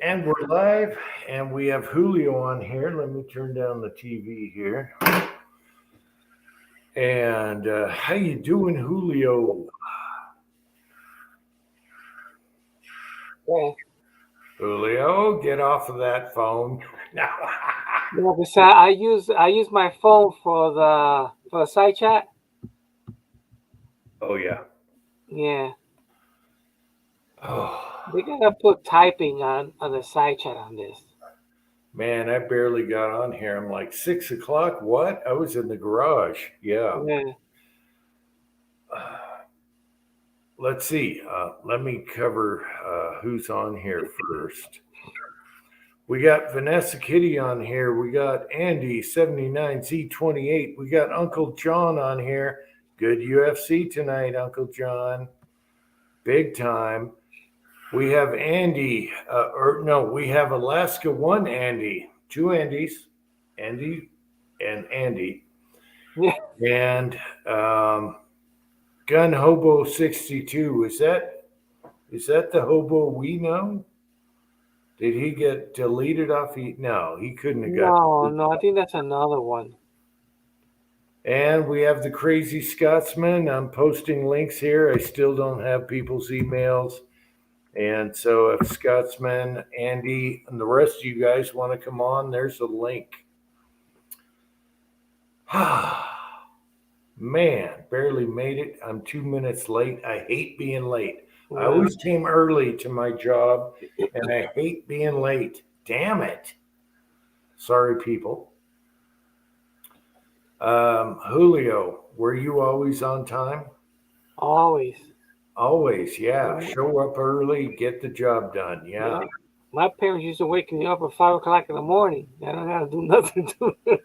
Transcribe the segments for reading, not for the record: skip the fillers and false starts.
And we're live, and we have Julio on here. Let me turn down the TV here. And how you doing, Julio? Yeah. Julio, get off of that phone. No, because I use my phone for the side chat. Oh yeah. Yeah. Oh They gotta put typing on the side chat on this. man, I barely got on here. I'm like 6 o'clock. What? I was in the garage. Yeah. Yeah. Let's see. Let me cover who's on here first. We got Vanessa Kitty on here. We got Andy 79Z28. We got Uncle John on here. Good UFC tonight, Uncle John. Big time. We have Andy, or no, we have Alaska One Andy, two Andys, Andy and Andy, Yeah. and Gun Hobo 62. Is that the hobo we know? Did he get deleted off? No, he couldn't have got. No, no, I think that's another one. And we have the Crazy Scotsman. I'm posting links here. I still don't have people's emails. And so if Scotsman, Andy, and the rest of you guys want to come on, there's a link. Man, barely made it. I'm 2 minutes late. I hate being late. I always came early to my job, and I hate being late. Damn it. Sorry, people. Julio, were you always on time? Always. Always, yeah. Yeah. Show up early, get the job done. Yeah. Yeah. My parents used to wake me up at 5 o'clock in the morning. I don't have to do nothing to it.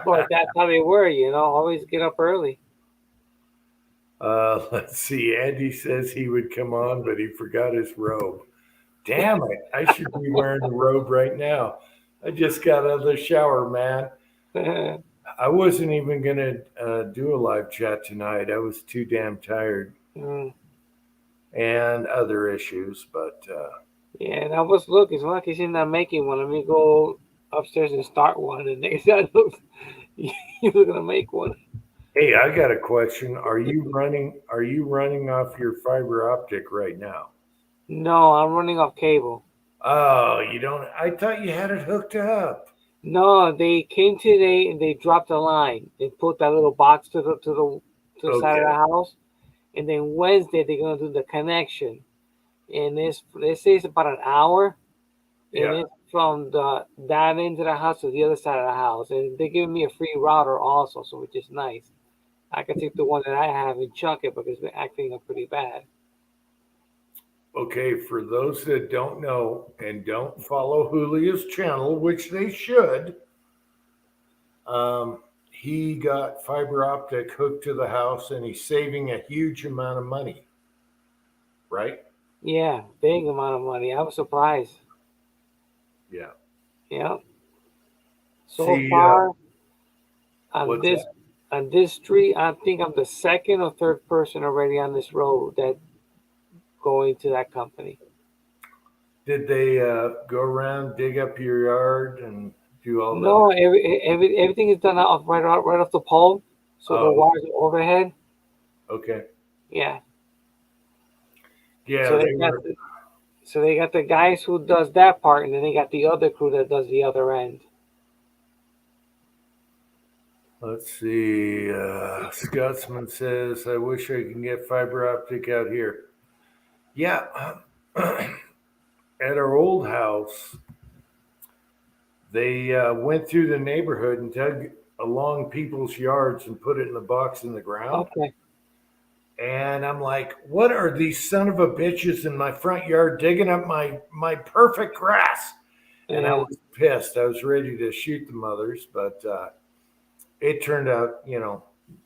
But that's how they were, always get up early. Let's see. Andy says he would come on, but he forgot his robe. Damn it. I should be wearing a robe right now. I just got out of the shower, man. I wasn't even going to do a live chat tonight. I was too damn tired Mm. and other issues, but Yeah, and I was looking. So like he's not making one. Let me go upstairs and start one. And they said, "Look, you were gonna make one." hey, I got a question. Are you running off your fiber optic right now? No, I'm running off cable. Oh, you don't I thought you had it hooked up. No, they came today and they dropped the line. They put that little box to the side of the Okay. house, and then Wednesday they're gonna do the connection. And they say it's about an hour, and Yeah. it's from that end of the house to the other side of the house. And they're giving me a free router also, so which is nice. I can take the one that I have and chuck it because it's been acting up pretty bad. Okay, for those that don't know and don't follow Julia's channel, which they should, he got fiber optic hooked to the house and he's saving a huge amount of money, right? Yeah, big amount of money. I was surprised. Yeah. Yeah. So See, far on what's this that? on this street, I think I'm the second or third person already on this road that going to that company. Did they go around, dig up your yard, and do all that? No, everything is done right off the pole, so the Oh, wires are overhead. okay. Yeah. Yeah, So they they got were. the, so they got the guys who does that part, and then they got the other crew that does the other end. Let's see. Scotsman says, I wish I can get fiber optic out here. Yeah. At our old house, they went through the neighborhood and dug along people's yards and put it in a box in the ground. Okay. And I'm like, what are these son of a bitches in my front yard digging up my perfect grass? And I Yeah. was pissed. I was ready to shoot the mothers, but it turned out,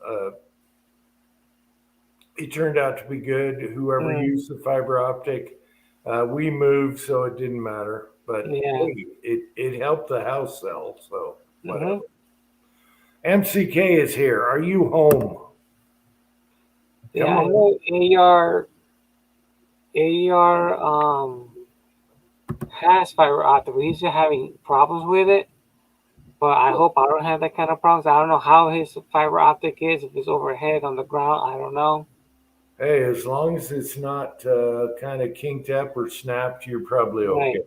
uh, it turned out to be good. Whoever Mm, used the fiber optic, we moved, so it didn't matter. But yeah. hey, it helped the house sell, so whatever. Hmm. MCK is here. Are you home? Yeah. Come I'm on. like AR. past fiber optic. We used to having problems with it, but I hope I don't have that kind of problems. I don't know how his fiber optic is. If it's overhead on the ground, I don't know. Hey, as long as it's not kind of kinked up or snapped, you're probably Right. okay.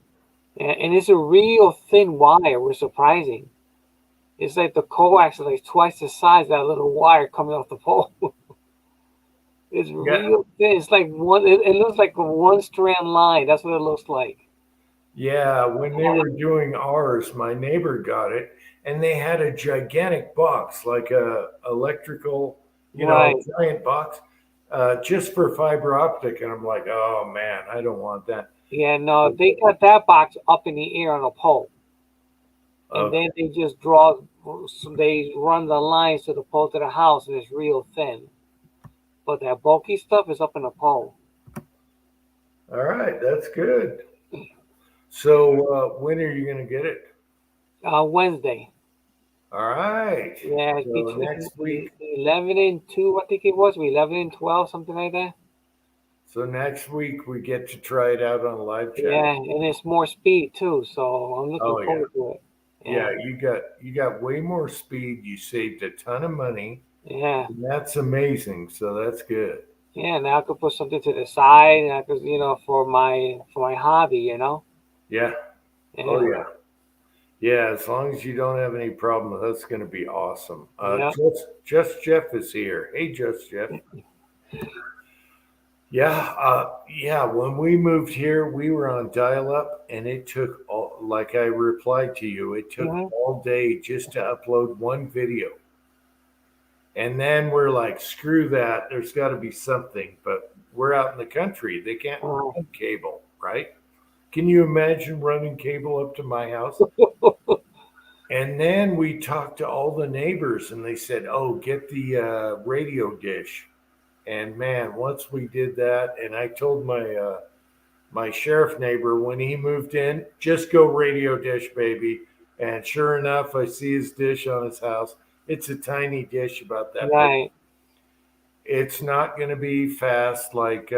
And it's a real thin wire. We're surprising. It's like the coax is like twice the size of that little wire coming off the pole. It's Yeah, real thin. It's like one. It looks like a one strand line. That's what it looks like. yeah. When they were doing ours, my neighbor got it, and they had a gigantic box, like a electrical, Right. giant box, just for fiber optic. And I'm like, oh man, I don't want that. Yeah. No, they got that box up in the air on a pole, and Okay. then they just draw. So they run the lines to the pole to the house, and it's real thin. But that bulky stuff is up in the pole. All right, that's good. So when are you going to get it? Wednesday. All right. Yeah, it's So between next week. 11 and 2, I think it was. 11 and 12, something like that. So next week we get to try it out on live chat. Yeah, and it's more speed too, so I'm looking Oh yeah. forward to it. Yeah, you got way more speed. You saved a ton of money. Yeah, And that's amazing. So that's good. yeah. Now I could put something to the side, and I could, for my hobby, Yeah. Oh Yeah, yeah. Yeah, as long as you don't have any problem, that's going to be awesome. yeah. Just Jeff is here. Hey, Just Jeff. Yeah, yeah. When we moved here, we were on dial-up, and it took like I replied to you, it took Hmm. all day just to upload one video. And then we're like, screw that. There's got to be something. But we're out in the country. They can't run cable, right? Can you imagine running cable up to my house? And then we talked to all the neighbors, and they said, "Oh, get the radio dish." And man, once we did that, and I told my sheriff neighbor when he moved in, just go radio dish, baby. And sure enough, I see his dish on his house. It's a tiny dish about that big. Right. It's not going to be fast like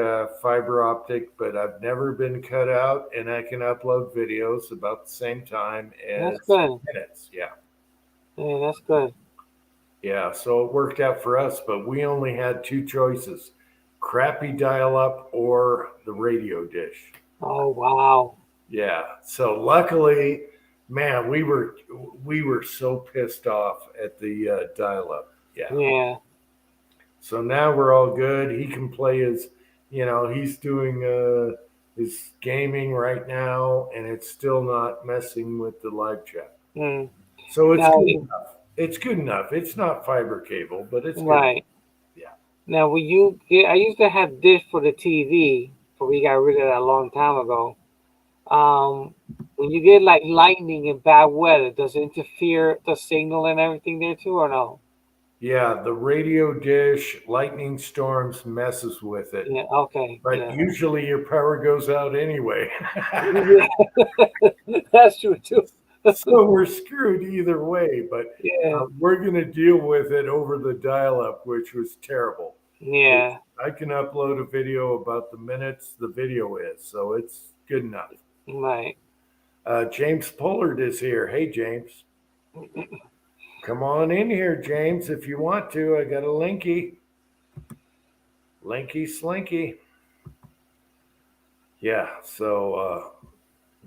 fiber optic, but I've never been cut out, and I can upload videos about the same time as That's good. minutes. Yeah. Yeah, that's good. Yeah, so it worked out for us, but we only had two choices: crappy dial up or the radio dish. Oh wow. Yeah. So luckily, man, we were so pissed off at the dial up. Yeah. Yeah. So now we're all good. He can play he's doing his gaming right now, and it's still not messing with the live chat. Mm. So it's Now, good enough. It's good enough. It's not fiber cable, but it's good. right. Yeah. Now, when you get, I used to have dish for the TV, but we got rid of that a long time ago. When you get like lightning and bad weather, does it interfere the signal and everything there too, or no? Yeah, the radio dish, lightning storms messes with it. Yeah. Okay. But Yeah. usually your power goes out anyway. Yeah. That's true too. So we're screwed either way, but Yeah. we're going to deal with it over the dial up, which was terrible. Yeah. I can upload a video about the minutes the video is, so it's good enough. Right. James Pollard is here. Hey, James. Come on in here, James, if you want to. I got a linky. Linky slinky. Yeah, so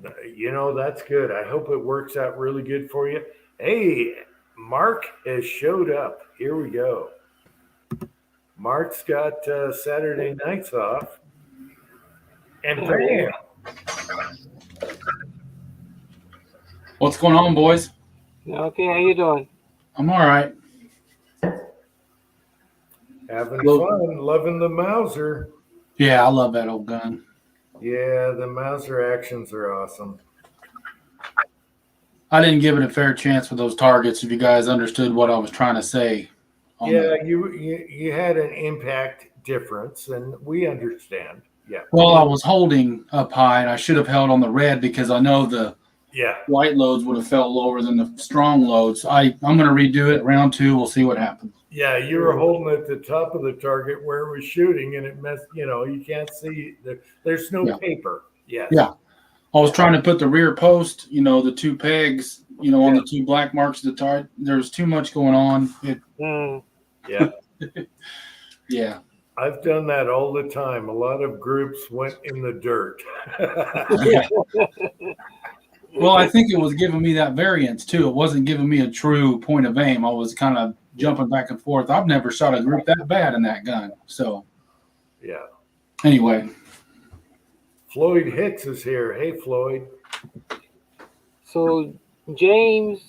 that's good. I hope it works out really good for you. Hey, Mark has showed up. Here we go. Mark's got Saturday nights off. And bam! What's going on, boys? Okay. How you doing? I'm all right. Having Hello. fun, loving the Mauser. Yeah, I love that old gun. Yeah, the Mauser actions are awesome. I didn't give it a fair chance with those targets. If you guys understood what I was trying to say. Yeah, you had an impact difference, and we understand. Yeah. Well, I was holding up high, and I should have held on the red because I know the white loads would have felt lower than the strong loads. I'm going to redo it. Round 2, we'll see what happens. Yeah, you were holding at the top of the target where it was shooting, and it messed. You can't see. There's no paper. Yes. Yeah. I was trying to put the rear post, the two pegs, on the two black marks at the tire. There's too much going on. Yeah. Yeah. I've done that all the time. A lot of groups went in the dirt. Well, I think it was giving me that variance too. It wasn't giving me a true point of aim. I was kind of jumping back and forth. I've never shot a group that bad in that gun. So, yeah. Anyway. Floyd Hicks is here. Hey, Floyd. So James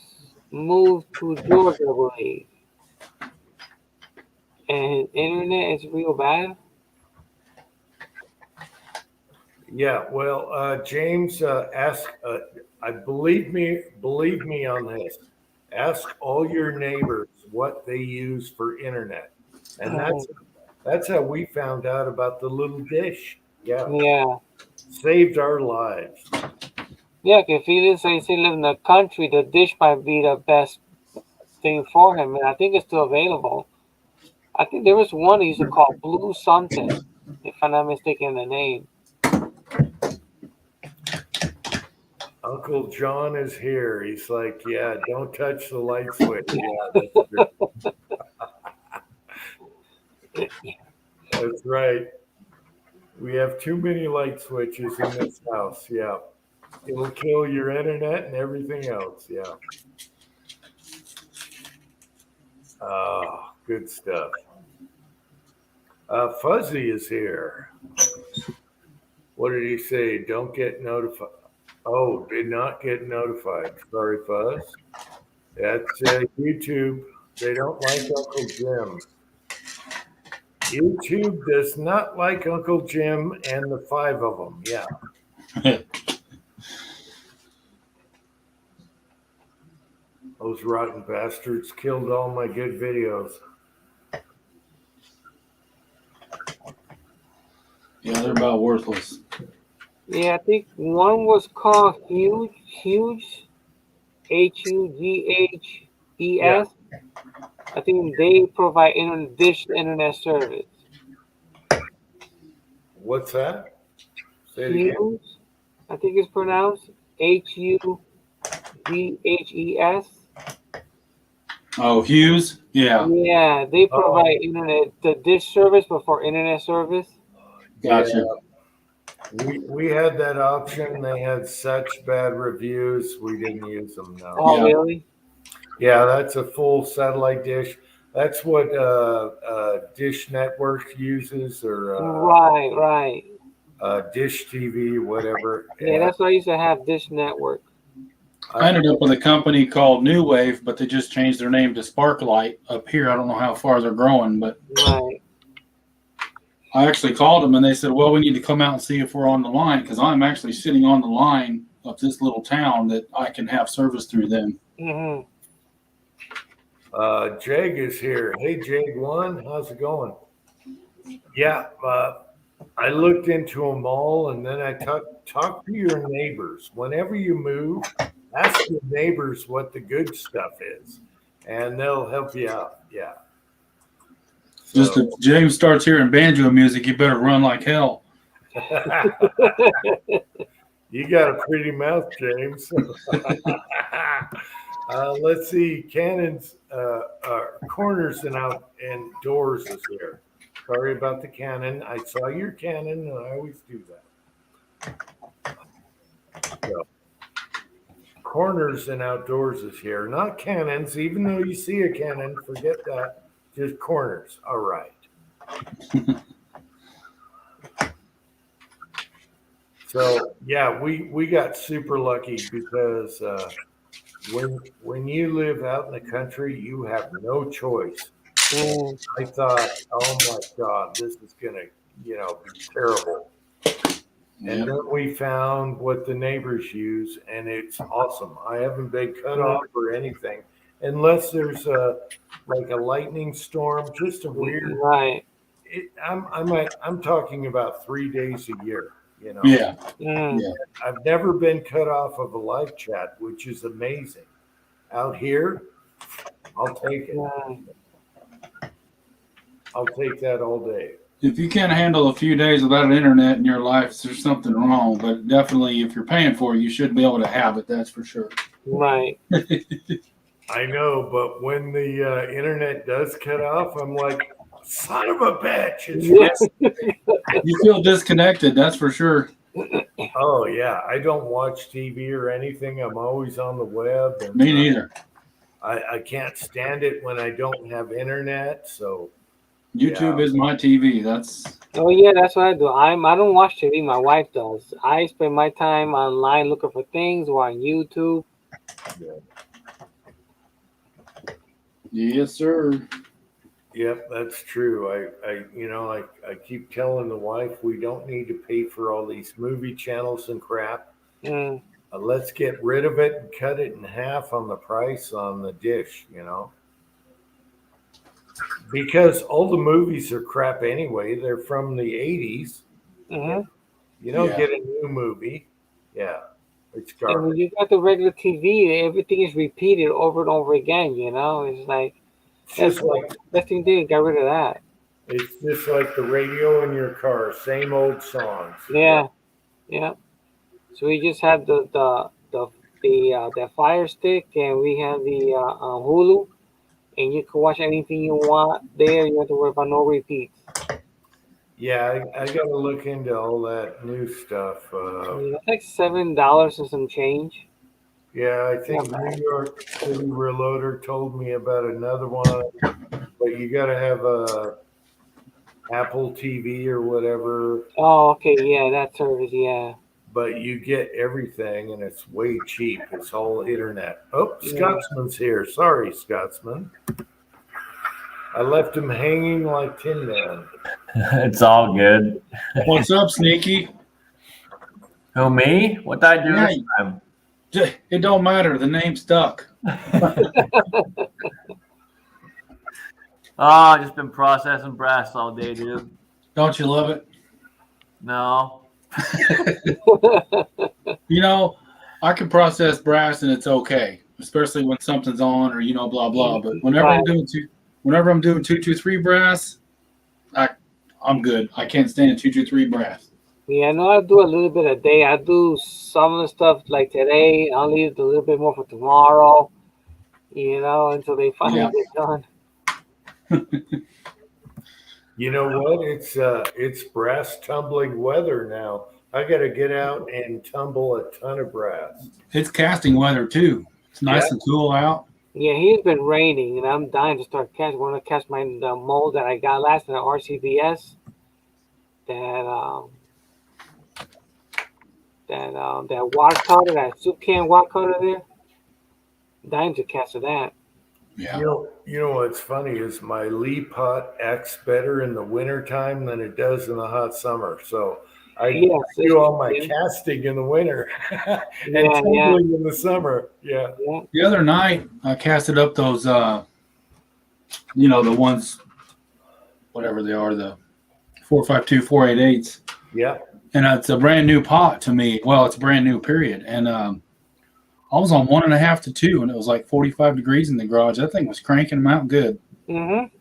moved to Georgia, I believe. And his internet is real bad. Yeah, well, James, believe me on this. Ask all your neighbors what they use for internet, and that's how we found out about the little dish. Yeah. Saved our lives. Yeah, if he lives in the country, the dish might be the best thing for him, and I think it's still available. I think there was one he used to call Blue something, if I'm not mistaken the name. Uncle John is here. He's like, yeah, don't touch the light switch. Yeah, that's right. We have too many light switches in this house. Yeah. It'll kill your internet and everything else. Yeah. Good stuff. Fuzzy is here. What did he say? Don't get notified. Oh, did not get notified. Sorry, Fuzz. That's YouTube. They don't like Uncle Jim. YouTube does not like Uncle Jim and the 5 of them. Yeah. Those rotten bastards killed all my good videos. Yeah, they're about worthless. Yeah, I think one was called Huge, Hughes. Yeah. I think they provide dish internet service. What's that? Say it again. I think it's pronounced Hughes. Oh, Hughes? Yeah. Yeah, they provide the dish service, but for internet service. Gotcha. Yeah. We had that option. They had such bad reviews. We didn't use them. No. Oh, really? Yeah, that's a full satellite dish. That's what Dish Network uses, or right. Dish TV, whatever. Yeah, that's why I used to have Dish Network. I ended up with a company called New Wave, but they just changed their name to Sparklight up here. I don't know how far they're growing, but I actually called them and they said, well, we need to come out and see if we're on the line, because I'm actually sitting on the line of this little town that I can have service through them. Mm-hmm. Jag is here. Hey, Jag1, how's it going? Yeah, I looked into them all, and then I talk to your neighbors. Whenever you move, ask your neighbors what the good stuff is, and they'll help you out. Yeah. So, just if James starts hearing banjo music, you better run like hell. You got a pretty mouth, James. Let's see. Cannons, corners and doors is here. Sorry about the cannon. I saw your cannon, and I always do that. So, corners and outdoors is here. Not cannons. Even though you see a cannon, forget that. Just corners. All right. So, yeah, we got super lucky because when you live out in the country, you have no choice. I thought, oh my God, this is gonna, be terrible. And then we found what the neighbors use, and it's awesome. I haven't been cut off or anything, unless there's a lightning storm, just a weird. Right. I'm talking about 3 days a year. Yeah. I've never been cut off of a live chat, which is amazing. Out here, I'll take it. I'll take that all day. If you can't handle a few days without internet in your life, there's something wrong. But definitely, if you're paying for it, you should be able to have it. That's for sure. Right. I know, but when the internet does cut off, I'm like, son of a bitch. It's You feel disconnected. That's for sure. Oh yeah, I don't watch TV or anything. I'm always on the web. And, Me neither. I can't stand it when I don't have internet. So YouTube is my TV. That's Oh yeah, that's what I do. I don't watch TV. My wife does. I spend my time online looking for things or on YouTube. yes, sir. yep, that's true. I keep telling the wife we don't need to pay for all these movie channels and crap. Mm. Let's get rid of it and cut it in half on the price on the dish. Because all the movies are crap anyway. They're from the 80s. Mm-hmm. You don't Yeah. get a new movie. Yeah, it's And garbage. when you got the regular TV, everything is repeated over and over again. It's like It's that's just like best thing they got rid of that. it's just like the radio in your car, same old songs. Yeah, yeah. So we just have the Fire Stick, and we have the Hulu, and you can watch anything you want there. You don't have to worry about no repeats. Yeah, I got to look into all that new stuff. It's like $7 and some change. Yeah, I think Not bad. New York City Reloader told me about another one, but you got to have a Apple TV or whatever. Oh, okay, yeah, that service, yeah. But you get everything, and it's way cheap. It's all internet. Oh, Yeah. Scotsman's here. Sorry, Scotsman. I left him hanging like Tin Man. It's all good. What's up, Sneaky? Who, me? What did I do Yeah. this time? It don't matter. The name stuck. Oh, just been processing brass all day, dude. Don't you love it? No. I can process brass and it's okay, especially when something's on or blah blah. But whenever I'm doing 223 brass, I'm good. I can't stand 223 brass. Yeah, I know I do a little bit a day. I do some of the stuff like today. I'll leave a little bit more for tomorrow, until they finally get done. You know what? It's brass tumbling weather now. I got to get out and tumble a ton of brass. It's casting weather too. It's nice and cool out. Yeah, he's been raining, and I'm dying to start catching. I want to catch the mold that I got last in the RCBS. That water cutter, that soup can water cutter there. Dying to catch that. Yeah. You know what's funny is my Lee pot acts better in the wintertime than it does in the hot summer. So I do all my casting in the winter and tumbling in the summer. Yeah. The other night I casted up those the ones, whatever they are, the 452 488s. Yeah. And it's a brand new pot to me. Well, it's a brand new period. And I was on 1.5 to 2, and it was like 45 degrees in the garage. That thing was cranking them out good. Mm-hmm.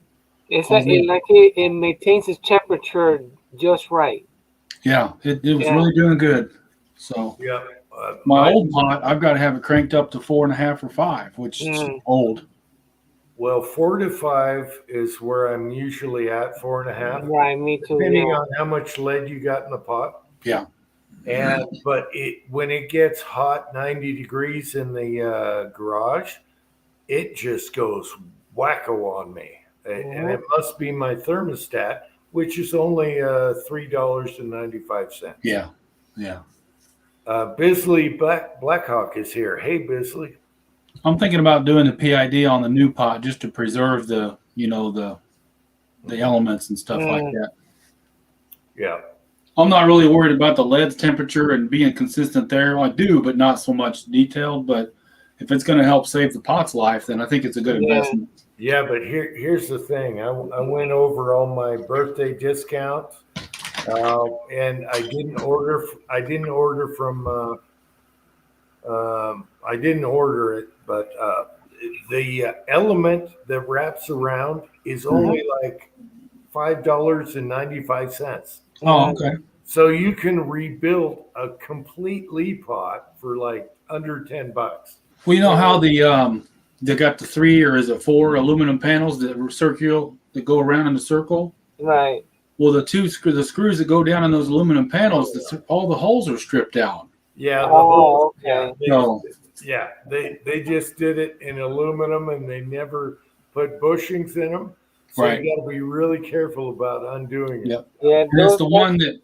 It's like it maintains its temperature just right. Yeah, it was really doing good. So yeah, my old pot, I've got to have it cranked up to 4.5 or 5, which is old. Well, 4 to 5 is where I'm usually at, 4.5. Right, me too. Depending on how much lead you got in the pot. Yeah. But when it gets hot, 90 degrees in the garage, it just goes wacko on me. And it must be my thermostat, which is only $3.95. Yeah. Yeah. Bisley Blackhawk is here. Hey, Bisley. I'm thinking about doing the PID on the new pot just to preserve the elements and stuff like that. Yeah. I'm not really worried about the lead's temperature and being consistent there. I do, but not so much detailed. But if it's going to help save the pot's life, then I think it's a good investment. Yeah, but here's the thing. I went over all my birthday discounts, and I didn't order it, but the element that wraps around is only like $5.95. Oh, okay. So you can rebuild a complete Lee pot for like under $10. Well, you know how they got the 3 or is it 4 aluminum panels that are circular that go around in a circle? Right. Well, the screws that go down in those aluminum panels, all the holes are stripped out. Yeah. Oh, Yeah, okay. So they just did it in aluminum and they never put bushings in them. So Right. you got to be really careful about undoing it. Yep. Yeah, and it's the one that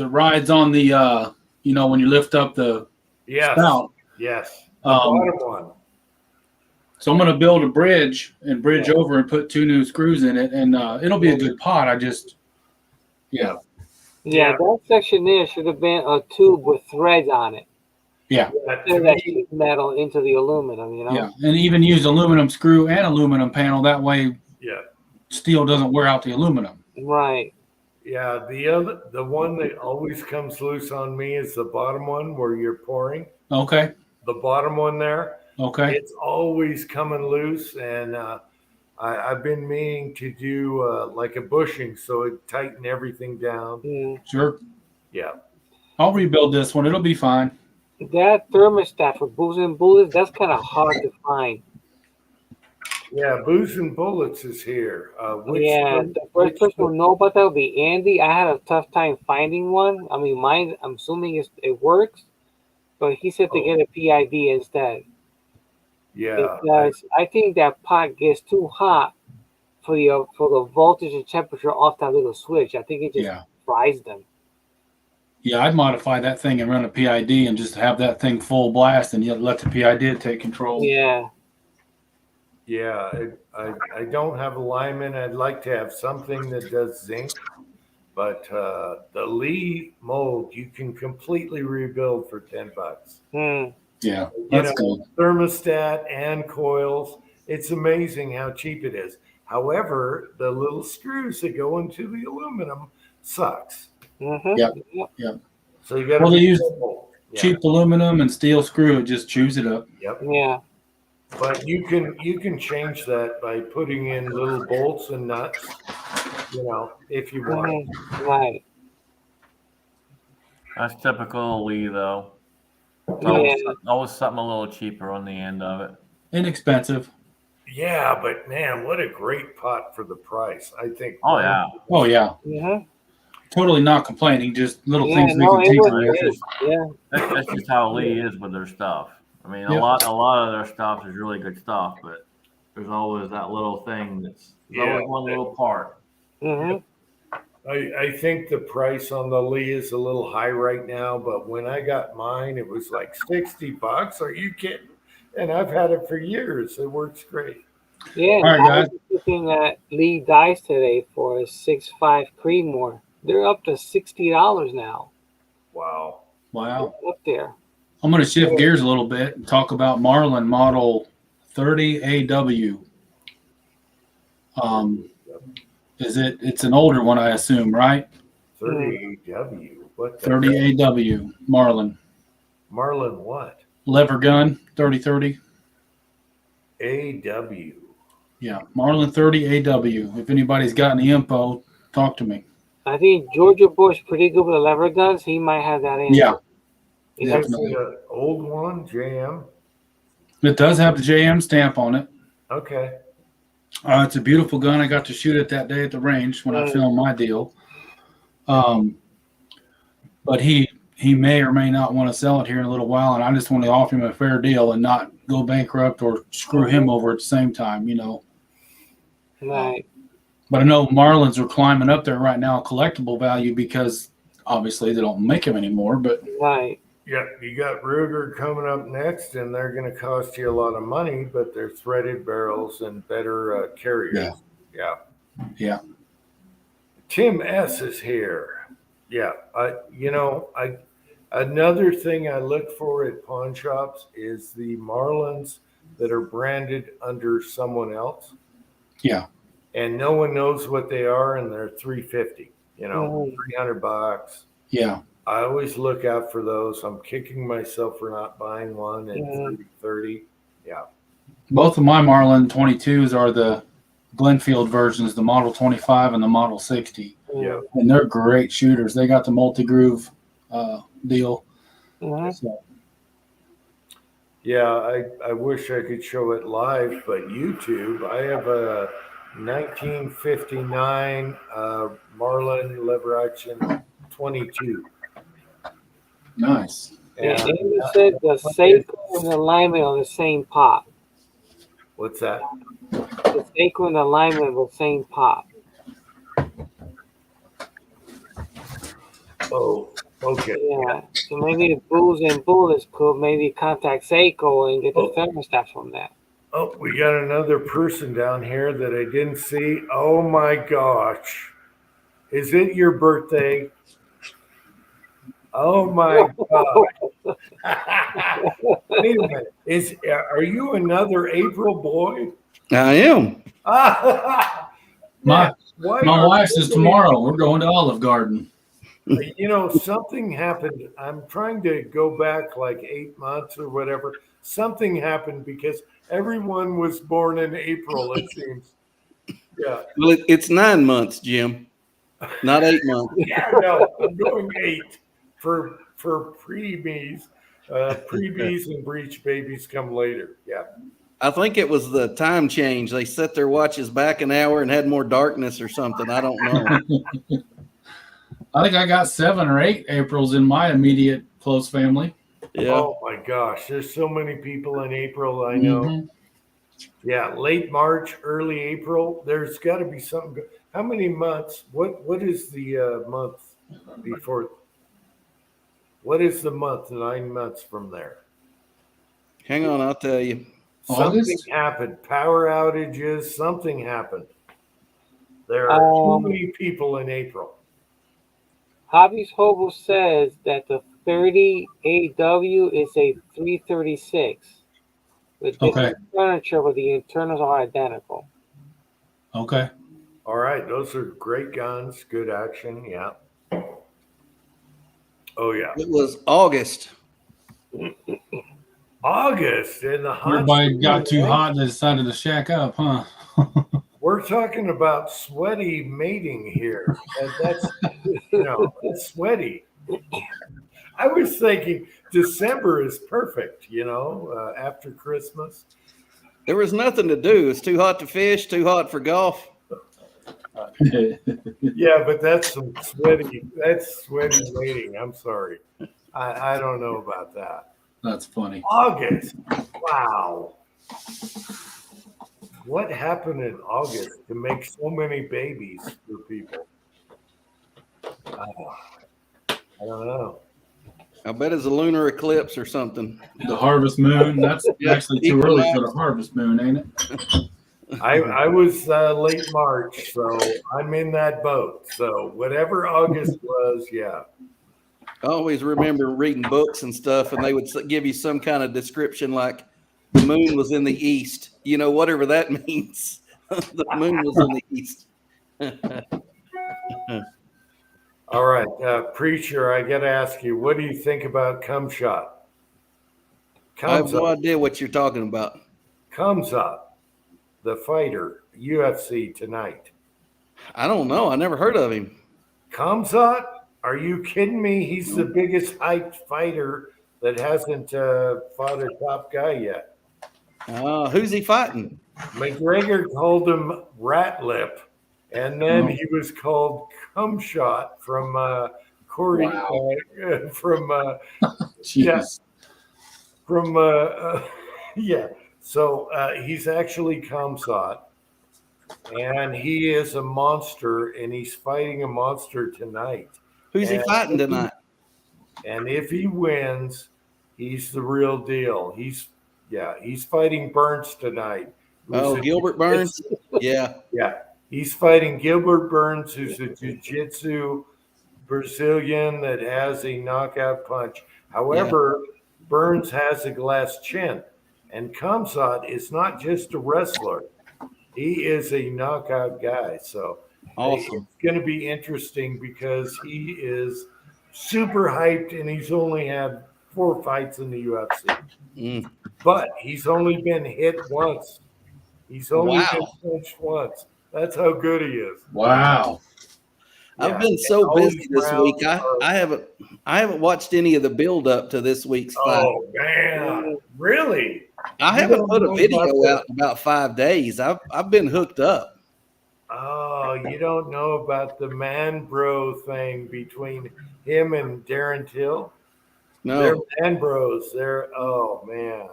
rides on the when you lift up the Yes. spout. Yes. The Um, bottom one. So I'm going to build a bridge over and put 2 new screws in it, and it'll be a good pot. Yeah, Yeah. that section there should have been a tube with threads on it. Yeah. To Turn that me, sheet metal into the aluminum, you know? Yeah, and even use aluminum screw and aluminum panel. That way, yeah. steel doesn't wear out the aluminum. Right. Yeah. The one that always comes loose on me is the bottom one where you're pouring. Okay. The bottom one there. Okay. It's always coming loose, and I've been meaning to do like a bushing so it tighten everything down. Mm. Sure. Yeah. I'll rebuild this one. It'll be fine. That thermostat for Booze and Bullets, that's kind of hard to find. Yeah, Booze and Bullets is here. The first person to know about that would be Andy. I had a tough time finding one. I mean, mine, I'm assuming it works, but he said to get a PID instead. Yeah. Because I think that pot gets too hot for the voltage and temperature off that little switch. I think it just fries them. Yeah, I'd modify that thing and run a PID and just have that thing full blast and let the PID take control. Yeah. Yeah, I don't have a lineman. I'd like to have something that does zinc, but the Lee mold you can completely rebuild for $10. Hmm. Yeah, that's cool. Thermostat and coils. It's amazing how cheap it is. However, the little screws that go into the aluminum sucks. Mm-hmm. Yep. So you got to Well, they use careful. cheap aluminum and steel screw. It just chews it up. Yep. Yeah. But you can change that by putting in little bolts and nuts, if you want. Mhm. Right. That's typical Lee, though. Yeah. Always something a little cheaper on the end of it. Inexpensive. Yeah, but man, what a great pot for the price. I think. Oh, yeah. Oh, yeah. Mm-hmm. Totally not complaining. Just little Yeah, things we no, can it tinker was with. good. Yeah. That's just how Lee is with their stuff. I mean, Yep. a lot of their stuff is really good stuff, but there's always that little thing there's always one little part. Mm-hmm. I think the price on the Lee is a little high right now, but when I got mine, it was like $60. Are you kidding? And I've had it for years. It works great. Yeah. All right, I guys. was looking at Lee dice today for a 6.5 Creedmoor. They're up to $60 now. Wow. Wow. They're up there. I'm going to shift gears a little bit and talk about Marlin Model 30AW. It's an older one, I assume, right? 30AW. What the 30AW Marlin. Marlin what? Lever gun 3030. AW. Yeah, Marlin 30AW. If anybody's got any info, talk to me. I think Georgia Bush pretty good with the lever guns. He might have that in. Yeah, Is definitely. it an old one, JM? It does have the JM stamp on it. Okay. It's a beautiful gun. I got to shoot it that day at the range when I filmed my deal. But he may or may not want to sell it here in a little while, and I just want to offer him a fair deal and not go bankrupt or screw him over at the same time, Right. But I know Marlins are climbing up there right now, collectible value, because obviously they don't make them anymore. But Right. Yeah, you got Ruger coming up next, and they're going to cost you a lot of money, but they're threaded barrels and better carriers. Yeah. Tim S is here. Yeah, another thing I look for at pawn shops is the Marlins that are branded under someone else. Yeah. And no one knows what they are, and they're $350. $300. Yeah. I always look out for those. I'm kicking myself for not buying one at $30. Yeah. Both of my Marlin 22s are the Glenfield versions, the Model 25 and the Model 60. Yeah. And they're great shooters. They got the multi-groove deal. Mhm. So, Yeah, I wish I could show it live, but YouTube, I have a 1959 Marlin lever action 22. nice. Yeah, And Amy said the Seiko and the alignment on the same pop. what's that? The Seiko and the alignment of the same pop. Oh, okay. Yeah. So maybe the Bulls and Bullets could maybe contact Seiko and get the Oh. thermostat from that. Oh, we got another person down here that I didn't see. Oh my gosh. Is it your birthday? Oh my gosh. Wait a minute. Are you another April boy? I am. My Why my are wife's is so tomorrow. We're going to Olive Garden. many- something happened. I'm trying to go back like 8 months or whatever. Something happened because everyone was born in April, it seems. Yeah. Well, it's 9 months, Jim, not 8 months. Yeah, no, I'm going 8 for preemies. Preemies and breech babies come later. Yeah. I think it was the time change. They set their watches back an hour and had more darkness or something. I don't know. I think I got 7 or 8 Aprils in my immediate close family. Yeah. Oh my gosh, there's so many people in April. I know. Mhm. Yeah, late March, early April. There's got to be something. How many months? What is the month before? What is the month? 9 months from there. Hang on, I'll tell you. Something August? happened. Power outages. Something happened. There are too many people in April. Hobby's Hobo says that the 30 AW is a 336 with different furniture, but the internals are identical. Okay. All right, those are great guns. Good action. Yeah. Oh yeah. It was August. August in the hot. Everybody got too summer. hot. They decided to shack up, huh? We're talking about sweaty mating here. That's it's sweaty. I was thinking December is perfect. After Christmas. There was nothing to do. It's too hot to fish, too hot for golf. Yeah, but that's some sweaty. That's sweaty mating. I'm sorry. I don't know about that. That's funny. August. Wow. What happened in August to make so many babies for people? I don't know. I bet it's a lunar eclipse or something. The harvest moon. That's Yeah, actually too early for the harvest moon, ain't it? I was late March, so I'm in that boat. So whatever August was, yeah. I always remember reading books and stuff, and they would give you some kind of description like the moon was in the east. Whatever that means. The moon was in the east. All right, preacher, I got to ask you, what do you think about Cumshot? I have no idea what you're talking about. Khamzat, the fighter, UFC tonight. I don't know. I never heard of him. Khamzat? Are you kidding me? He's the biggest hyped fighter that hasn't fought a top guy yet. Who's he fighting? McGregor called him Rat Lip, and then he was called Cumshot from Corey, Wow. Yes. Jeez. Yeah. So he's actually Khamzat, and he is a monster, and he's fighting a monster tonight. Who's he fighting tonight? And if he wins, he's the real deal. He's fighting Burns tonight. Oh, Gilbert Burns? Yeah. Yeah. He's fighting Gilbert Burns, who's a jiu-jitsu Brazilian that has a knockout punch. However, Burns has a glass chin. And Khamzat is not just a wrestler. He is a knockout guy. So Awesome. it's going to be interesting because he is super hyped and he's only had 4 fights in the UFC. Mm. But he's only been hit once He's only Wow. been benched once. That's how good he is. Wow. I've Yeah. been so And busy Holy this Crown, week. I haven't watched any of the build up to this week's fight. Oh man, really? I You haven't don't put a know video about the- out in about 5 days. I've been hooked up. Oh, you don't know about the man bro thing between him and Darren Till? They're No. man bros. They're oh man.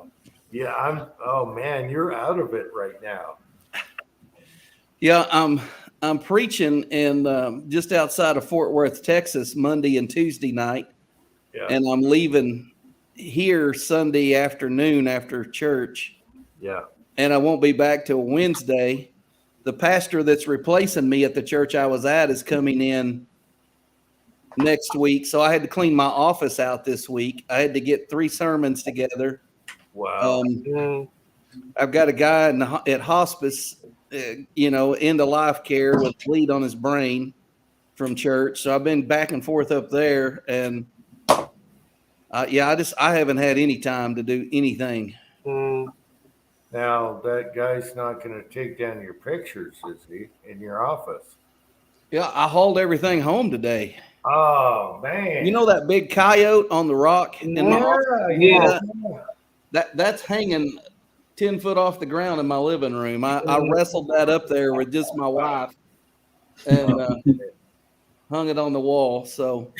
Yeah, oh man, you're out of it right now. Yeah, I'm preaching in just outside of Fort Worth, Texas, Monday and Tuesday night, Yeah. and I'm leaving here Sunday afternoon after church, Yeah. and I won't be back till Wednesday. The pastor that's replacing me at the church I was at is coming in next week, so I had to clean my office out this week. I had to get 3 sermons together. Wow. Mm. I've got a guy at hospice, end of life care with bleed on his brain from church. So I've been back and forth up there, and I haven't had any time to do anything. Mm. Now that guy's not going to take down your pictures, is he? In your office? Yeah, I hauled everything home today. Oh man. You know that big coyote on the rock in my office? Yeah. That's hanging 10 foot off the ground in my living room. I wrestled that up there with just my wife and hung it on the wall. So,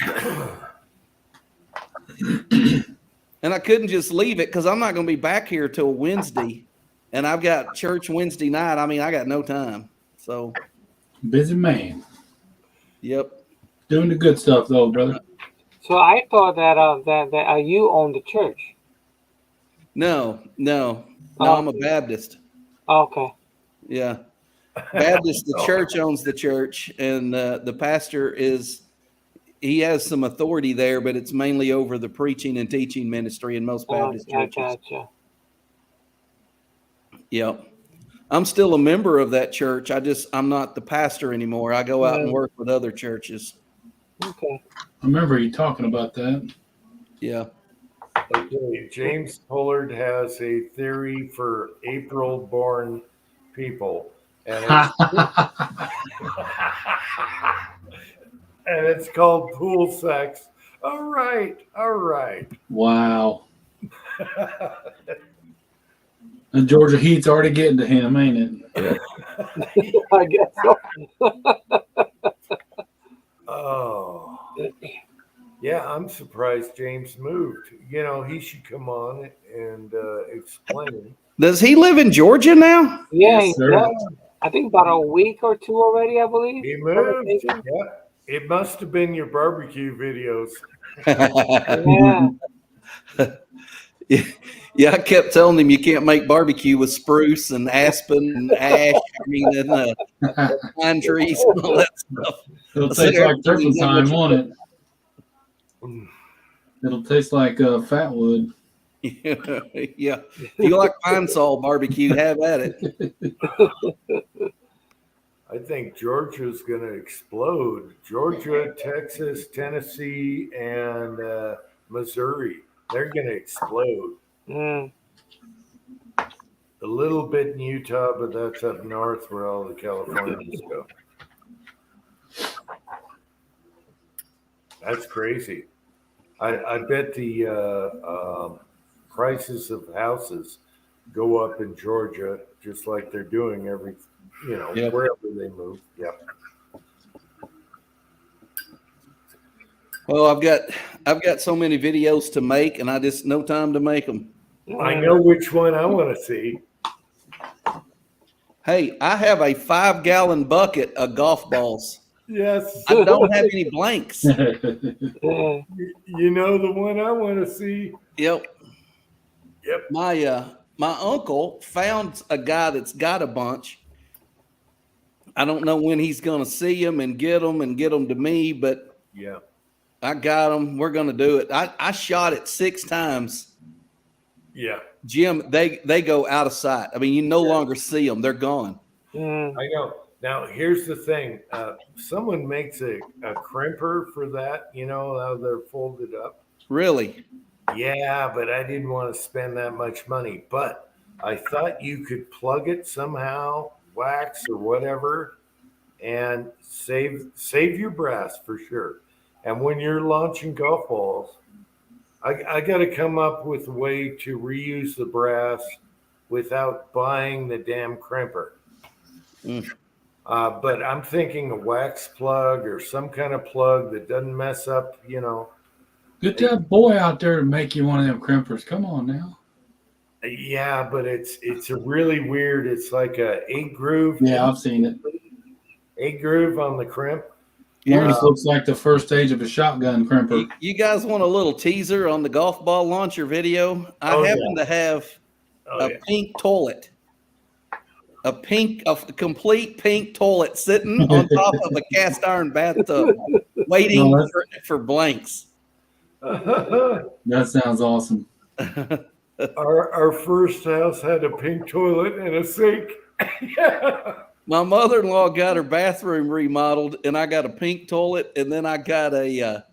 and I couldn't just leave it because I'm not going to be back here till Wednesday, and I've got church Wednesday night. I mean, I got no time. So, Busy man. yep. Doing the good stuff though, brother. So I thought that you own the church. No, Oh. I'm a Baptist. Okay. Yeah. Baptist, the church owns the church, and the pastor he has some authority there, but it's mainly over the preaching and teaching ministry in most Baptist I churches. gotcha. Yep. I'm still a member of that church. I'm not the pastor anymore. I go out and work with other churches. Okay. I remember you talking about that. Yeah. Okay, James Pollard has a theory for April-born people, and it's called pool sex. All right. Wow. And Georgia Heat's already getting to him, ain't it? I guess so. Oh, yeah. I'm surprised James moved. He should come on and explain. Does he live in Georgia now? Yeah, Yes, sir. yeah. I think about a week or 2 already, I believe. He moved. Yeah, it must have been your barbecue videos. Yeah. Yeah, I kept telling him you can't make barbecue with spruce and aspen and ash. And pine trees and all that stuff. It'll taste like turpentine, won't it? It'll taste like fat wood. Yeah. If you like pine sol barbecue, have at it. I think Georgia's going to explode. Georgia, Texas, Tennessee, and Missouri. They're going to explode. Mm. A little bit in Utah, but that's up north where all the Californians go. That's crazy. I bet the prices of houses go up in Georgia, just like they're doing Yep. wherever they move. Yeah. Well, I've got so many videos to make, and I just no time to make them. I know which one I want to see. Hey, I have a 5-gallon bucket of golf balls. Yes. I don't have any blanks. Yeah. You know the one I want to see. Yep. Yep. My uncle found a guy that's got a bunch. I don't know when he's going to see them and get them to me, but Yeah. I got them. We're going to do it. I shot it 6 times. Yeah. Jim, they go out of sight. I mean, you no longer see them. They're gone. Mm. I know. Now, here's the thing. Someone makes a crimper for that, how they're folded up. Really? Yeah, but I didn't want to spend that much money. But I thought you could plug it somehow, wax or whatever, and save your brass for sure. And when you're launching golf balls, I got to come up with a way to reuse the brass without buying the damn crimper. Mm. But I'm thinking a wax plug or some kind of plug that doesn't mess up, Get that boy out there to make you one of them crimpers. Come on now. Yeah, but it's a really weird. It's like a 8 groove. Yeah, I've seen it. 8 groove on the crimp. Almost looks like the first stage of a shotgun crimper. You guys want a little teaser on the golf ball launcher video? I happen to have a pink toilet. A complete pink toilet sitting on top of a cast iron bathtub, waiting for blanks. That sounds awesome. Our first house had a pink toilet and a sink. Yeah. My mother-in-law got her bathroom remodeled, and I got a pink toilet, and then I got a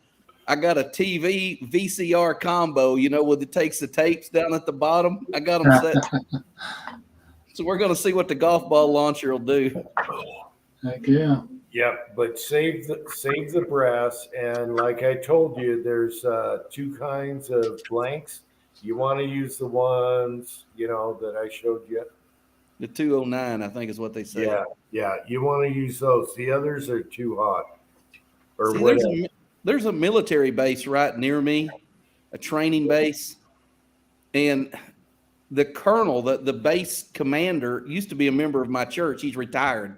TV VCR combo, where it takes the tapes down at the bottom. I got them set. So we're going to see what the golf ball launcher will do. Heck yeah. Yep, but save the brass, and like I told you, there's 2 kinds of blanks. You want to use the ones that I showed you. The 209, I think, is what they say. Yeah. You want to use those. The others are too hot. Or See, there's a military base right near me, a training base, and the colonel, the base commander, used to be a member of my church. He's retired.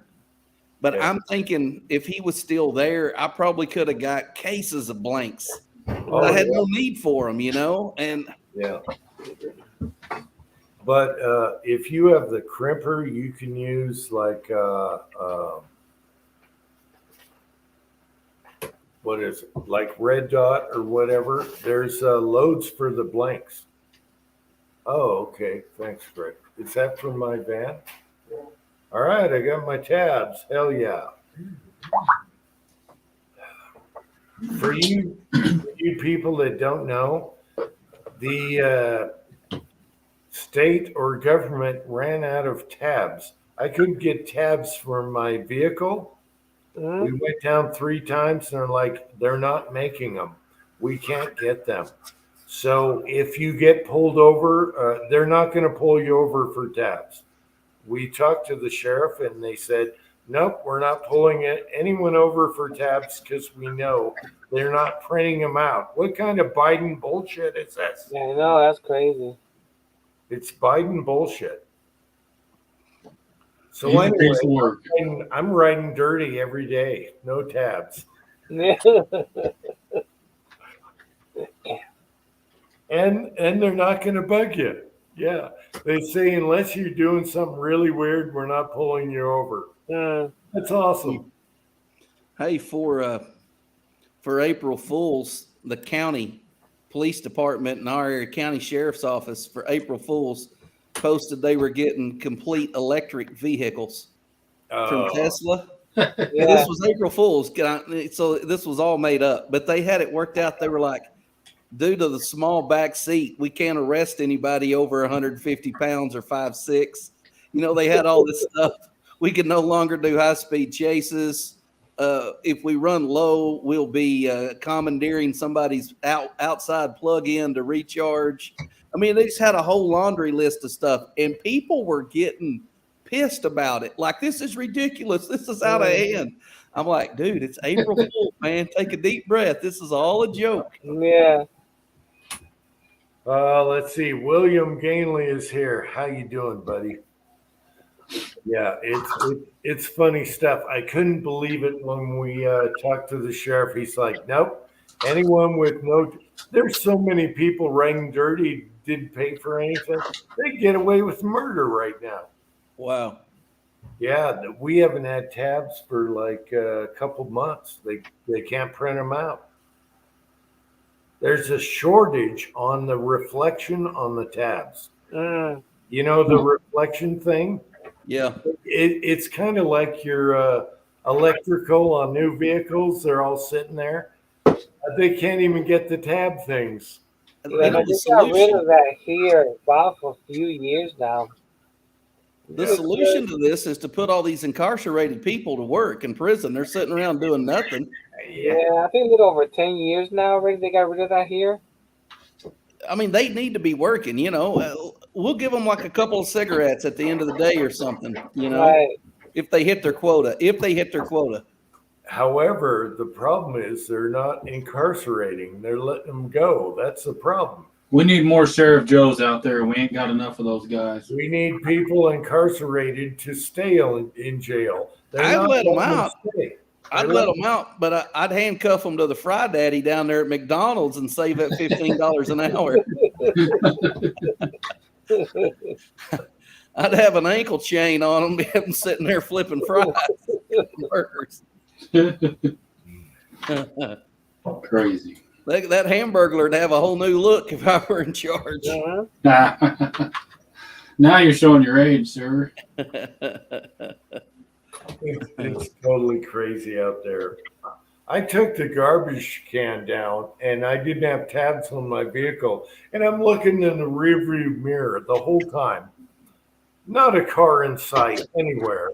But I'm thinking if he was still there, I probably could have got cases of blanks. I had no need for them, and yeah. But if you have the crimper, you can use like what is it? Like Red Dot or whatever. There's loads for the blanks. Oh, okay. Thanks, Greg. Is that from my van? All right, I got my tabs. Hell yeah. For you people that don't know, the state or government ran out of tabs. I couldn't get tabs for my vehicle. We went down 3 times and they're like, they're not making them. We can't get them. So if you get pulled over, they're not going to pull you over for tabs. We talked to the sheriff and they said, nope, we're not pulling anyone over for tabs because we know they're not printing them out. What kind of Biden bullshit is this? Yeah, I know, that's crazy. It's Biden bullshit. So Easy anyway, piece of work. I'm riding dirty every day. No tabs. And they're not going to bug you. Yeah. They say, unless you're doing something really weird, we're not pulling you over. That's awesome. hey, for April Fools, the county police department and our area county sheriff's office for April Fools posted they were getting complete electric vehicles from Tesla. Yeah. This was April Fools. So this was all made up, but they had it worked out. They were like, due to the small back seat, we can't arrest anybody over 150 pounds or 5'6". They had all this stuff. We can no longer do high-speed chases. If we run low, we'll be commandeering somebody's outside plug-in to recharge. I mean, they just had a whole laundry list of stuff, and people were getting pissed about it. Like, this is ridiculous. This is out of hand. I'm like, dude, it's April Fool, man. Take a deep breath. This is all a joke. Yeah. Let's see. William Gainley is here. How you doing, buddy? Yeah, it's funny stuff. I couldn't believe it when we talked to the sheriff. He's like, nope. Anyone with there's so many people riding dirty, didn't pay for anything. They get away with murder right now. Wow. Yeah, we haven't had tabs for like a couple months. They can't print them out. There's a shortage on the reflection on the tabs. The reflection thing? Yeah. It's kind of like your electrical on new vehicles. They're all sitting there. They can't even get the tab things. Yeah, know, but they got rid of that here, wow, for a few years now. the solution to this is to put all these incarcerated people to work in prison. They're sitting around doing nothing. Yeah, I think a little over 10 years now already they got rid of that here. I mean, they need to be working, you know. We'll give them like a couple of cigarettes at the end of the day or something, you know, Right. if they hit their quota. If they hit their quota. However, the problem is they're not incarcerating; they're letting them go. That's the problem. We need more Sheriff Joes out there. We ain't got enough of those guys. We need people incarcerated to stay in jail. They're I'd not let 'em letting out. stay. I'd let them out, but I'd handcuff them to the Fry Daddy down there at McDonald's and save that $15 an hour. I'd have an ankle chain on them, have them sitting there flipping fries, burgers. Crazy. That hamburger would have a whole new look if I were in charge. Mhm. Now you're showing your age, sir. It's totally crazy out there. I took the garbage can down and I didn't have tabs on my vehicle. And I'm looking in the rearview mirror the whole time. Not a car in sight anywhere.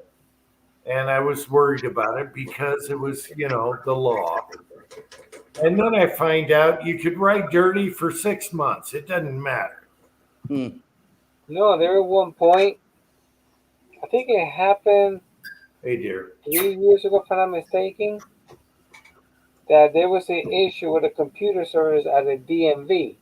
And I was worried about it because it was, you know, the law. And then I find out you could ride dirty for 6 months. It doesn't matter. No, there at one point, I think it happened Hey, dear. 3 years ago, if I'm not mistaken, that there was an issue with the computer servers at the DMV.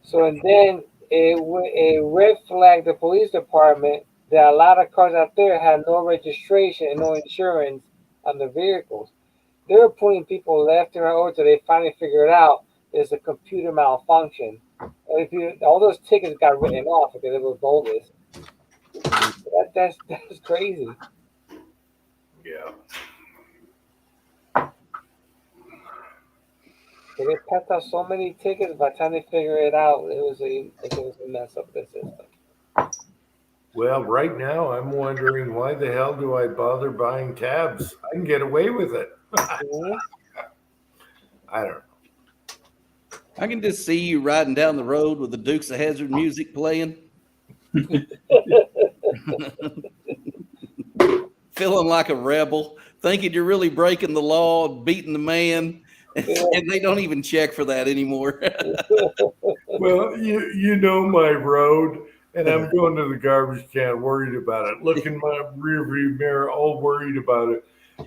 So, and then it red flagged the police department that a lot of cars out there had no registration and no insurance on the vehicles. They were putting people left and right over till they finally figured out there's a computer malfunction. All those tickets got written off because it was bogus. That's crazy. Yeah. They passed out so many tickets. By the time they figure it out, it was a mess up the system. Well, right now I'm wondering why the hell do I bother buying tabs? I can get away with it. Mhm. I don't know. I can just see you riding down the road with the Dukes of Hazzard music playing. Feeling like a rebel, thinking you're really breaking the law, beating the man, and they don't even check for that anymore. Well, you know my road, and I'm going to the garbage can worried about it. Look in my rearview mirror, all worried about it.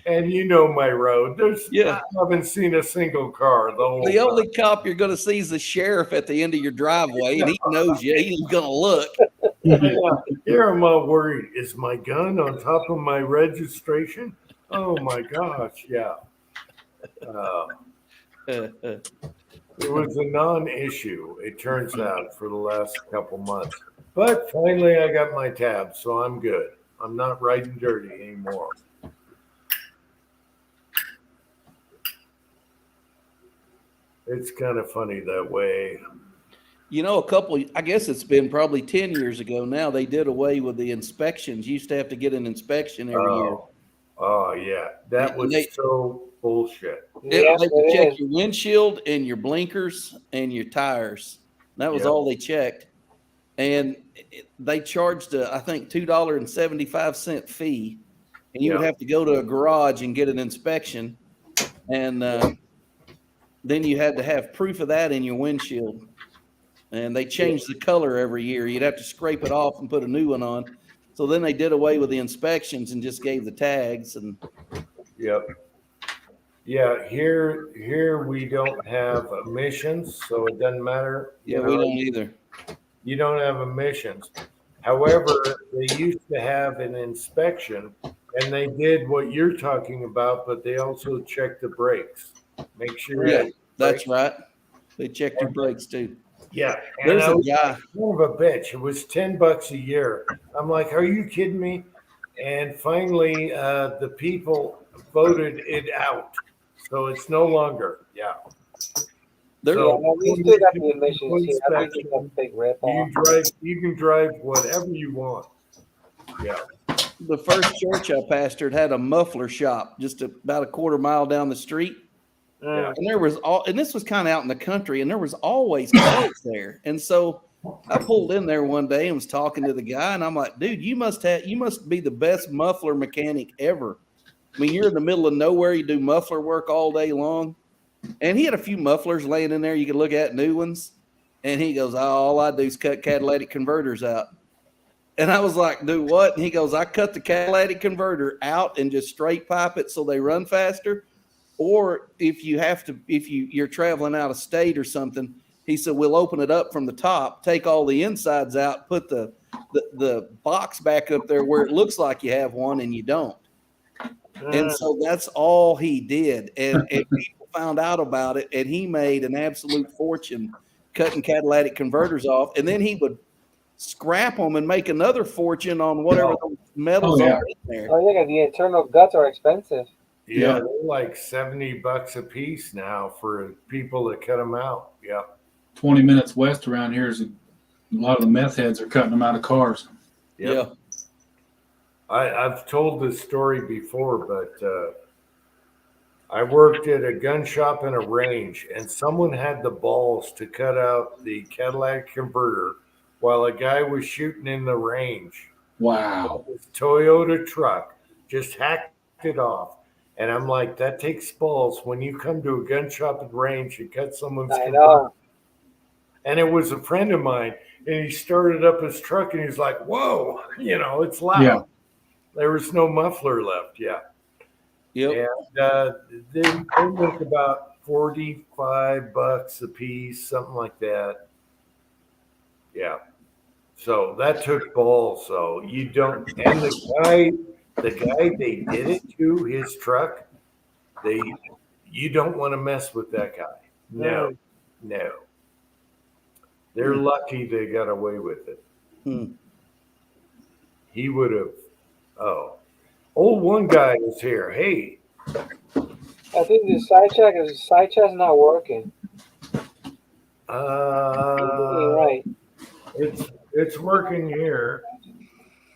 And you know my road. I haven't seen a single car the whole The time. only cop you're going to see is the sheriff at the end of your driveway, and he knows you. He's going to look. Here I'm all worried. Is my gun on top of my registration? Oh my gosh, yeah. It was a non-issue, it turns out, for the last couple months. But finally, I got my tab, so I'm good. I'm not riding dirty anymore. It's kind of funny that way. You know, I guess it's been probably 10 years ago now, they did away with the inspections. You used to have to get an inspection every year. Oh, yeah. That was so bullshit. They Yes, would it check is. your windshield and your blinkers and your tires. That was Yep. all they checked. And they charged, I think, $2.75 fee. And you would Yep. have to go to a garage and get an inspection. And then you had to have proof of that in your windshield. And they changed the color every year. You'd have to scrape it off and put a new one on. So then they did away with the inspections and just gave the tags. And Yep. Yeah, here we don't have emissions, so it doesn't matter. yeah, we don't either. You don't have emissions. However, they used to have an inspection, and they did what you're talking about, but they also checked the brakes. Make sure. Yeah, that that's brakes- right. They checked your brakes too. Yeah. And There's I a was guy. kind of a bitch. It was $10 a year. I'm like, are you kidding me? And finally, the people voted it out, so it's no longer. Yeah. There, Yeah, no, we still got the emissions here. I think it's a big rip You off. can drive whatever you want. Yeah. the first church I pastored had a muffler shop just about a quarter mile down the street. Mm. And there was and this was kind of out in the country, and there was always cars there. And so I pulled in there one day and was talking to the guy, and I'm like, dude, you must be the best muffler mechanic ever. I mean, you're in the middle of nowhere, you do muffler work all day long. And he had a few mufflers laying in there you could look at, new ones. And he goes, oh, all I do is cut catalytic converters out. And I was like, do what? And he goes, I cut the catalytic converter out and just straight pipe it so they run faster. Or if you're traveling out of state or something, he said, we'll open it up from the top, take all the insides out, put the box back up there where it looks like you have one and you don't. And so that's all he did. And people found out about it, and he made an absolute fortune cutting catalytic converters off. And then he would scrap them and make another fortune on whatever the metals are in there. Oh, yeah, the internal guts are expensive. Yeah, they're like $70 a piece now for people that cut them out. Yeah. 20 minutes west around here is a lot of the meth heads are cutting them out of cars. Yep. Yeah. I've told this story before, but I worked at a gun shop in a range, and someone had the balls to cut out the catalytic converter while a guy was shooting in the range. Wow. This Toyota truck just hacked it off. And I'm like, that takes balls when you come to a gun shop at range and cut someone's I converter. know. And it was a friend of mine, and he started up his truck, and he's like, whoa, it's loud. Yeah. There was no muffler left. Yeah. Yep. And they make about $45 a piece, something like that. Yeah. So that took balls. So you don't, and the guy they did it to, his truck, you don't want to mess with that guy. No. They're lucky they got away with it. He would have. Oh, one guy is here. Hey. I think the side check's not working. You're right. It's working here.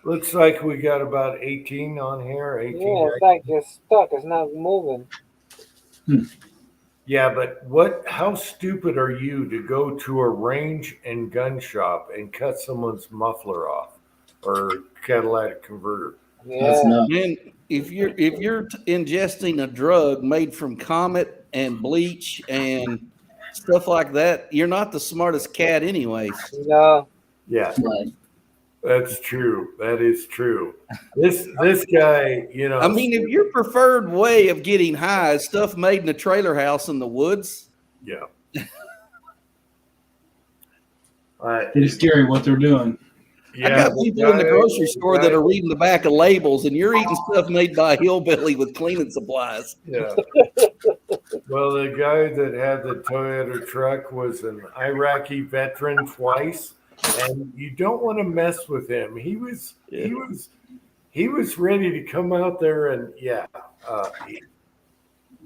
Looks like we got about 18 on here. 18. Yeah, it's like it's stuck. It's not moving. Yeah, but how stupid are you to go to a range and gun shop and cut someone's muffler off or catalytic converter? That's Yeah. nuts. Man, if you're ingesting a drug made from Comet and bleach and stuff like that, you're not the smartest cat anyways. No. Yeah, Right. that's true. That is true. This guy, I mean, if your preferred way of getting high is stuff made in a trailer house in the woods, yeah. It's scary what they're doing. I got people in the grocery store that are reading the back of labels, and you're eating stuff made by a hillbilly with cleaning supplies. Yeah. Well, the guy that had the Toyota truck was an Iraqi veteran twice, and you don't want to mess with him. He was ready to come out there, and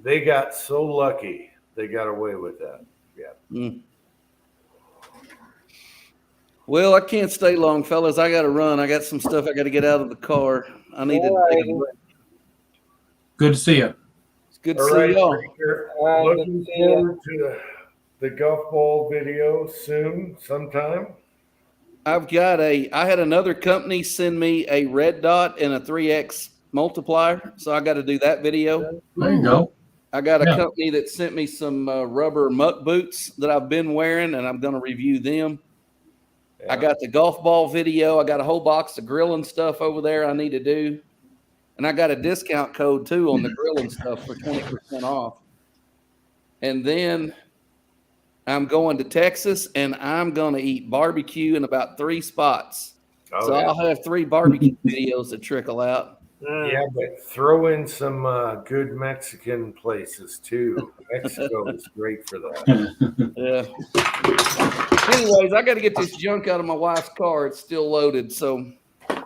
they got so lucky they got away with that. Yeah. Well, I can't stay long, fellas. I got to run. I got some stuff I got to get out of the car. I need to take a break. Good to see you. It's good to All see right, y'all. Breaker. All right, Looking good to see you. forward to the golf ball video soon, sometime. I had another company send me a red dot and a 3X multiplier, so I got to do that video. There you go. I got a Yeah. company that sent me some rubber muck boots that I've been wearing, and I'm going to review them. I got the golf ball video. I got a whole box of grilling stuff over there I need to do. And I got a discount code too on the grilling stuff for 20% off. And then I'm going to Texas, and I'm going to eat barbecue in about 3 spots. Oh, So yeah. I'll have 3 barbecue videos that trickle out. Yeah, but throw in some good Mexican places too. Mexico is great for that. Yeah. Anyways, I got to get this junk out of my wife's car. It's still loaded. So All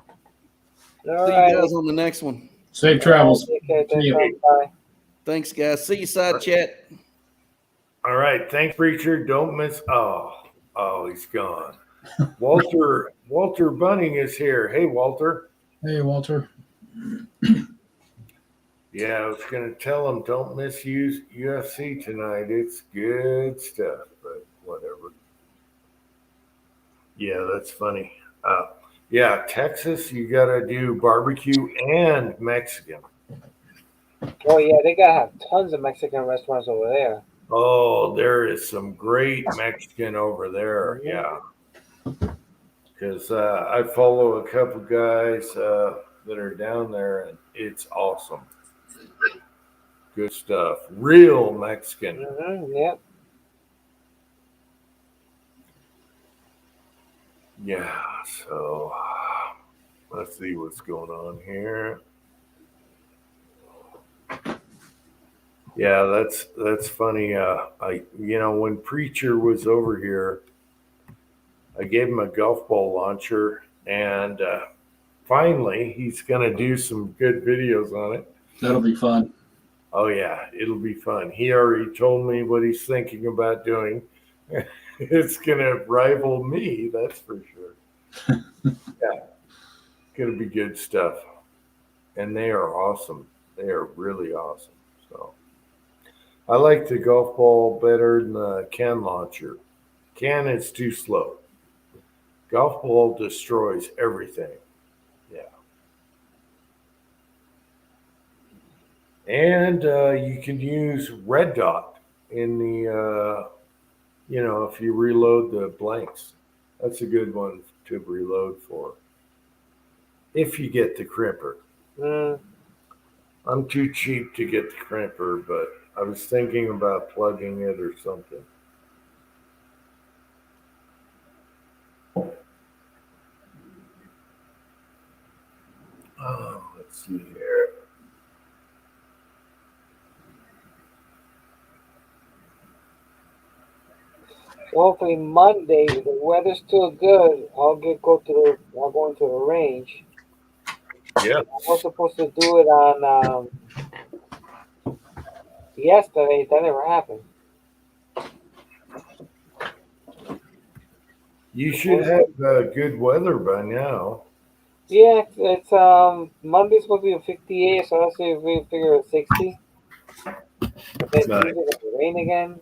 see right. you guys on the next one. Safe travels. Okay, See you. bye. Thanks, guys. See you side chat. All right, thanks, preacher. Don't miss. Oh, he's gone. Walter Bunning is here. Hey, Walter. Hey, Walter. Yeah, I was gonna tell them don't misuse UFC tonight. It's good stuff, but whatever. Yeah, that's funny. Yeah, Texas, you gotta do barbecue and Mexican. Oh yeah, they gotta have tons of Mexican restaurants over there. Oh, there is some great Mexican over there. Mhm. Yeah, because I follow a couple guys that are down there, and it's awesome. Good stuff. Real Mexican. Yep. Yeah. So let's see what's going on here. Yeah, that's funny. When Preacher was over here, I gave him a golf ball launcher, and finally he's gonna do some good videos on it. That'll be fun. Oh yeah, it'll be fun. He already told me what he's thinking about doing. It's gonna rival me, that's for sure. Yeah, it's gonna be good stuff, and they are awesome. They are really awesome. So I like the golf ball better than the can launcher. Can is too slow. Golf ball destroys everything. Yeah. And you can use red dot in the, if you reload the blanks. That's a good one to reload for. If you get the crimper. Mm. I'm too cheap to get the crimper, but I was thinking about plugging it or something. Oh, let's see here. Hopefully Monday, if the weather's still good, I'll go into the range. Yeah. I was supposed to do it on yesterday. That never happened. You should have good weather by now. Yeah, it's Monday's supposed to be a 58, so let's see if we figure a 60. But then Nice. Tuesday it'll rain again.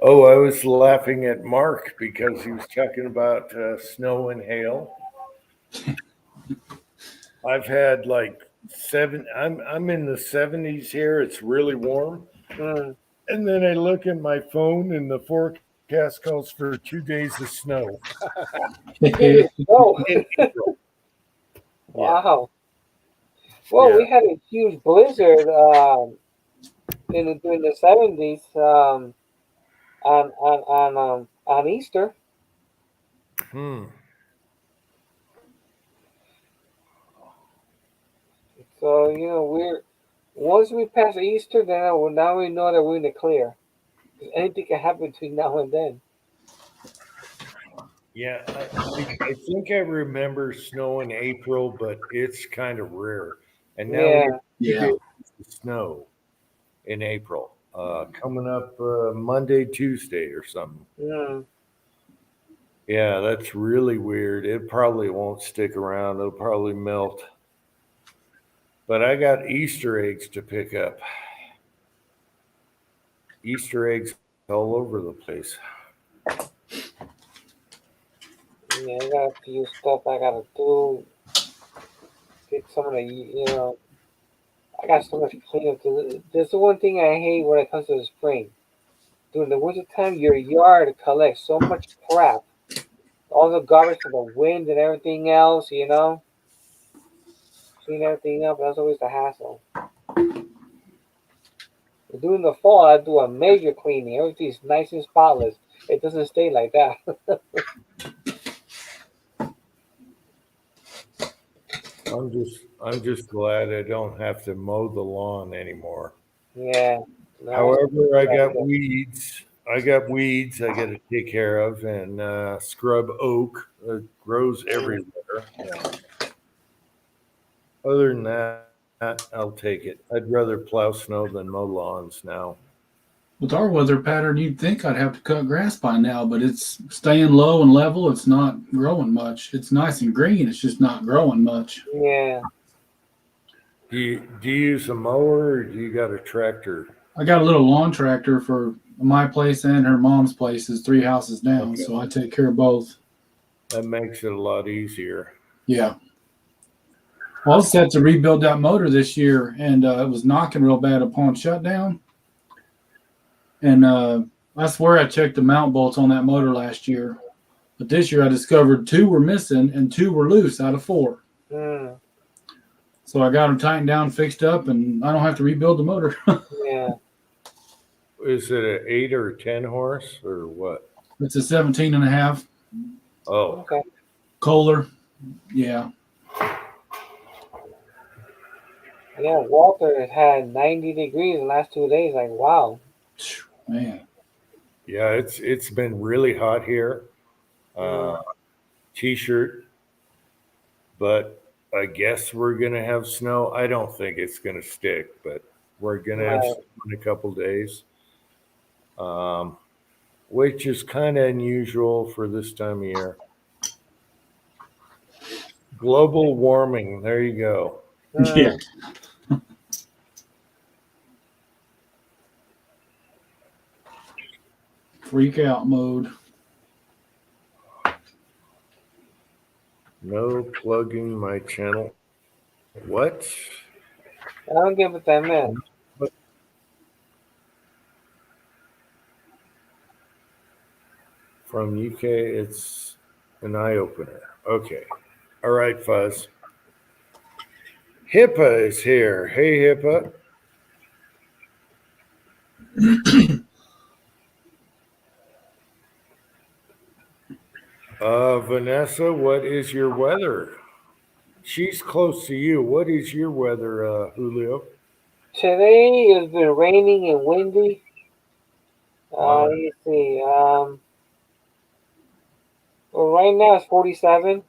Oh, I was laughing at Mark because he was talking about snow and hail. I've had like I'm in the 70s here. It's really warm. Mm. And then I look at my phone and the forecast calls for 2 days of snow. Oh, In April. wow. Well, Yeah. we had a huge blizzard during the 70s on Easter. Hmm. So once we pass Easter, then now we know that we're in the clear. 'Cause anything can happen between now and then. Yeah, I think I remember snow in April, but it's kind of rare. And now we Yeah. have 2 Yeah. days of snow in April, coming up Monday, Tuesday, or something. Mm. Yeah, that's really weird. It probably won't stick around. It'll probably melt. But I got Easter eggs to pick up. Easter eggs all over the place. Yeah, I got a few stuff I gotta do. Get some of the, I got so much cleanup to do. There's the one thing I hate when it comes to the spring. During the winter time, your yard collects so much crap. All the garbage from the wind and everything else, clean everything up. That's always the hassle. But during the fall, I do a major cleaning. Everything's nice and spotless. It doesn't stay like that. I'm just glad I don't have to mow the lawn anymore. Yeah. No, However, I got weeds. I got to take care of, and scrub oak grows everywhere. Yeah. Other than that, I'll take it. I'd rather plow snow than mow lawns now. With our weather pattern, you'd think I'd have to cut grass by now, but it's staying low and level. It's not growing much. It's nice and green. It's just not growing much. yeah. Do you use a mower or do you got a tractor? I got a little lawn tractor for my place and her mom's place is 3 houses down, Okay. so I take care of both. That makes it a lot easier. Yeah. Well, I was set to rebuild that motor this year, and it was knocking real bad upon shutdown. And I swear I checked the mount bolts on that motor last year, but this year I discovered 2 were missing and 2 were loose out of 4. Mm, So I got them tightened down, fixed up, and I don't have to rebuild the motor. yeah. Is it an 8 or 10 horse or what? It's a 17 and a half Oh, Okay. Kohler. Yeah. Yeah, Walter has had 90 degrees in the last 2 days. Like, wow. Man. yeah, it's been really hot here. T-shirt, but I guess we're gonna have snow. I don't think it's gonna stick, but we're gonna have Right. snow in a couple days, which is kind of unusual for this time of year. Global warming. There you go. Mm, Yeah. Freak out mode. No plugging my channel. What? I don't give it that man. From UK, it's an eye opener. Okay. All right, Fuzz. HIPAA is here. Hey, HIPAA. Vanessa, what is your weather? She's close to you. What is your weather, Julio? Today has been raining and windy. Wow. Let me see. Well, right now it's 47.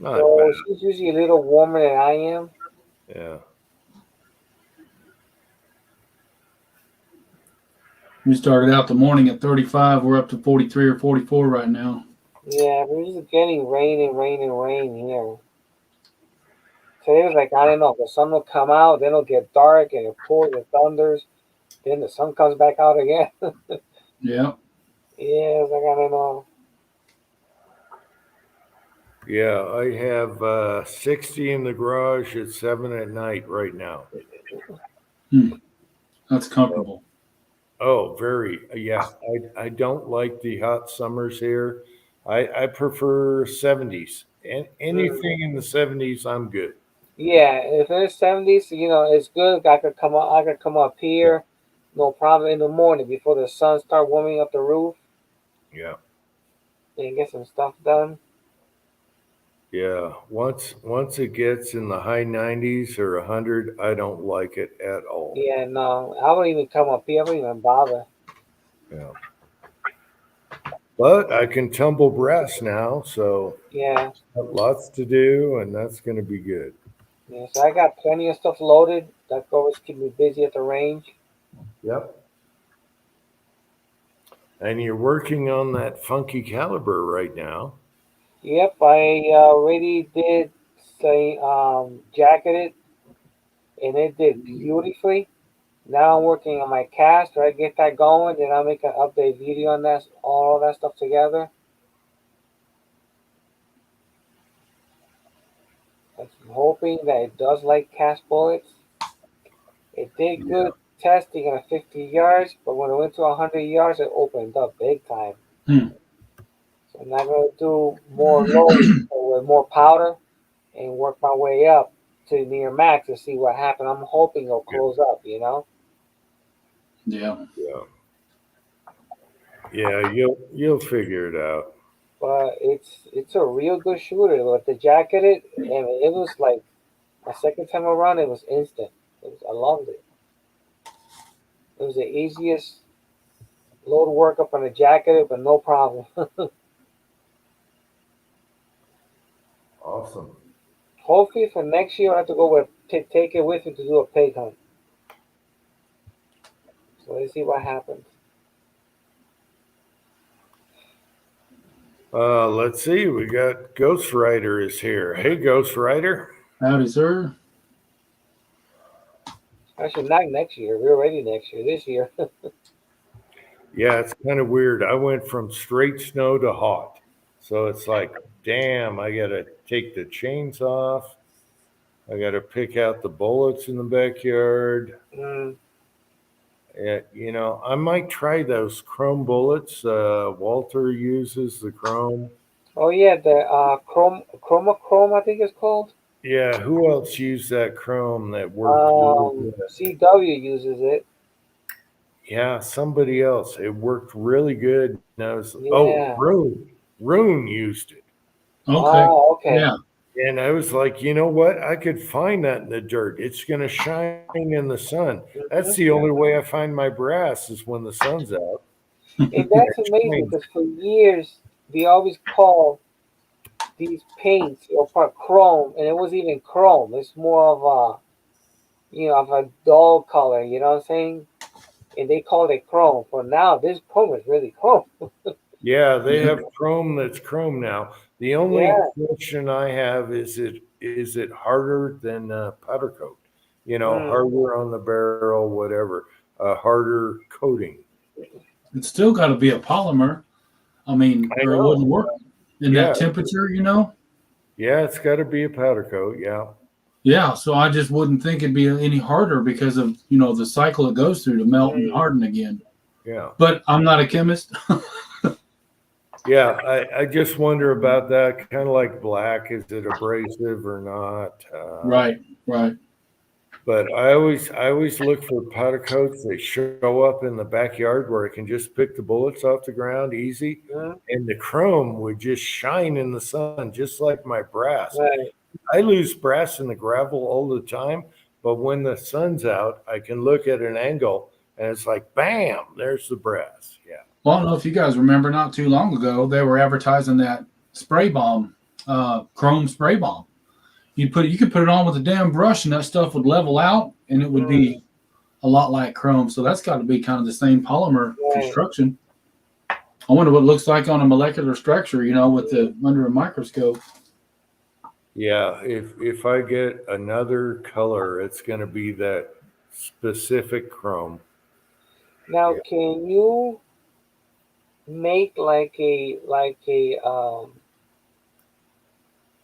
Not So bad. she's usually a little warmer than I am. Yeah. We started out the morning at 35. We're up to 43 or 44 right now. Yeah, we're just getting rain and rain and rain here. Today was like, I don't know, the sun will come out, then it'll get dark and it pours and thunders. Then the sun comes back out again. Yeah. Yeah, it's like, I don't know. Yeah, I have 60 in the garage at 7 at night right now. That's comfortable. Oh, very. Yeah, I don't like the hot summers here. I prefer 70s. And anything in the 70s, I'm good. Yeah, if it's 70s, it's good. I could come up. I could come up here, no problem in the morning before the sun start warming up the roof Yeah. and get some stuff done. Yeah. Once it gets in the high 90s or 100, I don't like it at all. Yeah, no, I wouldn't even come up here. I wouldn't even bother. Yeah. But I can tumble brass now, so Yeah, got lots to do, and that's going to be good. yeah. So I got plenty of stuff loaded. That always keep me busy at the range. Yep. And you're working on that funky caliber right now. Yep, I already did say jacketed, and it did beautifully. Now I'm working on my cast. Right, get that going, then I'll make an update video on that, all that stuff together. I'm hoping that it does like cast bullets. It did good testing at 50 yards, but when it went to 100 yards, it opened up big time. Hmm. So I'm not going to do more load with more powder and work my way up to near max and see what happens. I'm hoping it'll close up, Yeah. Yeah. Yeah, you'll figure it out. But it's a real good shooter. With the jacketed, and it was like my second time around, it was instant. I loved it. It was the easiest load work up on a jacketed, but no problem. Awesome. Hopefully for next year, I have to go with take it with me to do a pig hunt. So let's see what happens. Let's see. We got Ghost Rider is here. Hey, Ghost Rider. Howdy, sir. Actually, not next year. We're already next year. This year. Yeah, it's kind of weird. I went from straight snow to hot. So it's like, damn, I got to take the chains off. I got to pick out the bullets in the backyard. Mm. You know, I might try those chrome bullets. Walter uses the chrome. Oh yeah, the chrome I think it's called. Yeah, who else used that chrome that worked really good? CW uses it. Yeah, somebody else. It worked really good. And I was, Yeah. oh, Rune used it. Okay. Oh, okay. Yeah. And I was like, you know what? I could find that in the dirt. It's going to shine in the sun. That's the only way I find my brass is when the sun's out. And that's amazing because for years they always call these paints or part chrome, and it wasn't even chrome. It's more of of a dull color. You know what I'm saying? And they called it chrome. For now, this chrome is really chrome. Yeah, they have chrome that's chrome now. The only Yeah. question I have is it harder than powder coat? You know, Mm. harder on the barrel, whatever, harder coating. It's still got to be a polymer. I mean, I or it know. wouldn't work in Yeah. that temperature, you know? Yeah, it's got to be a powder coat. Yeah. Yeah. So I just wouldn't think it'd be any harder because of, the cycle it goes through to melt and harden again. Yeah. But I'm not a chemist. Yeah, I just wonder about that. Kind of like black, is it abrasive or not? Right. But I always look for powder coats that show up in the backyard where I can just pick the bullets off the ground easy, Yeah. and the chrome would just shine in the sun, just like my brass. Right. I lose brass in the gravel all the time, but when the sun's out, I can look at an angle and it's like, bam, there's the brass. Yeah. Well, I don't know if you guys remember not too long ago, they were advertising that spray bomb, chrome spray bomb. You could put it on with a damn brush and that stuff would level out and it would be a lot like chrome. So that's got to be kind of the same polymer Right. construction. I wonder what it looks like on a molecular structure, with the under a microscope. Yeah, if I get another color, it's going to be that specific chrome. Now, Yeah. can you make like a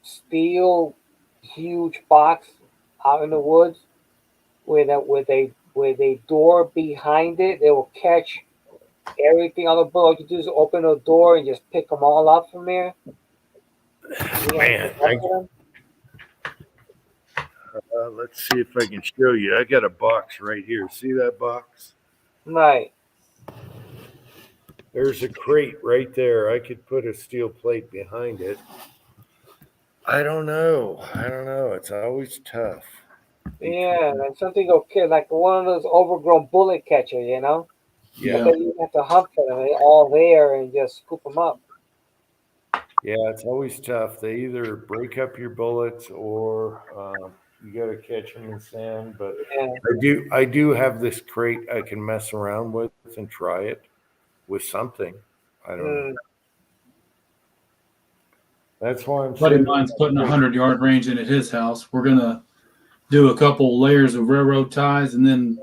steel huge box out in the woods with a door behind it? It will catch everything on the boat. All you do is open a door and just pick them all up from there. Man, let's see if I can show you. I got a box right here. See that box? Right. There's a crate right there. I could put a steel plate behind it. I don't know. It's always tough. Yeah, and something okay, like one of those overgrown bullet catchers, Yeah. But then you have to hunt for them. They're all there and just scoop them up. Yeah, it's always tough. They either break up your bullets or you got to catch them in sand. But Yeah. I do have this crate I can mess around with and try it with something. I don't know. That's why I'm Buddy saying. mine's putting a 100-yard range in at his house. We're gonna do a couple layers of railroad ties and then,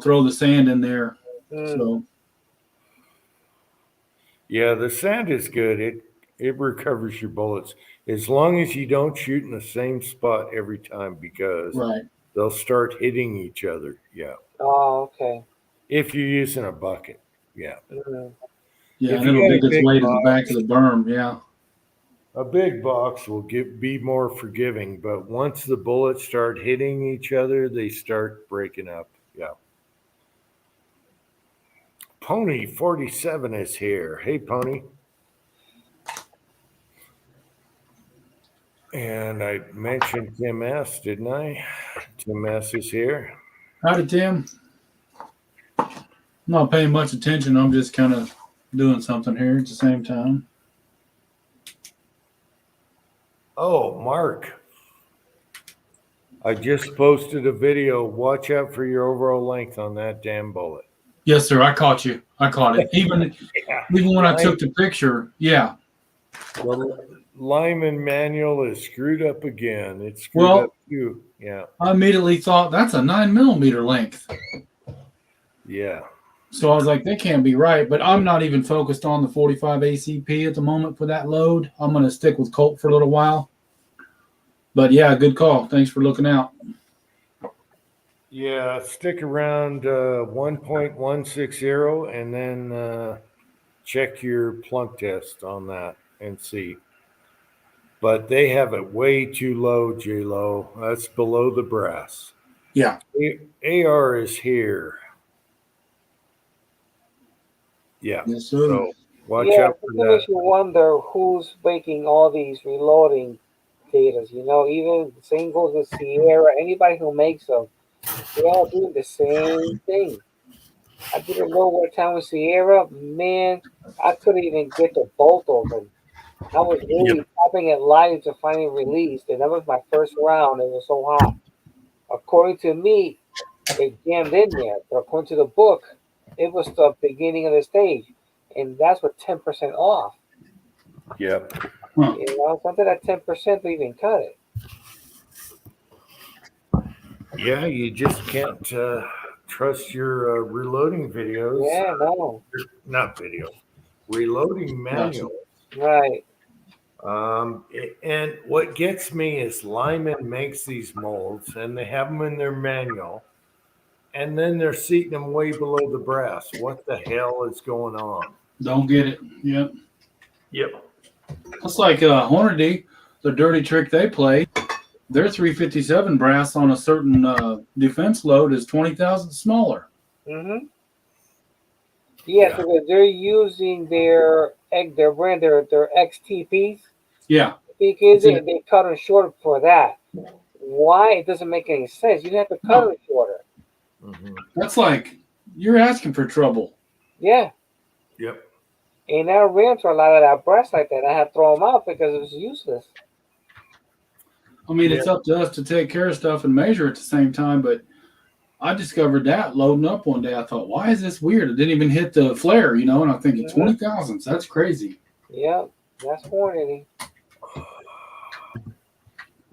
throw the sand in there. So Yeah, the sand is good. It recovers your bullets as long as you don't shoot in the same spot every time because right. they'll start hitting each other. Yeah, Oh, okay. if you're using a bucket. Yeah, Mm. Yeah, If and you it'll got a dig its big way to the box- back of the berm. Yeah. a big box will be more forgiving, but once the bullets start hitting each other, they start breaking up. Yeah. Pony 47 is here. Hey, Pony. And I mentioned Tim S, didn't I? Tim S is here. Howdy, Tim. I'm not paying much attention. I'm just kind of doing something here at the same time. Oh, Mark. I just posted a video. Watch out for your overall length on that damn bullet. Yes, sir. I caught you. I caught it. Even when I took the picture. Yeah. The Lyman manual is screwed up again. It's screwed Well, up too. Yeah. I immediately thought that's a 9mm length. Yeah. So I was like, they can't be right. But I'm not even focused on the 45 ACP at the moment for that load. I'm going to stick with Colt for a little while. But yeah, good call. Thanks for looking out. Yeah. Stick around 1.160 and then check your plunk test on that and see. But they have it way too low, J-Lo. That's below the brass. Yeah. AR is here. Yeah. Yes, sir. So watch Yeah, out for it makes that. you wonder who's making all these reloading data. Even the same goes with Sierra. Anybody who makes them, they all do the same thing. I did a low one time with Sierra. Man, I couldn't even get the bolt open. I was really tapping it live to finally release, and that was my first round. It was so hot. According to me, it jammed in there, but according to the book, it was the beginning of the stage, and that's what 10% off. Yep. Something at 10% to even cut it. Yeah, you just can't trust your reloading videos. Yeah, no, Not video. Reloading manual. right. And what gets me is Lyman makes these molds and they have them in their manual, and then they're seating them way below the brass. What the hell is going on? Don't get it. Yep. Yep. It's like Hornady, the dirty trick they play. Their 357 brass on a certain defense load is 20,000 smaller. Mm-hmm. Yeah, so they're using their brand, their XTPs. Yeah. Because they cut them short for that. Why? It doesn't make any sense. You have to cut them shorter. Mm-hmm. That's like you're asking for trouble. Yeah. Yep. And I ran for a lot of that brass like that. I had to throw them out because it was useless. I mean, it's up to us to take care of stuff and measure at the same time, but I discovered that loading up one day. I thought, why is this weird? It didn't even hit the flare, and I'm thinking 20,000. That's crazy. Yeah, that's Hornady.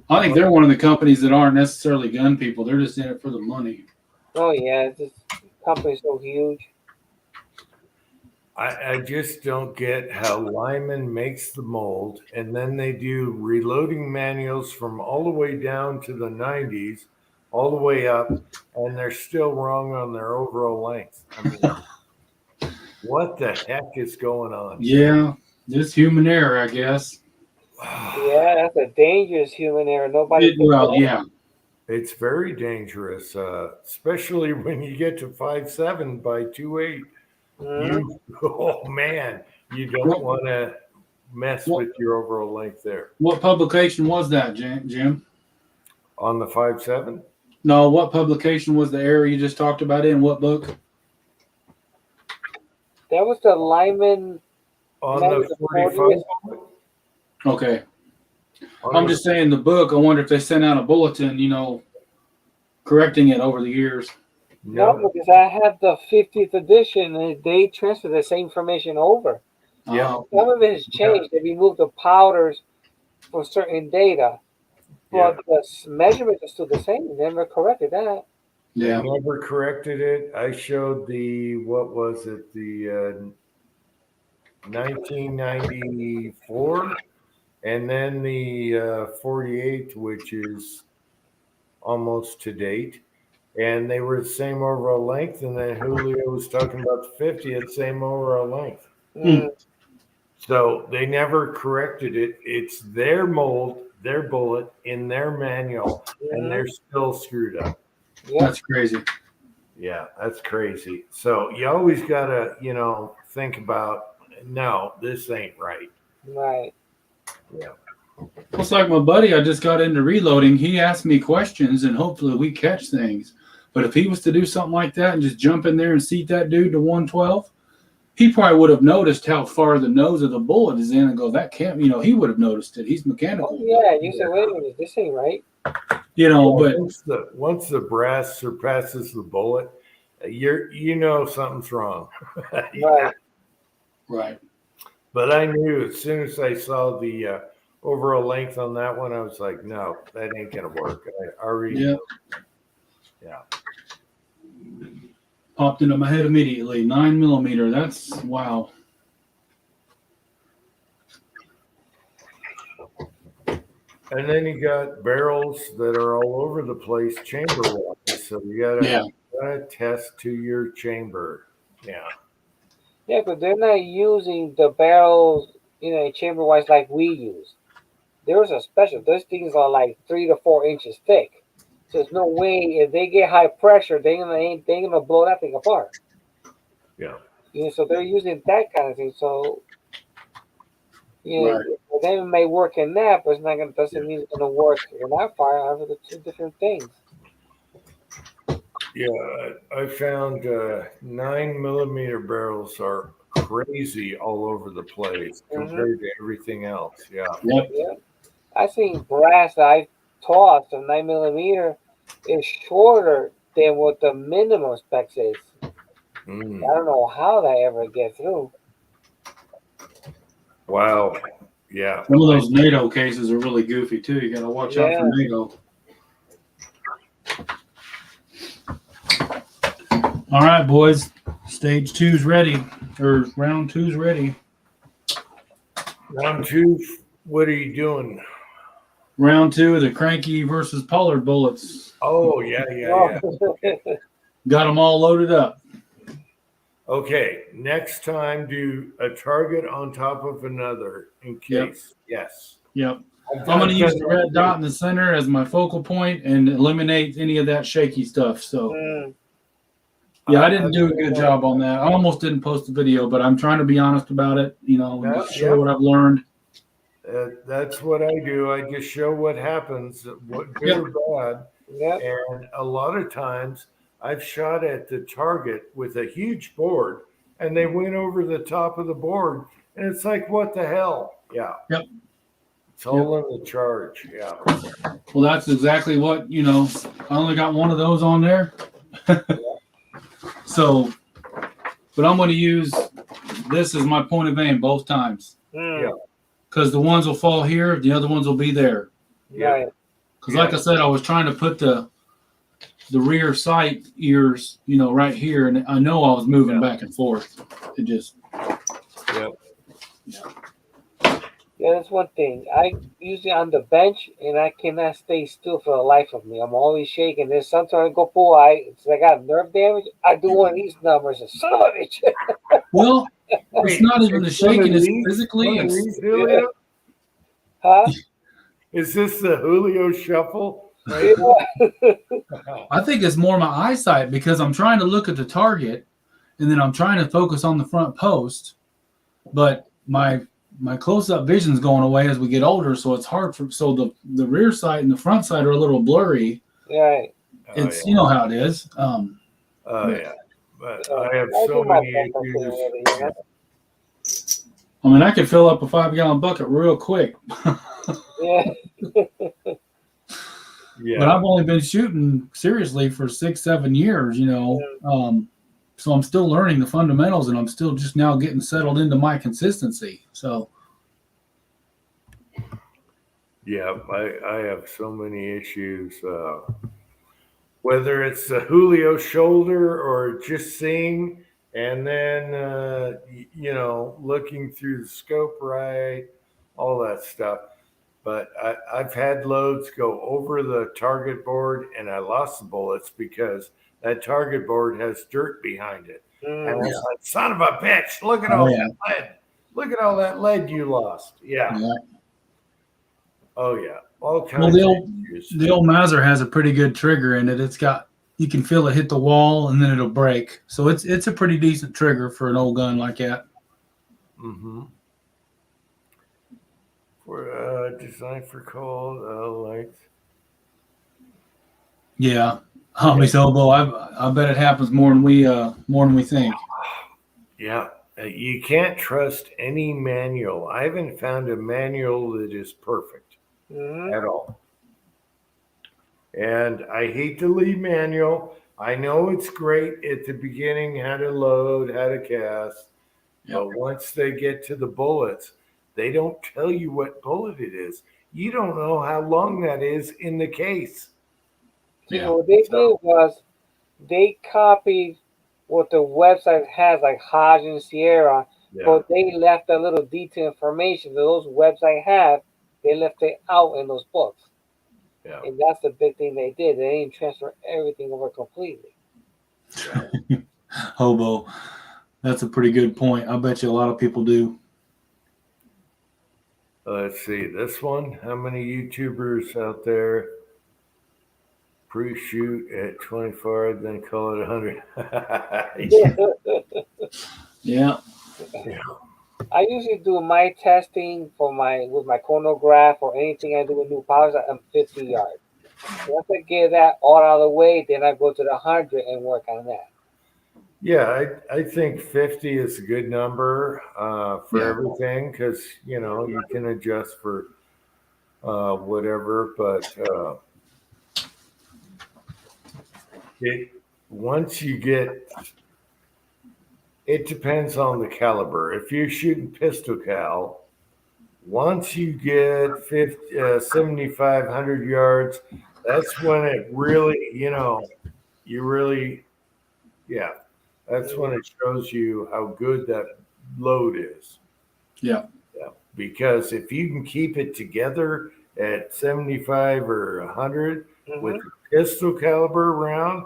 I think they're one of the companies that aren't necessarily gun people. They're just in it for the money. Oh, yeah. This company's so huge. I just don't get how Lyman makes the mold and then they do reloading manuals from all the way down to the 90s, all the way up, and they're still wrong on their overall length. I mean, what the heck is going on? Yeah, just human error, I guess. Yeah, that's a dangerous human error. Nobody. Yeah. It's very dangerous, especially when you get to 5.7 by 2.8. Oh man, you don't want to mess with your overall length there. What publication was that, Jim? On the 5.7? No, what publication was the error you just talked about in what book? That was the Lyman. On the 45. Okay. I'm just saying the book. I wonder if they sent out a bulletin, correcting it over the years. No, because I have the 50th edition and they transfer the same information over. Yeah. Some of it has changed. They removed the powders for certain data. But the measurement is still the same. They never corrected that. Yeah. They never corrected it. I showed the 1994 and then the 48, which is almost to date. And they were the same overall length. And then Julio was talking about the 50 at same overall length. So they never corrected it. It's their mold, their bullet in their manual, and they're still screwed up. That's crazy. Yeah, that's crazy. So you always got to, think about, no, this ain't right. Right. Yeah. It's like my buddy, I just got into reloading. He asked me questions and hopefully we catch things. But if he was to do something like that and just jump in there and seat that dude to 112, he probably would have noticed how far the nose of the bullet is in and go, that can't, he would have noticed it. He's mechanical. Oh, yeah, you said, wait a minute, this ain't right. But once the brass surpasses the bullet, something's wrong. Right. Right. But I knew as soon as I saw the over a length on that one. I was like, no, that ain't gonna work. I already, Yeah. yeah. Popped into my head immediately. 9mm. That's wow. And then you got barrels that are all over the place, chamber wise. So you gotta test to your chamber. Yeah. Yeah, but they're not using the barrels, chamber wise like we use. There's a special. Those things are like 3 to 4 inches thick. So there's no way if they get high pressure, they ain't gonna blow that thing apart. Yeah. So they're using that kind of thing. So Right. they may work in that, but it's not gonna doesn't mean it's gonna work in that fire. Are the two different things. Yeah. I found 9mm barrels are crazy all over the place compared to everything else. Yeah. Yep. Yeah, I seen brass that I tossed of 9mm is shorter than what the minimum specs is. Mm. I don't know how that ever get through. Wow. Yeah. Some of those NATO cases are really goofy too. You got to watch out for NATO. All right, boys. Stage 2's ready, or round 2's ready. Round 2. What are you doing? Round 2 of the Cranky versus Pollard bullets. Oh, yeah. Got them all loaded up. Okay, next time do a target on top of another in case. Yes. Yep. I'm going to use the red dot in the center as my focal point and eliminate any of that shaky stuff. So, yeah, I didn't do a good job on that. I almost didn't post the video, but I'm trying to be honest about it, and just show what I've learned. That's what I do. I just show what happens, what good or bad. Yep. And a lot of times I've shot at the target with a huge board and they went over the top of the board. And it's like, what the hell? Yeah. Yep. It's all in the charge. Yeah. Well, that's exactly what, I only got one of those on there. So, but I'm going to use this as my point of aim both times. Yeah. Because the ones will fall here, the other ones will be there. Yeah. Because like I said, I was trying to put the rear sight ears, right here, and I know I was moving back and forth. It just. Yeah, that's one thing. I usually on the bench and I cannot stay still for the life of me. I'm always shaking. There's sometimes I go pull. I got nerve damage. I do one of these numbers and son of a bitch. Well, it's not even the shaking. It's physically. Julio? Huh? Is this the Julio shuffle? I think it's more my eyesight because I'm trying to look at the target, and then I'm trying to focus on the front post, but my close-up vision's going away as we get older, so it's hard so the rear sight and the front sight are a little blurry. Right. It's you know how it is. Yeah. But I have so many issues. I mean, I could fill up a 5-gallon bucket real quick. Yeah. Yeah. But I've only been shooting seriously for 6-7 years, so I'm still learning the fundamentals, and I'm still just now getting settled into my consistency. So, yeah, I have so many issues. Whether it's the Julio shoulder or just seeing, and then looking through the scope right, all that stuff. But I've had loads go over the target board, and I lost the bullets because that target board has dirt behind it. And I was like, son of a bitch, look at all that lead. Look at all that lead you lost. Yeah. Oh, yeah. All kinds of issues. The old Mauser has a pretty good trigger in it. It's got, you can feel it hit the wall, and then it'll break. So it's a pretty decent trigger for an old gun like that. Mm-hmm. For designed for cold lights. Yeah, Homies elbow. I bet it happens more than we think. Yeah, you can't trust any manual. I haven't found a manual that is perfect at all. And I hate to leave manual. I know it's great at the beginning, how to load, how to cast. But once they get to the bullets, They don't tell you what bullet it is. You don't know how long that is in the case. See, Yeah. what they did was they copied what the website has, like Hodge and Sierra, Yeah. but they left a little detailed information that those websites have. They left it out in those books, Yeah. and that's the big thing they did. They didn't transfer everything over completely. Hobo. That's a pretty good point. I bet you a lot of people do. Let's see this one. How many YouTubers out there pre-shoot at 24, then call it 100? Yeah. I usually do my testing with my chronograph or anything I do with new powers. I'm 50 yards. Once I get that all out of the way, then I go to the 100 and work on that. Yeah, I think 50 is a good number for Yeah. everything because, you can adjust for whatever. But once you get, it depends on the caliber. If you're shooting pistol cal, once you get 7,500 yards, that's when it really, that's when it shows you how good that load is. Yeah. Yeah. Because if you can keep it together at 75 or 100 with a pistol caliber round,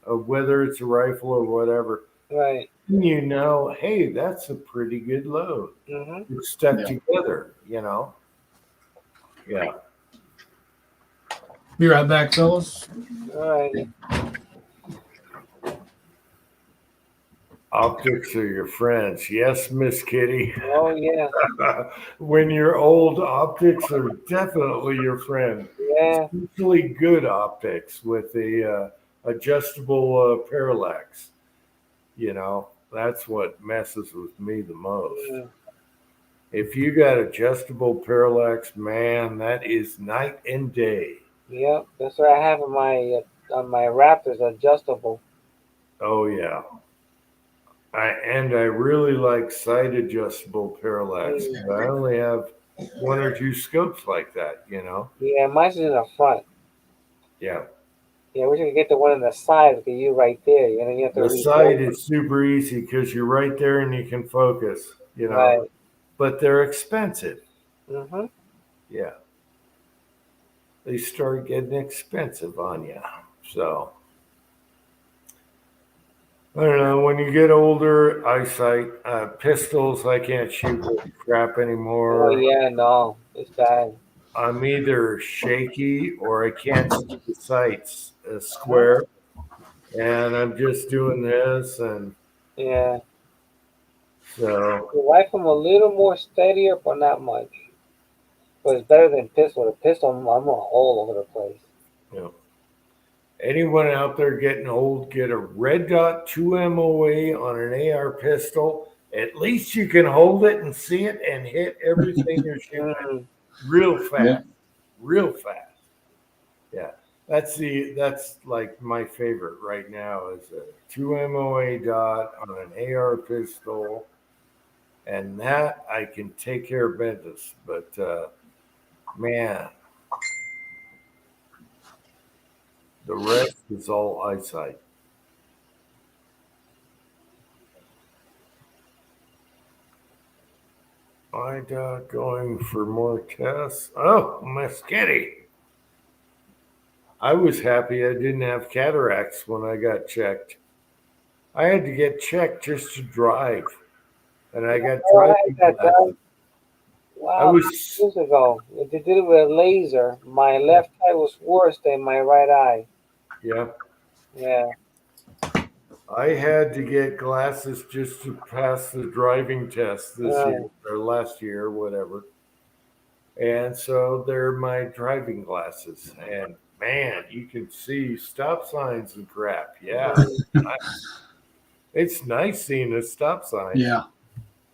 whether it's a rifle or whatever, Right. hey, that's a pretty good load. It's stuck together, Yeah. Be right back, fellas. All right. Optics are your friends. Yes, Miss Kitty. Oh yeah. When you're old, optics are definitely your friend. Yeah. Especially good optics with the adjustable parallax. That's what messes with me the most. Yeah. If you got adjustable parallax, man, that is night and day. Yep. That's what I have on my Raptors, adjustable. Oh yeah. I really like sight adjustable parallax. I only have one or two scopes like that, Yeah, mine's in the front. Yeah. Yeah, we should get the one on the side with you right there. You have to The side is super easy because you're right there and you can focus, Right. But they're expensive. Mm-hmm. Yeah. They start getting expensive on you. So I don't know. When you get older, eyesight, pistols, I can't shoot with crap anymore. Oh yeah, no, it's bad. I'm either shaky or I can't see the sights square, and I'm just doing this, and Yeah. so The rifle I'm a little more steadier, but not much. But it's better than pistol. The pistol, I'm all over the place. anyone out there getting old, get a red dot 2 MOA on an AR pistol. At least you can hold it and see it and hit everything you're shooting real fast. Real fast. Yeah. That's like my favorite right now is a 2 MOA dot on an AR pistol. And that I can take care of business. But man, the rest is all eyesight. IDOT going for more tests. Oh, Miss Kitty. I was happy I didn't have cataracts when I got checked. I had to get checked just to drive. And I got driving glasses. Wow, years ago. They did it with a laser. My left eye was worse than my right eye. Yeah. Yeah. I had to get glasses just to pass the driving test this year or last year, whatever. And so they're my driving glasses. And man, you can see stop signs and crap. Yeah. It's nice seeing a stop sign. Yeah.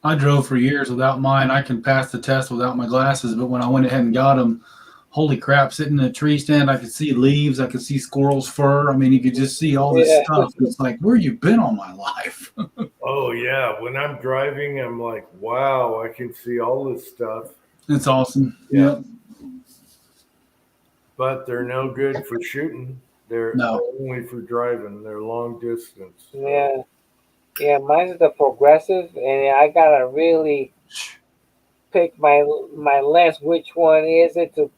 I drove for years without mine. I can pass the test without my glasses, but when I went ahead and got them, holy crap, sitting in a tree stand, I could see leaves, I could see squirrels' fur. I mean, you could just see all this stuff. It's like, where you been all my life? Oh yeah, when I'm driving, I'm like, wow, I can see all this stuff, It's awesome. Yeah. Yep. but they're no good for shooting. They're No. only for driving. They're long distance. Yeah. Yeah, mine's the progressive, and I gotta really pick my lens. Which one is it? To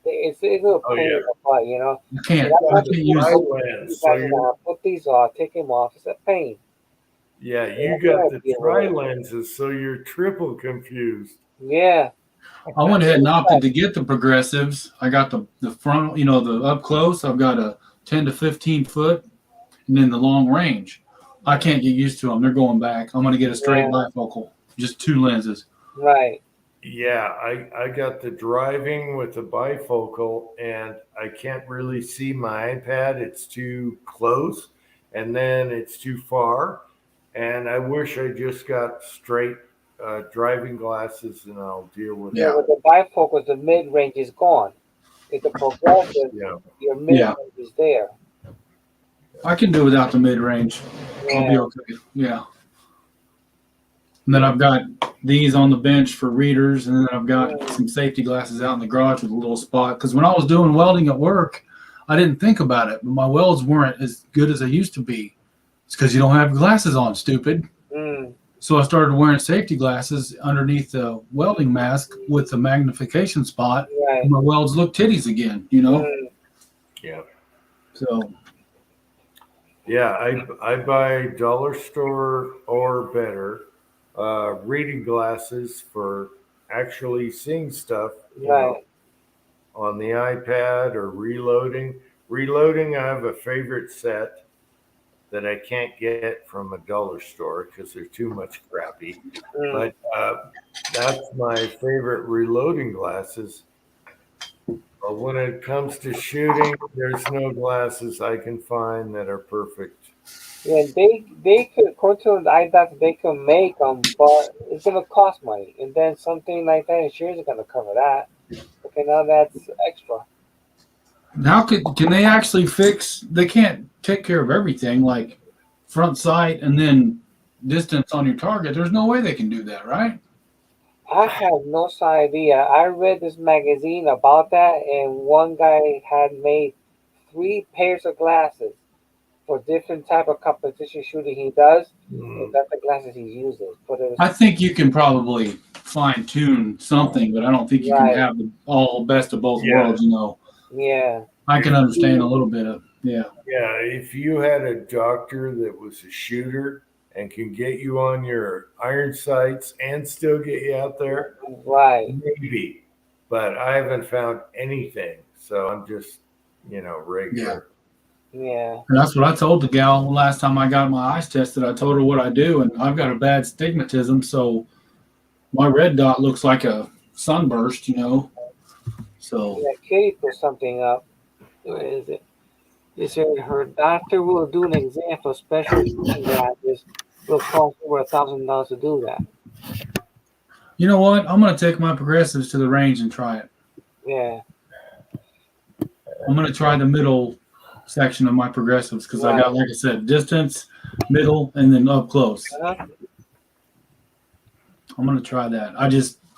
it's a Oh, pain yeah. in the butt, you know. I can't I got use Dry to lens. So put these on, take them off. It's a pain. yeah, you Yeah, got the yeah. tri lenses, so you're triple confused. Yeah, I went ahead and opted to get the progressives. I got the front, the up close. I've got a 10 to 15 foot, and then the long range. I can't get used to them. They're going back. I'm going to get a straight Yeah. bifocal, just 2 lenses. right. Yeah, I got the driving with the bifocal, and I can't really see my iPad. It's too close, and then it's too far. And I wish I just got straight driving glasses, and I'll deal with Yeah. it. With the bifocals, the mid range is gone. With the progressive, Yeah. your mid Yeah. range is there. I can do without the mid range. I'll be Yeah. okay. Yeah. And then I've got these on the bench for readers, and then I've got some safety glasses out in the garage with a little spot. Because when I was doing welding at work, I didn't think about it, but my welds weren't as good as they used to be. It's because you don't have glasses on, stupid. Mm, So I started wearing safety glasses underneath the welding mask with the magnification spot. right. And my welds look titties again, you know? Mm, Yeah. So, Yeah, I buy dollar store or better reading glasses for actually seeing stuff, right. on the iPad or reloading. Reloading, I have a favorite set that I can't get from a dollar store because they're too much crappy. Mm, But that's my favorite reloading glasses. But when it comes to shooting, there's no glasses I can find that are perfect. yeah, they could according to the IDOT, they can make them, but it's gonna cost money. And then something like that, insurance is gonna cover that. Okay, now that's extra. can they actually fix? They can't take care of everything like front sight and then distance on your target. There's no way they can do that, right? I have no idea. I read this magazine about that, and one guy had made 3 pairs of glasses for different type of competition shooting he does. And that's the glasses he uses. But it was I think you can probably fine tune something, but I don't think you Right. can have the all best of both Yeah. worlds. yeah, I can understand a little bit of Yeah, if you had a doctor that was a shooter and can get you on your iron sights and still get you out there, right. maybe. But I haven't found anything, so I'm just, regular. Yeah, And that's what I told the gal last time I got my eyes tested. I told her what I do, and I've got a bad stigmatism, so my red dot looks like a sunburst, So yeah. Katie put something up. Where is it? It said her doctor will do an exam for special shooting glasses. Will cost over $1,000 to do that. you know what? I'm gonna take my progressives to the range and try it. Yeah, I'm gonna try the middle section of my progressives because I got, like I said, distance, middle, and then up close. uh-huh. I'm gonna try that.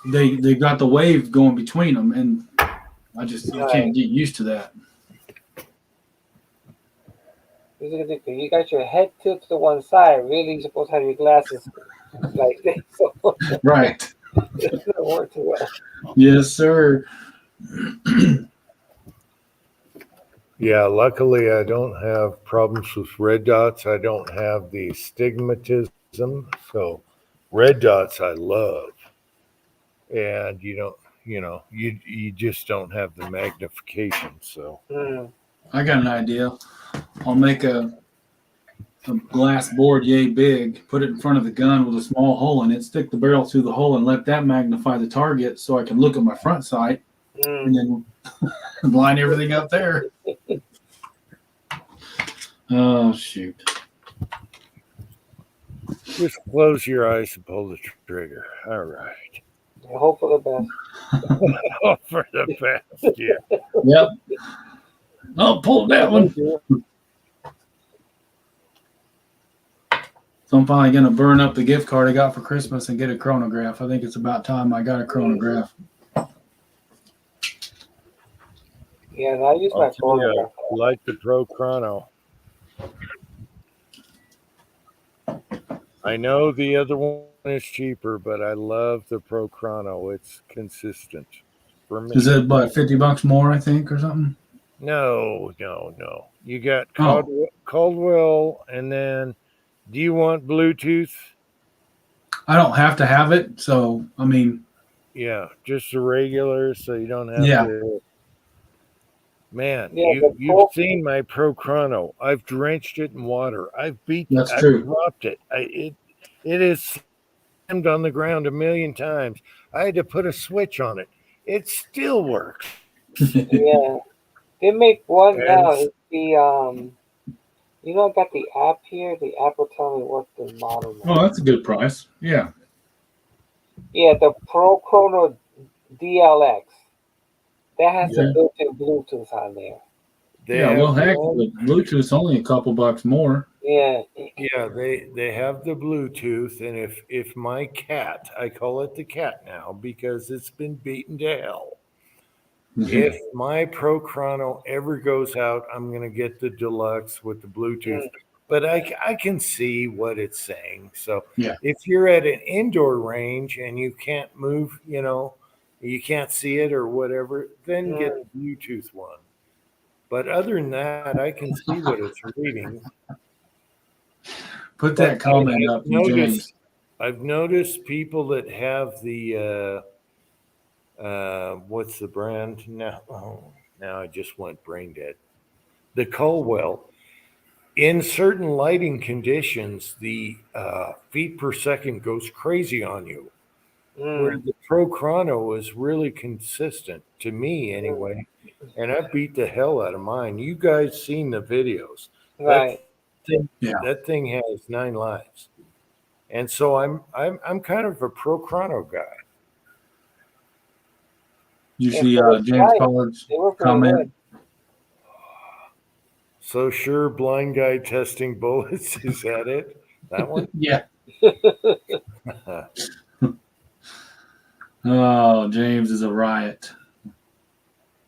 They got the wave going between them, and I can't get used to that. You got your head tilted to one side. Really, you're supposed to have your glasses like this. So Right. it's not work too well. Yes, sir. Yeah, luckily I don't have problems with red dots. I don't have the stigmatism. So red dots I love. And you just don't have the magnification. So Mm, I got an idea. I'll make a glass board yay big, put it in front of the gun with a small hole in it, stick the barrel through the hole, and let that magnify the target so I can look at my front sight and then line everything up there. Oh, shoot. just close your eyes and pull the trigger. All right. hope for the best. Hope for the best. Yeah. Yep. I'll pull that one. So I'm finally gonna burn up the gift card I got for Christmas and get a chronograph. I think it's about time I got a chronograph. Yeah, and I use my I'll tell you, phone. I like the Pro Chrono. I know the other one is cheaper, but I love the Pro Chrono. It's consistent for me. Is it about $50 more, I think, or something? No. You got Oh. Caldwell, and then do you want Bluetooth? I don't have to have it, so I mean, Yeah, just the regular, so you don't have yeah. to. Man, Yeah, the you've Pro, seen my Pro Chrono. I've drenched it in water. I've That's I've true. dropped it. It is slammed on the ground a million times. I had to put a switch on it. It still works. yeah, they make one now. And It's the you know, I got the app here. The app will tell me what the model Oh, is. that's a good price. Yeah. Yeah, the Pro Chrono DLX. That has the Okay. built-in Bluetooth on there. they Yeah, have well, the heck, own- the Bluetooth's only a couple bucks more. Yeah, yeah, they have the Bluetooth, and if my cat, I call it the cat now because it's been beaten to hell. If my Pro Chrono ever goes out, I'm going to get the deluxe with the Bluetooth. But I can see what it's saying. So Yeah. if you're at an indoor range and you can't move, you can't see it or whatever, then get the Bluetooth one. But other than that, I can see what it's reading. Put that But comment up, James. I've noticed people that have the what's the brand now? Oh, now I just went brain dead. The Colwell. In certain lighting conditions, the feet per second goes crazy on you. Where the Pro Chrono is really consistent to me anyway, and I beat the hell out of mine. You guys seen the videos? right. That thing has 9 lives, and so I'm kind of a Pro Chrono guy. You Yeah, see for the James price, Pollard's they were pretty comment? So sure, blind guy testing bullets. Is that it? That one? Yeah. good. Oh, James is a riot.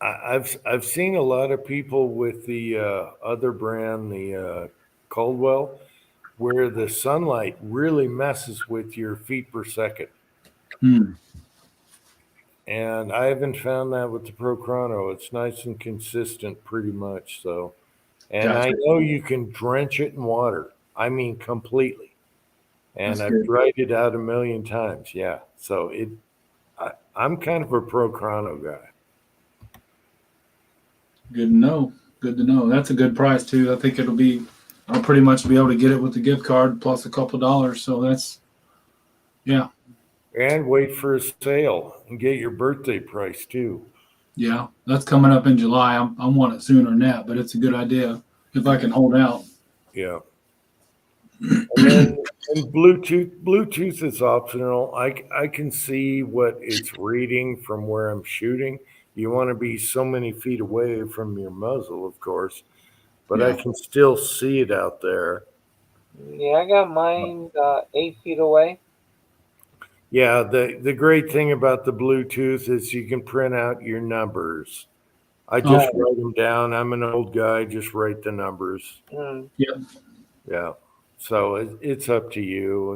I've seen a lot of people with the other brand, the Caldwell, where the sunlight really messes with your feet per second. Hmm. And I haven't found that with the Pro Chrono. It's nice and consistent, pretty much. So, and I Gotcha. know you can drench it in water. I mean, completely. And That's I've good. dried it out a million times. Yeah. So I'm kind of a Pro Chrono guy. Good to know. Good to know. That's a good price too. I think I'll pretty much be able to get it with the gift card plus a couple dollars. So that's, yeah. And wait for a sale and get your birthday price too. Yeah, that's coming up in July. I want it sooner than that, but it's a good idea if I can hold out. Yeah. And Bluetooth is optional. I can see what it's reading from where I'm shooting. You want to be so many feet away from your muzzle, of course, but I Yeah. can still see it out there. Yeah, I got mine 8 feet away. Yeah, the great thing about the Bluetooth is you can print out your numbers. I just Oh. write them down. I'm an old guy, just write the numbers. Mm. Yeah. So it's up to you,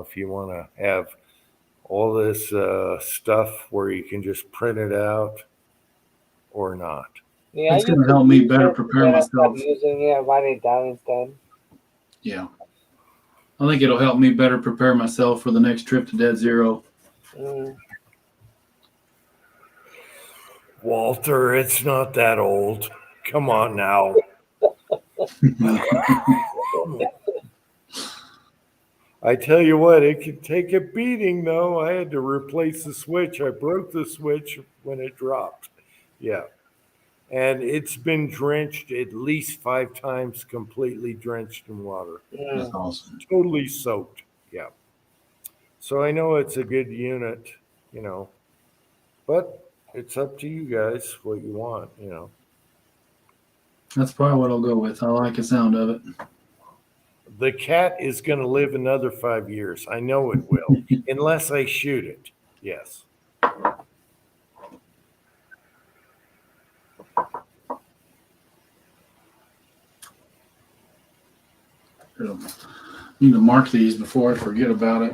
if you want to have all this stuff where you can just print it out or not. Yeah, It's I going used to help me use better it, prepare then I stopped myself. using it. I write it down instead. Yeah. I think it'll help me better prepare myself for the next trip to Dead Zero. Mm. Walter, it's not that old. Come on now. I tell you what, it could take a beating, though. I had to replace the switch. I broke the switch when it dropped. Yeah. And it's been drenched at least 5 times, completely drenched in water. That's awesome. Totally soaked. Yeah. So I know it's a good unit, but it's up to you guys what you want. That's probably what I'll go with. I like the sound of it. The cat is going to live another 5 years. I know it will, unless I shoot it. Yes. Need to mark these before I forget about it.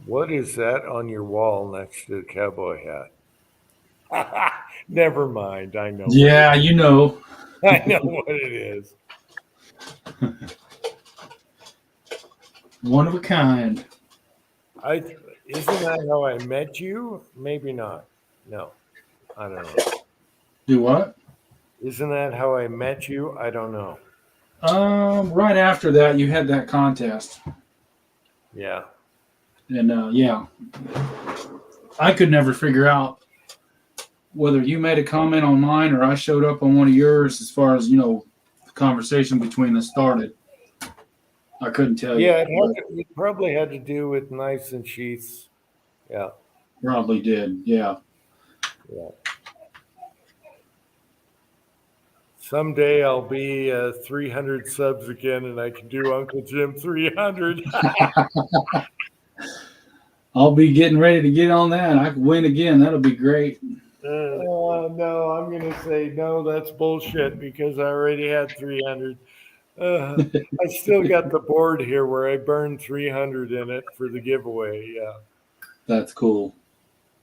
What is that on your wall next to the cowboy hat? Never mind. I know. Yeah, you know. I know what it is. One of a kind. Isn't that how I met you? Maybe not. No, I don't know. Do what? Isn't that how I met you? I don't know. Right after that, you had that contest, Yeah. and yeah, I could never figure out whether you made a comment on mine or I showed up on one of yours. As far as the conversation between us started, I couldn't tell you. Yeah, it probably had to do with knives and sheaths. Yeah. Probably did. Yeah. Yeah. Someday I'll be 300 subs again, and I can do Uncle Jim 300. I'll be getting ready to get on that. I can win again. That'll be great. No, I'm going to say no, that's bullshit because I already had 300. I still got the board here where I burned 300 in it for the giveaway. Yeah. That's cool.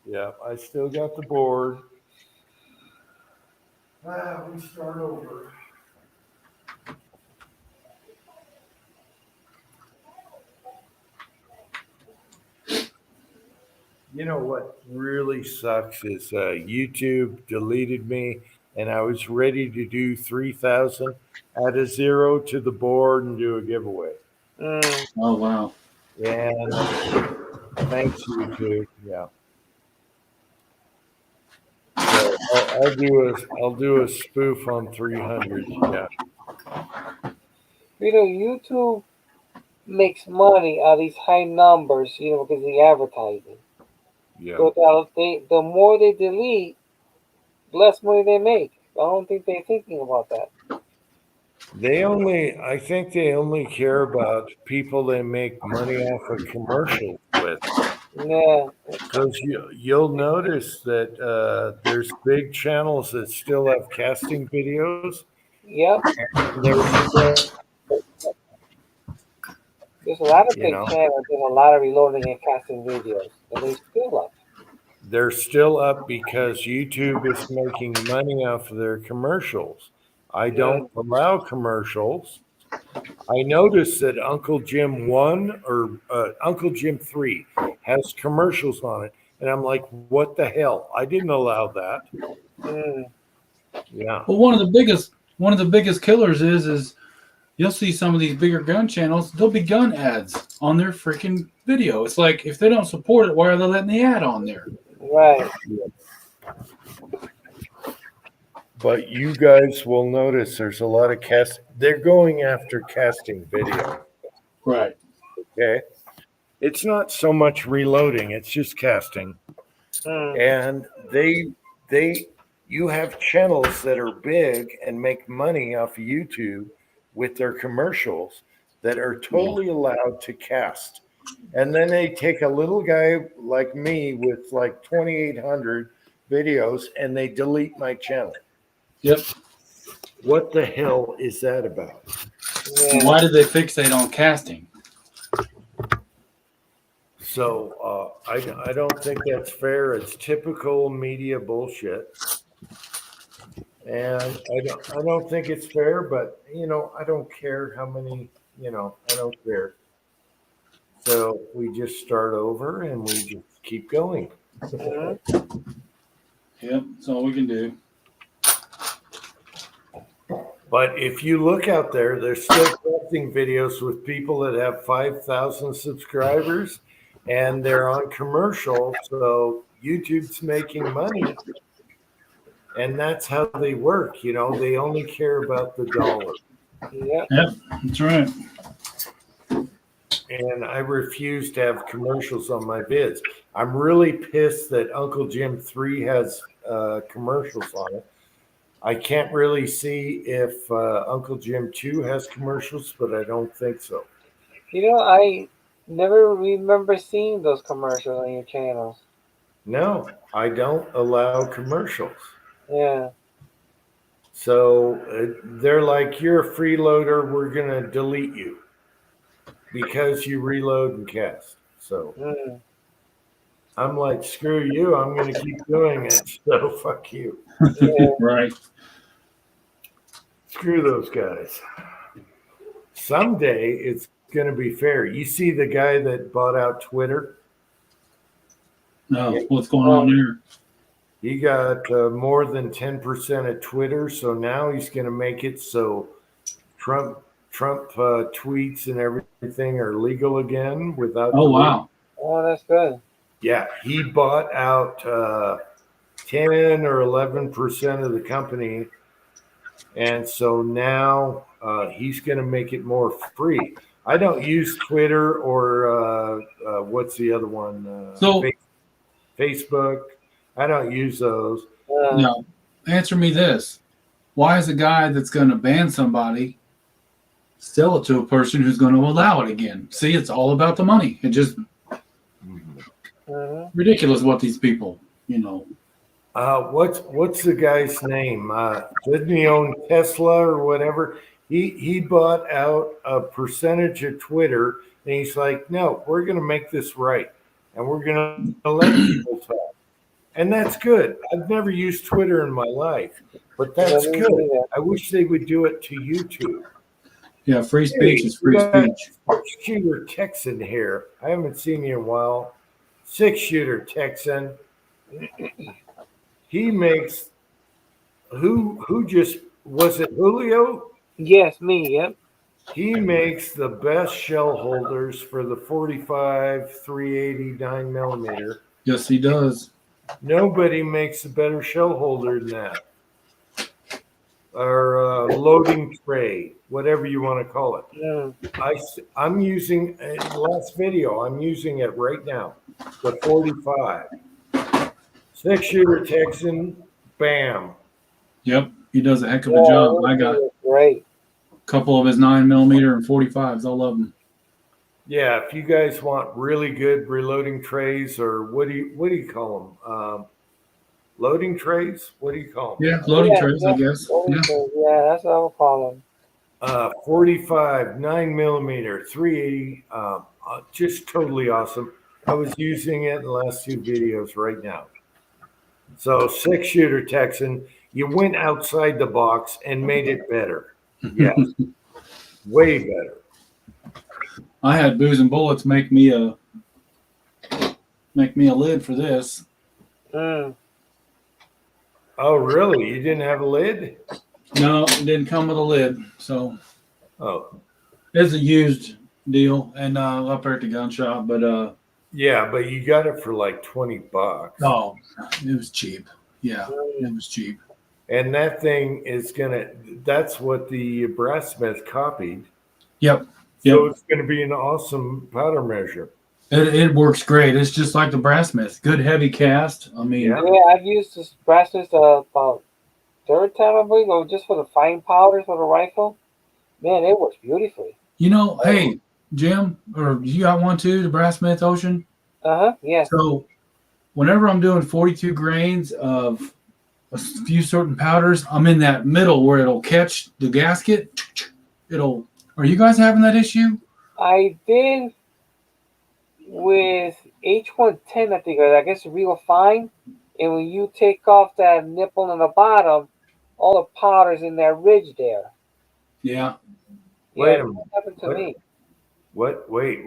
Yeah, I still got the board. We start over. You know what really sucks is YouTube deleted me, and I was ready to do 3,000, add a 0 to the board, and do a giveaway. Oh wow. Yeah, thanks YouTube. Yeah. So I'll do a spoof on 300. Yeah. YouTube makes money out of these high numbers, because of the advertising. Yeah. But the more they delete, the less money they make. I don't think they're thinking about that. I think they only care about people they make money off of commercials with. Yeah. Because you'll notice that there's big channels that still have casting videos. Yep. There's a lot of big channels doing a lot of reloading and casting videos, and they still up. They're still up because YouTube is making money off of their commercials. I don't allow commercials. I noticed that Uncle Jim 1 or Uncle Jim 3 has commercials on it. And I'm like, what the hell? I didn't allow that. Yeah. Well, one of the biggest killers is you'll see some of these bigger gun channels, there'll be gun ads on their freaking video. It's like, if they don't support it, why are they letting the ad on there? Right. But you guys will notice there's a lot of they're going after casting video. Right. Okay. It's not so much reloading, it's just casting. And you have channels that are big and make money off of YouTube with their commercials that are totally allowed to cast. And then they take a little guy like me with like 2,800 videos and they delete my channel. Yep. What the hell is that about? Yeah. Why did they fixate on casting? So I don't think that's fair. It's typical media bullshit. And I don't think it's fair, but I don't care how many, I don't care. So we just start over and we just keep going. Yep, that's all we can do. But if you look out there, there's still casting videos with people that have 5,000 subscribers and they're on commercial. So YouTube's making money. And that's how they work. They only care about the dollar. Yep. Yep, that's right. and I refuse to have commercials on my vids. I'm really pissed that Uncle Jim 3 has commercials on it. I can't really see if Uncle Jim 2 has commercials, but I don't think so. You know, I never remember seeing those commercials on your channels. No, I don't allow commercials. Yeah. So they're like, you're a freeloader. We're going to delete you because you reload and cast. So Mm. I'm like, screw you. I'm going to keep doing it. So fuck you. Yeah. Right. Screw those guys. Someday it's going to be fair. You see the guy that bought out Twitter? No, what's going on there? He got more than 10% of Twitter. So now he's going to make it so Trump tweets and everything are legal again without. Oh, wow. Oh, that's good. Yeah, he bought out 10 or 11% of the company, and so now he's going to make it more free. I don't use Twitter or what's the other one? So- Facebook. I don't use those. Now, answer me this. Why is a guy that's going to ban somebody sell it to a person who's going to allow it again? See, it's all about the money. It just Mhm. ridiculous what these people, you know. What's the guy's name? Didn't he own Tesla or whatever? He bought out a percentage of Twitter, and he's like, no, we're going to make this right, and we're going to let people talk. And that's good. I've never used Twitter in my life, but that's Yeah, me good. neither. I wish they would do it to YouTube. Yeah, free speech is free we got speech. Six-shooter Texan here. I haven't seen you in a while. Six-shooter Texan. He makes who just was it Julio? Yes, me. Yep. He makes the best shell holders for the 45 380 9mm. Yes, he does. Nobody makes a better shell holder than that. Or loading tray, whatever you want to call it. Mm. I'm using last video. I'm using it right now. The 45 6-shooter Texan. Bam. Yep, he does a heck of a Yeah, job. I got a great. couple of his 9mm and 45s. I love them. Yeah, if you guys want really good reloading trays, or what do you call them? Loading trays? What do you call them? Yeah, loading Yeah, trays, I guess. Yeah. Yeah, that's what I would call them. 45 9mm 380. Just totally awesome. I was using it in the last two videos right now. So 6-shooter Texan, you went outside the box and made it better. Yeah, way better. I had Booze and Bullets make me a lid for this. Mm. Oh, really? You didn't have a lid? No, it didn't come with a lid, so Oh, it's a used deal and up there at the gun shop. But yeah, but you got it for like $20. oh, it was cheap. Yeah, it was cheap. And that thing is that's what the Brassmith copied. Yep. So Yep. it's going to be an awesome powder measure. It works great. It's just like the Brassmith. Good heavy cast. I mean, Yeah. Yeah, I've used this Brassmith about third time, I believe, or just for the fine powders for the rifle. Man, it works beautifully. you know, hey, Jim, or you got one too, the Brassmith Ocean? Yes. So whenever I'm doing 42 grains of a few certain powders, I'm in that middle where it'll catch the gasket. Are you guys having that issue? I did with H110, I think, I guess real fine. And when you take off that nipple on the bottom, all the powder's in that ridge there. Yeah. Wait Yeah, a minute. that happened to What? me. What? Wait.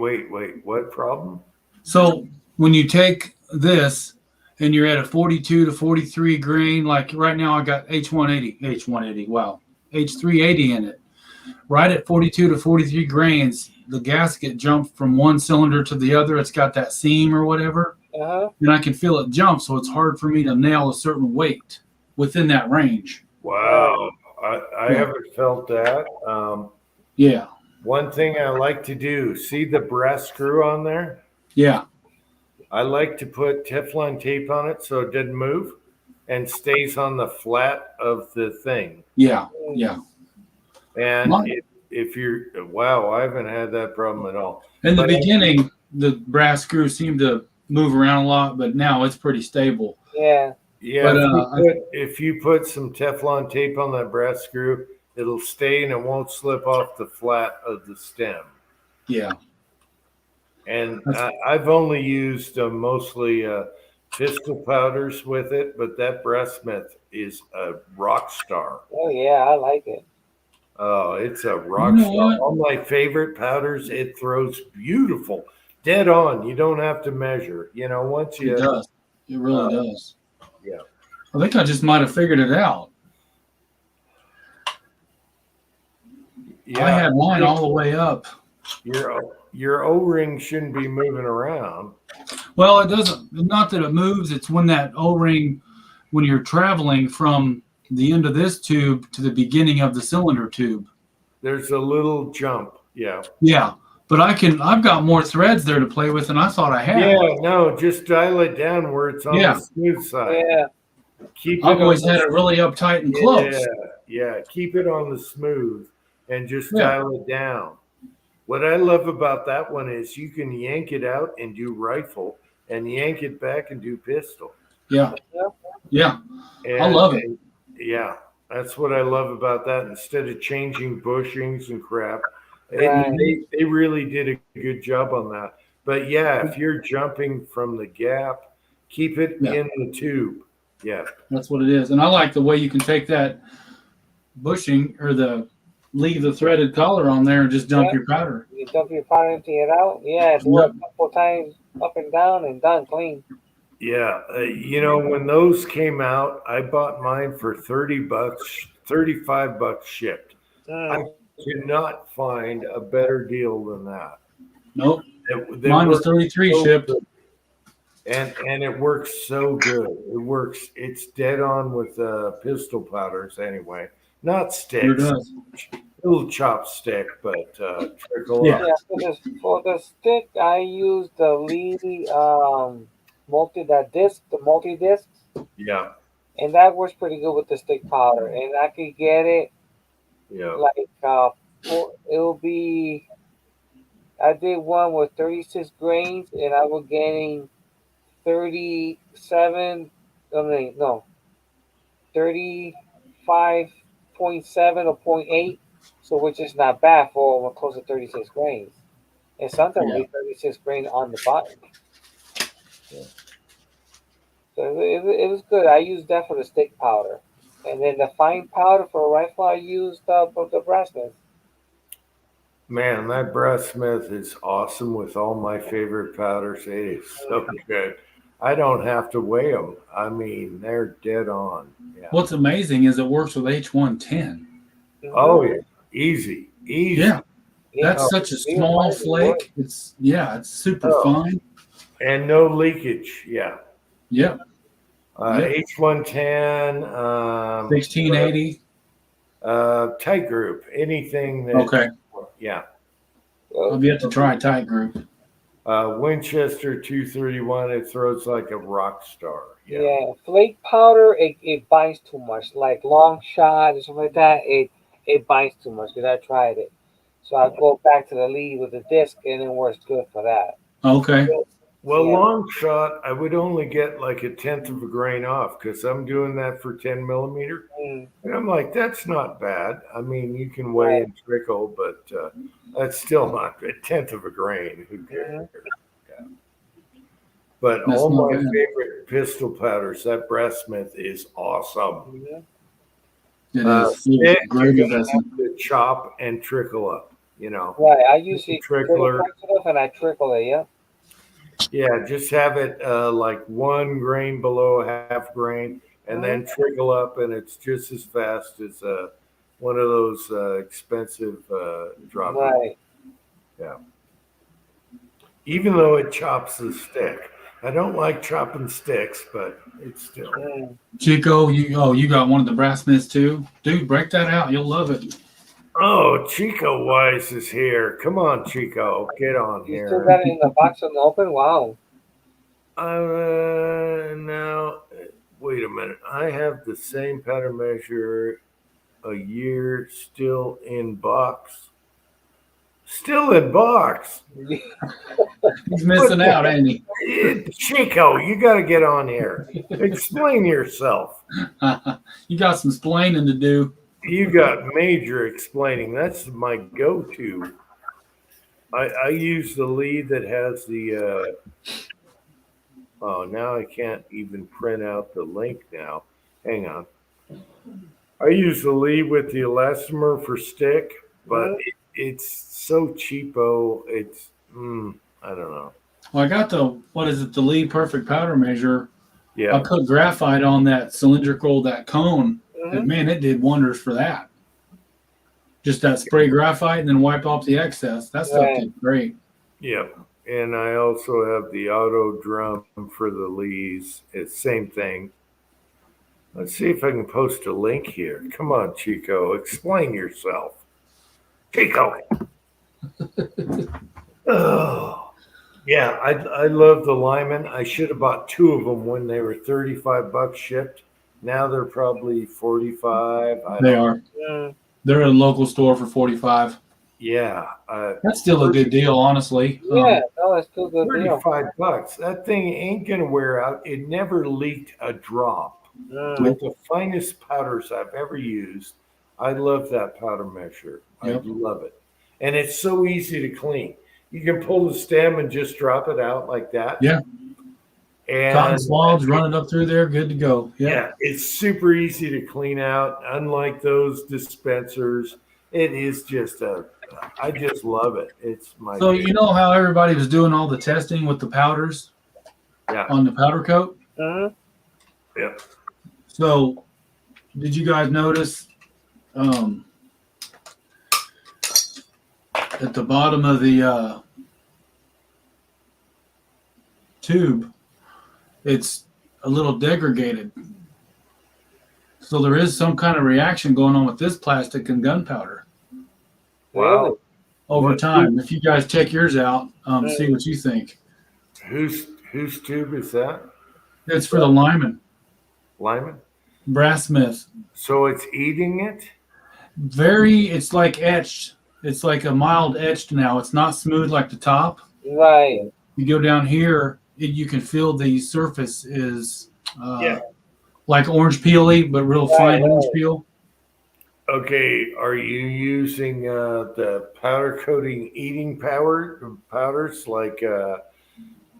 What problem? So when you take this and you're at a 42 to 43 grain, like right now I got H380 in it. Right at 42 to 43 grains, the gasket jumped from one cylinder to the other. It's got that seam or whatever, and I can feel it jump. So it's hard for me to nail a certain weight within that range. Wow. I haven't felt that. Yeah. One thing I like to do, see the brass screw on there? Yeah. I like to put Teflon tape on it so it doesn't move and stays on the flat of the thing. Yeah. Yeah. And Mine- if you're, wow, I haven't had that problem at all. In the But beginning, the brass screw seemed to move around a lot, but now it's pretty stable. Yeah. Yeah, But, if you put some Teflon tape on that brass screw, it'll stay and it won't slip off the flat of the stem. Yeah. And That's- I've only used mostly pistol powders with it, but that Breastsmith is a rock star. Oh yeah, I like it. Oh, it's a rock You know star. what? All my favorite powders, it throws beautiful, dead on. You don't have to measure. You know, once you It does. It really Uh, does. yeah. I think I just might have figured it out. I had mine all the way up. your O-ring shouldn't be moving around. Well, it doesn't. Not that it moves. It's when that O-ring, when you're traveling from the end of this tube to the beginning of the cylinder tube. There's a little jump. Yeah. Yeah, but I've got more threads there to play with than I thought I had. Yeah, no, just dial it down where it's on Yeah. the smooth side. Yeah. Keep I've it always on had the- it really uptight and close. Yeah, keep it on the smooth and just Yeah. dial it down. What I love about that one is you can yank it out and do rifle and yank it back and do pistol. Yeah, yeah. And, I love it. Yeah, that's what I love about that. Instead of changing bushings and crap, Right. and they really did a good job on that. But yeah, if you're jumping from the gap, keep it Yeah. in the tube. Yeah. That's what it is. And I like the way you can take that bushing or leave the threaded collar on there and just dump Yeah. your powder. You dump your powder, empty it out. Yeah, do it a couple times up and down and done clean. Yeah, you know, when those came out, I bought mine for $30, $35 shipped. Mm. Could not find a better deal than that. Nope. They Mine was work 33 so shipped. good. And it works so good. It works. It's dead on with pistol powders anyway. Not Sure sticks, does. little chopstick, but trickle Yeah. up. Yeah, for the stick, I use the Lee the multi discs, Yeah, and that works pretty good with the stick powder. And I could get it yeah. like it'll be. I did one with 36 grains, and I was getting 37. I mean, no, 35.7 or 0.8. So which is not bad for close to 36 grains. And sometimes Yeah. we 36 grain on the bottom. Yeah. So it was good. I used that for the stick powder. And then the fine powder for a rifle, I used the Breastsmith. Man, that Breastsmith is awesome with all my favorite powders. It is so good. I don't have to weigh them. I mean, they're dead on. Yeah. What's amazing is it works with H110. Oh yeah, easy. Yeah, that's such a small flake. It's super Oh. fine. And no leakage. Yeah. Yeah, H110. 1680. Tight group. Anything that. Okay, Yeah. I've yet to try tight group. Winchester 231. It throws like a rock star. Yeah, flake powder it binds too much. Like long shot or something like that, it binds too much because I tried it. So I go back to the lead with the disc and it works good for that. Okay, Well, Yeah. long shot, I would only get like a tenth of a grain off because I'm doing that for 10 millimeter. Mm. And I'm like, that's not bad. I mean, you can weigh and trickle, but that's still not a tenth of a grain. Who cares? Yeah. But That's all not my bad. favorite pistol powders, that Breastsmith is awesome. Mhm. it Uh, is. It Stick, is a great you investment. have to chop and trickle up, you know. Right, I usually Trickler. trickle it and I trickle it. Yeah. Yeah, just have it like 1 grain below half grain and then trickle up, and it's just as fast as one of those expensive droppers. Right. Even though it chops the stick. I don't like chopping sticks, but it's still. Mm. Chico, you got one of the Breastsmiths too, dude. Break that out. You'll love it. Oh, Chico Wise is here. Come on, Chico, get on You still here. got it in the box and open? Wow. Now, wait a minute. I have the same powder measure a year still in box. Still in box. He's missing out, ain't he? Chico, you got to get on here. Explain yourself. You got some splaining to do. You got major explaining. That's my go-to. I use the lead that has the. Oh, now I can't even print out the link now. Hang on. I use the lead with the elastomer for stick, but it's so cheapo. It's I don't know. Well, I got the Lee Perfect Powder Measure. I Yeah, put graphite on that cylindrical, that cone, and man, it did wonders for that. Just that spray graphite and then wipe off the excess. That stuff did great. yeah. And I also have the auto drum for the leads. It's same thing. Let's see if I can post a link here. Come on, Chico, explain yourself. Chico. Oh, yeah, I love the Lyman. I should have bought two of them when they were $35 shipped. Now they're probably 45. They are. They're at a local store for 45. Yeah, That's still a good deal, honestly. Yeah, no, it's still a good deal. $35. That thing ain't gonna wear out. It never leaked a drop. With the finest powders I've ever used, I love that powder measure. Yep. I love it, and it's so easy to clean. You can pull the stem and just drop it out like that. Yeah. And Cotton swabs, run it up through there, good to go. yeah, it's super easy to clean out. Unlike those dispensers, it is just I just love it. It's my So you know how everybody was doing all the testing with the powders on the powder coat? Yeah. So did you guys notice at the bottom of the tube, it's a little degraded. So there is some kind of reaction going on with this plastic and gunpowder Wow. over time. If you guys check yours out, see what you think. Whose tube is that? It's for the Lyman, Lyman? Brass Smith. So it's eating it? It's like etched. It's like a mild etched now. It's not smooth like the top. Right. You go down here, you can feel the surface is like orange peely, but real fine orange peel. Okay, are you using the powder coating eating powders like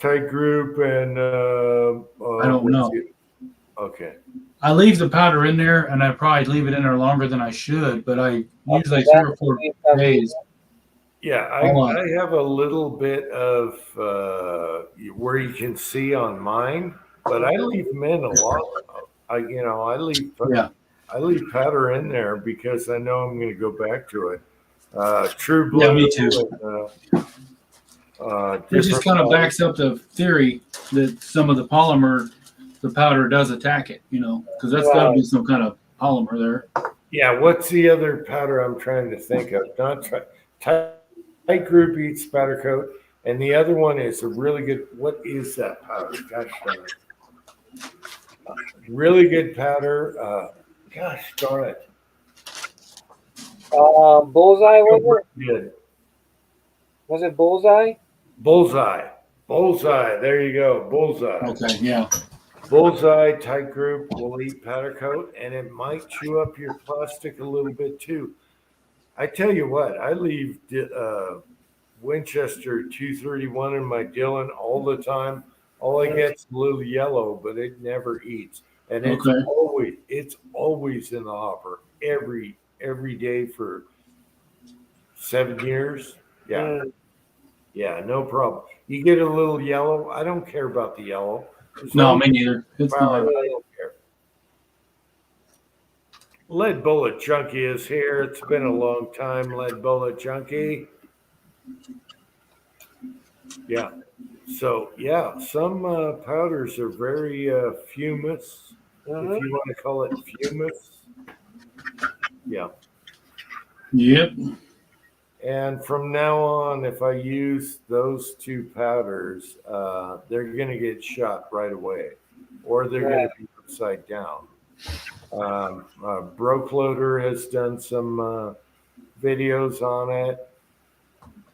Tight Group and I don't know. Okay. I leave the powder in there, and I probably leave it in there longer than I should, but I use like 3 or 4 days. Yeah, I have a little bit of where you can see on mine, but I leave them in a lot. I leave powder in there because I know I'm going to go back to it. True Blue. Yeah, me too. It just kind of different- backs up the theory that some of the powder does attack it, because that's got to be some kind of polymer there. Yeah, what's the other powder I'm trying to think of? Not Tight Group eats powder coat, and the other one is a really good. What is that powder? Gosh darn it! Really good powder. Gosh darn it! Bullseye, was it? Good. Was it Bullseye? Bullseye. Bullseye. There you go. Bullseye. Okay, yeah. Bullseye Tight Group will eat powder coat, and it might chew up your plastic a little bit too. I tell you what, I leave Winchester 231 in my Dillon all the time. All I get is a little yellow, but it never eats, and it's always in the hopper every day for 7 years. Yeah, no problem. You get a little yellow. I don't care about the yellow. No, me neither. It's I fine. don't care. Lead Bullet Junkie is here. It's been a long time, Lead Bullet Junkie. Yeah. So, yeah, some powders are very fumous, if you want to call it fumous. Yeah. Yep. And from now on, if I use those two powders, they're going to get shot right away, or they're going to be upside down. Broke Loader has done some videos on it.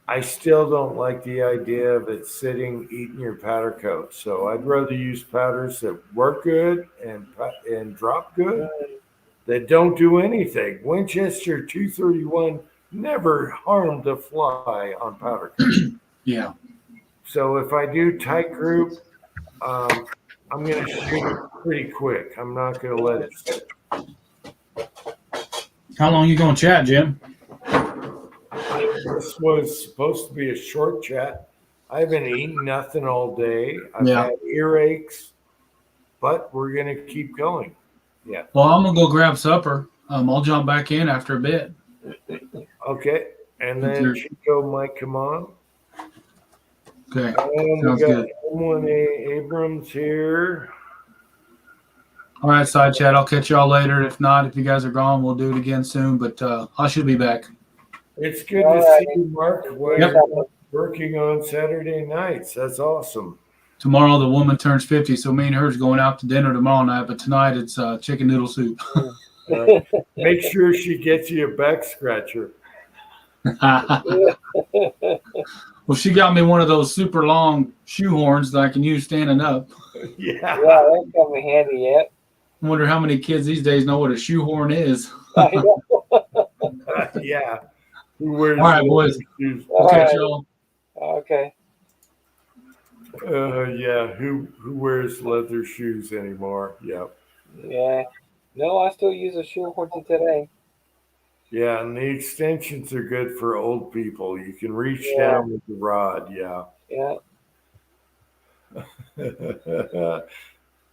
I still don't like the idea of it sitting, eating your powder coat. So I'd rather use powders that work good and drop good, that don't do anything. Winchester 231 never harmed a fly on powder coat. Yeah. So if I do tight group, I'm going to shoot it pretty quick. I'm not going to let it sit. How long you gonna chat, Jim? This was supposed to be a short chat. I haven't eaten nothing all day. I've Yeah. had earaches, but we're going to keep going. Yeah. Well, I'm gonna go grab supper. I'll jump back in after a bit. Okay. And then Sure. Chico might come on. Okay. And we Sounds got good. M1A Abrams here. All right, side chat. I'll catch y'all later. If not, if you guys are gone, we'll do it again soon. But I should be back. It's good All to right. see you, Mark. While Yep. you're working on Saturday nights. That's awesome. Tomorrow the woman turns 50, so me and her's going out to dinner tomorrow night. But tonight it's chicken noodle soup. Make sure she gets you a back scratcher. Well, she got me one of those super long shoe horns that I can use standing up. Yeah. Yeah, that's come in handy yet. I wonder how many kids these days know what a shoehorn is. I know. Yeah. Who wears All right, boys. shoes? All Okay, right. y'all. Okay. Yeah. Who wears leather shoes anymore? Yeah. Yeah. No, I still use a shoehorn to today. Yeah, and the extensions are good for old people. You can reach Yeah. down with the rod. Yeah. Yeah.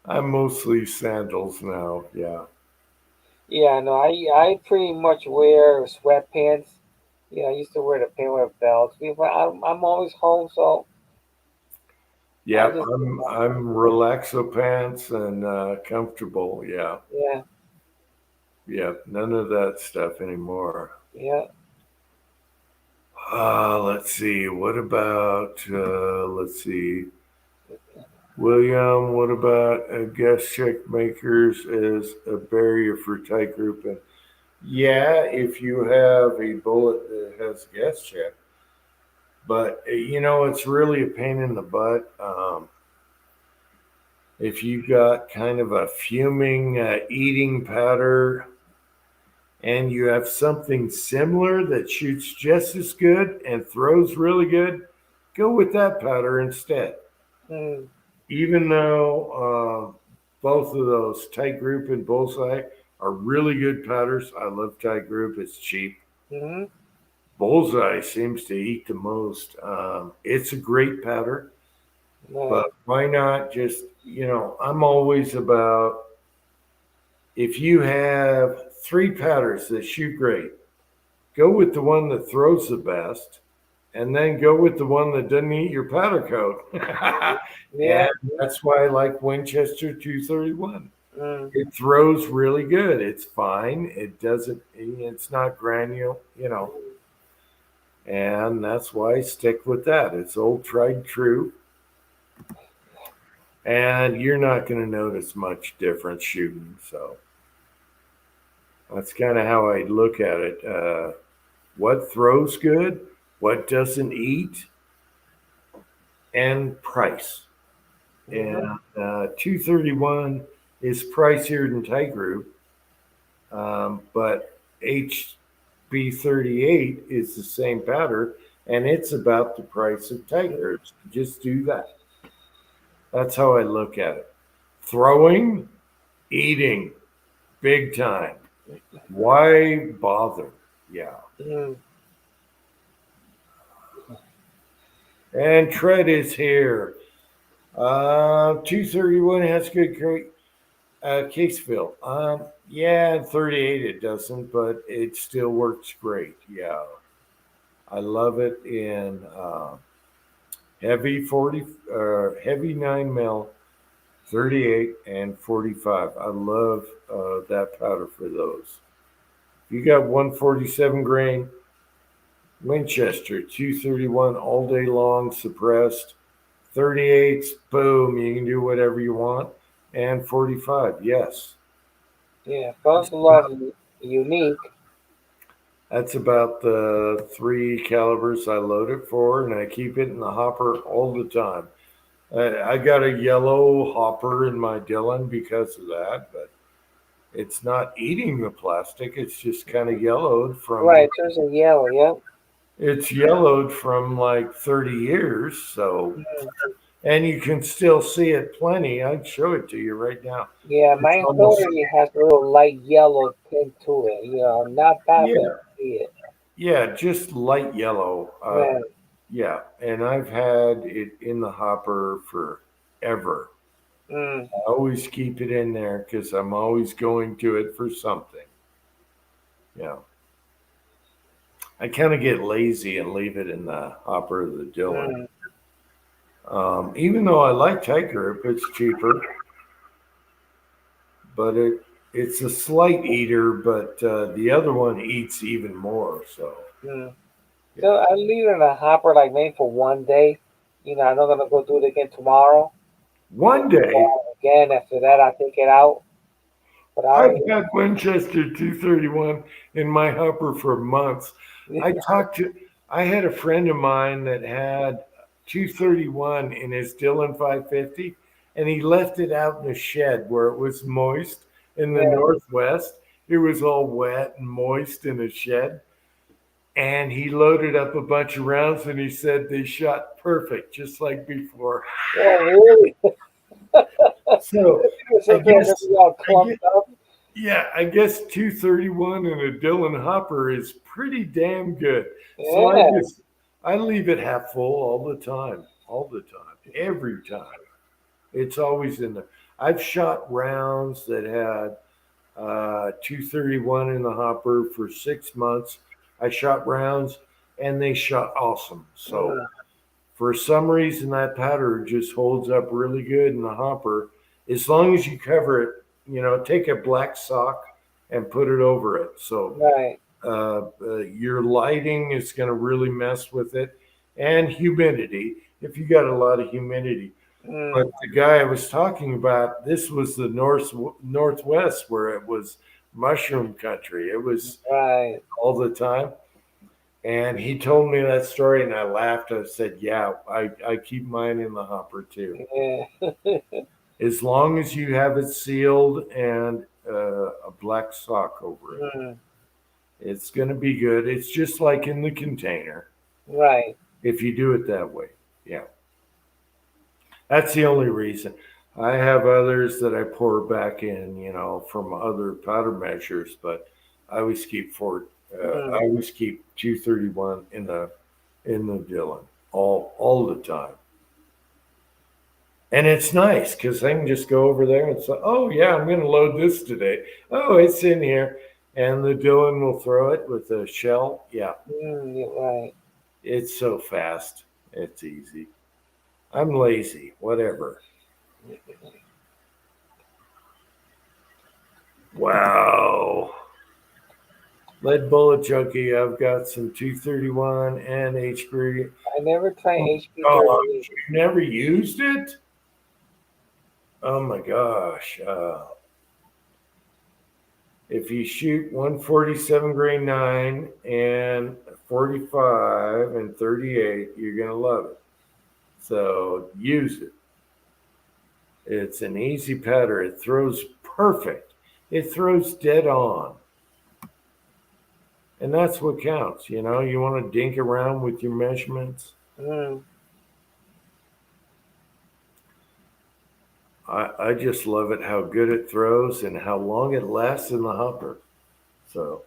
I'm mostly sandals now. Yeah. Yeah, no, I pretty much wear sweatpants. Yeah, I used to wear the pant with belts. I'm always home, so Yeah, I just- I'm relaxo pants and comfortable. Yeah. yeah, Yeah. None of that stuff anymore. yeah. Let's see. What about let's see. William, what about guest check makers as a barrier for tight grouping? Yeah, if you have a bullet that has guest check. But it's really a pain in the butt. If you got kind of a fuming eating powder and you have something similar that shoots just as good and throws really good, go with that powder instead. Mm, Even though both of those tight group and bullseye are really good powders. I love tight group. It's cheap. hmm Bullseye seems to eat the most. It's a great powder, but why not just, I'm always about, if you have 3 powders that shoot great, go with the one that throws the best, and then go with the one that doesn't eat your powder coat. yeah. And that's why I like Winchester 231. Mm, It throws really good. It's fine. It's not granule, and that's why I stick with that. It's old tried true. And you're not going to notice much difference shooting. So that's kind of how I look at it. What throws good, what doesn't eat, and price. And 231 is pricier than tight group, but HB38 is the same powder, and it's about the price of tight groups. Just do that. That's how I look at it. Throwing, eating, big time. Why bother? Yeah. mm. And Tread is here. 231 has good case fill. Yeah, 38 it doesn't, but it still works great. Yeah. I love it in heavy 9 mil, 38 and 45. I love that powder for those. You got 147 grain Winchester, 231 all day long, suppressed, 38s, boom, you can do whatever you want, and 45, yes. Yeah, False Love unique. That's about the 3 calibers I load it for, and I keep it in the hopper all the time. I got a yellow hopper in my Dillon because of that, but it's not eating the plastic. It's just kind of yellowed from. Right, it turns in yellow. Yep. It's yellowed from like 30 years, so and you can still see it plenty. I'd show it to you right now. Yeah, It's mine almost, totally has a little light yellow tint to it. You know, not bad, but yeah, you see it. yeah, just light yellow. Right. Yeah, and I've had it in the hopper forever. Mm, I always keep it in there because I'm always going to it for something. Yeah. I kind of get lazy and leave it in the hopper of the Dillon. Even though I like tight grip, it's cheaper, but it's a slight eater. But the other one eats even more. So mm. yeah. So I leave it in a hopper like maybe for one day. You know, I'm not gonna go do it again tomorrow. One day Again, after that, I take it out. But I've had Winchester 231 in my hopper for months. I had a friend of mine that had 231 in his Dillon 550, and he left it out in the shed where it was moist in the Yeah. Northwest. It was all wet and moist in the shed. And he loaded up a bunch of rounds and he said they shot perfect, just like before. Yeah, really. So I Something guess, that's all clumped up. yeah, I guess 231 in a Dillon hopper is pretty damn good. So Yeah. I leave it half full all the time, every time. It's always in there. I've shot rounds that had 231 in the hopper for 6 months. I shot rounds and they shot awesome. So for some reason, that powder just holds up really good in the hopper as long as you cover it. You know, take a black sock and put it over it. So Right. your lighting is going to really mess with it, and humidity if you got a lot of humidity. But Mm, the guy I was talking about, this was the northwest where it was mushroom country. It was right. all the time. And he told me that story, and I laughed. I said, "Yeah, I keep mine in the hopper too. Yeah. As long as you have it sealed and a black sock over it, Mm, it's going to be good. It's just like in the container right. if you do it that way. Yeah, that's the only reason. I have others that I pour back in, you know, from other powder measures, but I always keep I always keep 231 in the Dillon all the time. And it's nice because I can just go over there and say, "Oh yeah, I'm going to load this today. Oh, it's in here," and the Dillon will throw it with a shell. Yeah, You're right. it's so fast. It's easy. I'm lazy. Whatever. Wow. Lead bullet junkie. I've got some 231 and HP. I never tried HP Oh, 38. you never used it? Oh my gosh. If you shoot 147 grain 9 and 45 and 38, you're going to love it. So use it. It's an easy powder. It throws perfect. It throws dead on. And that's what counts. You know, you want to dink around with your measurements. Mm, I just love it how good it throws and how long it lasts in the hopper. So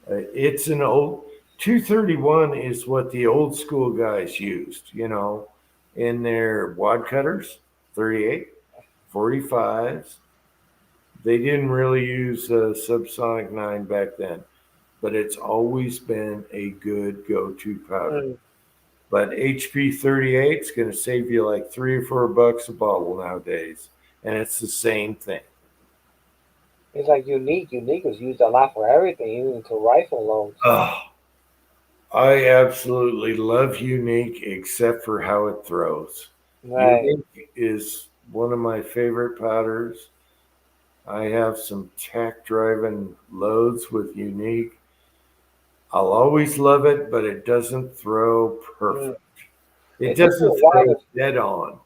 it's an old 231 is what the old school guys used, you know, in their wad cutters, 38, 45s. They didn't really use Subsonic 9 back then, but it's always been a good go-to powder. mm. But HP 38 is going to save you like $3 or $4 a bottle nowadays, and it's the same thing. It's like Unique. Unique was used a lot for everything, even to rifle loads. Oh, I absolutely love Unique, except for how it throws. Right. Unique is one of my favorite powders. I have some tack driving loads with Unique. I'll always love it, but it doesn't throw perfect. It It takes a doesn't while throw to- dead on.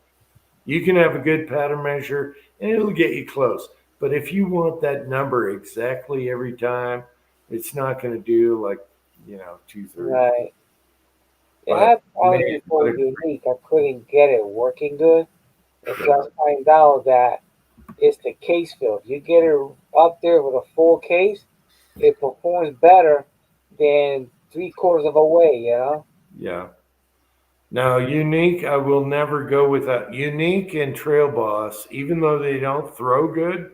You can have a good pattern measure and it'll get you close. But if you want that number exactly every time, it's not going to do like, 230. Right. Yeah, I But had problems man, before what with a Unique. I couldn't get it working good until yeah, I find out that it's the case fill. You get it up there with a full case, it performs better than 3/4 of a way, you know? yeah. Now, Unique, I will never go without Unique and Trail Boss, even though they don't throw good.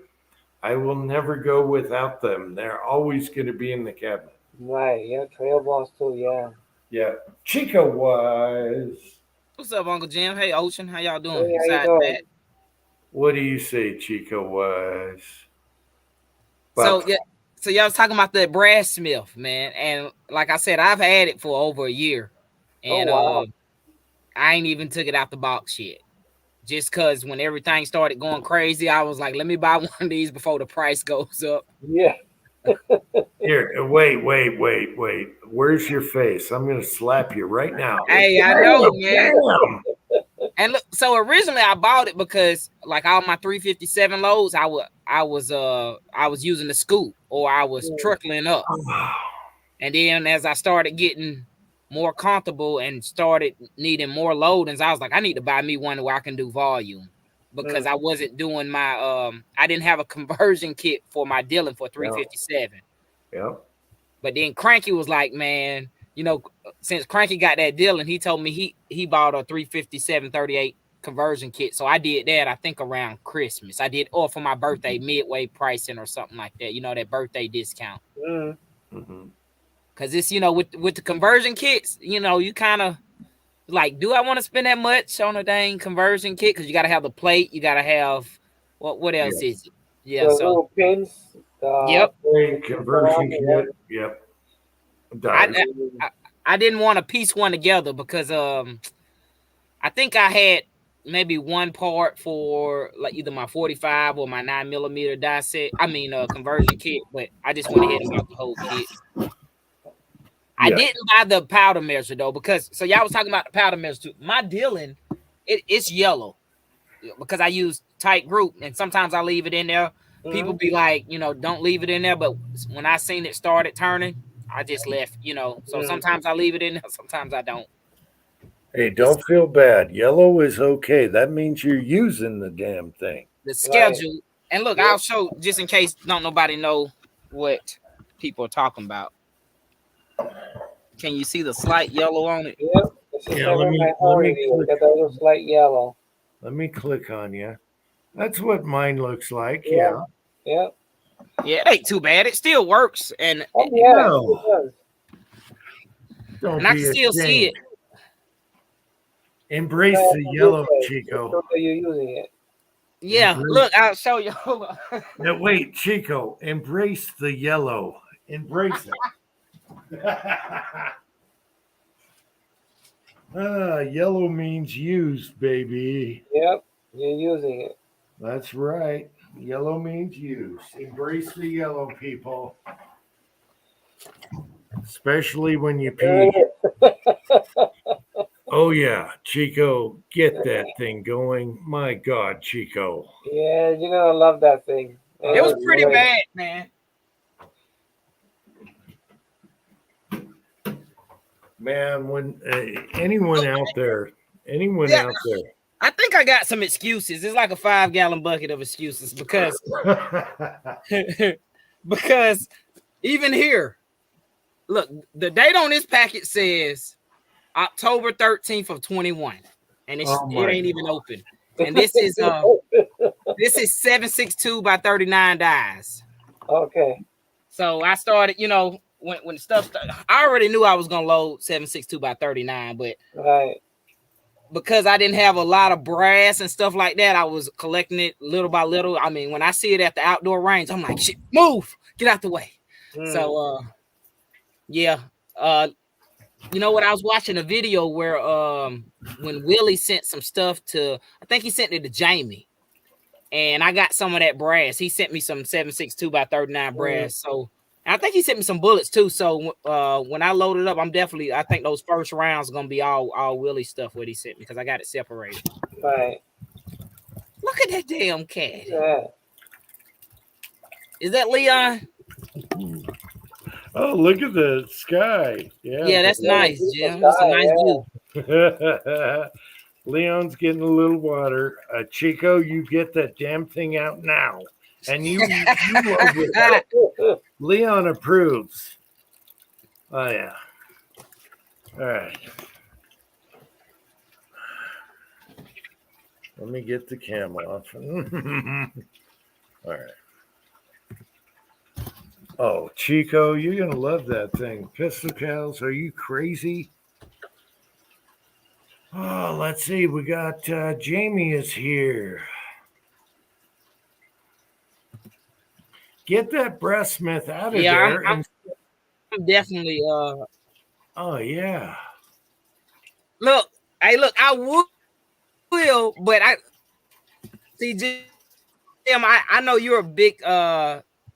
I will never go without them. They're always going to be in the cabinet. Right, yeah, trail balls too, yeah. Yeah. Chico wise, What's up, Uncle Jim? Hey, Ocean. How y'all doing? Hey, how you Besides doing? that, what do you say, Chico wise? so Well, yeah, so y'all was talking about that Brad Smith, man, and like I said, I've had it for over a year, Oh, and wow. I ain't even took it out the box yet. Just cause when everything started going crazy, I was like, let me buy one of these before the price goes up. Yeah. here, wait. Where's your face? I'm going to slap you right now. Hey, I know, Damn, man. damn. And look, so originally I bought it because like all my 357 loads, I was using the scoop or I was trickling up. And then as I started getting more comfortable and started needing more loadings, I was like, I need to buy me one where I can do volume because I wasn't doing my I didn't have a conversion kit for my dealing for 357. Yep. But then Cranky was like, man, since Cranky got that deal and he told me he bought a 357-38 conversion kit. So I did that, I think around Christmas. I did or for my birthday, midway pricing or something like that, that birthday discount. Mm-hmm. Cause it's with the conversion kits, you kind of like, do I want to spend that much on a dang conversion kit? Because you gotta have the plate, you gotta have what else is it? Yeah, The so little pins. yep. Conversion kit. Yep. I didn't want to piece one together because I think I had maybe one part for like either my 45 or my 9mm die set. I mean conversion kit, but I just went ahead and bought the whole kit. I didn't buy the powder measure though, because so y'all was talking about the powder measure too. My dealing, it's yellow because I use tight group, and sometimes I leave it in there. People be like, don't leave it in there, but when I seen it started turning, I just left. So sometimes I leave it in there, sometimes I don't. Hey, don't feel bad. Yellow is okay. That means you're using the damn thing. The schedule, and look, I'll show just in case don't nobody know what people are talking about. Can you see the slight yellow on it? Yep. Let me Got that little slight yellow. Let me click on you. That's what mine looks like. Yeah. Yeah, it ain't too bad. It still works, and Oh, yeah, No. it does. Don't and I be can still see it. ashamed. Embrace the yellow, Chico. So you're using it. Yeah, look, I'll show you. Hold on. Now, wait, Chico, embrace the yellow. Embrace it. Yellow means used, baby. Yep, you're using it. That's right. Yellow means used. Embrace the yellow, people. Especially when you pee. Oh, yeah. Chico, get that thing going. My God, Chico. Yeah, you're gonna love that thing. It was pretty bad, man. Man, when anyone out there, I think I got some excuses. It's like a 5-gallon bucket of excuses because because even here, look, the date on this packet says October 13th of 21, and it ain't even open. And this is 762 by 39 dies. Okay. So I started, when stuff started, I already knew I was gonna load 762 by 39, but right. because I didn't have a lot of brass and stuff like that, I was collecting it little by little. I mean, when I see it at the outdoor range, I'm like, shit, move, get out the way. So yeah. You know what? I was watching a video where when Willie sent some stuff to, I think he sent it to Jamie, and I got some of that brass. He sent me some 7.62 by 39 brass. So I think he sent me some bullets too. So when I load it up, I think those first rounds are gonna be all Willie stuff what he sent me because I got it separated. Right. Look at that damn cat. Yeah. Is that Leon? Oh, look at the sky. Yeah, that's nice, Jim. That's That's a nice yeah. view. Leon's getting a little water. Chico, you get that damn thing out now. And you love it. Leon approves. Oh, yeah. All right. Let me get the cam off. All right. Oh, Chico, you're going to love that thing. Pistol Cows, are you crazy? Oh, let's see. We got Jamie is here. Get that breastsmith out of there. I'm definitely Oh, yeah. look, I will, but I see Jim, I know you're a big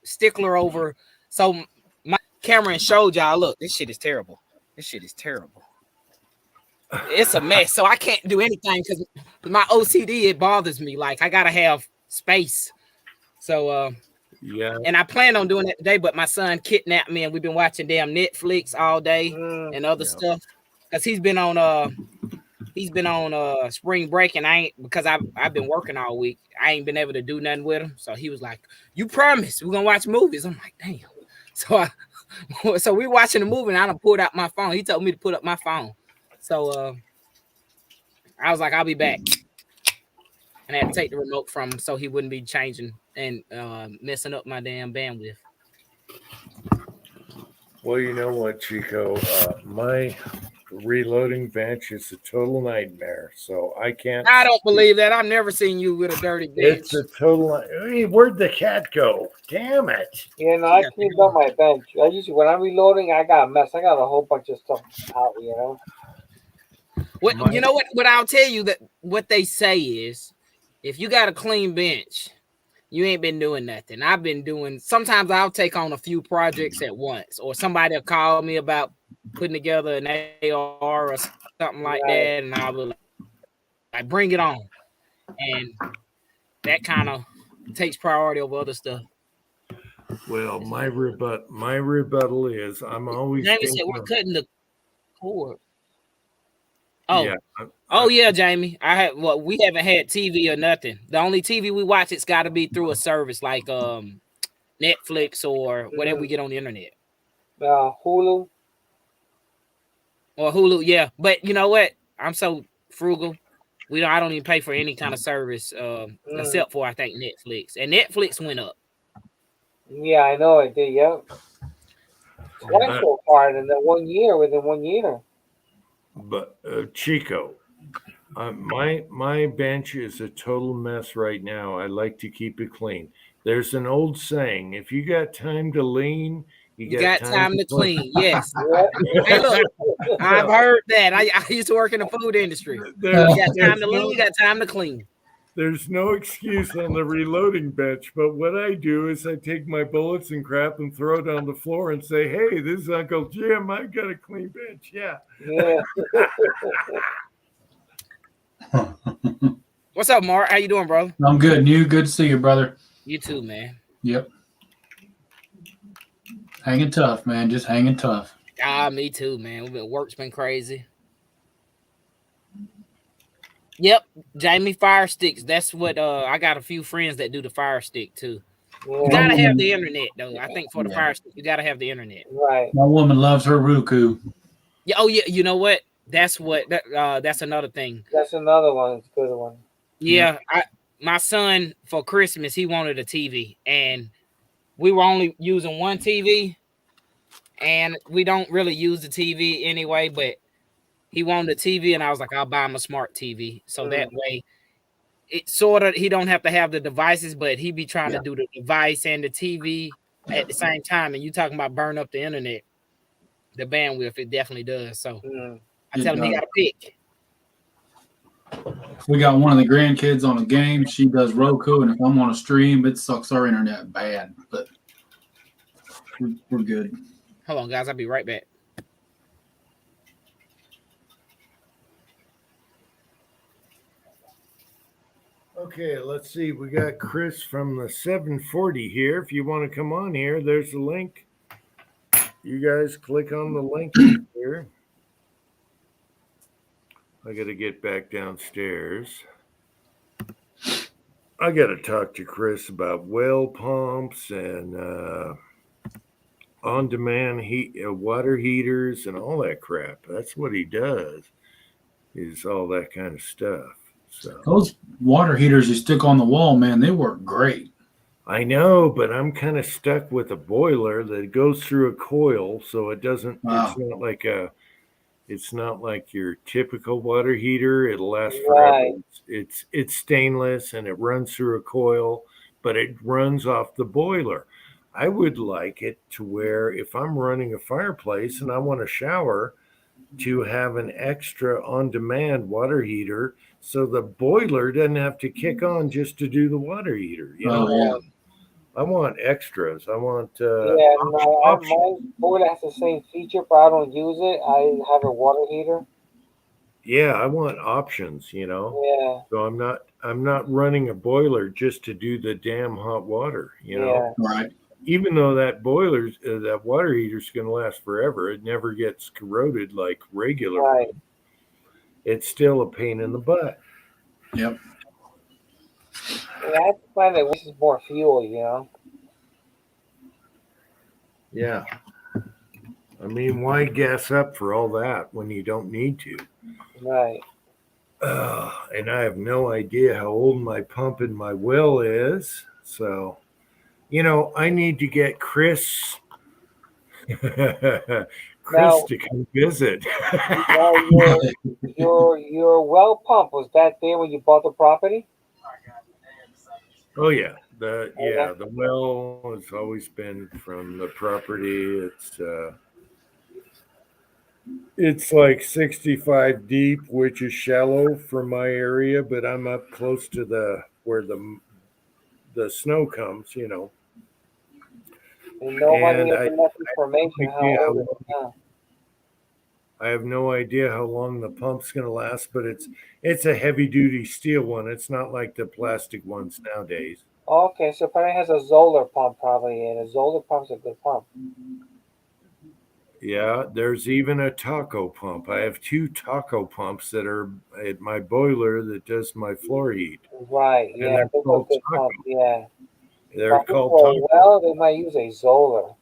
stickler over, so my Cameron showed y'all, look, this shit is terrible. It's a mess, so I can't do anything because my OCD, it bothers me. Like I gotta have space. So Yeah. and I plan on doing it today, but my son kidnapped me and we've been watching damn Netflix all day and other stuff. Because he's been on spring break and I've been working all week. I ain't been able to do nothing with him. So he was like, you promised we're gonna watch movies. I'm like, damn. So we watching the movie and I done pulled out my phone. He told me to put up my phone. So I was like, I'll be back. And I had to take the remote from him so he wouldn't be changing and messing up my damn bandwidth. Well, you know what, Chico? My reloading bench is a total nightmare. So I can't. I don't believe that. I've never seen you with a dirty bench. It's a total. Hey, where'd the cat go? Damn it. Yeah, no, I cleaned up my bench. I usually, when I'm reloading, I got a mess. I got a whole bunch of stuff out, you know. You know what? What I'll tell you that what they say is, if you got a clean bench, you ain't been doing nothing. I've been doing. Sometimes I'll take on a few projects at once, or somebody will call me about putting together an AR or something like that, and I will like bring it on, and that kind of takes priority over other stuff. Well, my rebuttal is I'm always. Jamie said we're cutting the cord. Oh, Yeah. Yeah, Jamie. We haven't had TV or nothing. The only TV we watch, it's got to be through a service like Netflix or whatever we get on the internet. Hulu. Or Hulu, yeah. But you know what? I'm so frugal. I don't even pay for any kind of service except for I think Netflix. And Netflix went up. Yeah, I know it did. Yep. Twice so far within 1 year. But Chico, my bench is a total mess right now. I like to keep it clean. There's an old saying: if you got time to lean, you got time to clean. Yes. Hey, look, I've heard that. I used to work in the food industry. You got time to lean, you got time to clean. There's no excuse on the reloading bench, but what I do is I take my bullets and crap and throw it on the floor and say, hey, this is Uncle Jim. I got a clean bench. Yeah. What's up, Mark? How you doing, bro? I'm good. Good to see you, brother. You too, man. Yep. Hanging tough, man. Just hanging tough. Me too, man. Work's been crazy. Yep, Jamie, Fire Sticks. That's what I got a few friends that do the Fire Stick too. You gotta have the internet though. I think for the Fire Stick, you gotta have the internet. Right. My woman loves her Roku. Yeah. Oh yeah. You know what? That's another thing. That's another one. It's a good one. Yeah. My son for Christmas he wanted a TV, and we were only using one TV, and we don't really use the TV anyway. But he wanted a TV, and I was like, I'll buy him a smart TV. So that way, it sort of he don't have to have the devices, but he be trying to do the device and the TV at the same time. And you talking about burn up the internet, the bandwidth, it definitely does. So I It tell him he does. got to pick. We got one of the grandkids on a game. She does Roku, and if I'm on a stream, it sucks our internet bad. But we're good. Hold on, guys. I'll be right back. Okay, let's see. We got Chris from the 740 here. If you want to come on here, there's the link. You guys click on the link here. I got to get back downstairs. I got to talk to Chris about well pumps and on-demand heat, water heaters, and all that crap. That's what he does. Is all that kind of stuff. So Those water heaters you stick on the wall, man, they work great. I know, but I'm kind of stuck with a boiler that goes through a coil, so it doesn't. Wow. It's not like your typical water heater. It'll last forever. Right. It's stainless and it runs through a coil, but it runs off the boiler. I would like it to where if I'm running a fireplace and I want to shower, to have an extra on-demand water heater, so the boiler doesn't have to kick on just to do the water heater. You know, Oh, yeah. I want extras. I want my boiler has the same feature, but I don't use it. I have a water heater. Yeah, I want options, you know. Yeah. So I'm not running a boiler just to do the damn hot water, you know. Right. Even though that that water heater's going to last forever, it never gets corroded like regular. Right. It's still a pain in the butt. Yep. Yeah, I find that this is more fuel, you know. Yeah. I mean, why gas up for all that when you don't need to? Right. And I have no idea how old my pump in my well is. So, you know, I need to get Chris to come visit. Now, your well pump, was that there when you bought the property? Oh yeah, the well has always been from the property. It's like 65 deep, which is shallow for my area, but I'm up close to where the snow comes, you know. And nobody And has enough information how old it is now. I have no idea how long the pump's going to last, but it's a heavy duty steel one. It's not like the plastic ones nowadays. Okay, so probably has a Zoller pump probably, and a Zoller pump's a good pump. Yeah, there's even a taco pump. I have 2 taco pumps that are at my boiler that does my floor heat. Right, And yeah, they're those are called good taco. pump, yeah. They're But called for a taco. well, they might use a Zoller.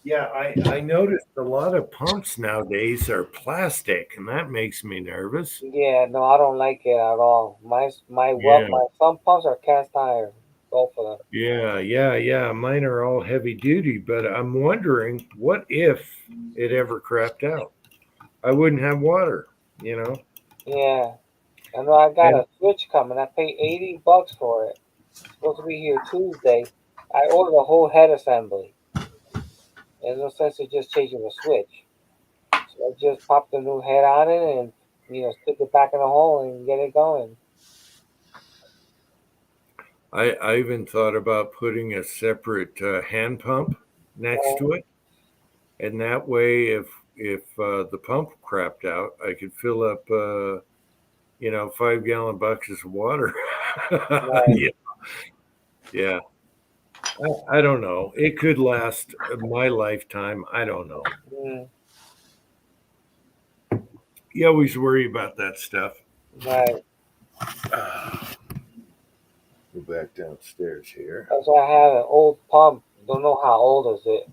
Yeah, I noticed a lot of pumps nowadays are plastic, and that makes me nervous. Yeah, no, I don't like it at all. My Yeah. some pumps are cast iron, both of them. Yeah. Mine are all heavy duty, but I'm wondering what if it ever crapped out? I wouldn't have water, you know? Yeah, I know I got a switch coming. I paid $80 for it. It's supposed to be here Tuesday. I ordered a whole head assembly. There's no sense of just changing the switch. So I just pop the new head on it and stick it back in the hole and get it going. I even thought about putting a separate hand pump next to it, and that way, if the pump crapped out, I could fill up 5-gallon buckets of water. Right. Yeah. I don't know. It could last my lifetime. I don't know. Mm, You always worry about that stuff. right. Go back downstairs here. That's why I have an old pump. Don't know how old is it.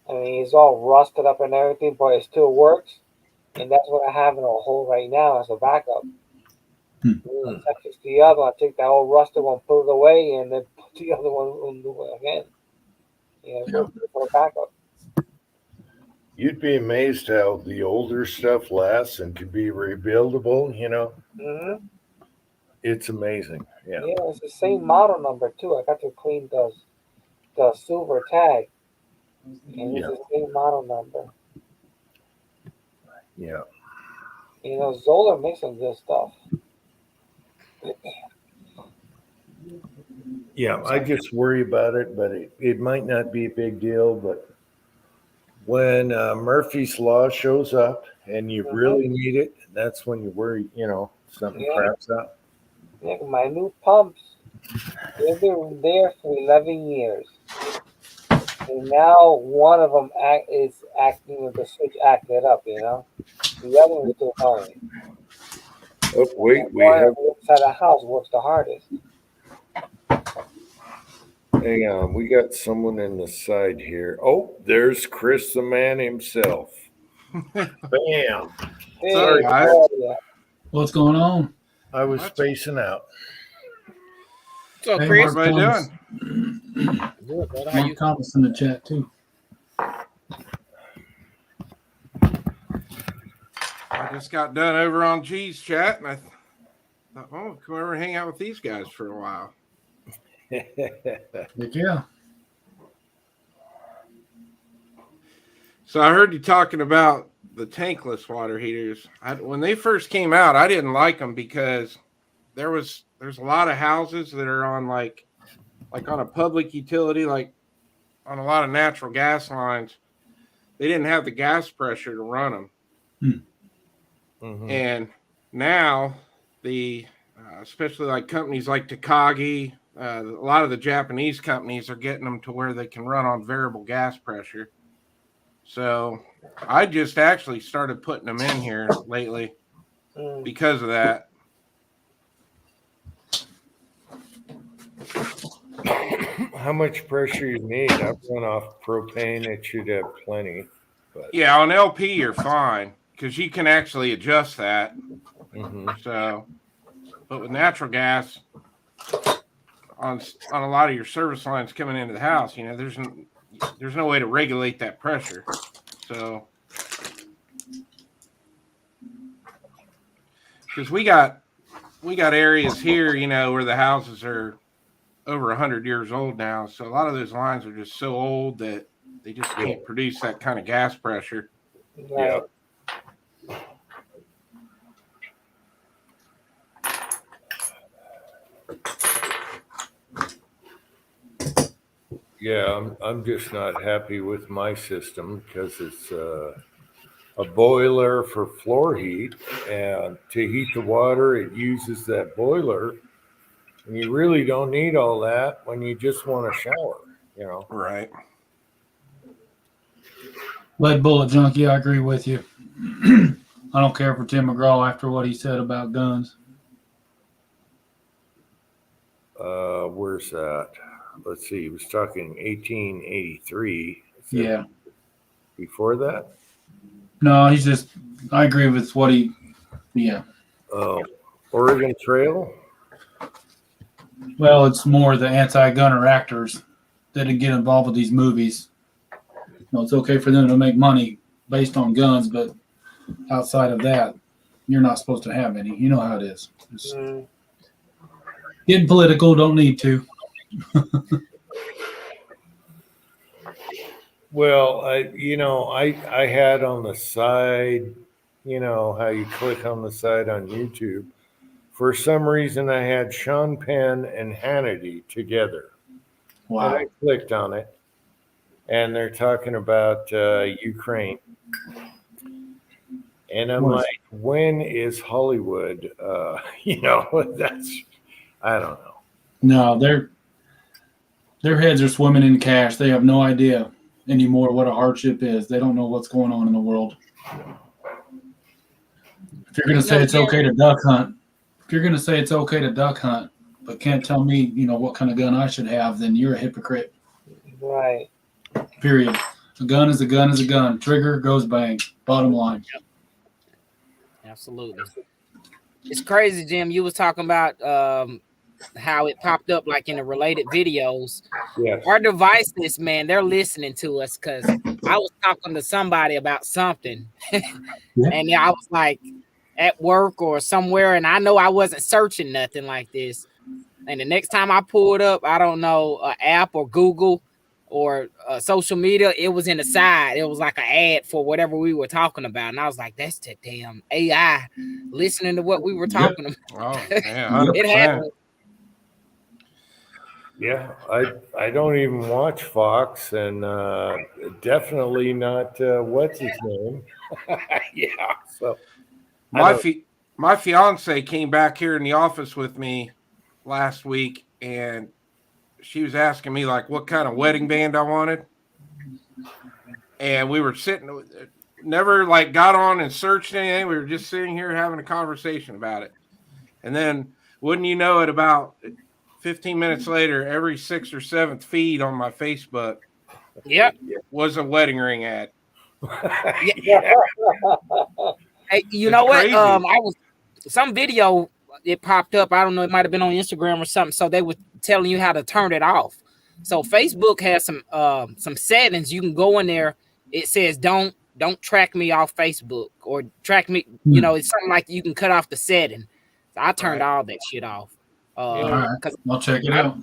I mean, it's all rusted up and everything, but it still works. And that's what I have in a hole right now as a backup. I fix the other one, I take that old rusted one, put it away, and then put the other one again. For a backup. You'd be amazed how the older stuff lasts and can be rebuildable. Mm-hmm. It's amazing. Yeah. Yeah, it's the same model number too. I got to clean the silver tag, and it's Yeah. the same model number. Yeah. Zoller makes some good stuff. Yeah. I just worry about it, but it might not be a big deal. But when Murphy's Law shows up and you really need it, that's when you worry, something Yeah. craps out. Yeah, my new pumps, they've been there for 11 years. And now one of them is acting with the switch acted up, The other one's still going. Oh, wait, we One have, inside the house works the hardest. hang on, we got someone in the side here. Oh, there's Chris the man himself. Bam. Hey, Sorry, guys. yeah. What's going on? I was spacing out. So, Hey, Chris, What everybody Thomas. doing? good, brother. How Mark you? Thomas in the chat too. I just got done over on G's chat, and I thought, oh, come over and hang out with these guys for a while. Heck yeah. So I heard you talking about the tankless water heaters. When they first came out, I didn't like them because there's a lot of houses that are on like on a public utility, like on a lot of natural gas lines. They didn't have the gas pressure to run them. Mhm. And now especially like companies like Takagi, a lot of the Japanese companies are getting them to where they can run on variable gas pressure. So I just actually started putting them in here lately because of that. How much pressure you need? I've run off propane. It should have plenty. Yeah, on LP you're fine because you can actually adjust that. Mhm. So, but with natural gas, on a lot of your service lines coming into the house, there's no way to regulate that pressure. So, because we got areas here, where the houses are over 100 years old now. So a lot of those lines are just so old that they just can't produce that kind of gas pressure. Yeah. Yeah, I'm just not happy with my system because it's a boiler for floor heat, and to heat the water, it uses that boiler. And you really don't need all that when you just want to shower, Right. Lead bullet junkie, I agree with you. I don't care for Tim McGraw after what he said about guns. Where's that? Let's see. He was talking 1883. Is that Yeah. Before that? No, I agree with what yeah. Oregon Trail? Well, it's more the anti-gunner actors that get involved with these movies. It's okay for them to make money based on guns, but outside of that, you're not supposed to have any. You know how it is. It's getting political, don't need to. Well, I had on the side, how you click on the side on YouTube. For some reason, I had Sean Penn and Hannity together. Wow. And I clicked on it, and they're talking about Ukraine. And I'm like, when is Hollywood? That's, I don't know. No, their heads are swimming in cash. They have no idea anymore what a hardship is. They don't know what's going on in the world. If you're going to say it's okay to duck hunt, but can't tell me, what kind of gun I should have, then you're a hypocrite. Right. Period. A gun is a gun is a gun. Trigger goes bang. Bottom line. Absolutely. It's crazy, Jim. You was talking about how it popped up like in the related videos. Yes. Our devices, man, they're listening to us because I was talking to somebody about something, and I was like at work or somewhere, and I know I wasn't searching nothing like this. And the next time I pulled up, I don't know, an app or Google or social media, it was in the side. It was like an ad for whatever we were talking about. And I was like, that's the damn AI listening to what we were talking about. Oh, yeah, It 100%. happened. Yeah, I don't even watch Fox, and definitely not what's his name. Yeah, so My fiance came back here in the office with me last week, and she was asking me like what kind of wedding band I wanted, and we were sitting, never like got on and searched anything. We were just sitting here having a conversation about it, and then wouldn't you know it, about 15 minutes later, every 6th or 7th feed on my Facebook Yep. was a wedding ring ad. yeah. Hey, you It's know what? crazy. I was some video, it popped up. I don't know, it might have been on Instagram or something. So they were telling you how to turn it off. So Facebook has some settings. You can go in there. It says don't track me off Facebook or track me. You know, it's something like you can cut off the setting. So I turned all that shit off. All right. 'Cause I'll check it out.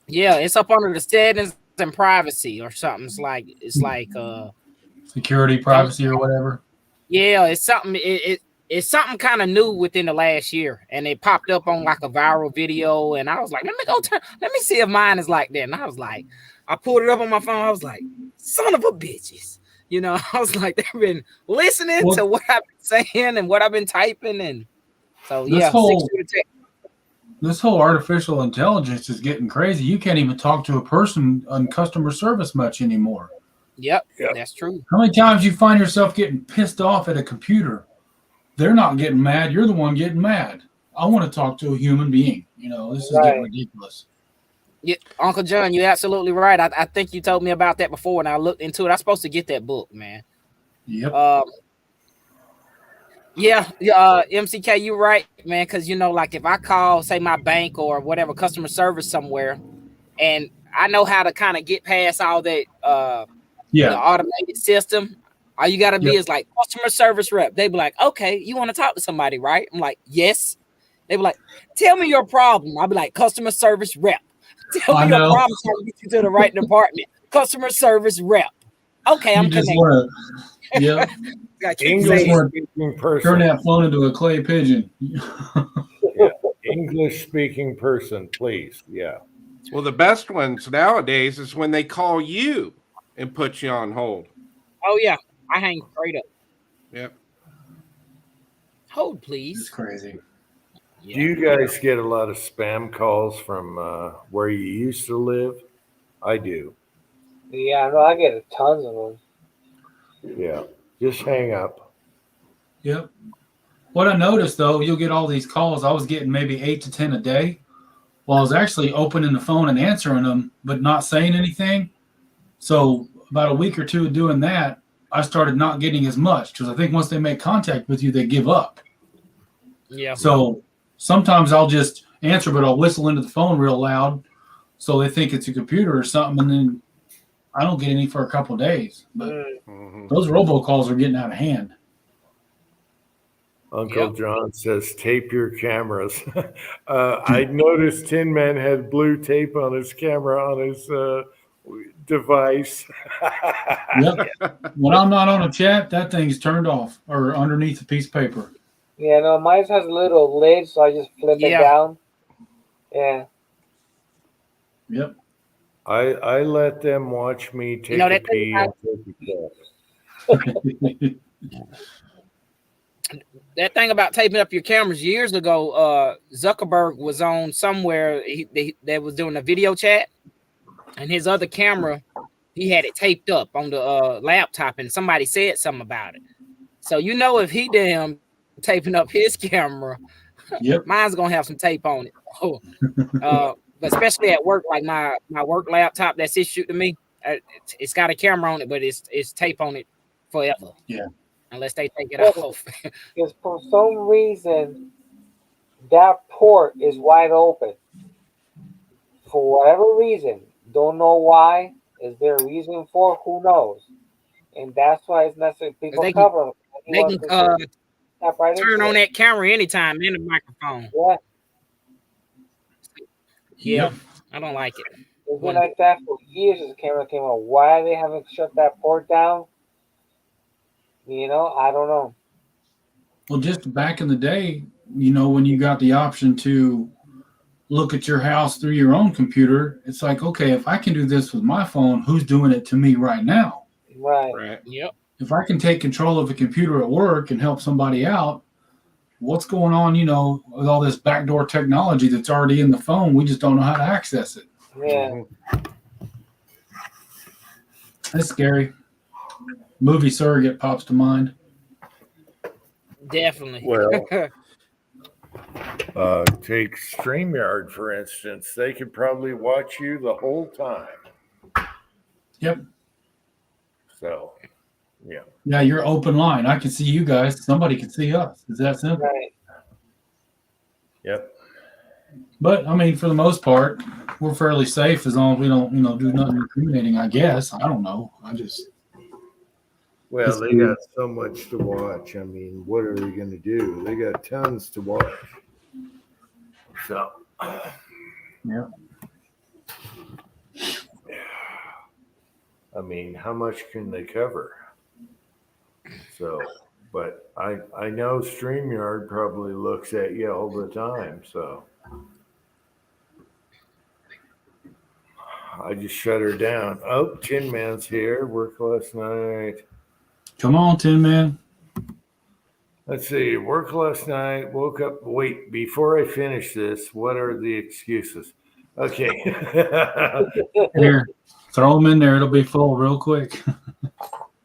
yeah, it's up under the settings and privacy or something. It's like Security, privacy, or whatever. yeah, it's something. It's something kind of new within the last year, and it popped up on like a viral video, and I was like, let me see if mine is like that. And I was like, I pulled it up on my phone. I was like, son of a bitches, you know. I was like, they've been listening to what I've been saying and what I've been typing, and so yeah. This whole artificial intelligence is getting crazy. You can't even talk to a person on customer service much anymore. Yep, that's true. How many times you find yourself getting pissed off at a computer? They're not getting mad. You're the one getting mad. I want to talk to a human being. You know, this is getting ridiculous. Yeah, Uncle John, you're absolutely right. I think you told me about that before, and I looked into it. I'm supposed to get that book, man. Yep. MCK, you're right, man. Because you know, like if I call, say, my bank or whatever customer service somewhere, and I know how to kind of get past all that, the automated system. All you gotta be is like customer service rep. They be like, okay, you want to talk to somebody, right? I'm like, yes. They be like, tell me your problem. I'll be like, customer service rep. Tell me your problem so I can get you to the right department. Customer service rep. Okay, I'm connected. Yeah. English speaking person. Turn that phone into a clay pigeon. English speaking person, please. Yeah. Well, the best ones nowadays is when they call you and put you on hold. Oh yeah, I hang straight up. Yep. Hold, please. It's crazy. Yeah. Do you guys get a lot of spam calls from where you used to live? I do. Yeah, no, I get tons of them. Yeah, just hang up. Yep. What I noticed though, you'll get all these calls. I was getting maybe 8 to 10 a day. Well, I was actually opening the phone and answering them, but not saying anything. So about a week or two of doing that, I started not getting as much because I think once they make contact with you, they give up. Yeah. So sometimes I'll just answer, but I'll whistle into the phone real loud so they think it's a computer or something, and then I don't get any for a couple of days. But those robocalls are getting out of hand. Uncle John says, tape your cameras. I noticed Tin Man had blue tape on his camera on his device. Yep. When I'm not on a chat, that thing's turned off or underneath a piece of paper. Yeah, no, mine has a little lid, so I just flip it down. Yeah. Yep. I let them watch me take a pee and take a That thing about taping up your cameras years ago, Zuckerberg was on somewhere. They was doing a video chat, and his other camera, he had it taped up on the laptop, and somebody said something about it. So you know if he damn taping up his camera, mine's gonna have some tape on it. But especially at work, like my work laptop that's issued to me, it's got a camera on it, but it's tape on it forever. Yeah. Unless they take it off. Because for some reason, that port is wide open for whatever reason. Don't know why. Is there a reason for it? Who knows? And that's why it's necessary. People They can cover them. they Anyone can could tap right turn into on it. that camera anytime in the microphone. Yeah, Yeah, Yep. I don't like it. it's been like that for years. As the camera came out, why they haven't shut that port down? You know, I don't know. Well, just back in the day, you know, when you got the option to look at your house through your own computer, it's like, okay, if I can do this with my phone, who's doing it to me right now? Right. Right. Yep. If I can take control of a computer at work and help somebody out, what's going on, you know, with all this backdoor technology that's already in the phone? We just don't know how to access it. Yeah. That's scary. Movie Surrogate pops to mind. Definitely. Well, take StreamYard, for instance. They could probably watch you the whole time. Yep. So, yeah. Yeah, you're open line. I can see you guys. Somebody can see us. It's that simple. Right. Yep. But I mean, for the most part, we're fairly safe as long as we don't, you know, do nothing incriminating. I guess. I don't know. Well, they got so much to watch. I mean, what are they going to do? They got tons to watch. So, Yeah. I mean, how much can they cover? So, but I know StreamYard probably looks at you all the time. So, I just shut her down. Oh, Tin Man's here. Work last night. Come on, Tin Man. Let's see. Work last night. Woke up. Wait, before I finish this, what are the excuses? Okay. Here, throw them in there. It'll be full real quick.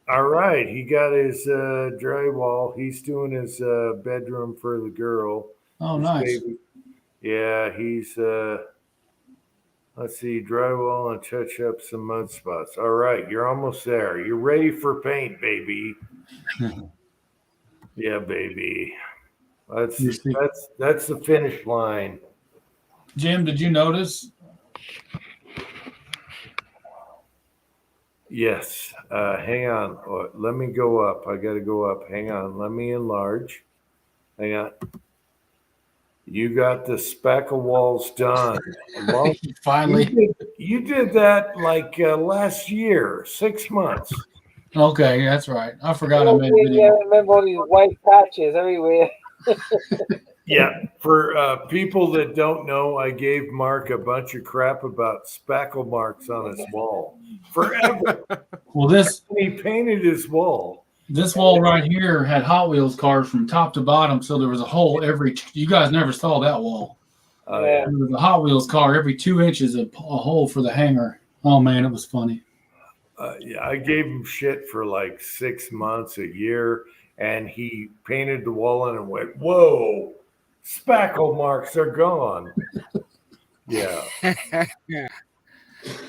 All right. He got his drywall. He's doing his bedroom for the girl. Oh, His nice. baby. Yeah, he's let's see, drywall and touch up some mud spots. All right, you're almost there. You're ready for paint, baby. Yeah, baby. That's You see- that's the finish line. Jim, did you notice? Yes. Hang on. Oh, let me go up. I got to go up. Hang on. Let me enlarge. Hang on. You got the spackle walls done. Finally. You did that like last year, 6 months. Okay, that's right. I forgot I made a Yeah, video. remember all these white patches everywhere. Yeah. For people that don't know, I gave Mark a bunch of crap about spackle marks on his wall forever. Well, this He painted his wall. wall right here had Hot Wheels cars from top to bottom, so there was a hole every. You guys never saw that wall. Yeah. There was a Hot Wheels car every 2 inches, a hole for the hanger. Oh man, it was funny. Yeah, I gave him shit for like 6 months, a year, and he painted the wall in and went, "Whoa, spackle marks are gone." Yeah,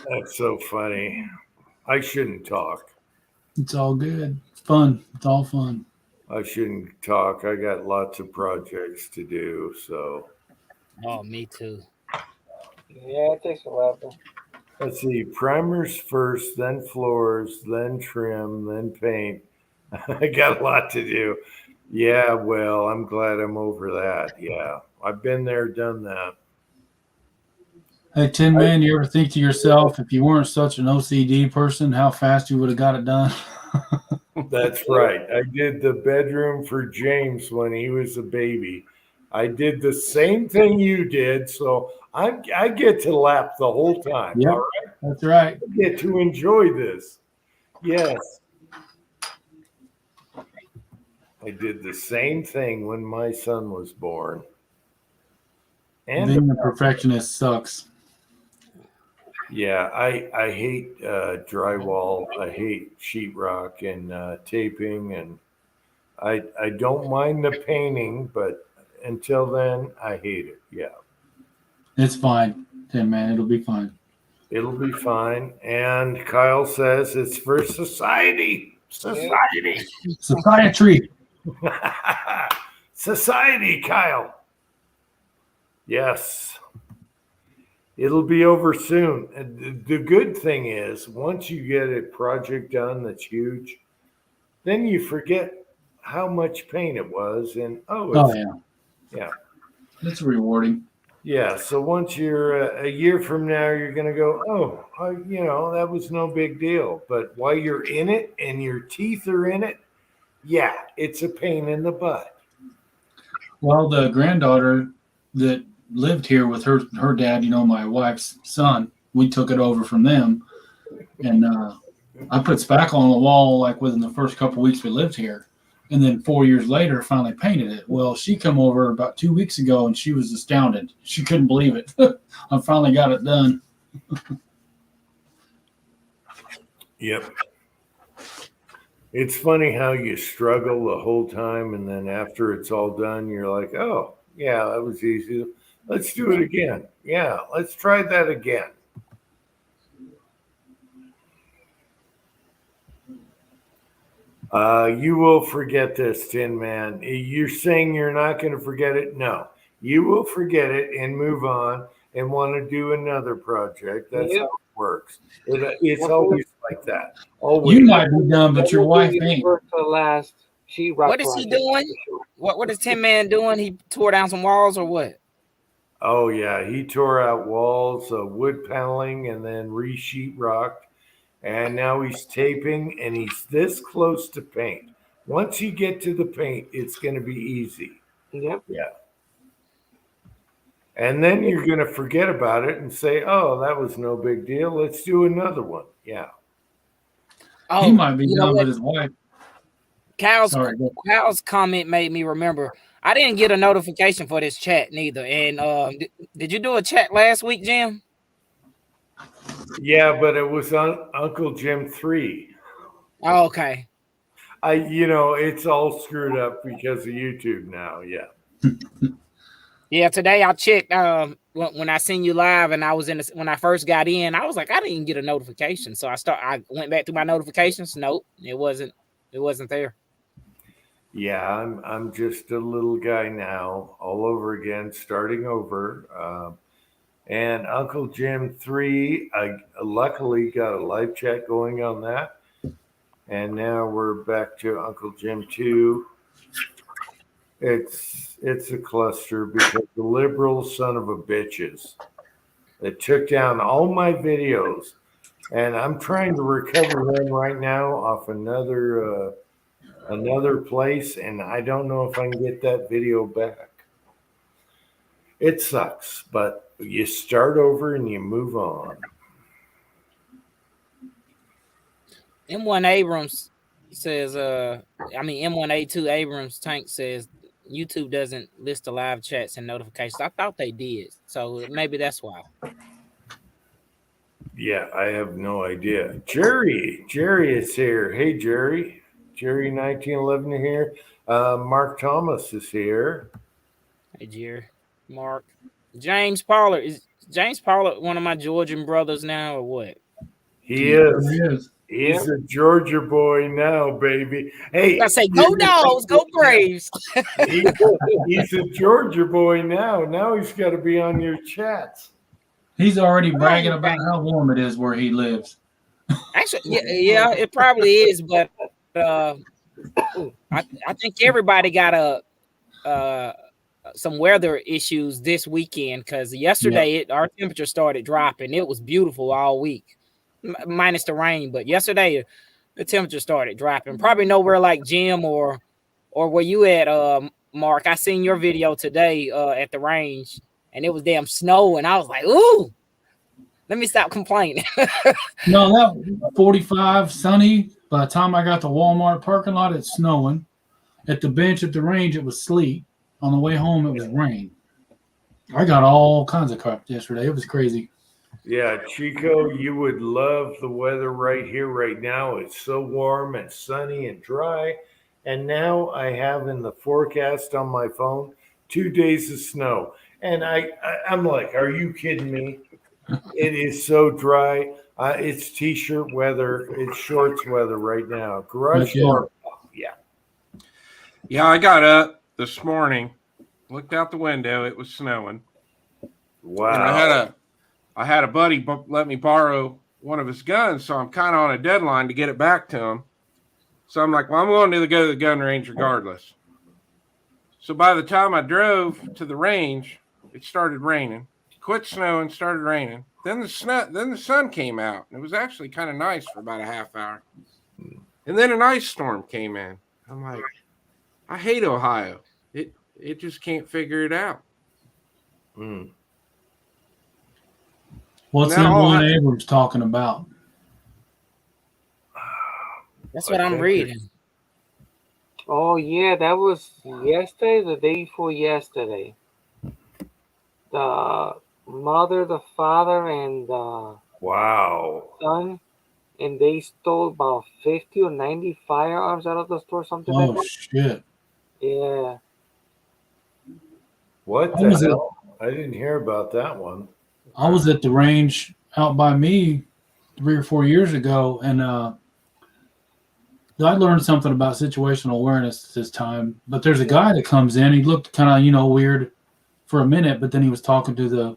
that's so funny. I shouldn't talk. It's all good. It's fun. It's all fun. I shouldn't talk. I got lots of projects to do. So Oh, me too. Yeah, it takes a while. let's see. Primers first, then floors, then trim, then paint. I got a lot to do. Yeah, well, I'm glad I'm over that. Yeah, I've been there, done that. Hey, Tin Man, you ever think to yourself, if you weren't such an OCD person, how fast you would have got it done? That's right. I did the bedroom for James when he was a baby. I did the same thing you did, so I get to laugh the whole time. Yep. All right, That's right. I get to enjoy this. Yes, I did the same thing when my son was born. And Being a perfectionist sucks. yeah, I hate drywall. I hate sheetrock and taping, and I don't mind the painting, but until then, I hate it. Yeah, It's fine, Tin Man. It'll be fine. it'll be fine. And Kyle says it's for society. Society. Psychiatry. Society, Kyle. Yes. It'll be over soon. And the good thing is, once you get a project done that's huge, then you forget how much pain it was. And Oh yeah, yeah. it's rewarding. Yeah. So once you're a year from now, you're going to go, that was no big deal. But while you're in it and your teeth are in it, yeah, it's a pain in the butt. Well, the granddaughter that lived here with her dad, my wife's son, we took it over from them, and I put spackle on the wall like within the first couple weeks we lived here, and then 4 years later finally painted it. Well, she come over about 2 weeks ago and she was astounded. She couldn't believe it. I finally got it done. Yep. It's funny how you struggle the whole time, and then after it's all done, you're like, oh, yeah, that was easy. Let's do it again. Yeah, let's try that again. You will forget this, Tin Man. You're saying you're not going to forget it? No. You will forget it and move on and want to do another project. That's how it works. It's always like that. Always. You might be done, but your wife ain't. First to last sheetrock What is he project. doing? What is Tin Man doing? He tore down some walls or what? Oh, yeah. He tore out walls, wood paneling, and then re-sheetrocked. And now he's taping, and he's this close to paint. Once you get to the paint, it's going to be easy. Yep. Yeah. And then you're going to forget about it and say, oh, that was no big deal. Let's do another one. Yeah. Oh, He might be you know done, what? but his wife. Cal's comment made me remember. I didn't get a notification for this chat neither. And did you do a chat last week, Jim? Yeah, but it was on Uncle Jim 3. Oh, okay. It's all screwed up because of YouTube now. Yeah. Yeah, today I checked when I seen you live, and I was when I first got in, I was like, I didn't get a notification. So I went back through my notifications. Nope, it wasn't there. Yeah, I'm just a little guy now, all over again, starting over. And Uncle Jim 3, I luckily got a live chat going on that. And now we're back to Uncle Jim 2. It's a cluster because the liberal son of a bitches that took down all my videos. And I'm trying to recover them right now off another place, and I don't know if I can get that video back. It sucks, but you start over and you move on. M1 Abrams says, M1A2 Abrams Tank says YouTube doesn't list the live chats and notifications. I thought they did, so maybe that's why. Yeah, I have no idea. Jerry is here. Hey, Jerry 1911 here. Mark Thomas is here. Hey, Jerry, Mark, James Pollard. Is James Pollard one of my Georgian brothers now, or what? He is. He is. He's a Georgia boy now, baby. Hey, I say, go Dogs, go Braves. he's a Georgia boy now. Now he's got to be on your chats. He's already bragging about how warm it is where he lives. Actually, yeah, it probably is, but I think everybody got some weather issues this weekend because yesterday our temperature started dropping. It was beautiful all week, minus the rain. But yesterday the temperature started dropping. Probably nowhere like Jim or where you at, Mark. I seen your video today at the range, and it was damn snow, and I was like, ooh. Let me stop complaining. No, that 45 sunny. By the time I got to Walmart parking lot, it's snowing. At the bench at the range, it was sleet. On the way home, it was rain. I got all kinds of crap yesterday. It was crazy. Yeah, Chico, you would love the weather right here, right now. It's so warm and sunny and dry. And now I have in the forecast on my phone 2 days of snow. And I'm like, are you kidding me? It is so dry. It's t-shirt weather. It's shorts weather right now. Garage door. Yeah. Yeah, I got up this morning, looked out the window. It was snowing. Wow. And I had a buddy let me borrow one of his guns, so I'm kind of on a deadline to get it back to him. So I'm like, well, I'm going to go to the gun range regardless. So by the time I drove to the range, it started raining. Quit snowing, started raining. Then the sun came out, and it was actually kind of nice for about a half hour. And then an ice storm came in. I'm like, I hate Ohio. It just can't figure it out. Mm. What's Now, M1 Abrams talking about? That's what I'm reading. Oh yeah, that was yesterday, the day before yesterday. The mother, the father, and the Wow. son, and they stole about 50 or 90 firearms out of the store, something like Oh that. shit! Yeah. What What the was it? hell? I didn't hear about that one. I was at the range out by me 3 or 4 years ago, and I learned something about situational awareness this time. But there's a guy that comes in. He looked kind of weird for a minute, but then he was talking to the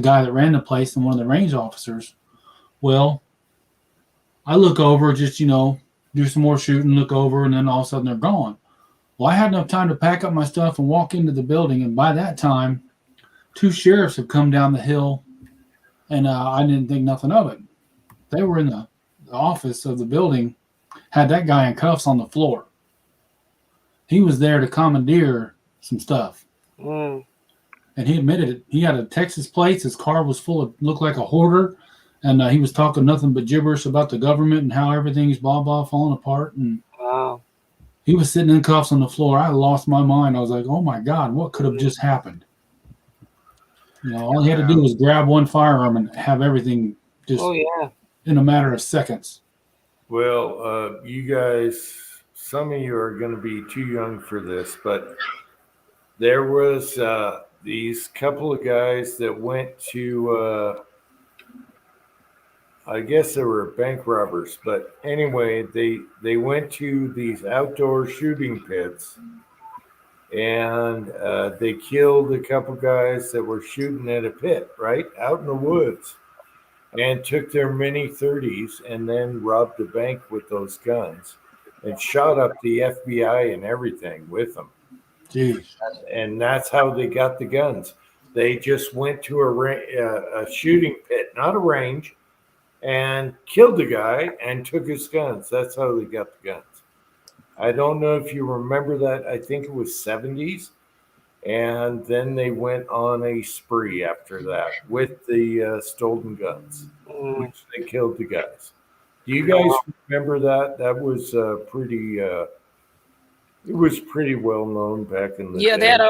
guy that ran the place and one of the range officers. Well, I look over, just do some more shooting, look over, and then all of a sudden they're gone. Well, I had enough time to pack up my stuff and walk into the building, and by that time, 2 sheriffs had come down the hill, and I didn't think nothing of it. They were in the office of the building, had that guy in cuffs on the floor. He was there to commandeer some stuff. Mm. And he admitted it. He had a Texas plate. His car was looked like a hoarder. And he was talking nothing but gibberish about the government and how everything's blah, blah, falling apart. And Wow. he was sitting in cuffs on the floor. I lost my mind. I was like, oh my God, what could have just happened? All he had to do was grab one firearm and have everything just in a matter of seconds. Well, you guys, some of you are going to be too young for this, but there was these couple of guys that went to, I guess they were bank robbers, but anyway, they went to these outdoor shooting pits, and they killed a couple guys that were shooting at a pit right out in the woods, and took their mini 30s and then robbed the bank with those guns and shot up the FBI and everything with them. Jeez. And that's how they got the guns. They just went to a shooting pit, not a range, and killed the guy and took his guns. That's how they got the guns. I don't know if you remember that. I think it was 70s. And then they went on a spree after that with the stolen guns, which they killed the guys. Do you guys remember that? That was pretty. It was pretty well known back in the day. That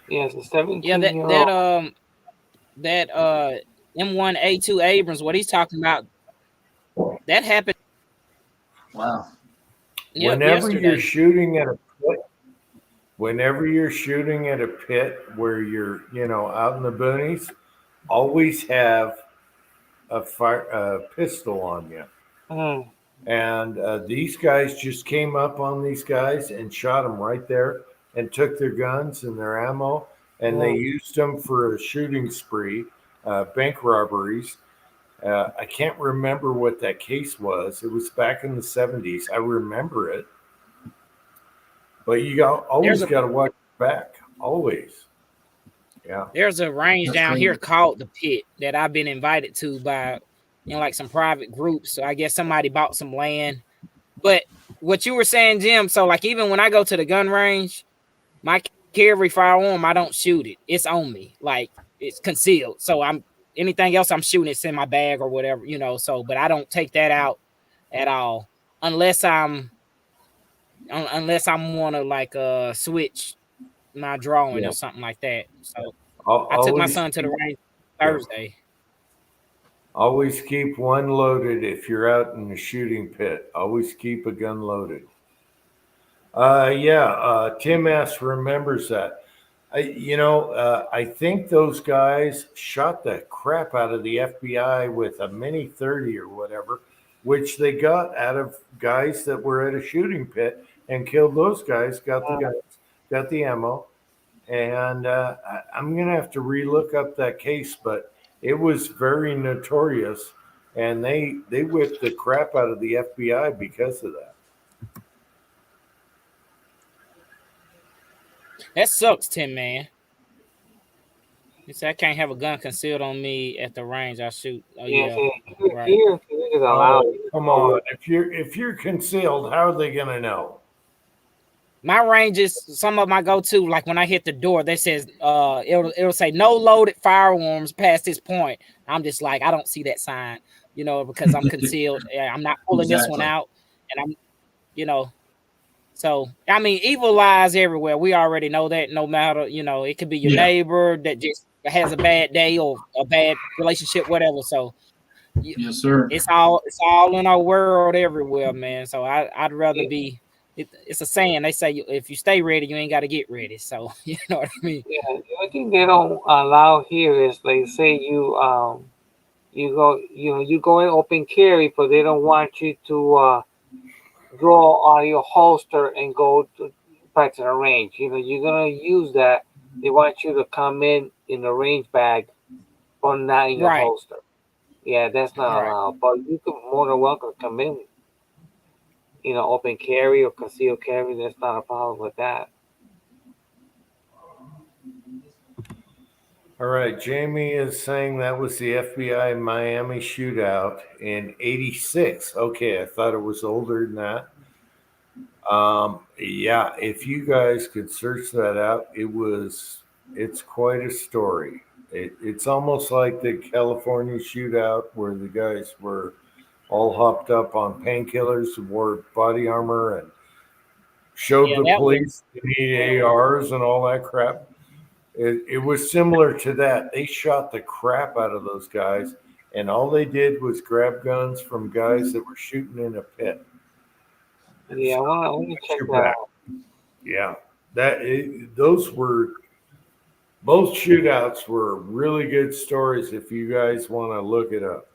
Yes, the 17. that M1A2 Abrams, what he's talking about, that happened. Wow. Whenever you're shooting at a pit where you're, out in the boonies, always have a pistol on you. Mm. And these guys just came up on these guys and shot them right there and took their guns and their ammo, and they used them for a shooting spree, bank robberies. I can't remember what that case was. It was back in the 70s. I remember it. But you always got to watch back. Always. Yeah. There's a range down here called the Pit that I've been invited to by, like some private groups. So I guess somebody bought some land. But what you were saying, Jim, so like even when I go to the gun range, my carry firearm, I don't shoot it. It's on me. Like it's concealed. So anything else I'm shooting, it's in my bag or whatever, so, but I don't take that out at all unless I'm want to like switch my drawing or something like that. So I took my son to the range Thursday. Always keep one loaded if you're out in the shooting pit. Always keep a gun loaded. Tim S. remembers that. I think those guys shot the crap out of the FBI with a Mini 30 or whatever, which they got out of guys that were at a shooting pit and killed those guys, got the guns, got the ammo. And I'm going to have to relook up that case, but it was very notorious. And they whipped the crap out of the FBI because of that. That sucks, Tim, man. You say I can't have a gun concealed on me at the range I shoot. Oh yeah, right. Here is allowed. Oh, come on. If you're concealed, how are they going to know? My ranges, some of them I go to, like when I hit the door, they says it'll say no loaded firearms past this point. I'm just like, I don't see that sign, because I'm concealed. I'm not pulling this one out, and I'm, so I mean, evil lies everywhere. We already know that. No matter, it could be your neighbor that just has a bad day or a bad relationship, whatever. So yes, sir. It's all in our world everywhere, man. So I'd rather be. It's a saying. They say if you stay ready, you ain't got to get ready. So you know what I mean. Yeah, the only thing they don't allow here is they say you go in open carry, but they don't want you to draw out your holster and go back to the range. You're gonna use that. They want you to come in the range bag, but not in your holster. Yeah, that's not allowed. But you can more than welcome come in. Open carry or concealed carry. There's not a problem with that. All right, Jamie is saying that was the FBI Miami shootout in '86. Okay, I thought it was older than that. Yeah, if you guys could search that out, it's quite a story. It's almost like the California shootout where the guys were all hopped up on painkillers and wore body armor and showed the police they need ARs and all that crap. It was similar to that. They shot the crap out of those guys, and all they did was grab guns from guys that were shooting in a pit. Yeah, I want to check that out. Yeah, those were both shootouts were really good stories. If you guys want to look it up.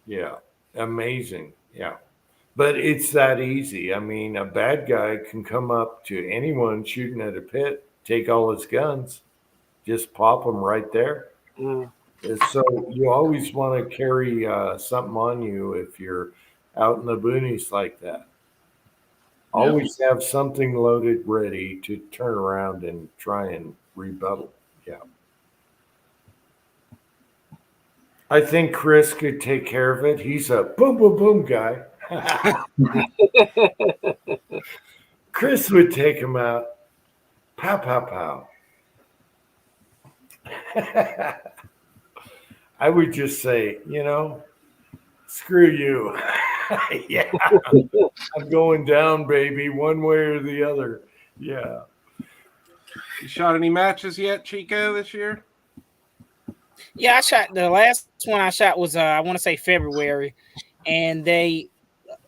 Yeah, amazing. Yeah. But it's that easy. I mean, a bad guy can come up to anyone shooting at a pit, take all his guns, just pop them right there. So you always want to carry something on you if you're out in the boonies like that. Always have something loaded ready to turn around and try and rebuttal. Yeah. I think Chris could take care of it. He's a boom, boom, boom guy. Chris would take him out. Pow, pow, pow. I would just say, screw you. Yeah. I'm going down, baby, one way or the other. Yeah. You shot any matches yet, Chico, this year? Yeah, I shot the last one I shot was I want to say February, and they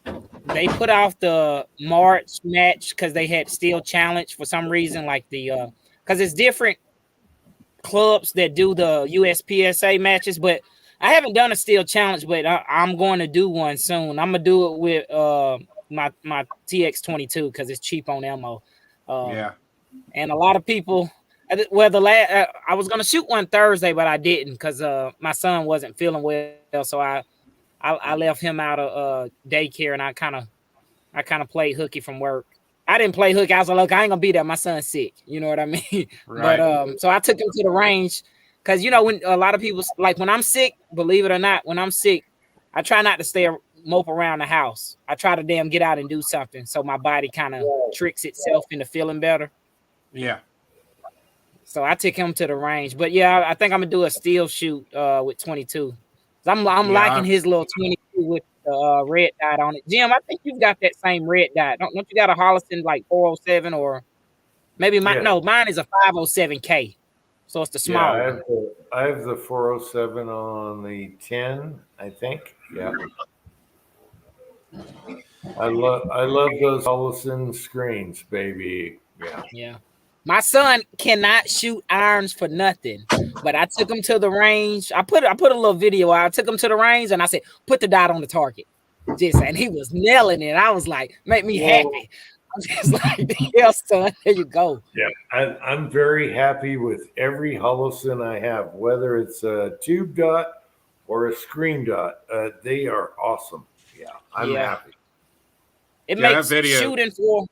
put off the March match because they had Steel Challenge for some reason, like because it's different clubs that do the USPSA matches, but I haven't done a Steel Challenge, but I'm going to do one soon. I'm gonna do it with my TX22 because it's cheap on ammo. And a lot of people. Well, I was gonna shoot one Thursday, but I didn't because my son wasn't feeling well, so I left him out of daycare, and I kind of played hooky from work. I didn't play hooky. I was like, look, I ain't gonna be there. My son's sick. You know what I mean? Right. But so I took him to the range because when a lot of people like when I'm sick, believe it or not, when I'm sick, I try not to mope around the house. I try to get out and do something so my body kind of tricks itself into feeling better. Yeah. So I took him to the range, but yeah, I think I'm gonna do a steel shoot with 22. I'm liking his little 22 with the red dot on it. Jim, I think you've got that same red dot. Don't you got a Holliston like 407 or maybe mine is a 507K, so it's the small. Yeah, I have the 407 on the 10, I think. Yeah. I love those Holliston screens, baby. Yeah. Yeah. My son cannot shoot irons for nothing, but I took him to the range. I put a little video out. I took him to the range and I said, put the dot on the target. just and he was nailing it. I was like, make me Yeah. happy. I'm just like, yeah, son, there you go. Yeah, I'm very happy with every Holosun I have, whether it's a tube dot or a screen dot. They are awesome. Yeah, I'm Yeah. happy. It Yeah, that makes video- shooting for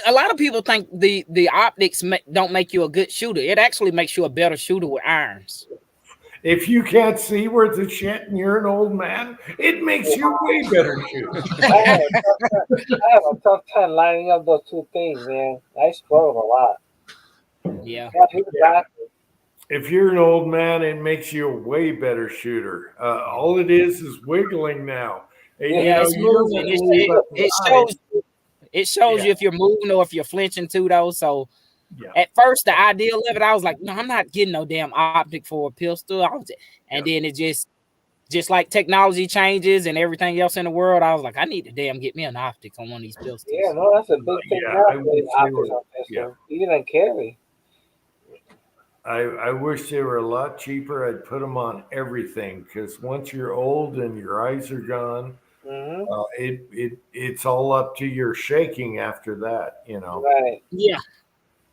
a lot of people think the optics don't make you a good shooter. It actually makes you a better shooter with irons. If you can't see worth a shit and you're an old man, it makes you way better shoot. I have a tough time lining up those two things, man. I struggle a lot. Yeah. If you're an old man, it makes you a way better shooter. All it is wiggling now. And, you Yeah, know, it's you don't moving. have to worry about the eyes. It shows Yeah. you if you're moving or if you're flinching too, though. So Yeah. at first, the ideal of it, I was like, no, I'm not getting no damn optic for a pistol. And then it just like technology changes and everything else in the world, I was like, I need to damn get me an optic on one of these pistols. Yeah, no, that's a big thing Yeah, now. I wish they were- yeah. Even in carry. I wish they were a lot cheaper. I'd put them on everything because once you're old and your eyes are gone, Mm-hmm. it's all up to your shaking after that, you know. Right. Yeah.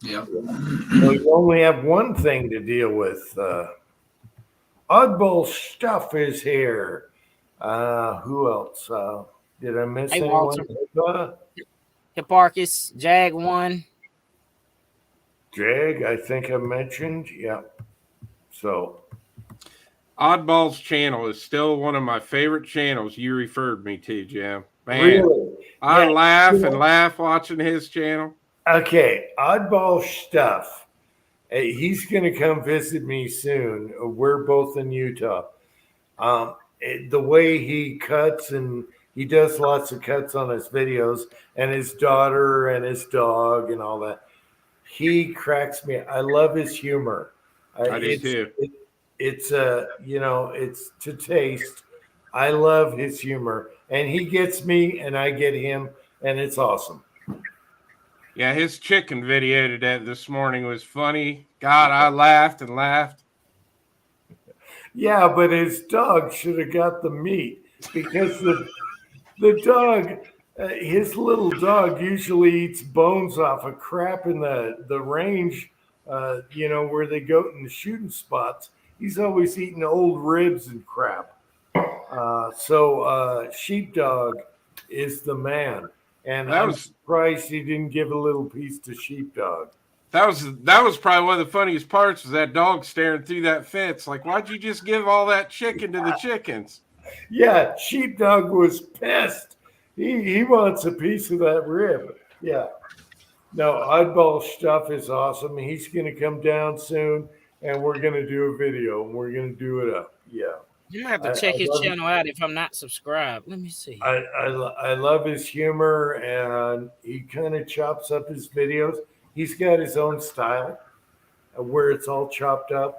Yeah. So you only have one thing to deal with. Oddball Stuff is here. Who else? Did I miss Hey, anyone? Walter. Hipparchus, Jag 1. Jag, I think I mentioned. Yeah. So Oddball's channel is still one of my favorite channels you referred me to, Jim. Man, really, I Yeah, laugh you know- and laugh watching his channel. okay, Oddball Stuff. Hey, he's going to come visit me soon. We're both in Utah. The way he cuts and he does lots of cuts on his videos, and his daughter and his dog and all that. He cracks me. I love his humor. I do too. It's it's to taste. I love his humor, and he gets me, and I get him, and it's awesome. Yeah, his chicken video today this morning was funny. God, I laughed and laughed. Yeah, but his dog should have got the meat because the dog, his little dog, usually eats bones off of crap in the range. Where they go in the shooting spots. He's always eating old ribs and crap. So Sheepdog is the man, and I'm surprised he didn't give a little piece to Sheepdog. That was probably one of the funniest parts was that dog staring through that fence. Like, why'd you just give all that chicken to the chickens? Yeah, Sheepdog was pissed. He wants a piece of that rib. Yeah. No, Oddball Stuff is awesome. He's going to come down soon, and we're going to do a video, and we're going to do it up. Yeah. You have to check his channel out if I'm not subscribed. Let me see. I love his humor, and he kind of chops up his videos. He's got his own style where it's all chopped up,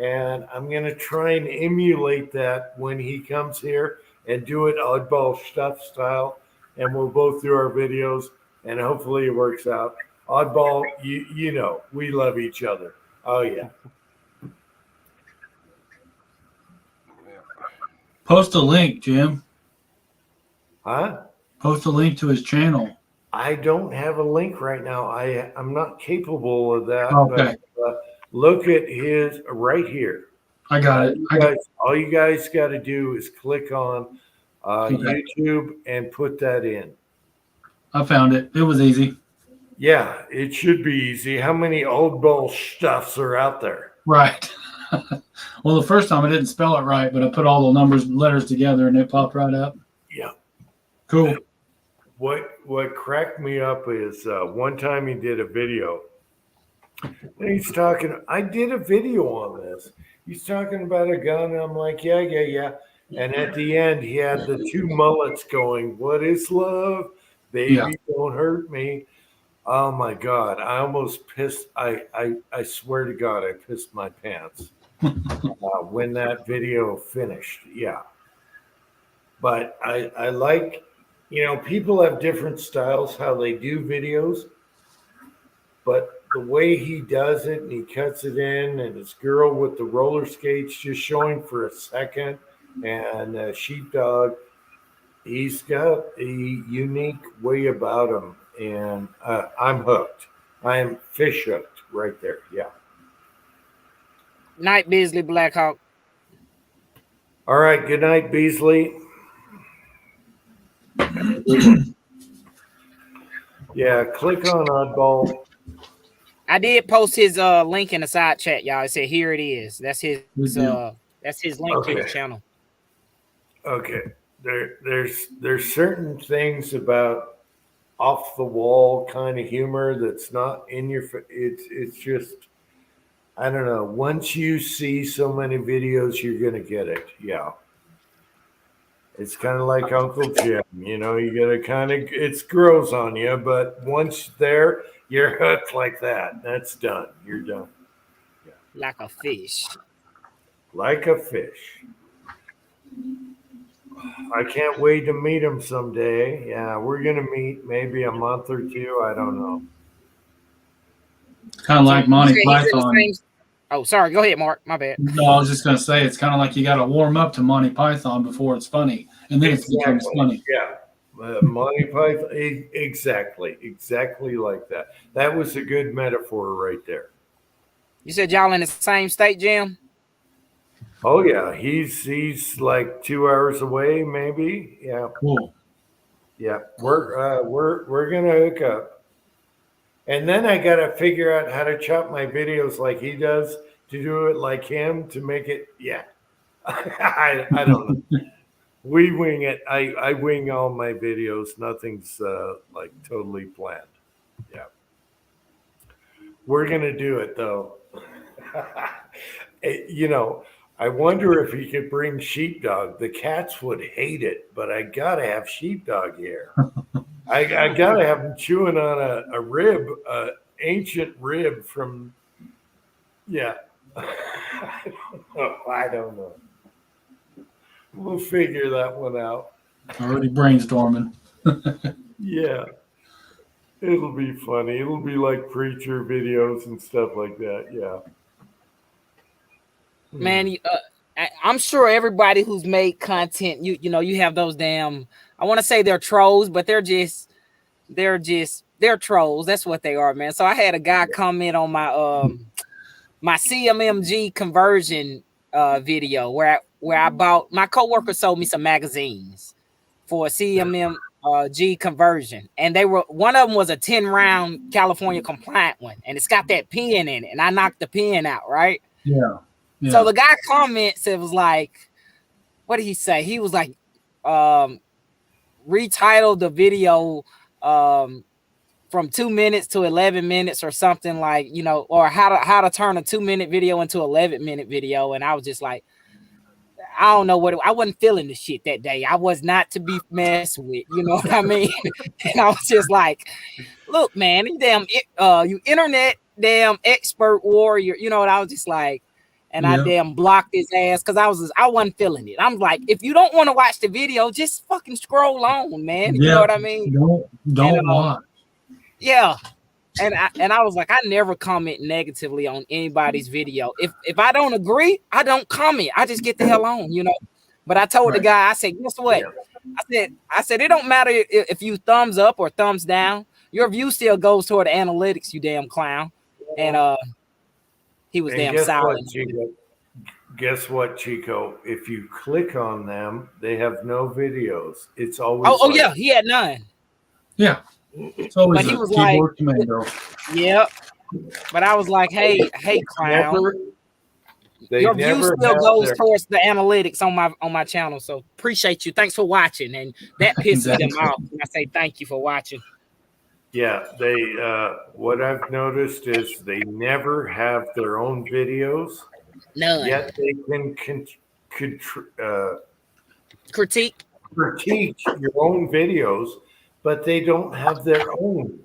and I'm going to try and emulate that when he comes here and do it Oddball Stuff style, and we'll both do our videos, and hopefully it works out. Oddball, you know, we love each other. Oh, yeah. Post a link, Jim. Huh? Post a link to his channel. I don't have a link right now. I'm not capable of that. Okay. But, look at his right here. I got it. All you guys got to do is click on Okay. YouTube and put that in. I found it. It was easy. Yeah, it should be easy. How many Oddball Stuffs are out there? Right. Well, the first time I didn't spell it right, but I put all the numbers and letters together and it popped right up. Yeah. Cool. What cracked me up is one time he did a video. And he's talking. I did a video on this. He's talking about a gun. And I'm like, yeah. And at the end, he had the two mullets going. What is love, baby? Yeah. Don't hurt me. Oh my God! I almost pissed. I swear to God, I pissed my pants when that video finished. Yeah. But I like, people have different styles how they do videos. But the way he does it and he cuts it in, and his girl with the roller skates just showing for a second, And Sheepdog, he's got a unique way about him, and I'm hooked. I am fish hooked right there. Yeah. Night, Beasley Blackhawk. All right. Good night, Beasley. Yeah. Click on Oddball. I did post his link in the side chat, y'all. I said here it is. That's his that's his link to his channel. Okay. There's certain things about off the wall kind of humor that's not in your. It's just, I don't know. Once you see so many videos, you're gonna get it. Yeah. It's kind of like Uncle Jim, you gotta kind of, it grows on you, but once there, you're hooked like that. That's done. You're done. Like a fish. Like a fish. I can't wait to meet him someday. Yeah, we're gonna meet maybe a month or two. I don't know. Kind of like Monty He's in the Python. same- Oh, sorry. Go ahead, Mark. My bad. No, I was just going to say it's kind of like you got to warm up to Monty Python before it's funny, and then it becomes funny. Yeah, Monty Python. Exactly like that. That was a good metaphor right there. You said y'all in the same state, Jim? Oh yeah, he's like 2 hours away, maybe. Yeah, Cool. yeah. We're gonna hook up. And then I got to figure out how to chop my videos like he does, to do it like him, to make it. Yeah. I don't know. We wing it. I wing all my videos. Nothing's like totally planned. Yeah. We're going to do it though. I wonder if he could bring Sheepdog. The cats would hate it, but I got to have Sheepdog here. I gotta have him chewing on a rib, ancient rib from. Yeah, I don't know. We'll figure that one out. Already brainstorming. Yeah, it'll be funny. It'll be like preacher videos and stuff like that. Yeah. Man, I'm sure everybody who's made content, you have those damn, I want to say they're trolls, but they're trolls. That's what they are, man. So I had a guy comment on my CMMG conversion video where I bought, my coworker sold me some magazines for a CMMG conversion, and one of them was a 10-round California compliant one, and it's got that pin in it, and I knocked the pin out, right? Yeah. So the guy comments, it was like, what did he say? He was like, retitled the video from 2 minutes to 11 minutes or something, like, or how to turn a 2-minute video into 11-minute video. And I was just like, I don't know I wasn't feeling the shit that day. I was not to be messed with, you know what I mean? And I was just like, look, man, you internet damn expert warrior, you know what? I was just like, and I damn blocked his ass because I wasn't feeling it. I'm like, if you don't want to watch the video, just fucking scroll on, man. You know what I mean? Don't watch. Yeah. And I was like, I never comment negatively on anybody's video. If I don't agree, I don't comment. I just get the hell on, But I told the guy, I said, guess what? I said it don't matter if you thumbs up or thumbs down. Your view still goes toward the analytics, you damn clown. And he was damn silent. Guess what, Chico? If you click on them, they have no videos. It's always. Oh yeah, he had none. Yeah. It's always But he a was keyboard commando. Yep. But I was like, hey, clown. Your view still goes towards the analytics on my channel. So appreciate you. Thanks for watching. And that pisses them off. And I say thank you for watching. Yeah, what I've noticed is they never have their own videos. None. Yet they can critique your own videos, but they don't have their own.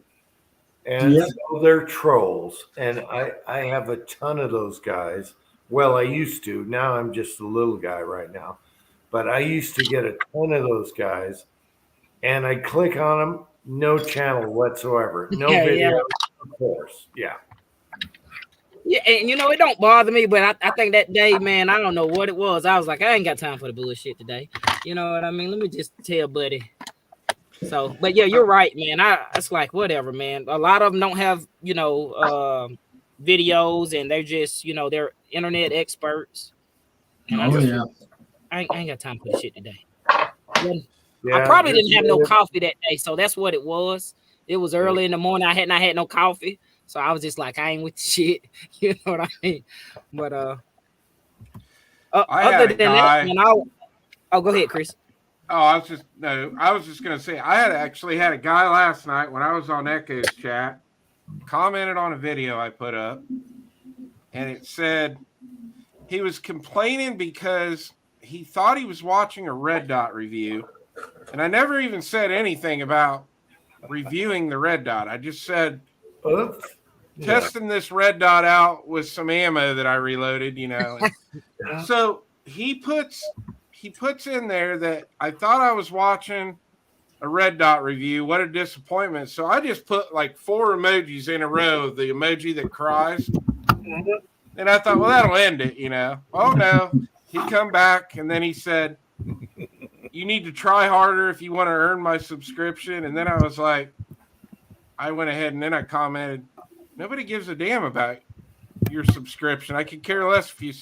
And so they're trolls. And I have a ton of those guys. Well, I used to. Now I'm just a little guy right now. But I used to get a ton of those guys. And I click on them. No channel whatsoever. No video, of course. Yeah. Yeah, and it don't bother me, but I think that day, man, I don't know what it was. I was like, I ain't got time for the bullshit today. You know what I mean? Let me just tell buddy. So, but yeah, you're right, man. It's like whatever, man. A lot of them don't have, videos, and they're just, they're internet experts. And Oh yeah. I ain't got time for the shit today. But Yeah, I probably didn't have no it's- coffee that day, so that's what it was. It was early in the morning. I had not had no coffee, so I was just like, I ain't with the shit. You know what I mean? But I had other a than guy- that, man, go ahead, Chris. Oh, I was just gonna say I actually had a guy last night when I was on Echo's chat commented on a video I put up, and it said he was complaining because he thought he was watching a Red Dot review, and I never even said anything about reviewing the Red Dot. I just said Oops. testing this Red Dot out with some ammo that I reloaded, So he puts in there that I thought I was watching a Red Dot review. What a disappointment. So I just put like 4 emojis in a row, the emoji that cries. And I thought, well, that'll end it, Oh no. He come back and then he said, you need to try harder if you want to earn my subscription. And then I was like, I went ahead and then I commented, nobody gives a damn about your subscription. I could care less if you.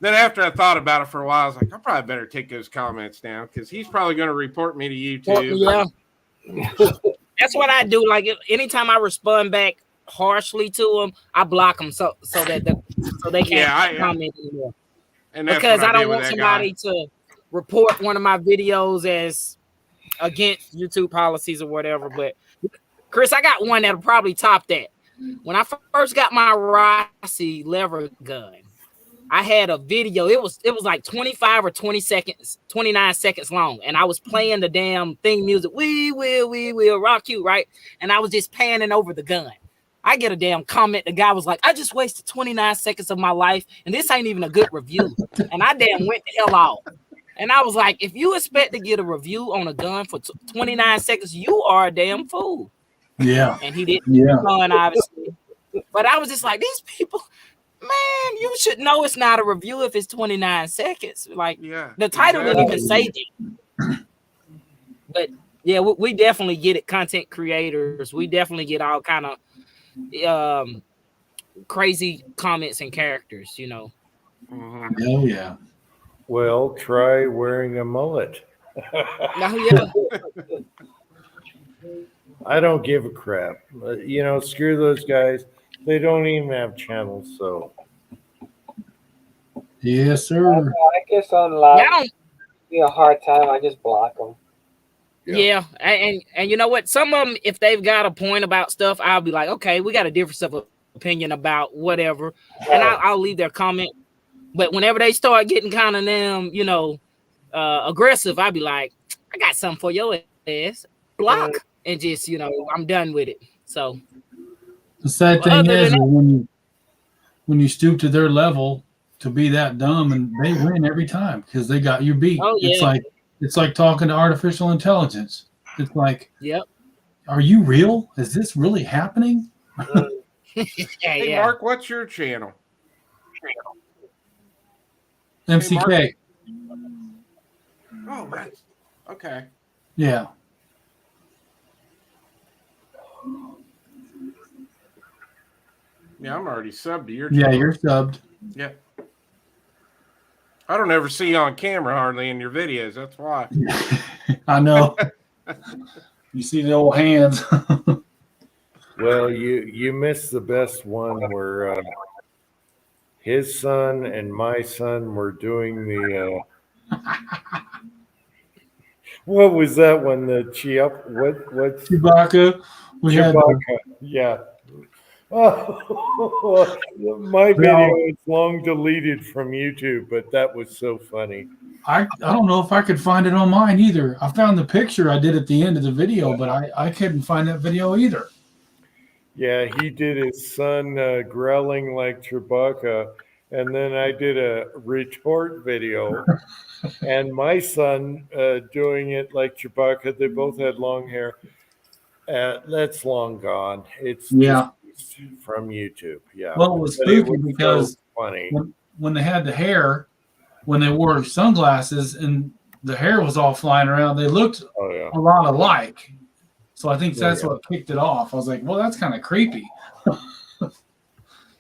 Then after I thought about it for a while, I was like, I probably better take those comments down because he's probably going to report me to YouTube. Well, yeah. That's what I do. Like anytime I respond back harshly to them, I block them so they can't comment anymore. And that's Because what I don't did with want that somebody guy. to report one of my videos as against YouTube policies or whatever. But Chris, I got one that'll probably top that. When I first got my Rossi lever gun, I had a video. It was like 25 or 29 seconds long, and I was playing the damn theme music. We will rock you, right? And I was just panning over the gun. I get a damn comment. The guy was like, I just wasted 29 seconds of my life, and this ain't even a good review. And I damn went the hell off. And I was like, if you expect to get a review on a gun for 29 seconds, you are a damn fool. Yeah. And he didn't Yeah. respond, obviously. But I was just like, these people, man, you should know it's not a review if it's 29 seconds. Like, the title didn't even say that. But yeah, we definitely get it. Content creators, we definitely get all kind of crazy comments and characters, Oh yeah. Well, try wearing a mullet. Now, yeah. I don't give a crap. Screw those guys. They don't even have channels, so. Yes, sir. I guess on live, I don't. a hard time. I just block them. Yeah, and you know what? Some of them, if they've got a point about stuff, I'll be like, okay, we got a difference of opinion about whatever, and I'll leave their comment. But whenever they start getting kind of them, aggressive, I'll be like, I got something for your ass. Block and just, I'm done with it. So The sad thing is when you stoop to their level to be that dumb, and they win every time because they got you beat. Oh, yeah. It's like talking to artificial intelligence. It's like, yep. Are you real? Is this really happening? Hey, Mark, what's your channel? MCK. Oh, that's okay. Yeah. Yeah, I'm already subbed to your Yeah, channel. you're subbed. Yeah. I don't ever see you on camera hardly in your videos. That's why. I know. You see the old hands. Well, you missed the best one where his son and my son were doing the what was that one? The what's Chewbacca. We had Chewbacca? Yeah. Oh, my video is long deleted from YouTube, but that was so funny. I don't know if I could find it on mine either. I found the picture I did at the end of the video, but I couldn't find that video either. Yeah, he did his son growling like Chewbacca, and then I did a retort video, and my son doing it like Chewbacca. They both had long hair. That's long gone. It's Yeah. from YouTube. Yeah. Well, it was But spooky was because so funny. when they had the hair, when they wore sunglasses and the hair was all flying around, they looked Oh yeah. a lot alike. So I think that's Yeah. what kicked it off. I was like, well, that's kind of creepy.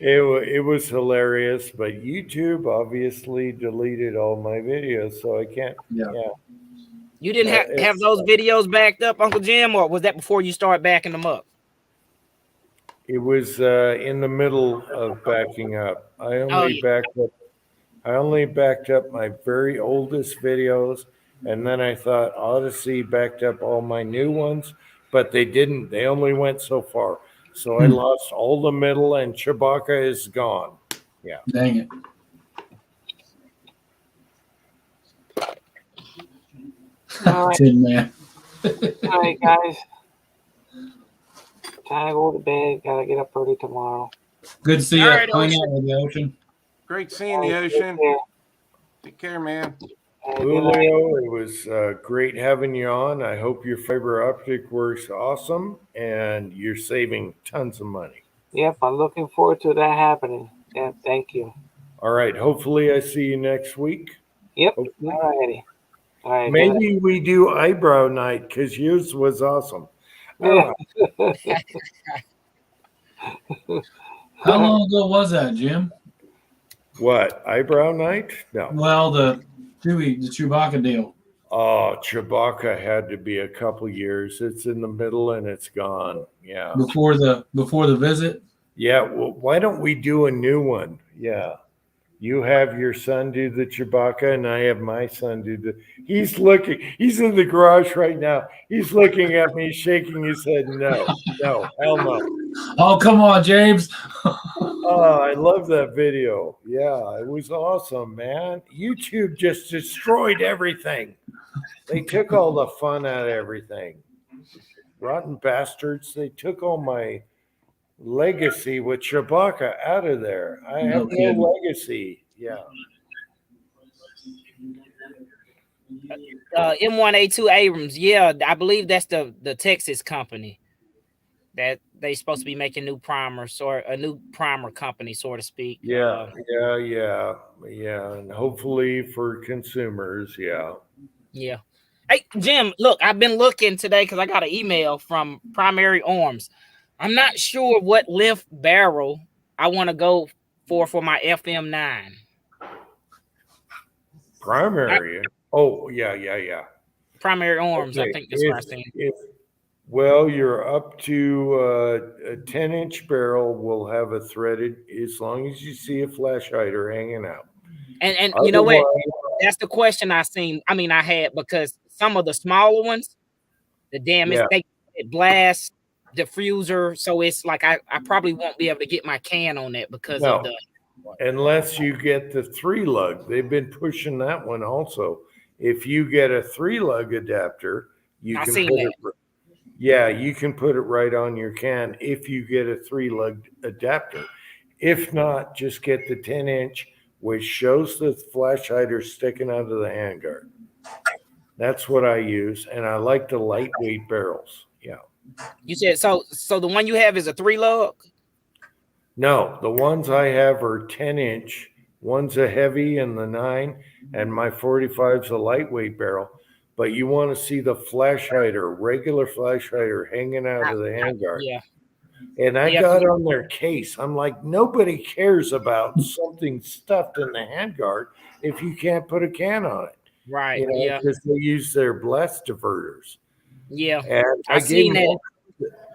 It was hilarious, but YouTube obviously deleted all my videos, so I can't. Yeah. You didn't It's- have those videos backed up, Uncle Jim, or was that before you start backing them up? It was in the middle of backing up. I only backed up my very oldest videos, and then I thought Odyssey backed up all my new ones, but they didn't. They only went so far. So I lost all the middle, and Chewbacca is gone. Dang it. All right, Tin Man. all right, guys. Time to go to bed. Gotta get up early tomorrow. Good to see you. All right, Hang Ocean. out with the Ocean. Great seeing the ocean. Yeah. Take care, man. Julio, it was great having you on. I hope your fiber optic works awesome, and you're saving tons of money. Yep, I'm looking forward to that happening. Yeah, thank you. All right. Hopefully, I see you next week. Yep. Hopefully. All righty. All right. Maybe we do eyebrow night because yours was awesome. Yeah. How long ago was that, Jim? What, eyebrow night? No. Well, the Chewbacca deal. Oh, Chewbacca had to be a couple years. It's in the middle and it's gone. Yeah. Before the visit. Yeah. Well, why don't we do a new one? Yeah. You have your son do the Chewbacca, and I have my son do the. He's looking. He's in the garage right now. He's looking at me, shaking his head. No, no, hell no. Oh, come on, James. Oh, I love that video. Yeah, it was awesome, man. YouTube just destroyed everything. They took all the fun out of everything. Rotten bastards. They took all my legacy with Chewbacca out of there. I have kidding. no legacy. Yeah. M1A2 Abrams. Yeah, I believe that's the Texas company that they supposed to be making new primers, or a new primer company, so to speak. Yeah. And hopefully for consumers. Yeah. Yeah. Hey, Jim, look, I've been looking today because I got an email from Primary Arms. I'm not sure what length barrel I want to go for my FM9. Primary. Oh, yeah. Primary Arms, I Okay, think that's what I seen. Well, you're up to a 10-inch barrel will have a threaded, as long as you see a flash hider hanging out. And you know what? Otherwise, That's the question I had, because some of the smaller ones, the damage, it blasts diffuser. So it's like I probably won't be able to get my can on that because No. of the unless you get the 3-lug. They've been pushing that one also. If you get a 3-lug adapter, you I can seen put that. it. Yeah, you can put it right on your can if you get a 3-lug adapter. If not, just get the 10-inch, which shows the flash hider sticking out of the handguard. That's what I use, and I like the lightweight barrels. Yeah. You said so the one you have is a 3-lug? No, the ones I have are 10-inch. One's a heavy and the 9, and my 45's a lightweight barrel. But you want to see the flash hider, regular flash hider hanging out of the handguard. Yeah. And I Yeah. got on their case. I'm like, nobody cares about something stuffed in the handguard if you can't put a can on it. Right. You know, Yeah. because they use their blast diverters. Yeah. And I seen that.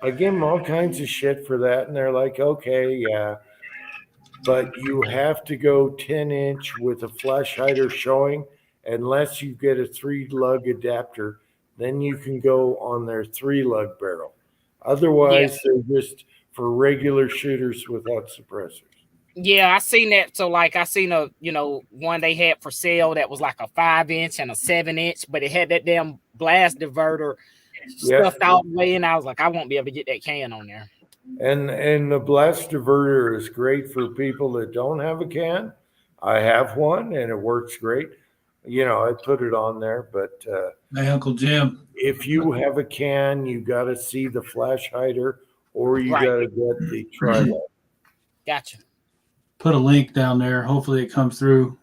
I gave them all kinds of shit for that, and they're like, okay, yeah. But you have to go 10-inch with a flash hider showing, unless you get a 3-lug adapter, then you can go on their 3-lug barrel. Otherwise, they're just for regular shooters without suppressors. Yeah, I seen that. So like I seen a one they had for sale that was like a 5-inch and a 7-inch, but it had that damn blast diverter stuffed all the way in. I was like, I won't be able to get that can on there. And the blast diverter is great for people that don't have a can. I have one and it works great. You know, I put it on there, but Hey, Uncle Jim. if you have a can, you got to see the flash hider or you Right. got to get the Trilug. Gotcha. Put a link down there. Hopefully it comes through.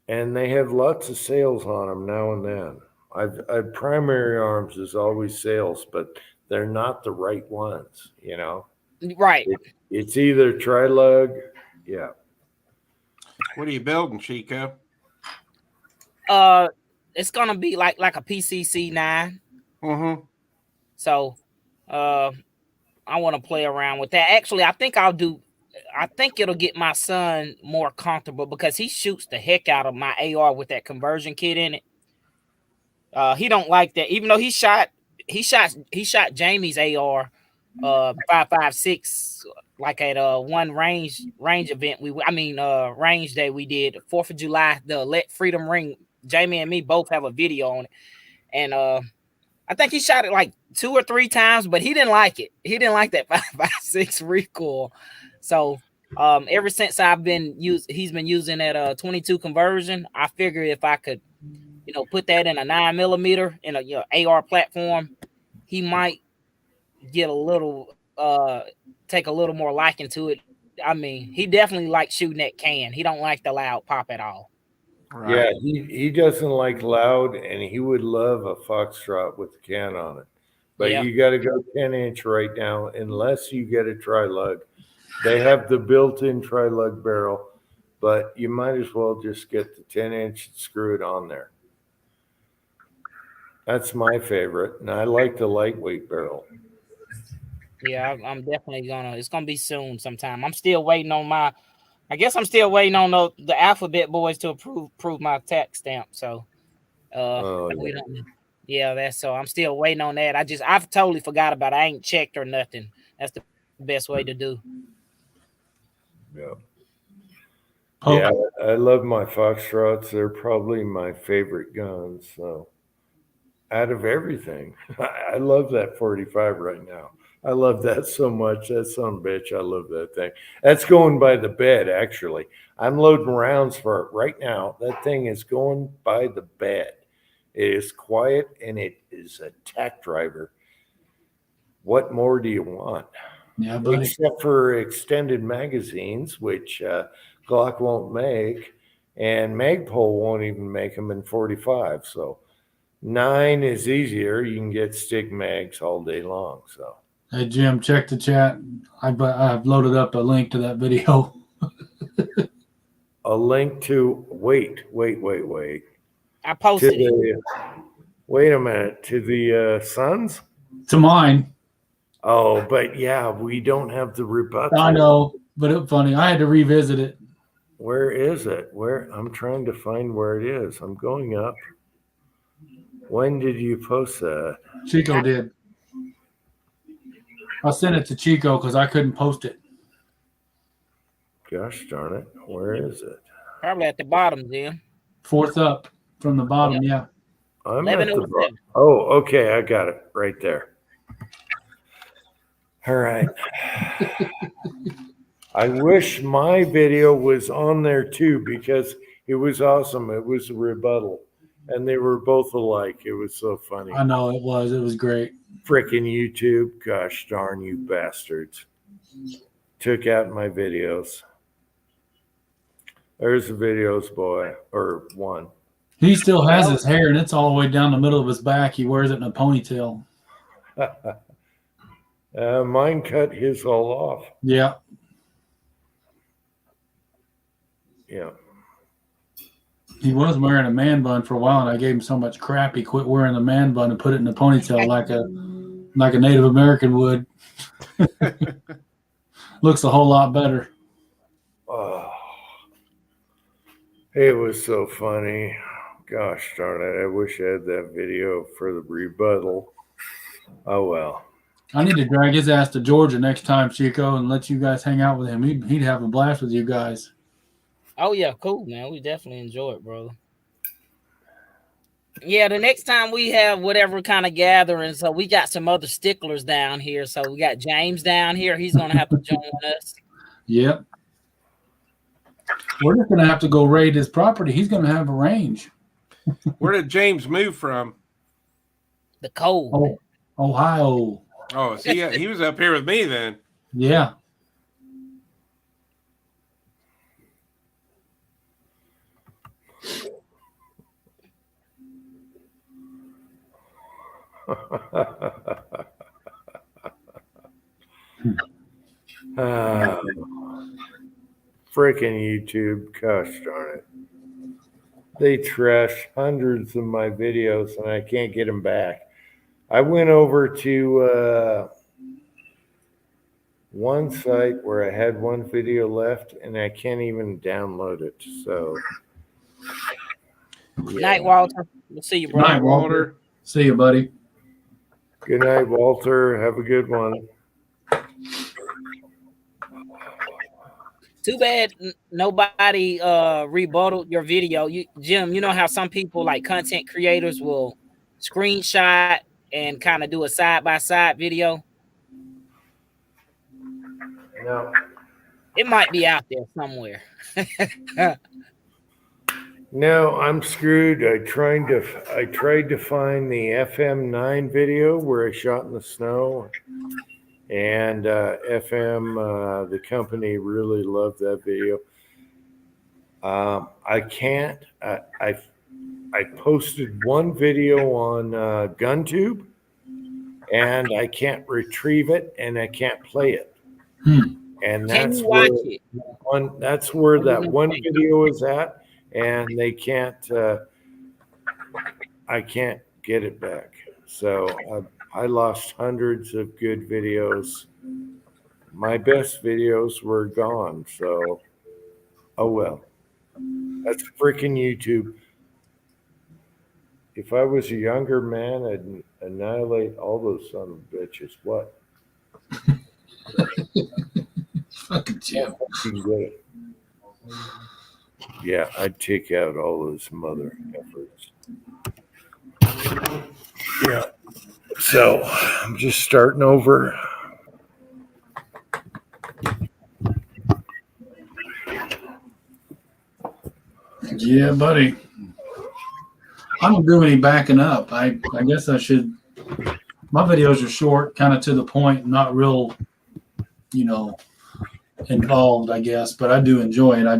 And they have lots of sales on them now and then. I've Primary Arms is always sales, but they're not the right ones, you know. Right. It's either Trilug, yeah. What are you building, Chico? It's gonna be like a PCC9. Mm-hmm. So, I want to play around with that. Actually, I think it'll get my son more comfortable because he shoots the heck out of my AR with that conversion kit in it. He don't like that, even though he shot Jamie's AR 5.56 like at one range event range day we did 4th of July, the Let Freedom Ring. Jamie and me both have a video on it, and I think he shot it like 2 or 3 times, but he didn't like it. He didn't like that 5.56 recoil. So ever since he's been using that 22 conversion, I figured if I could, put that in a 9mm in a AR platform, he might get a little take a little more liking to it. I mean, he definitely likes shooting that can. He don't like the loud pop at all. Right. Yeah, he doesn't like loud, and he would love a Foxtrot with the can on it. But Yeah. you got to go 10-inch right now, unless you get a Trilug. They have the built-in Trilug barrel, but you might as well just get the 10-inch and screw it on there. That's my favorite, and I like the lightweight barrel. Yeah, I'm definitely it's gonna be soon sometime. I'm still waiting on the Alphabet Boys to approve my tax stamp. So so I'm still waiting on that. I've totally forgot about it. I ain't checked or nothing. That's the best way to do. Yeah. Oh. Yeah, I love my Foxtrots. They're probably my favorite guns. So out of everything, I love that 45 right now. I love that so much. That son of a bitch. I love that thing. That's going by the bed, actually. I'm loading rounds for it right now. That thing is going by the bed. It is quiet and it is a tack driver. What more do you want? Yeah, buddy. Except for extended magazines, which Glock won't make, and Magpul won't even make them in 45. So 9 is easier. You can get stick mags all day long. So. Hey, Jim, check the chat. I've loaded up a link to that video. A link to wait. I posted it. Wait a minute, to the Suns? To mine. Oh, but yeah, we don't have the rebuttal. I know, but it's funny. I had to revisit it. Where is it? I'm trying to find where it is. I'm going up. When did you post that? Chico did. I sent it to Chico because I couldn't post it. Gosh darn it. Where is it? Probably at the bottom, Jim. 4th up from the bottom, yeah. I'm at the 11:07. bottom. Oh, okay. I got it right there. All right. I wish my video was on there too, because it was awesome. It was a rebuttal, and they were both alike. It was so funny. I know it was. It was great. Frickin' YouTube. Gosh darn you bastards. Took out my videos. There's the videos, boy. Or one. He still has his hair, and it's all the way down the middle of his back. He wears it in a ponytail. Mine cut his all off. Yeah. Yeah. He was wearing a man bun for a while, and I gave him so much crap he quit wearing the man bun and put it in a ponytail like a Native American would. Looks a whole lot better. Oh, it was so funny. Gosh darn it. I wish I had that video for the rebuttal. Oh, well. I need to drag his ass to Georgia next time, Chico, and let you guys hang out with him. He'd have a blast with you guys. Oh yeah, cool, man. We definitely enjoy it, brother. Yeah, the next time we have whatever kind of gathering, so we got some other sticklers down here. So we got James down here. He's gonna have to join us. Yep. We're just gonna have to go raid his property. He's gonna have a range. Where did James move from? The cold. Oh, Ohio. Oh, see, he was up here with me then. Yeah. Freaking YouTube, gosh darn it. They trash hundreds of my videos and I can't get them back. I went over to one site where I had one video left and I can't even download it. So, Night, Walter. We'll see you, Good bro. night, Walter. See you, buddy. good night, Walter. Have a good one. Too bad nobody rebutted your video. Jim, you know how some people like content creators will screenshot and kind of do a side-by-side video? No. It might be out there somewhere. No, I'm screwed. I tried to find the FM9 video where I shot in the snow, and FM the company really loved that video. I can't. I posted one video on GunTube, and I can't retrieve it, and I can't play it. And Can that's you watch where it? that's where that one video is at, and they can't. I can't get it back. So I lost hundreds of good videos. My best videos were gone. So, oh well. That's freaking YouTube. If I was a younger man, I'd annihilate all those son of bitches. What? Fucking Jim. You can get it. Yeah, I'd take out all those mother efforts. Yeah. So I'm just starting over. Yeah, buddy. I don't do any backing up. I guess I should. My videos are short, kind of to the point, not real, involved, I guess, but I do enjoy it. I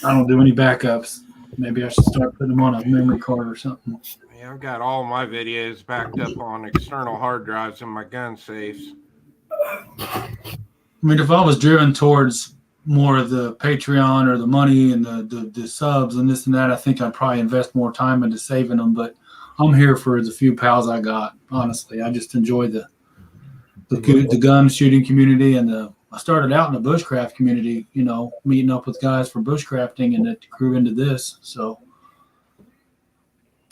don't do any backups. Maybe I should start putting them on a memory card or something. Yeah, I've got all my videos backed up on external hard drives in my gun safes. I mean, if I was driven towards more of the Patreon or the money and the subs and this and that, I think I'd probably invest more time into saving them. But I'm here for the few pals I got. Honestly, I just enjoy the gun shooting community, and I started out in the bushcraft community. Meeting up with guys for bushcrafting, and it grew into this. So,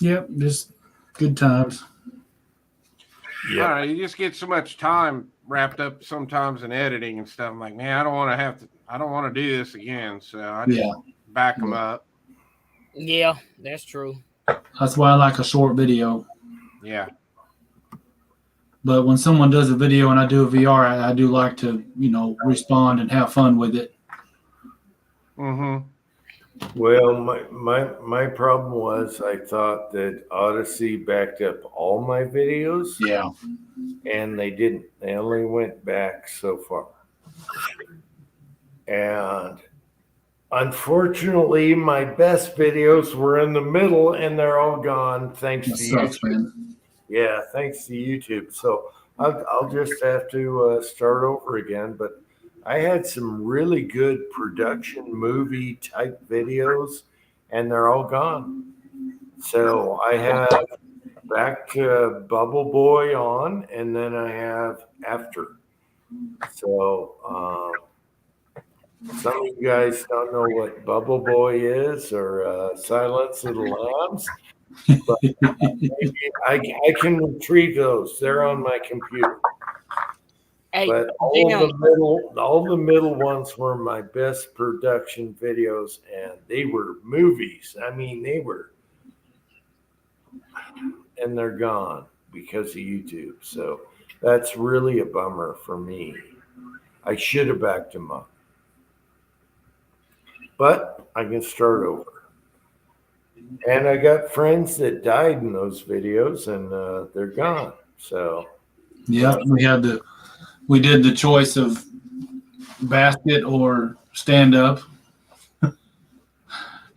yep, just good times. Yeah, right, you just get so much time wrapped up sometimes in editing and stuff. I'm like, man, I don't want to do this again. So I just back them up. Yeah, that's true. That's why I like a short video. Yeah. But when someone does a video and I do a VR, I do like to, respond and have fun with it. Mm-hmm. Well, my problem was I thought that Odyssey backed up all my videos. Yeah. And they didn't. They only went back so far. And unfortunately, my best videos were in the middle and they're all gone thanks to sucks, YouTube. Man. Yeah, thanks to YouTube. So I'll just have to start over again. But I had some really good production movie type videos and they're all gone. So I have back to Bubble Boy on, and then I have After. So some of you guys don't know what Bubble Boy is or Silence of the Lambs, but I can retrieve those. They're on my computer. Hey, But all the middle ones were my best production videos, and they were movies. I mean, and they're gone because of YouTube. So that's really a bummer for me. I should have backed them up. But I can start over. And I got friends that died in those videos, and they're gone. So Yeah, we did the choice of basket or stand up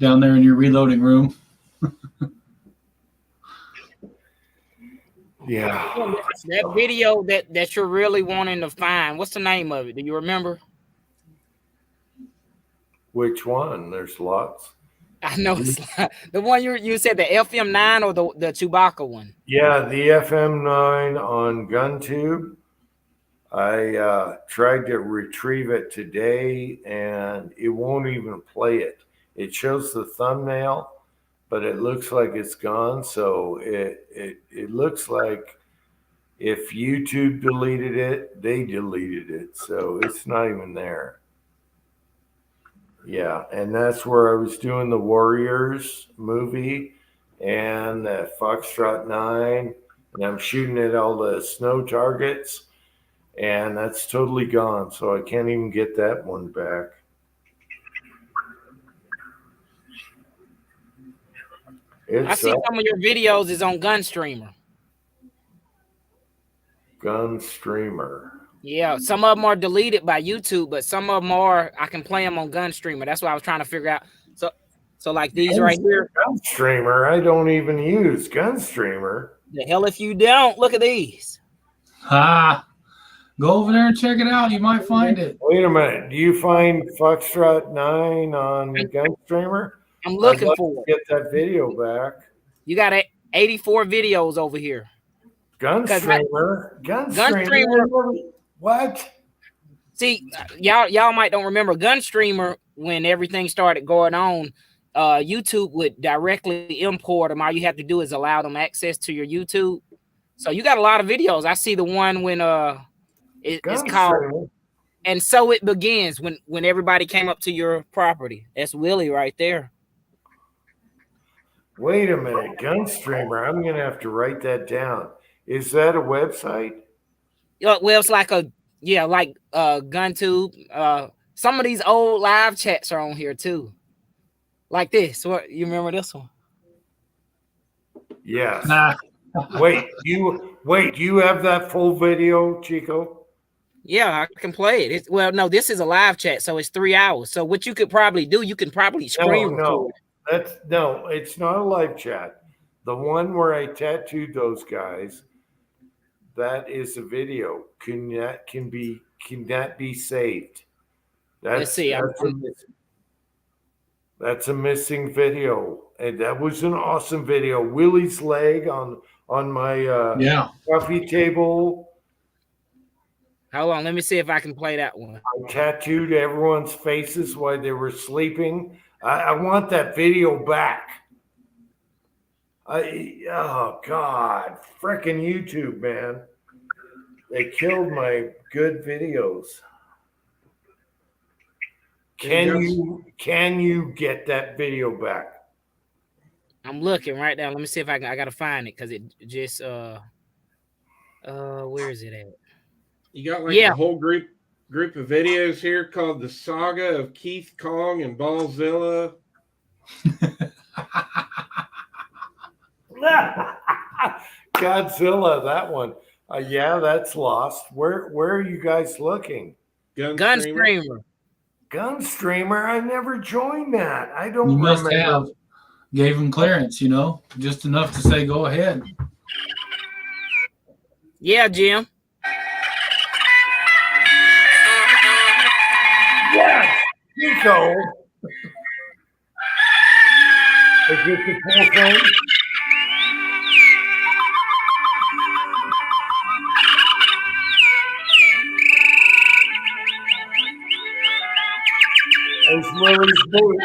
down there in your reloading room. Yeah. That video that you're really wanting to find, what's the name of it? Do you remember? Which one? There's lots. I know it's the one you said, the FM9 or the Chewbacca one. Yeah, the FM9 on GunTube. I tried to retrieve it today and it won't even play it. It shows the thumbnail, but it looks like it's gone. So it looks like if YouTube deleted it, they deleted it. So it's not even there. Yeah, and that's where I was doing the Warriors movie and the Foxtrot 9, and I'm shooting at all the snow targets, and that's totally gone. So I can't even get that one back. I It's see some of your videos is on Gunstreamer. Gun Streamer. Yeah, some of them are deleted by YouTube, but some of them are. I can play them on Gunstreamer. That's what I was trying to figure out. So like these right here. Gun Streamer. I don't even use Gun Streamer. The hell if you don't look at these. Ah, go over there and check it out. You might find it. Wait a minute. Do you find Foxtrot 9 on Gun Streamer? I'm looking I'd like for to it. get that video back. You got 84 videos over here. Gunstreamer. What? See, y'all might don't remember Gunstreamer when everything started going on. YouTube would directly import them. All you have to do is allow them access to your YouTube. So you got a lot of videos. I see the one when it's called "And So It Begins" when everybody came up to your property. That's Willie right there. Wait a minute, Gunstreamer. I'm gonna have to write that down. Is that a website? Well, it's like GunTube. Some of these old live chats are on here too. Like this. What you remember this one? Yes. Nah. Wait, you have that full video, Chico? Yeah, I can play it. Well, no, this is a live chat, so it's 3 hours. So what you could probably do, you can probably screen record. No, it's not a live chat. The one where I tattooed those guys, that is a video. Can that be saved? Let's see. That's a missing video, and that was an awesome video. Willie's leg on my coffee table. Hold on, let me see if I can play that one. I tattooed everyone's faces while they were sleeping. I want that video back. Oh God, freaking YouTube, man! They killed my good videos. Can you get that video back? I'm looking right now. Let me see if I gotta find it because it just where is it at? You got a whole group of videos here called The Saga of Keith Kong and Ballzilla. Godzilla, that one. Yeah, that's lost. Where are you guys looking? Gunstreamer. Gunstreamer? I never joined that. I don't You must remember. have gave him clearance, just enough to say go ahead. Yeah, Jim. Yes, Chico. Is this the full thing? There's Willie's boot.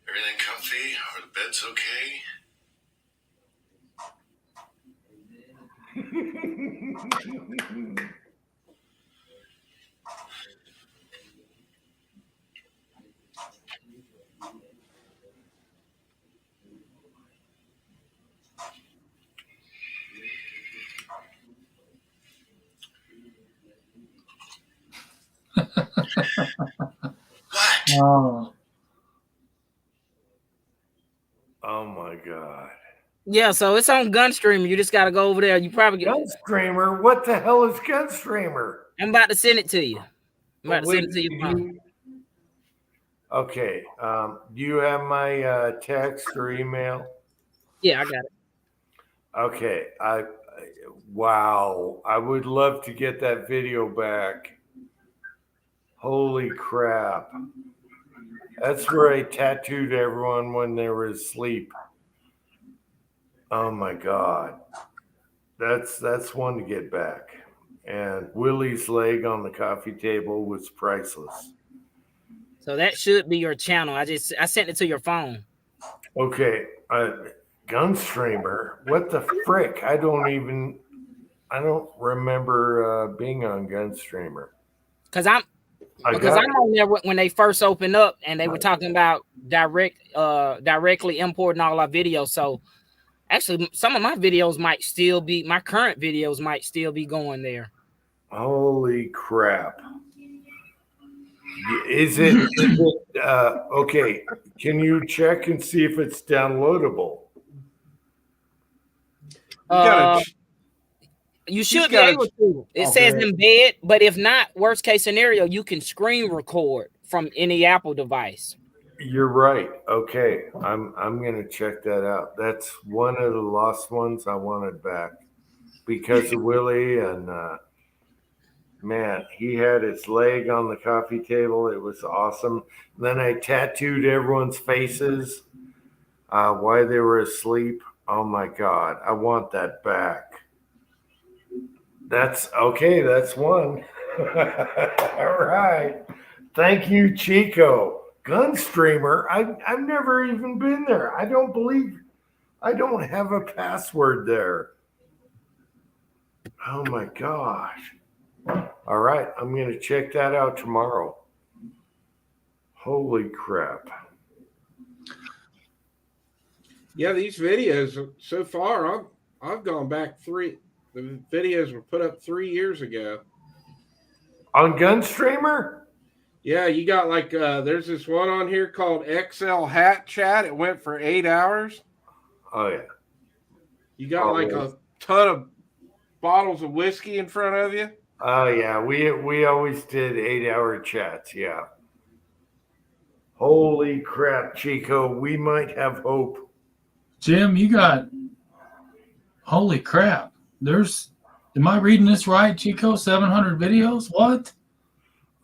Everything comfy? Are the beds okay? What? Oh, Oh my God. Yeah, so it's on Gunstreamer. You just gotta go over there. You probably get. Gunstreamer? What the hell is Gunstreamer? I'm about to send it to you. I'm about to Wait, send it to your phone. Okay. Do you have my text or email? Yeah, I got it. Okay. Wow. I would love to get that video back. Holy crap. That's where I tattooed everyone when they were asleep. Oh my God. That's one to get back. And Willie's leg on the coffee table was priceless. So that should be your channel. I sent it to your phone. Okay. Gunstreamer. What the frick? I don't remember being on Gunstreamer. Because I'm on there when they first opened up, and they were talking about directly importing all our videos. So actually, some of my videos my current videos might still be going there. Holy crap. Is it okay? Can you check and see if it's downloadable? You should be able to. It says embed, but if not, worst case scenario, you can screen record from any Apple device. You're right. Okay. I'm gonna check that out. That's one of the lost ones I wanted back because of Willie, and man, he had his leg on the coffee table. It was awesome. Then I tattooed everyone's faces while they were asleep. Oh my God. I want that back. That's okay. That's one. All right. Thank you, Chico. Gunstreamer. I've never even been there. I don't have a password there. Oh my gosh. All right. I'm going to check that out tomorrow. Holy crap. Yeah, these videos so far, I've gone back 3. The videos were put up 3 years ago. On Gunstreamer? Yeah, you got like there's this one on here called XL Hat Chat. It went for 8 hours. Oh yeah. You got like a ton of bottles of whiskey in front of you. Oh yeah, we always did 8-hour chats. Yeah. Holy crap, Chico! We might have hope. Jim, you got. Holy crap! Am I reading this right, Chico? 700 videos? What?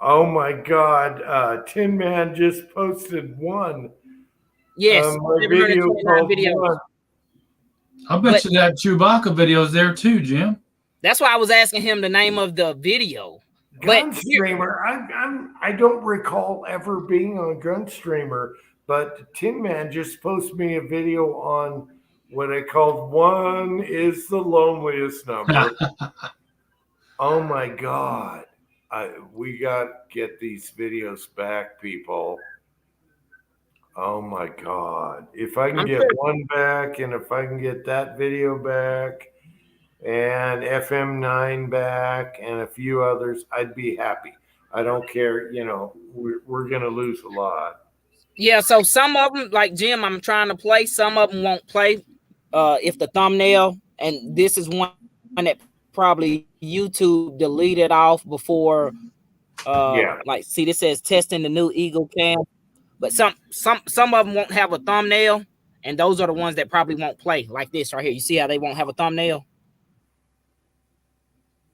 Oh my God! Tin Man just posted one. Yes, my video called videos. I bet you that Chewbacca video is there too, Jim. That's why I was asking him the name of the video. Gunstreamer. I don't recall ever being on Gunstreamer, but Tin Man just posted me a video on what I called "One is the Loneliest Number." Oh my God. We got to get these videos back, people. Oh my God. If I can get one back, and if I can get that video back, and FM9 back, and a few others, I'd be happy. I don't care. We're going to lose a lot. Yeah, so some of them, like Jim, I'm trying to play. Some of them won't play if the thumbnail, and this is one that probably YouTube deleted off before. Like, see, this says testing the new Eagle Cam, but some of them won't have a thumbnail, and those are the ones that probably won't play, like this right here. You see how they won't have a thumbnail?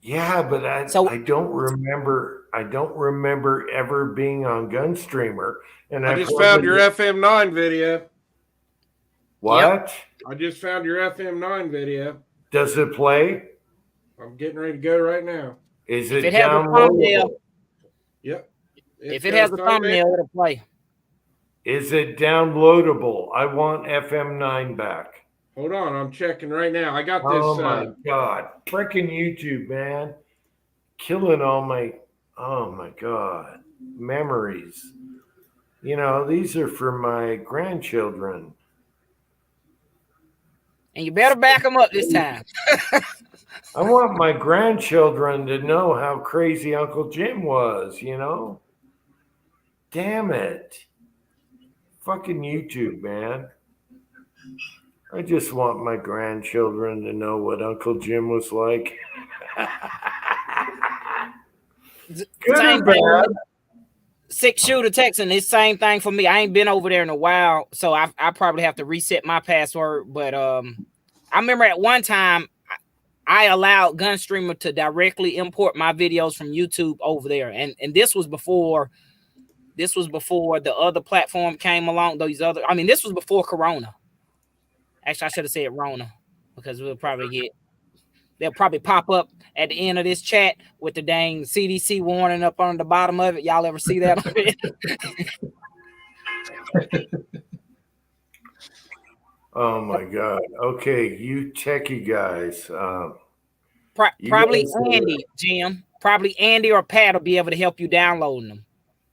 Yeah, but I don't remember. I don't remember ever being on Gunstreamer. And I just found your FM9 video. What? Yep. I just found your FM9 video. Does it play? I'm getting ready to go right now. Is it downloadable? Yep. If it has a thumbnail, it'll play. Is it downloadable? I want FM9 back. Hold on, I'm checking right now. I got this. Oh my God. Freaking YouTube, man. Killing all my, oh my God, memories. You know, these are for my grandchildren. And you better back them up this time. I want my grandchildren to know how crazy Uncle Jim was, you know? Damn it. Fucking YouTube, man. I just want my grandchildren to know what Uncle Jim was like. Good Same or thing. bad? 6-shooter Texan, it's same thing for me. I ain't been over there in a while, so I probably have to reset my password. But I remember at one time I allowed Gunstreamer to directly import my videos from YouTube over there, and this was before the other platform came along. This was before Corona. Actually, I should have said Rona, because they'll probably pop up at the end of this chat with the dang CDC warning up on the bottom of it. Y'all ever see that? Oh my God. Okay, you techie guys. Probably guys, Andy, Jim. Probably Andy or Pat will be able to help you downloading them.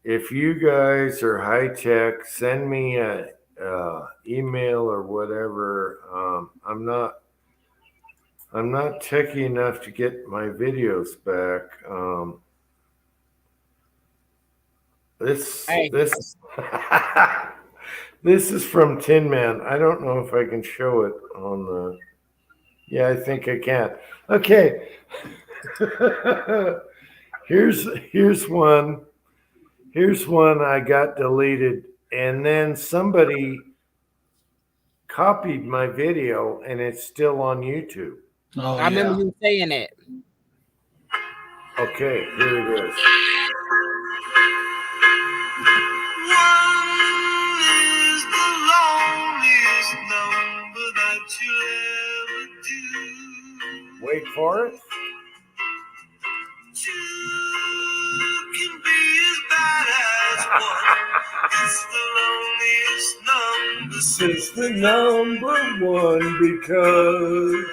if you guys are high tech, send me a email or whatever. I'm not techie enough to get my videos back. This this is from Tin Man. I don't know if I can show it on the. Yeah, I think I can. Okay. Here's one. Here's one I got deleted, and then somebody copied my video, and it's still on YouTube. Oh, I remember you saying that. Okay, here it is. Wait for it. It's the number one because,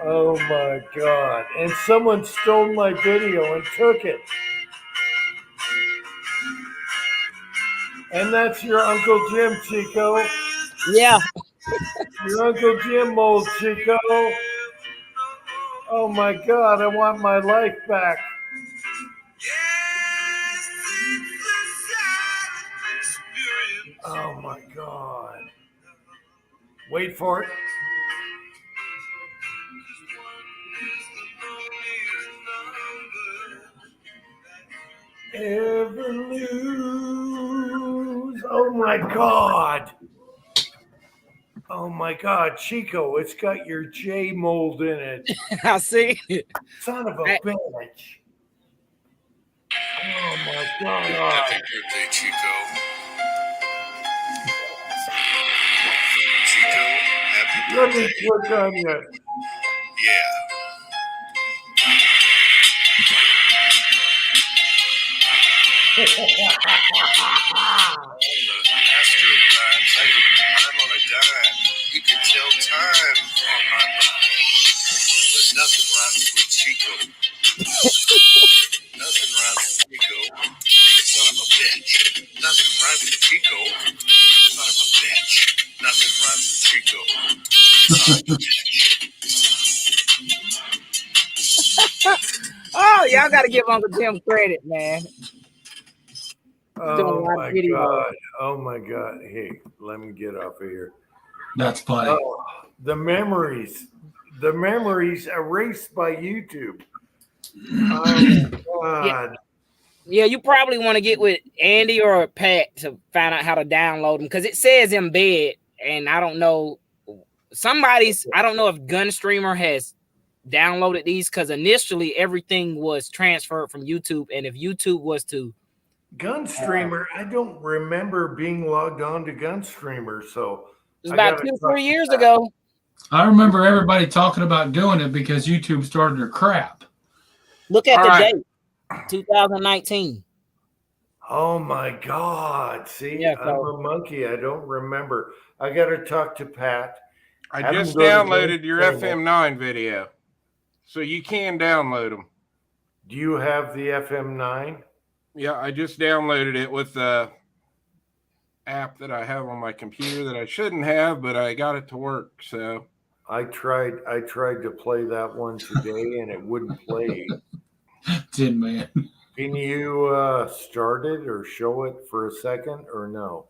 oh my God. And someone stole my video and took it. And that's your Uncle Jim, Chico. Yeah. Your Uncle Jim, old Chico. Oh my God, I want my life back. Oh my God. Wait for it. Ever lose. Oh my God. Oh my God, Chico, it's got your J mold in it. I see. Son of a bitch. Oh my God. Happy birthday, Chico. Chico, happy Let me birthday. click on you. Yeah. I'm the master of rhymes. I can rhyme on a dime. You can tell time on my rhyme. But nothing rhymes with Chico. Nothing rhymes with Chico. Son of a bitch. Nothing rhymes with Chico. Son of a bitch. Nothing rhymes with Chico. Son of a bitch. Oh, y'all got to give Uncle Jim credit, man. Oh my God. Oh my God. Hey, let me get off of here. That's funny. Oh, the memories erased by YouTube. Oh God. Yeah, you probably want to get with Andy or Pat to find out how to download them, because it says embed, and I don't know. I don't know if Gunstreamer has downloaded these, because initially everything was transferred from YouTube, and if YouTube was to Gunstreamer, I don't remember being logged on to Gunstreamer, so it was about 2-3 years ago. I remember everybody talking about doing it because YouTube started their crap. Look at All the right. date, 2019. Oh my God. See, Yeah, I'm so a monkey. I don't remember. I got to talk to Pat. I Have him just go to downloaded his your channel. FM9 video, so you can download them. Do you have the FM9? Yeah, I just downloaded it with the app that I have on my computer that I shouldn't have, but I got it to work. So I tried to play that one today and it wouldn't play. Tin Man. Can you start it or show it for a second or no?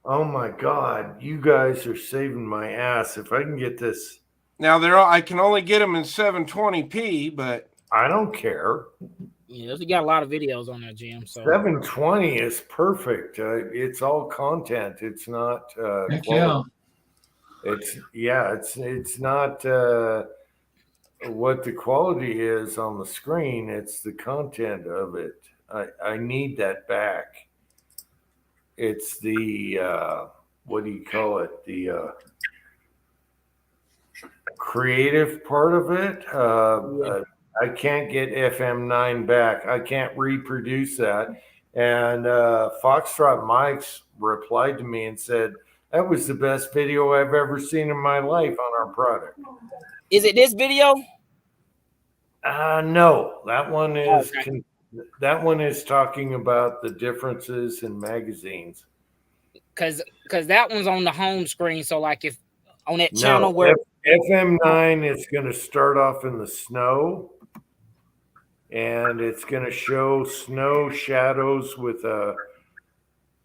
Oh my God, you guys are saving my ass. If I can get this, now I can only get them in 720p, but I don't care. yeah, we got a lot of videos on there, Jim. So 720 is perfect. It's all content. It's not Heck quality. yeah. It's not what the quality is on the screen. It's the content of it. I need that back. It's the what do you call it? The creative part of it. I can't get FM9 back. I can't reproduce that. And Foxtrot Mike's replied to me and said, that was the best video I've ever seen in my life on our product. is it this video? No, that one is Okay. that one is talking about the differences in magazines. Cause that one's on the home screen. So like if on that No, channel where FM9 is going to start off in the snow, and it's going to show snow shadows with a.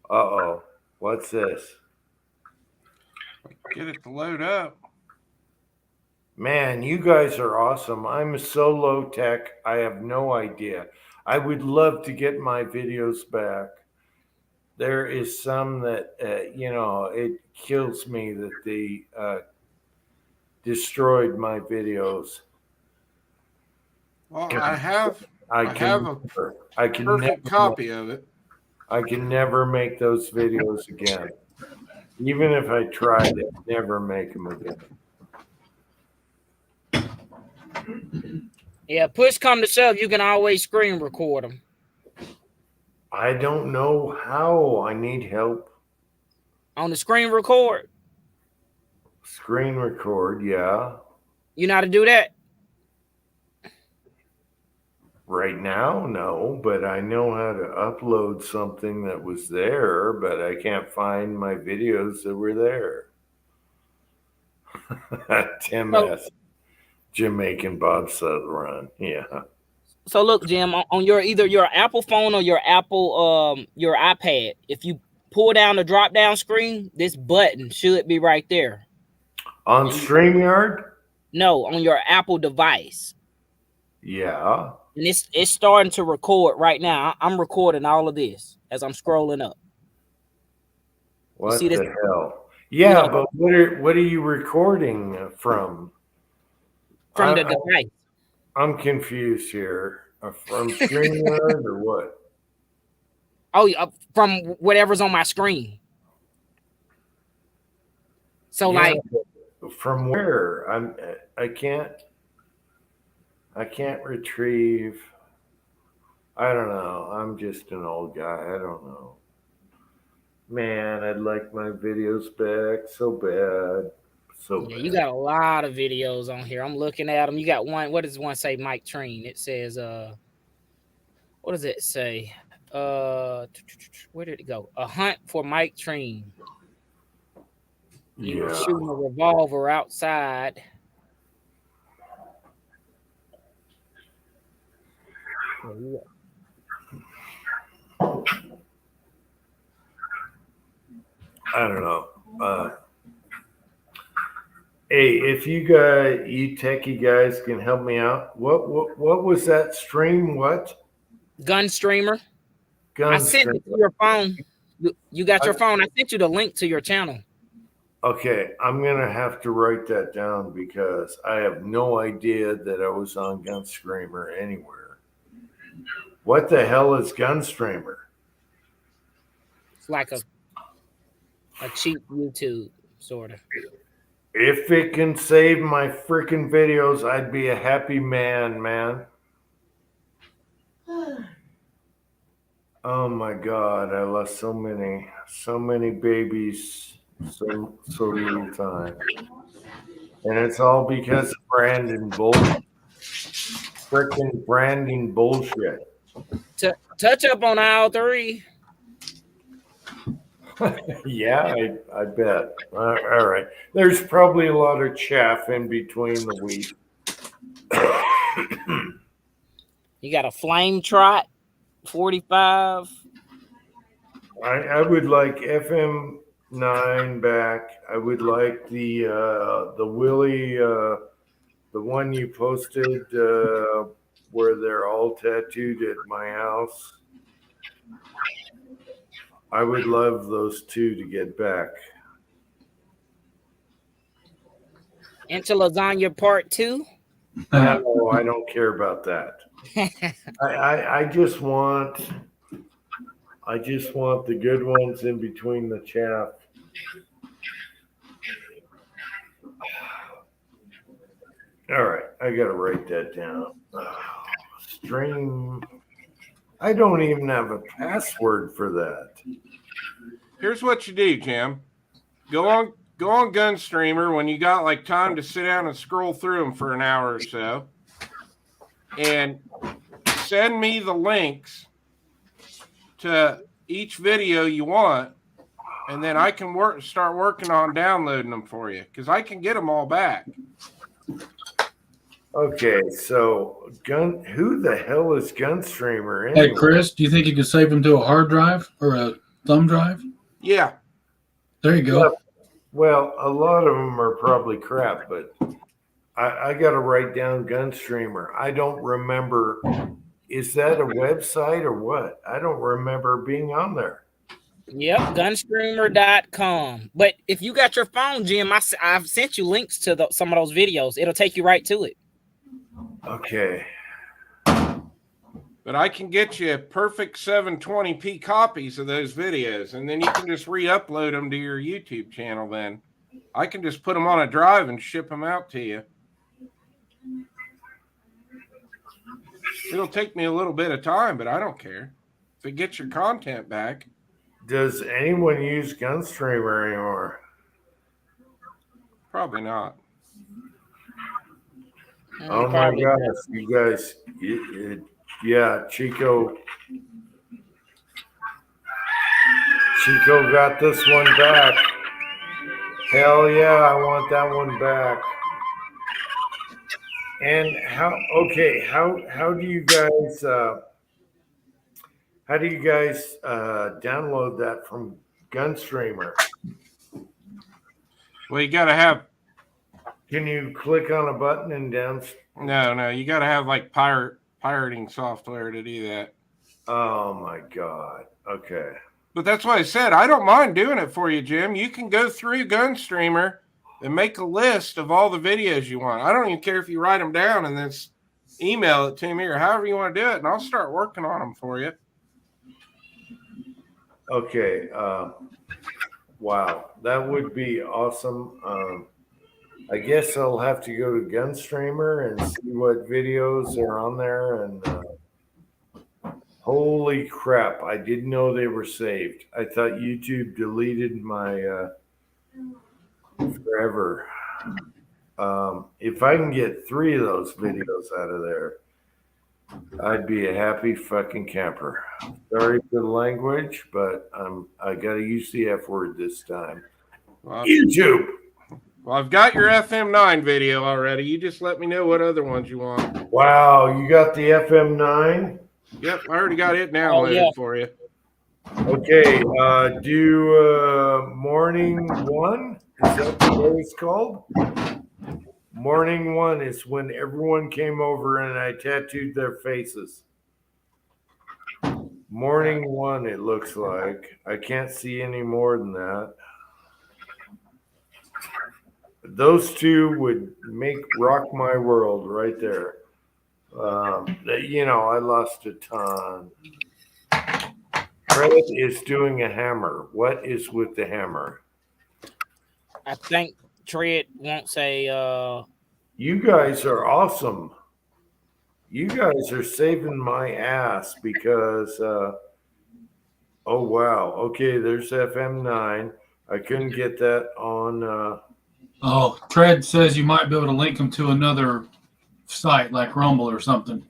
Uh-oh, what's this? get it to load up. Man, you guys are awesome. I'm so low tech. I have no idea. I would love to get my videos back. There is some that, it kills me that they destroyed my videos. Well, I have I have can a never, perfect copy of it. I can never make those videos again. Even if I tried it, never make them again. yeah, push come to shove, you can always screen record them. I don't know how. I need help. On the screen record, Screen record, yeah. you know how to do that? Right now, no, but I know how to upload something that was there, but I can't find my videos that were there. Tim So- S. Jamaican bobsled run. Yeah. So look, Jim, on your either your Apple phone or your your iPad, if you pull down the drop down screen, this button should be right there. On StreamYard? No, on your Apple device. Yeah. And it's starting to record right now. I'm recording all of this as I'm scrolling up. What see this? the hell? Yeah, Yeah. but what are you recording from? From the I- device. I'm confused here. From StreamYard or what? Oh, yeah, from whatever's on my screen. So Yeah, like but from where? I can't retrieve. I don't know. I'm just an old guy. I don't know. Man, I'd like my videos back so bad. So yeah, bad. you got a lot of videos on here. I'm looking at them. You got one. What does one say? Mike Treen. It says what does it say? Where did it go? A hunt for Mike Treen. You were Yeah. shooting a revolver outside. I don't know. Hey, if you techie guys can help me out, what was that stream? What Gun streamer. gun I sent stream? it to your phone. You got your phone. I sent you the link to your channel. Okay, I'm gonna have to write that down because I have no idea that I was on Gunstreamer anywhere. What the hell is Gunstreamer? It's like a cheap YouTube sort of. If it can save my freaking videos, I'd be a happy man, man. Oh my God, I lost so many babies, so little time. And it's all because of Brandon frickin' branding bullshit. Touch up on aisle 3. Yeah, I bet. All right. There's probably a lot of chaff in between the wheat. You got a flame trot 45. I would like FM9 back. I would like the Willie, the one you posted where they're all tattooed at my house. I would love those two to get back. Into Lasagna Part 2. No, I don't care about that. I just want the good ones in between the chaff. All right, I gotta write that down. Stream. I don't even have a password for that. Here's what you do, Jim. Go on Gunstreamer when you got like time to sit down and scroll through them for an hour or so, and send me the links to each video you want, and then I can start working on downloading them for you because I can get them all back. Okay, so who the hell is Gunstreamer anyway? Hey, Chris, do you think you could save them to a hard drive or a thumb drive? Yeah. There you go. Well, a lot of them are probably crap, but I got to write down Gunstreamer. I don't remember. Is that a website or what? I don't remember being on there. Yep, gunstreamer.com. But if you got your phone, Jim, I've sent you links to some of those videos. It'll take you right to it. Okay. But I can get you perfect 720p copies of those videos, and then you can just re-upload them to your YouTube channel. Then I can just put them on a drive and ship them out to you. It'll take me a little bit of time, but I don't care. If it gets your content back. Does anyone use Gunstreamer anymore? Probably not. Oh my gosh, you guys, yeah, Chico got this one back. Hell yeah, I want that one back. And how do you guys download that from Gunstreamer? Well, you got to have. Can you click on a button and down? No, you got to have like pirating software to do that. Oh my God. Okay. But that's why I said I don't mind doing it for you, Jim. You can go through Gunstreamer and make a list of all the videos you want. I don't even care if you write them down and then email it to me or however you want to do it, and I'll start working on them for you. Okay. Wow, that would be awesome. I guess I'll have to go to Gunstreamer and see what videos are on there. And holy crap, I didn't know they were saved. I thought YouTube deleted my forever. If I can get 3 of those videos out of there, I'd be a happy fucking camper. Sorry for the language, but I got to use the F word this time. Well, YouTube. Well, I've got your FM9 video already. You just let me know what other ones you want. Wow, you got the FM9? Yep, I already got it downloaded for you. Okay, do Morning One. Is that what it's called? Morning One is when everyone came over and I tattooed their faces. Morning One, it looks like. I can't see any more than that. Those two would rock my world right there. I lost a ton. Fred is doing a hammer. What is with the hammer? I think Tread won't say. You guys are awesome. You guys are saving my ass because Oh wow. Okay, there's FM9. I couldn't get that on. Oh, Tread says you might be able to link them to another site like Rumble or something.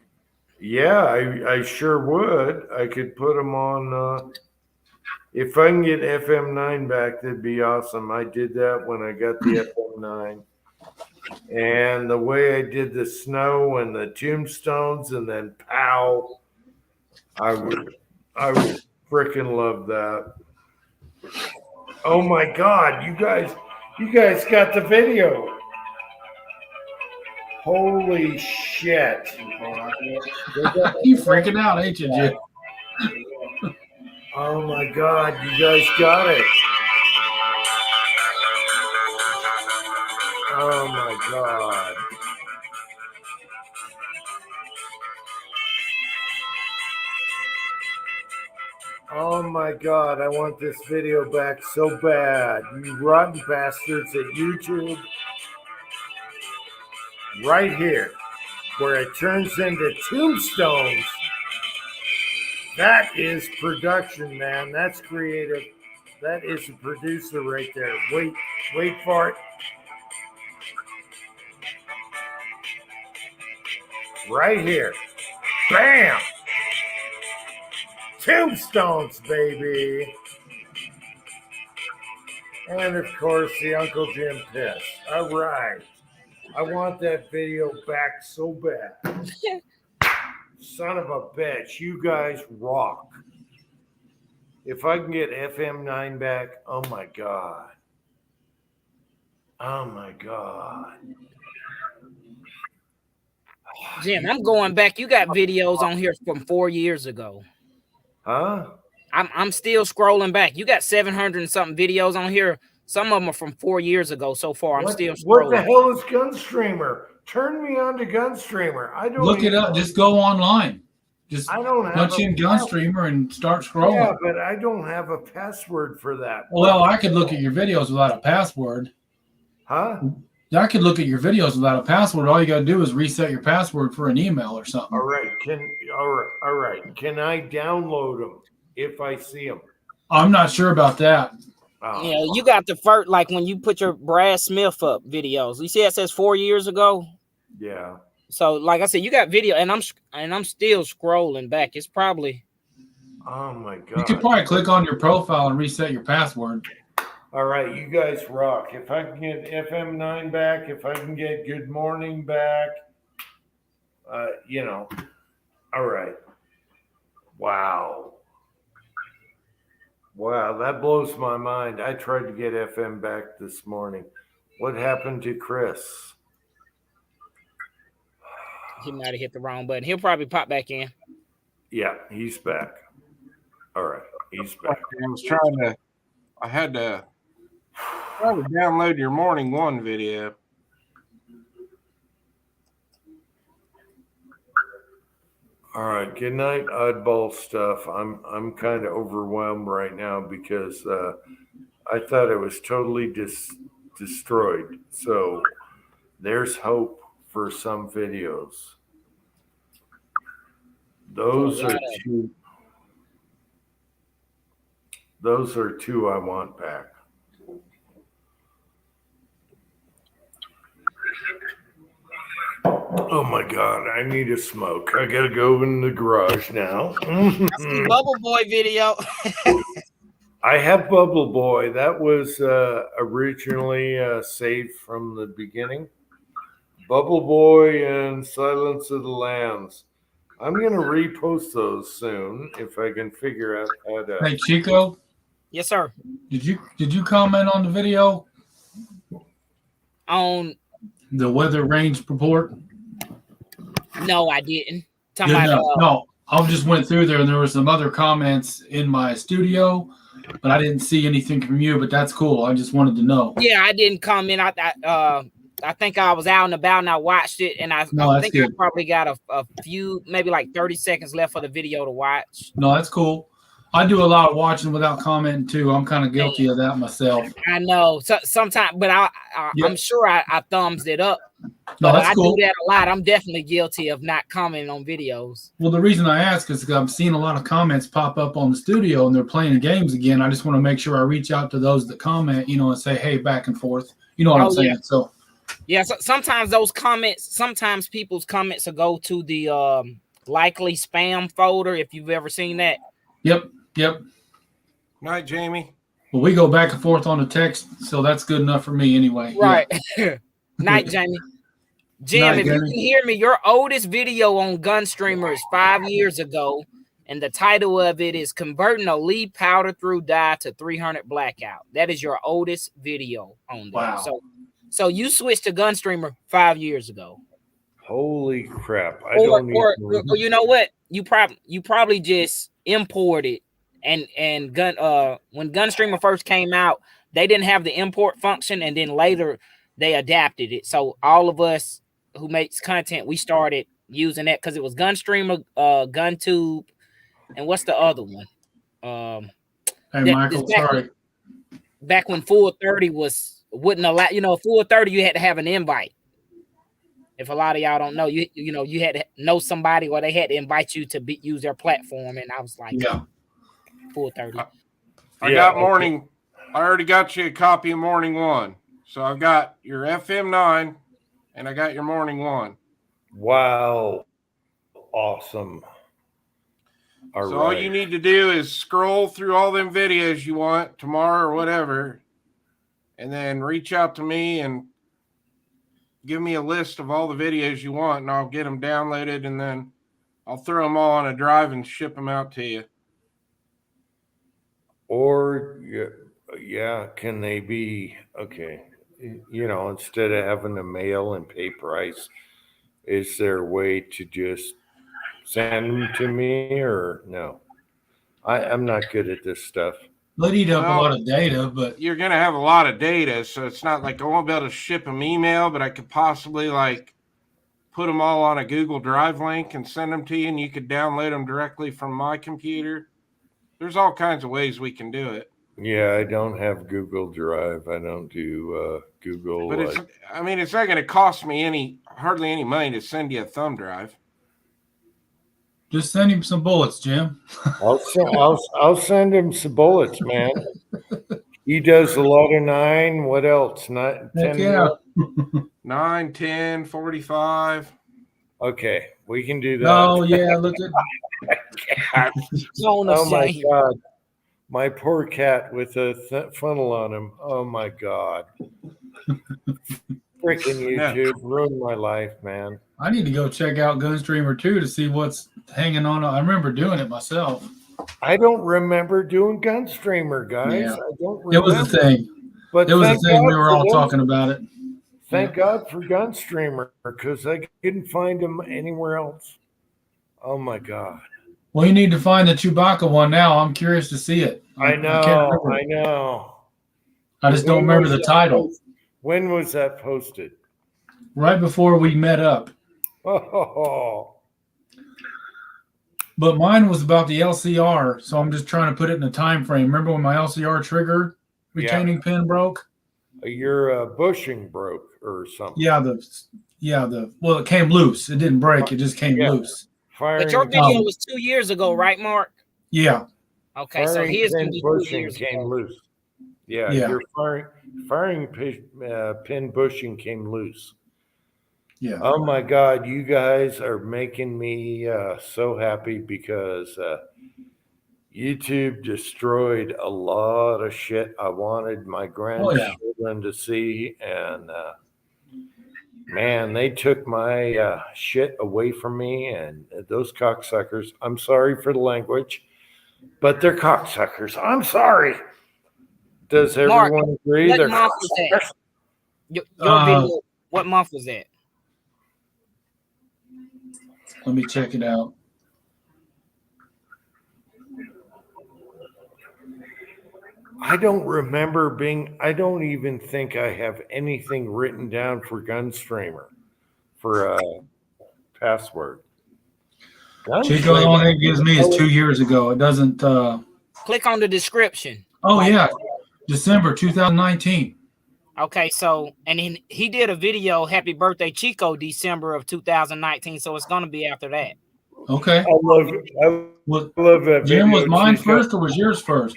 Yeah, I sure would. I could put them on. If I can get FM9 back, that'd be awesome. I did that when I got the FM9. And the way I did the snow and the tombstones and then pow, I would freaking love that. Oh my God, you guys got the video. Holy shit. You freaking out, ain't you, Jim? Oh my God, you guys got it. Oh my God. Oh my God, I want this video back so bad. You rotten bastards at YouTube. Right here, where it turns into tombstones. That is production, man. That's creative. That is a producer right there. Wait for it. Right here. Bam! Tombstones, baby. And of course, the Uncle Jim piss. All right. I want that video back so bad. Son of a bitch. You guys rock. If I can get FM9 back, oh my God. Oh my God. Jim, I'm going back. You got videos on here from 4 years ago. Huh? I'm still scrolling back. You got 700 and something videos on here. Some of them are from 4 years ago so far. I'm still scrolling. What the hell is Gunstreamer? Turn me on to Gunstreamer. I don't Look it up. Just go online. Just I don't have punch in Gunstreamer and start scrolling. Yeah, but I don't have a password for that. Well, I could look at your videos without a password. Huh? I could look at your videos without a password. All you got to do is reset your password for an email or something. All right. All right. Can I download them if I see them? I'm not sure about that. Oh, Yeah, you got the first, like when you put your Brad Smith up videos. You see it says 4 years ago. yeah. So, like I said, you got video, and I'm still scrolling back. It's probably Oh my You God. could probably click on your profile and reset your password. All right, you guys rock. If I can get FM9 back, if I can get Good Morning back, all right. Wow. Wow, that blows my mind. I tried to get FM back this morning. What happened to Chris? he might have hit the wrong button. He'll probably pop back in. Yeah, he's back. All right, he's back. I had to try to download your morning one video. All right, good night, oddball stuff. I'm kind of overwhelmed right now because I thought it was totally destroyed. So there's hope for some videos. Those are two. Those are two I want back. Oh my God, I need a smoke. I gotta go in the garage now. Bubble Boy video. I have Bubble Boy. That was originally saved from the beginning. Bubble Boy and Silence of the Lambs. I'm gonna repost those soon if I can figure out how to. Hey Chico, Yes, sir. did you comment on the video, On the weather range report? no, I didn't. Good Talking enough. about, No, I just went through there and there were some other comments in my studio, but I didn't see anything from you. But that's cool. I just wanted to know. yeah, I didn't comment. I think I was out and about and I watched it, and I that's think good. I probably got a few, maybe like 30 seconds left for the video to watch. No, that's cool. I do a lot of watching without commenting too. I'm kind of guilty of that myself. I know. So sometimes, but Yep. I'm sure I thumbs it up No, But that's I cool. do that a lot. I'm definitely guilty of not commenting on videos. Well, the reason I ask is because I'm seeing a lot of comments pop up on the studio and they're playing games again. I just want to make sure I reach out to those that comment, and say, hey, back and forth. You know what I'm Oh, saying? yeah. So, Yeah, so sometimes those comments, sometimes people's comments will go to the likely spam folder, if you've ever seen that. yep. Night, Jamie. Well, we go back and forth on the text, so that's good enough for me anyway. Right. Night, Jamie. Jim, Night, if you Jamie. can hear me, your oldest video on Gunstreamer is 5 years ago, and the title of it is Converting a Lead Powder Through Dye to 300 Blackout. That is your oldest video on there. Wow. So you switched to Gunstreamer 5 years ago. Holy crap! Or you know what? You probably just imported and when Gunstreamer first came out, they didn't have the import function, and then later they adapted it. So all of us who makes content, we started using that because it was Gunstreamer, GunTube, and what's the other one? Hey, Michael, sorry. Back when Full 30 wouldn't allow, Full 30, you had to have an invite. If a lot of y'all don't know, you had to know somebody, or they had to invite you to use their platform. And I was like, Yeah. Full 30. I got morning. I already got you a copy of Morning One. So I've got your FM9 and I got your Morning One. Wow. Awesome. All you need to do is scroll through all them videos you want tomorrow or whatever, and then reach out to me and give me a list of all the videos you want, and I'll get them downloaded, and then I'll throw them all on a drive and ship them out to you. Or, yeah, can they be, okay, instead of having to mail and pay price, is there a way to just send them to me, or no? I'm not good at this stuff. They'd eat up a lot of data, but you're going to have a lot of data, so it's not like I won't be able to ship them email, but I could possibly put them all on a Google Drive link and send them to you, and you could download them directly from my computer. There's all kinds of ways we can do it. Yeah, I don't have Google Drive. I don't do Google. But it's not going to cost me hardly any money to send you a thumb drive. just send him some bullets, Jim. I'll send him some bullets, man. He does a lot of 9. What else? Not 10. Yeah. 9, 10, 45. Okay, we can do that. Oh yeah, look at Oh my God. My poor cat with a funnel on him. Oh my God. Freaking YouTube ruined my life, man. I need to go check out Gunstreamer 2 to see what's hanging on. I remember doing it myself. I don't remember doing Gunstreamer, guys. Yeah. I don't remember. It was a thing. But It was a thank thing. God We were for all them. talking about it. Thank God for Gunstreamer, because I couldn't find him anywhere else. Oh my God. Well, you need to find the Chewbacca one now. I'm curious to see it. I can't know. remember. I know. I just don't When remember was the that title. post- When was that posted? Right before we met up. Oh, But mine was about the LCR, so I'm just trying to put it in a time frame. Remember when my LCR trigger retaining pin broke? your bushing broke or something. Yeah, well, it came loose. It didn't break. It just came Yeah. loose. But your video was 2 years ago, right, Mark? Yeah. Okay, so firing his pin can be 2 bushing years came ago. loose. Yeah, Yeah. your firing pin bushing came loose. Yeah. Oh my God, you guys are making me so happy because YouTube destroyed a lot of shit I wanted my grandchildren to see, and man, they took my shit away from me, and those cocksuckers. I'm sorry for the language, but they're cocksuckers. I'm sorry. Does Mark, everyone agree? What They're month was that? cocksuckers? Your video, what month was that? Let me check it out. I don't remember I don't even think I have anything written down for Gunstreamer for a password. Chico, the only thing it gives me is 2 years ago. It doesn't. Click on the description. Oh, yeah. December 2019. Okay, so and then he did a video, Happy Birthday Chico, December of 2019. So it's gonna be after that. Okay. I love Well, that Jim, video. was mine Chico. first or was yours first?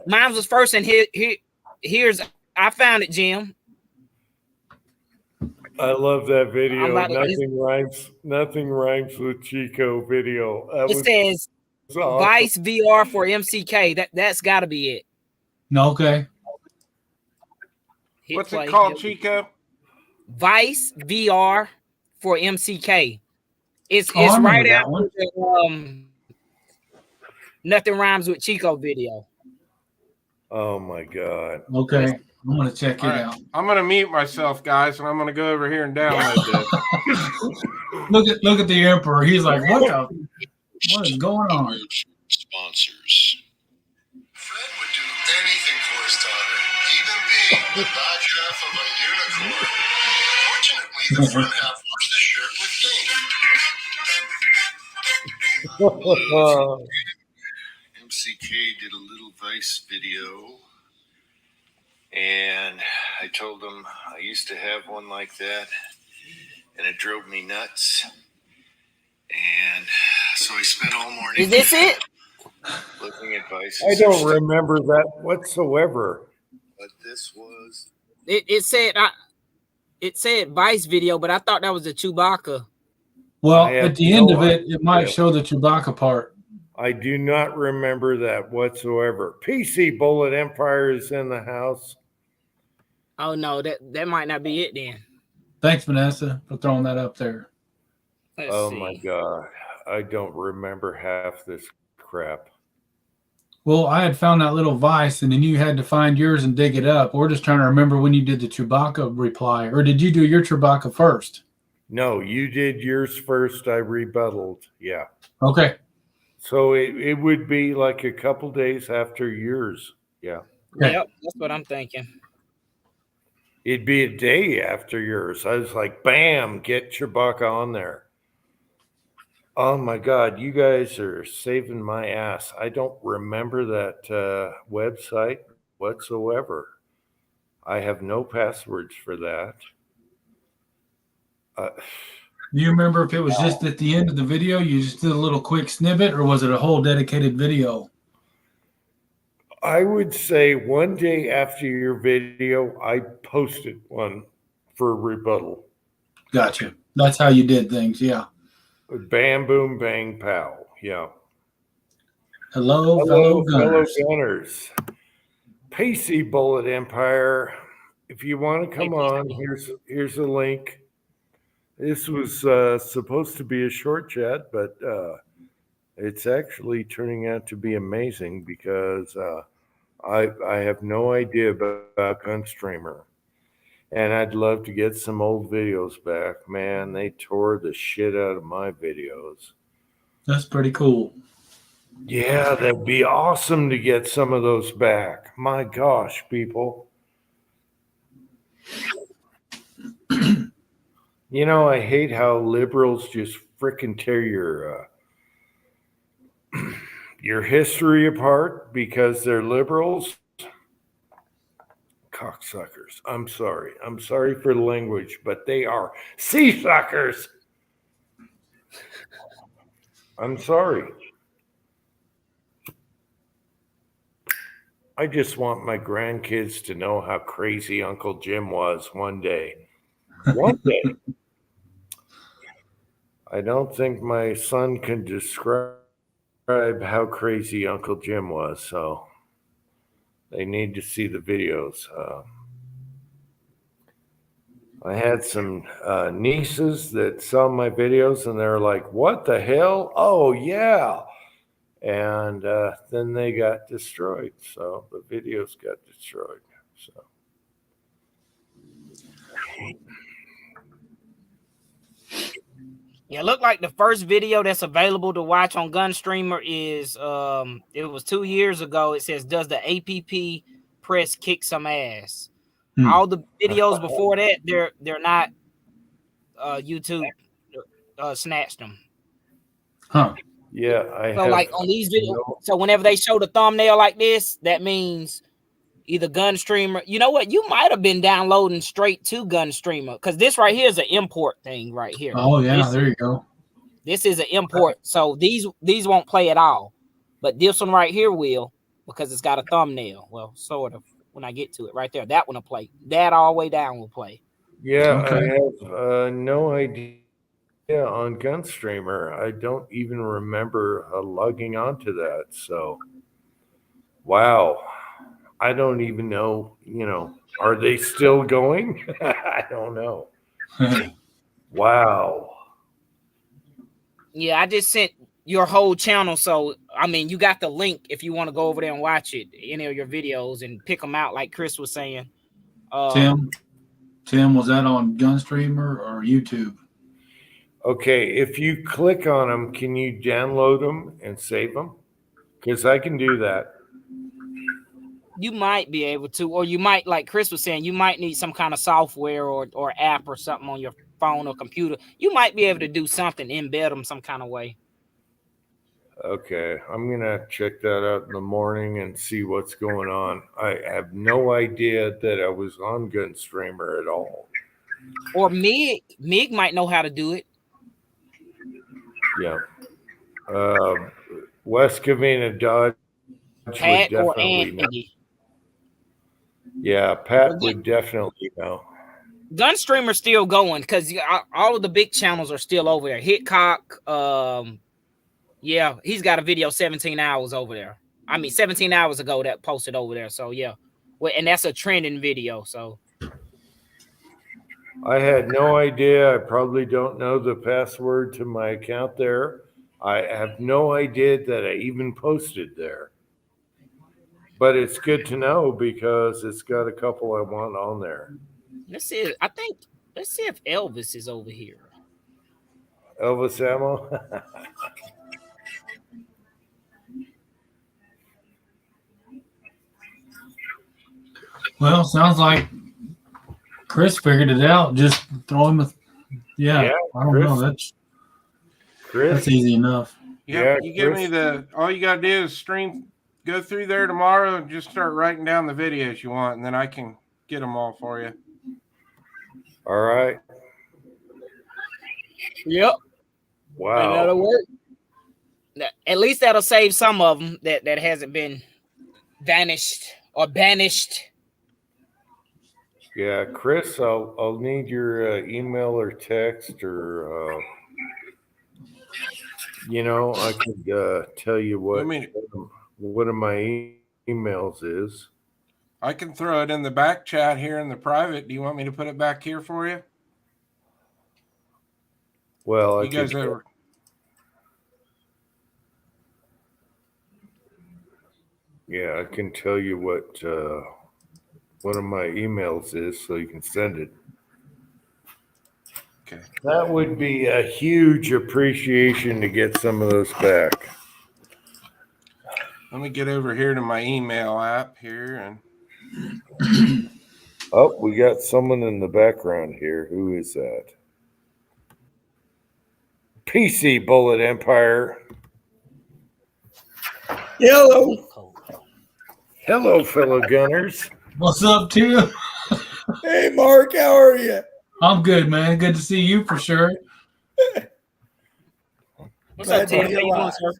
Mine was first, and here's I found it, Jim. I love that I'm video. about to- Nothing rhymes with Chico video. That It was says awesome. Vice VR for MCK. That's got to be it. No, okay. Hit What's play. it called, Chico? Vice VR for MCK. It's Oh, I remember right that after one. the Nothing Rhymes with Chico video. Oh my god. Okay. I'm gonna check All it right. out. I'm gonna mute myself, guys, and I'm gonna go over here and download this. Look at the emperor. He's like, what is going on? Sponsors. Fred would do anything for his daughter, even being the back half of a unicorn. Fortunately, the front half was the shirt with thing. MCK did a little Vice video, and I told him I used to have one like that, and it drove me nuts. And so I spent all morning. Is this it? Looking at Vice. I don't remember that whatsoever. But this was. It said Vice video, but I thought that was a Chewbacca. Well, I have at the end no of it, it might idea. show the Chewbacca part. I do not remember that whatsoever. PC Bullet Empire is in the house. Oh no, that might not be it then. Thanks, Vanessa, for throwing that up there. Let's Oh see. my god. I don't remember half this crap. Well, I had found that little Vice, and then you had to find yours and dig it up. We're just trying to remember when you did the Chewbacca reply, or did you do your Chewbacca first? No, you did yours first. I rebutted. Yeah. Okay. So it would be like a couple days after yours. Yeah. Okay. Yep, that's what I'm thinking. It'd be a day after yours. I was like, bam, get Chewbacca on there. Oh my God, you guys are saving my ass. I don't remember that website whatsoever. I have no passwords for that. Do you remember if it was just at the end of the video, you just did a little quick snippet, or was it a whole dedicated video? I would say one day after your video, I posted one for rebuttal. Gotcha. That's how you did things. Yeah. Bam, boom, bang, pow. Yeah. Hello, Hello, fellow gunners. gunners. Pacey Bullet Empire. If you want to come on, here's a link. This was supposed to be a short chat, but it's actually turning out to be amazing because I have no idea about Gunstreamer. And I'd love to get some old videos back. Man, they tore the shit out of my videos. That's pretty cool. Yeah, that'd be awesome to get some of those back. My gosh, people. You know, I hate how liberals just frickin' tear your history apart because they're liberals. Cocksuckers. I'm sorry. I'm sorry for the language, but they are sea suckers. I'm sorry. I just want my grandkids to know how crazy Uncle Jim was one day. One day. I don't think my son can describe how crazy Uncle Jim was, so they need to see the videos. I had some nieces that saw my videos and they're like, what the hell? Oh, yeah. And then they got destroyed. So the videos got destroyed. So. Yeah, look like the first video that's available to watch on Gunstreamer is it was 2 years ago. It says, does the APP press kick some ass? All the videos before that, they're not YouTube snatched them. Huh. Yeah, I So have, like on these videos, so whenever they show the thumbnail like this, that means either Gunstreamer. You know what? You might have been downloading straight to Gunstreamer because this right here is an import thing right here. Oh yeah, This- there you go. This is an import, so these won't play at all, but this one right here will because it's got a thumbnail. Well, sort of. When I get to it, right there, that one will play. That all the way down will play. Yeah, Okay. I have no idea on Gunstreamer. I don't even remember logging onto that. So, wow. I don't even know, are they still going? I don't know. Wow. Yeah, I just sent your whole channel, so I mean, you got the link if you want to go over there and watch it, any of your videos, and pick them out, like Chris was saying. Tim, was that on Gunstreamer or YouTube? Okay, if you click on them, can you download them and save them? Because I can do that. You might be able to, or you might, like Chris was saying, you might need some kind of software or app or something on your phone or computer. You might be able to do something, embed them some kind of way. Okay, I'm gonna check that out in the morning and see what's going on. I have no idea that I was on Gunstreamer at all. Or Mig might know how to do it. Yeah. West Covina Dodge Pat would or definitely know. Andy. Yeah, Pat would definitely know. Gunstreamer's still going because all of the big channels are still over there. Hitchcock, yeah, he's got a video 17 hours over there. I mean, 17 hours ago that posted over there. So yeah, well, and that's a trending video. So I had no idea. I probably don't know the password to my account there. I have no idea that I even posted there. But it's good to know because it's got a couple I want on there. let's see. Let's see if Elvis is over here. Elvis Ammo. Well, sounds like Chris figured it out. Just throw him Yeah, I don't Chris. know. That's Chris. easy enough. Yep, Yeah, you give me Chris. all you gotta do is go through there tomorrow and just start writing down the videos you want, and then I can get them all for you. All right. Yep. Wow. That'll work. At least that'll save some of them that hasn't been vanished or banished. Yeah, Chris, I'll need your email or text or I could tell you what one of my emails is. I can throw it in the back chat here in the private. Do you want me to put it back here for you? Well, You guys ever? Yeah, I can tell you what one of my emails is, so you can send it. Okay. That would be a huge appreciation to get some of those back. Let me get over here to my email app here, and Oh, we got someone in the background here. Who is that? PC Bullet Empire. Hello. Hello, fellow gunners. What's up, Tim? Hey, Mark. How are you? I'm good, man. Good to see you for sure. What's Glad up, to Tim? be How you doing, alive. sir?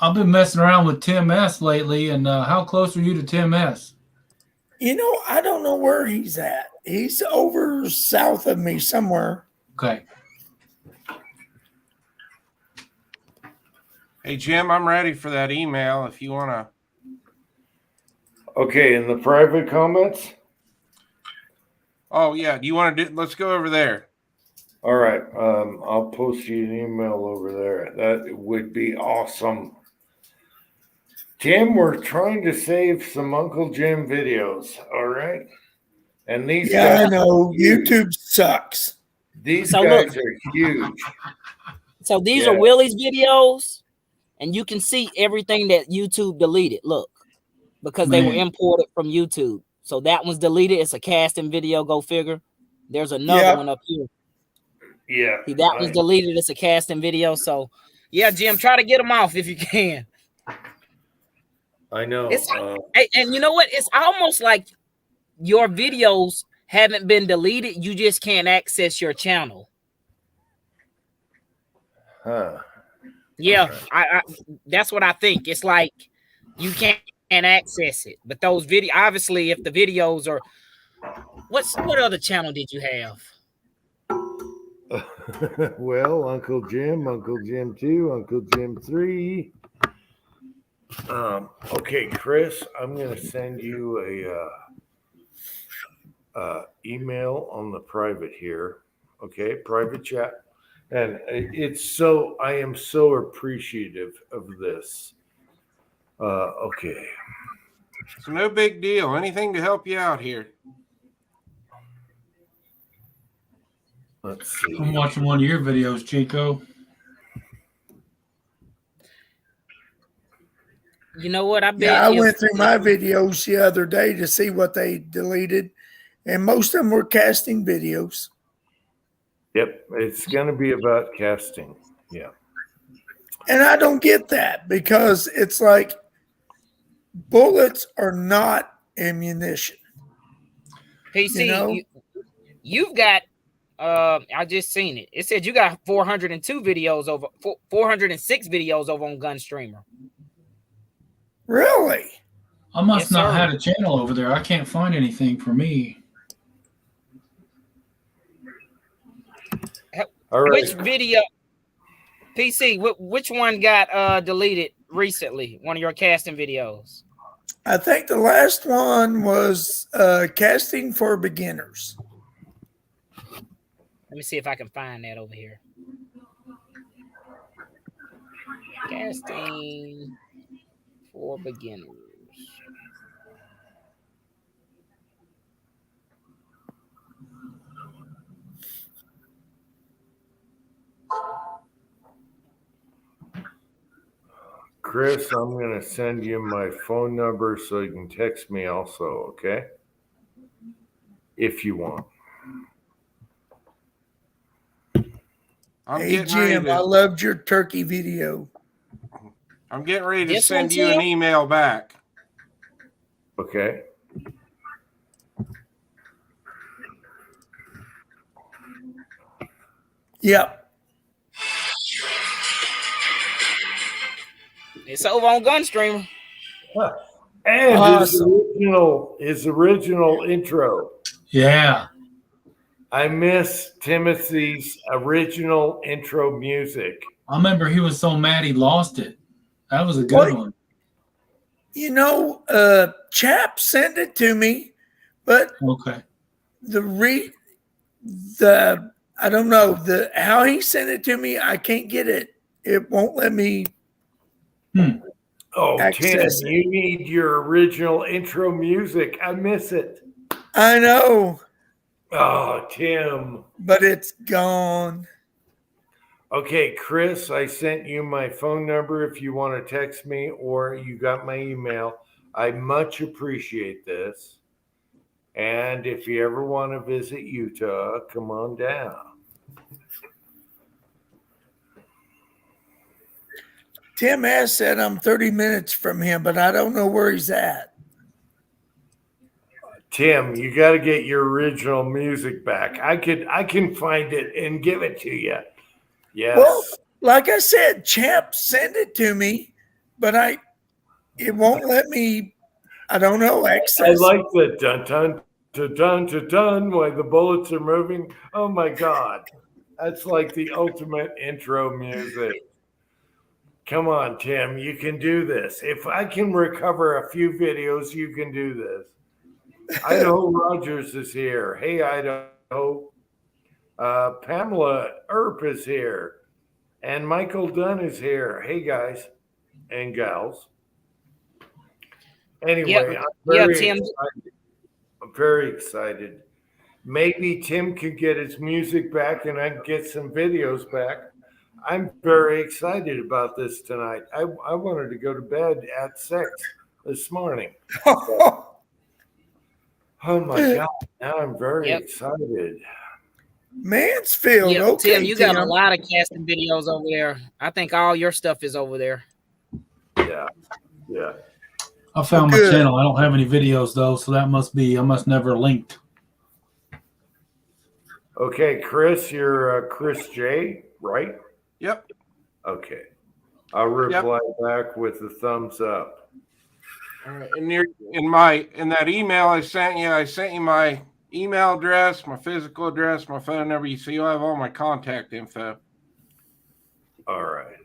I've been messing around with Tim S lately, and how close are you to Tim S? I don't know where he's at. He's over south of me somewhere. Okay. hey Jim, I'm ready for that email if you want to. Okay, in the private comments. Oh yeah, do you want to do? Let's go over there. All right, I'll post you an email over there. That would be awesome. Tim, we're trying to save some Uncle Jim videos. All right, and these Yeah, I guys, know. YouTube sucks. these So guys look. are huge. So these Yeah. are Willie's videos, and you can see everything that YouTube deleted. Look, because they were Man. imported from YouTube. So that one's deleted. It's a casting video. Go figure. There's another Yep. one up here. Yeah, See, that one's deleted. It's a casting video. So yeah, Jim, try to get them off if you can. I know. It's and you know what? It's almost like your videos haven't been deleted. You just can't access your channel. Huh. Yeah, I that's what I think. It's like you can't access it. But those video, obviously, if the videos are, what other channel did you have? Well, Uncle Jim 2, Uncle Jim 3. Okay, Chris, I'm going to send you a email on the private here. Okay, private chat. And I am so appreciative of this. Okay. It's no big deal. Anything to help you out here. Let's see. I'm watching one of your videos, Chico. You know what? I bet Yeah, I went through my videos the other day to see what they deleted, and most of them were casting videos. Yep, it's going to be about casting. Yeah. And I don't get that because it's like bullets are not ammunition. PC, You know? you've got. I just seen it. It said you got 402 videos over 406 videos over on Gunstreamer. Really? I must Yes, not sir. have a channel over there. I can't find anything for me. All right. Which video, PC? Which one got deleted recently? One of your casting videos. I think the last one was casting for beginners. Let me see if I can find that over here. Casting for beginners. Chris, I'm going to send you my phone number so you can text me also, okay? If you want. I'm Hey, getting ready Jim, I to, loved your turkey video. I'm getting ready to This send one, you an Tim? email back. Okay. Yep. It's over on Gunstreamer. And Awesome. his original intro. Yeah. I miss Timothy's original intro music. I remember he was so mad he lost it. That was a good What? one. You know, Chap sent it to me, but Okay. the I don't know how he sent it to me. I can't get it. It won't let me. Oh, Tim, Access it. you need your original intro music. I miss it. I know, Oh, Tim. but it's gone. Okay, Chris, I sent you my phone number if you want to text me, or you got my email. I much appreciate this. And if you ever want to visit Utah, come on down. Tim has said I'm 30 minutes from him, but I don't know where he's at. Tim, you got to get your original music back. I can find it and give it to you. Yes. Well, like I said, Champ sent it to me, but it won't let me. I don't know. I Access. like the dun dun dun dun dun dun while the bullets are moving. Oh my God, that's like the ultimate intro music. Come on, Tim, you can do this. If I can recover a few videos, you can do this. Idaho Rogers is here. Hey, Idaho. Pamela Earp is here. And Michael Dunn is here. Hey, guys and gals. Anyway, Yeah, I'm Tim. excited. I'm very excited. Maybe Tim can get his music back and I can get some videos back. I'm very excited about this tonight. I wanted to go to bed at 6 this morning. Oh my God. Now I'm very excited. Mansfield. Yeah, Okay, Tim, you got a lot of casting videos over there. I think all your stuff is over there. Yeah. Yeah. I found my Good. channel. I don't have any videos though, so I must never linked. Okay, Chris, you're Chris J, right? Yep. Okay. I'll reply back with a thumbs up. All right. And in that email I sent you my email address, my physical address, my phone number. So you'll have all my contact info. All right.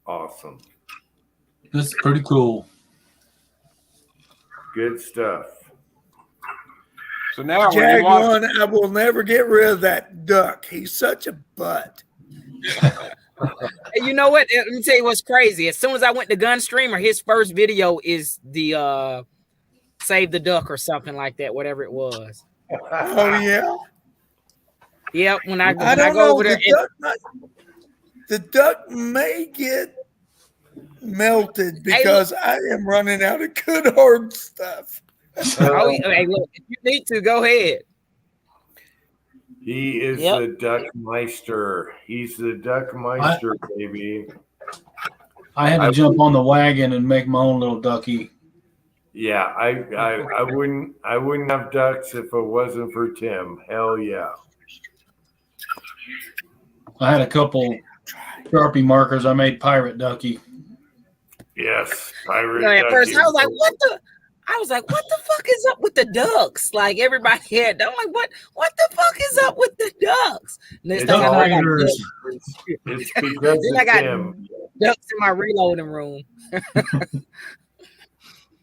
Awesome. This is pretty cool. Good stuff. So now when Jag you watch, one, I will never get rid of that duck. He's such a butt. Hey, you know what? Let me tell you what's crazy. As soon as I went to Gunstreamer, his first video is the Save the Duck or something like that, whatever it was. Oh yeah. Yep. When I don't go know. over there, The duck may get melted because I am running out of good hard stuff. hey, look, if you need to, go ahead. He is Yep. the Duck Meister. He's the Duck Meister, baby. I had to jump on the wagon and make my own little ducky. Yeah, I wouldn't have ducks if it wasn't for Tim. Hell yeah. I had a couple Sharpie markers. I made pirate ducky. Yes, pirate. You know, at first, ducky. I was like, what the fuck is up with the ducks? Like everybody had, I'm like, what the fuck is up with the ducks? Next It's thing I know, I got all- ducks. It's because Then of I got Tim. ducks in my reloading room.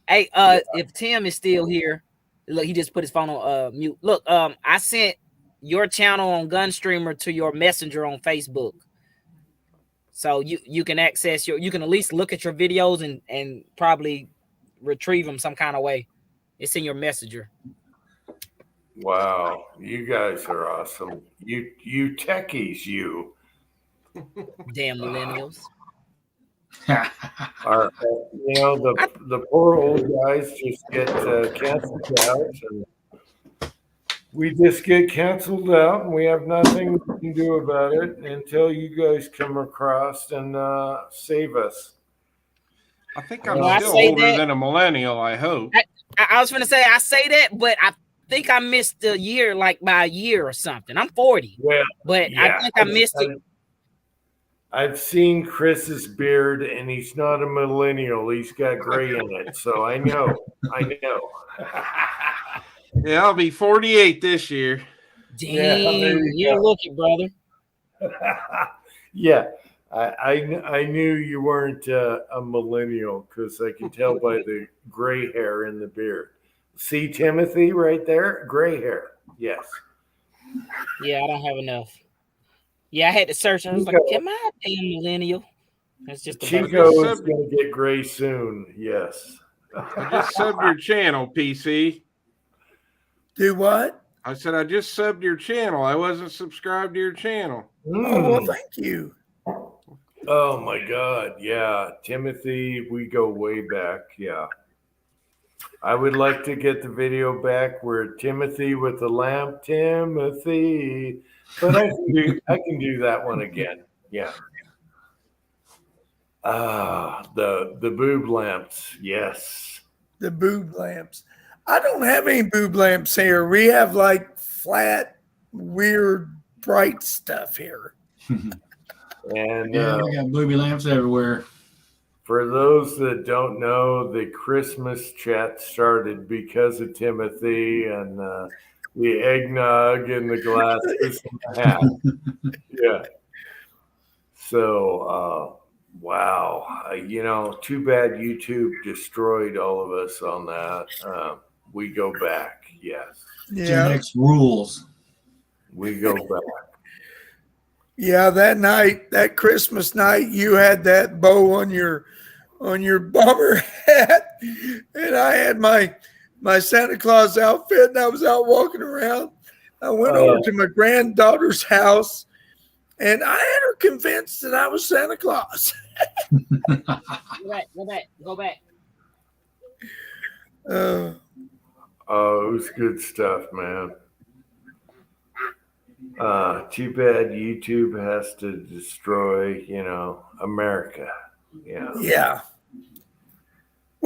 Hey, if Tim is still here, look, he just put his phone on mute. Look, I sent your channel on Gunstreamer to your messenger on Facebook. So you can access you can at least look at your videos and probably retrieve them some kind of way. It's in your messenger. Wow, you guys are awesome. You techies, you. Damn millennials. Are you know the poor old guys just get canceled out, and we just get canceled out, and we have nothing we can do about it until you guys come across and save us. I think I'm Well, I still say older that- than a millennial. I hope. I was gonna say I say that, but I think I missed a year, like by a year or something. I'm 40, Well, but yeah, I think I missed it. I've seen Chris's beard, and he's not a millennial. He's got gray in it, so I know. Yeah, I'll be 48 this year. Damn, there you you're go. lucky, brother. Yeah, I knew you weren't a millennial because I can tell by the gray hair in the beard. See Timothy right there? Gray hair. Yes. Yeah, I don't have enough. Yeah, I had to search. I was like, am I a damn millennial? That's just the Chico birthday. is going to get gray soon. Yes. I just subbed your channel, PC. Do what? I said I just subbed your channel. I wasn't subscribed to your channel. Oh, well, thank you. Oh my God. Yeah. Timothy, we go way back. Yeah. I would like to get the video back where Timothy with the lamp, Timothy. But I can do that one again. Yeah. The boob lamps. Yes. The boob lamps. I don't have any boob lamps here. We have like flat, weird, bright stuff here. And Yeah, we got booby lamps everywhere. for those that don't know, the Christmas chat started because of Timothy and the eggnog and the glasses and the hat. Yeah. So, wow. Too bad YouTube destroyed all of us on that. We go back. Yes. Gen Yeah. X rules. We go back. Yeah, that night, that Christmas night, you had that bow on your bomber hat, and I had my Santa Claus outfit, and I was out walking around. I went over to my granddaughter's house, and I had her convinced that I was Santa Claus. Go back. Oh, it was good stuff, man. Too bad YouTube has to destroy, America. Yeah. Yeah.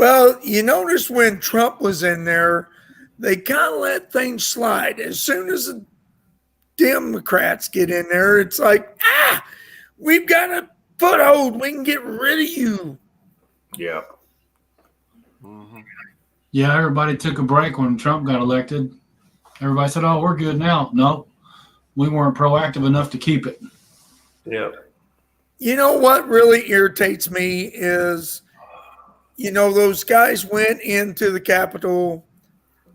Well, you notice when Trump was in there, they kind of let things slide. As soon as the Democrats get in there, it's like, we've got a foothold. We can get rid of you. Yeah. Yeah, everybody took a break when Trump got elected. Everybody said, "Oh, we're good now." No, we weren't proactive enough to keep it. Yeah. You know what really irritates me is, those guys went into the Capitol,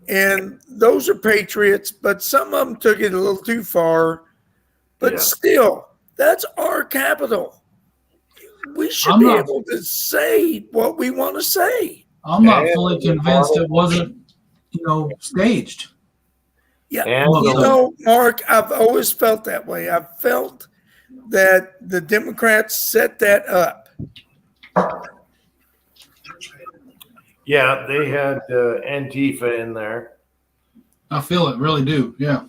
and those are patriots, but some of them took it a little too far. But Yeah. still, that's our Capitol. We should I'm be not- able to say what we want to say. I'm not And fully the convinced model- it wasn't, staged. Yeah. And Mark, I've always felt that way. I've felt that the Democrats set that up. yeah, they had Antifa in there. I feel it, really do. Yeah.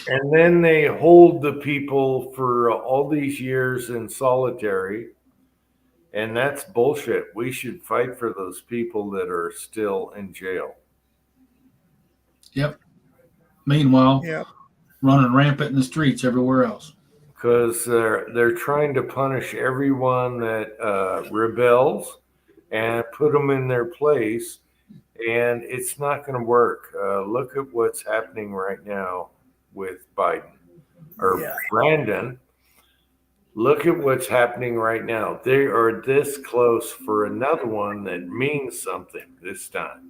And then they hold the people for all these years in solitary. And that's bullshit. We should fight for those people that are still in jail. Yep. Meanwhile, Yeah. running rampant in the streets everywhere else. Because they're trying to punish everyone that rebels and put them in their place. And it's not going to work. Look at what's happening right now with Biden or Yeah. Brandon. Look at what's happening right now. They are this close for another one that means something this time.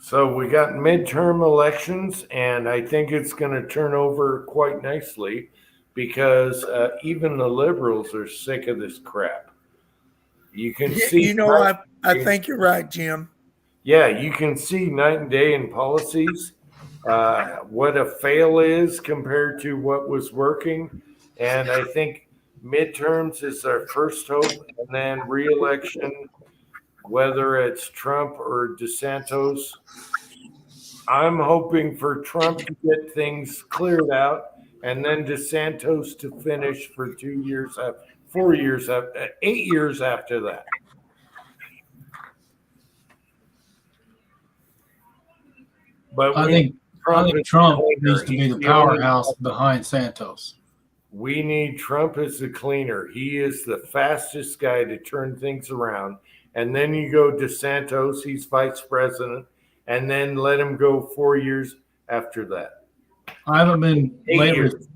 So we got midterm elections, and I think it's going to turn over quite nicely because even the liberals are sick of this crap. You can see, I think you're right, Jim. yeah, you can see night and day in policies. What a fail is compared to what was working. And I think midterms is our first hope, and then re-election, whether it's Trump or DeSantis. I'm hoping for Trump to get things cleared out, and then DeSantis to finish for 2 years, 4 years, 8 years after that. But I think Trump needs to be the powerhouse behind Santos. We need Trump as the cleaner. He is the fastest guy to turn things around. And then you go DeSantis, he's vice president, and then let him go 4 years after that. I haven't been 8 lately. years.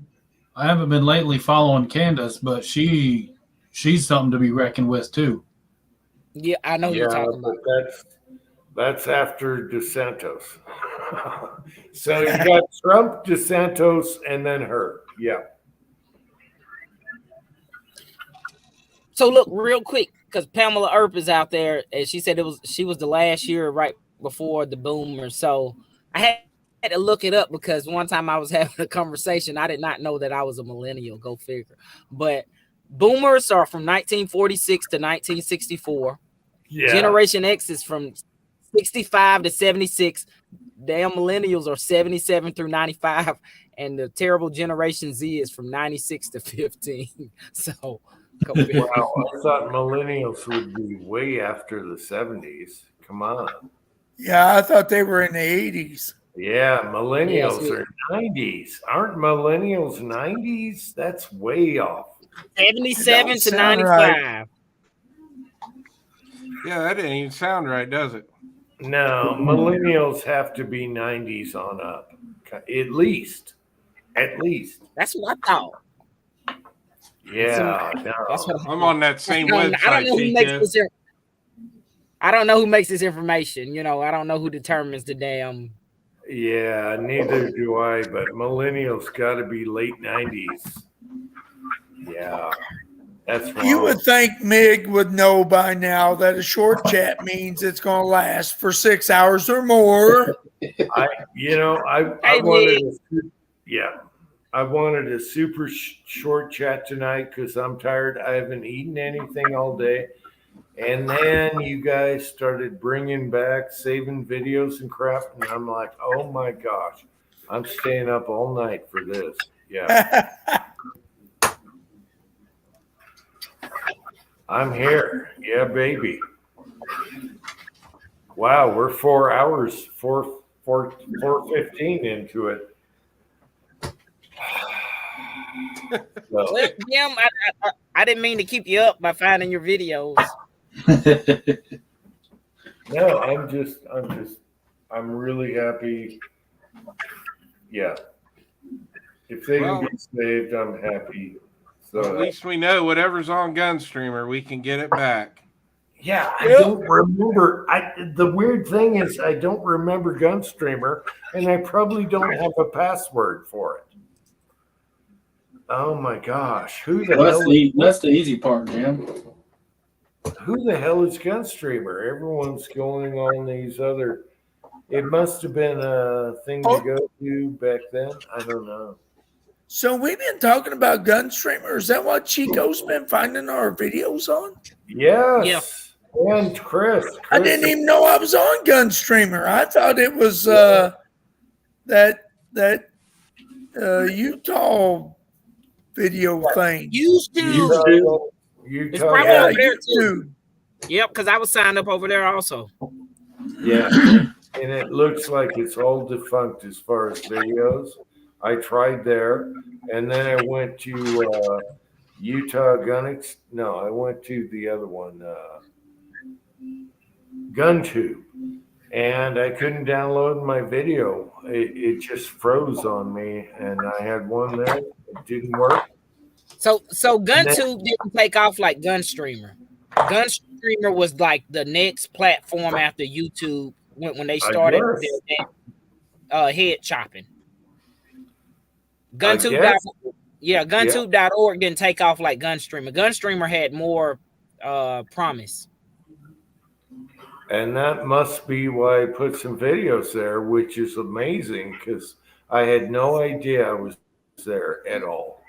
I haven't been lately following Candace, but she's something to be reckoned with too. Yeah, I know who you're talking about. That's after DeSantis. So you got Trump, DeSantis, and then her. Yeah. So look, real quick, because Pamela Earp is out there, and she said she was the last year right before the boomer. So I had to look it up because one time I was having a conversation. I did not know that I was a millennial. Go figure. But boomers are from 1946 to 1964. Yeah. Generation X is from 65 to 76. Damn millennials are 77 through 95. And the terrible Generation Z is from 96 to 15. So go figure. Wow, I thought millennials would be way after the 70s. Come on. Yeah, I thought they were in the 80s. Yeah, millennials Yes, are 90s. Aren't millennials 90s? That's way off. 77 Don't to sound 95. right. Yeah, that didn't even sound right, does it? No, millennials have to be 90s on up. At least. That's what I thought. Yeah, no. That's what I'm on that same I don't website. know who makes TJ. this. I don't know who makes this information. I don't know who determines the damn. Yeah, neither do I, but millennials got to be late 90s. Yeah, that's wrong. You would think Mig would know by now that a short chat means it's going to last for 6 hours or more. I wanted a super short chat tonight because I'm tired. I haven't eaten anything all day. And then you guys started bringing back saving videos and crap. And I'm like, oh my gosh, I'm staying up all night for this. Yeah. I'm here. Yeah, baby. Wow, we're 4 hours, 4:15 into it. Well, So, Jim, I didn't mean to keep you up by finding your videos. no, I'm really happy. Yeah. If they Well- can be saved, I'm happy. So At least we know whatever's on Gunstreamer, we can get it back. yeah, I don't remember. The weird thing is I don't remember Gunstreamer, and I probably don't have a password for it. Oh my gosh, who the hell? That's the easy part, Jim. Who the hell is Gunstreamer? Everyone's going on these other. It must have been a thing to go to back then. I don't know. So we've been talking about Gunstreamer. Is that what Chico's been finding our videos on? Yes. And Chris. I didn't even know I was on Gunstreamer. I thought it was that Utah video thing. Used to. You It's talk- probably Yeah, over there too. YouTube. Yep, because I was signed up over there also. Yeah. and it looks like it's all defunct as far as videos. I tried there, and then I went to Utah Gunix. No, I went to the other one, GunTube, and I couldn't download my video. It just froze on me, and I had one there. It didn't work. So GunTube didn't take off like Gunstreamer. Gunstreamer was like the next platform after YouTube when they started their head chopping. GunTube.org didn't take off like Gunstreamer. Gunstreamer had more promise. And that must be why I put some videos there, which is amazing because I had no idea I was there at all.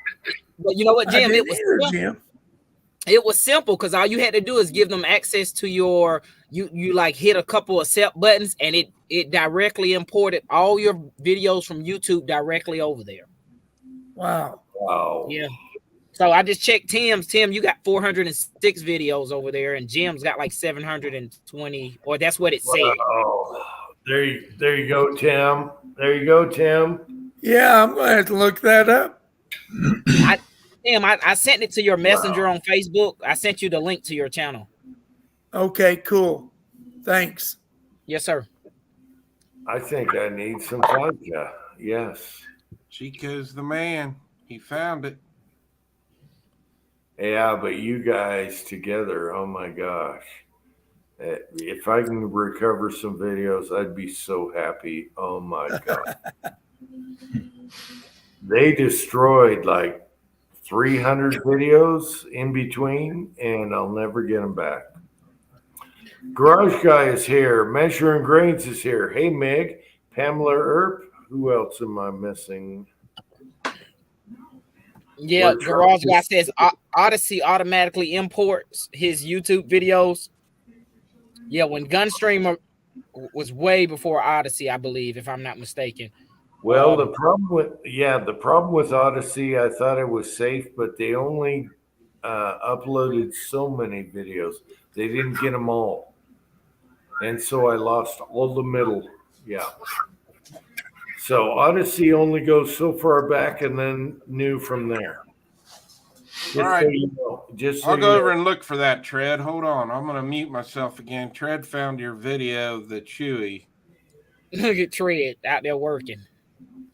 But you know what, Jim? I It didn't was either, simple. Jim. It was simple because all you had to do is give them access to your you like hit a couple accept buttons and it directly imported all your videos from YouTube directly over there. Wow. Wow. Yeah. So I just checked Tim's. Tim, you got 406 videos over there, and Jim's got like 720, or that's what it said. Wow. There you go, Tim. There you go, Tim. Yeah, I'm going to have to look that up. Tim, I sent it to your messenger on Facebook. I sent you the link to your channel. Okay, cool. Thanks. Yes, sir. I think I need some vodka. Yes. Chico's the man. He found it. Yeah, but you guys together, oh my gosh. If I can recover some videos, I'd be so happy. Oh my God. They destroyed like 300 videos in between, and I'll never get them back. Garage Guy is here. Measuring Grains is here. Hey, Meg. Pamela Earp. Who else am I missing? Yeah, Garage Guy says Odyssey automatically imports his YouTube videos. Yeah, when Gunstreamer was way before Odyssey, I believe, if I'm not mistaken. Well, the problem with Odyssey, I thought it was safe, but they only uploaded so many videos. They didn't get them all. And so I lost all the middle. Yeah. So Odyssey only goes so far back and then new from there. All right. So you know, I'll go over and look for that, Tread. Hold on. I'm going to mute myself again. Tread found your video of the Chewy. Look at Tread out there working.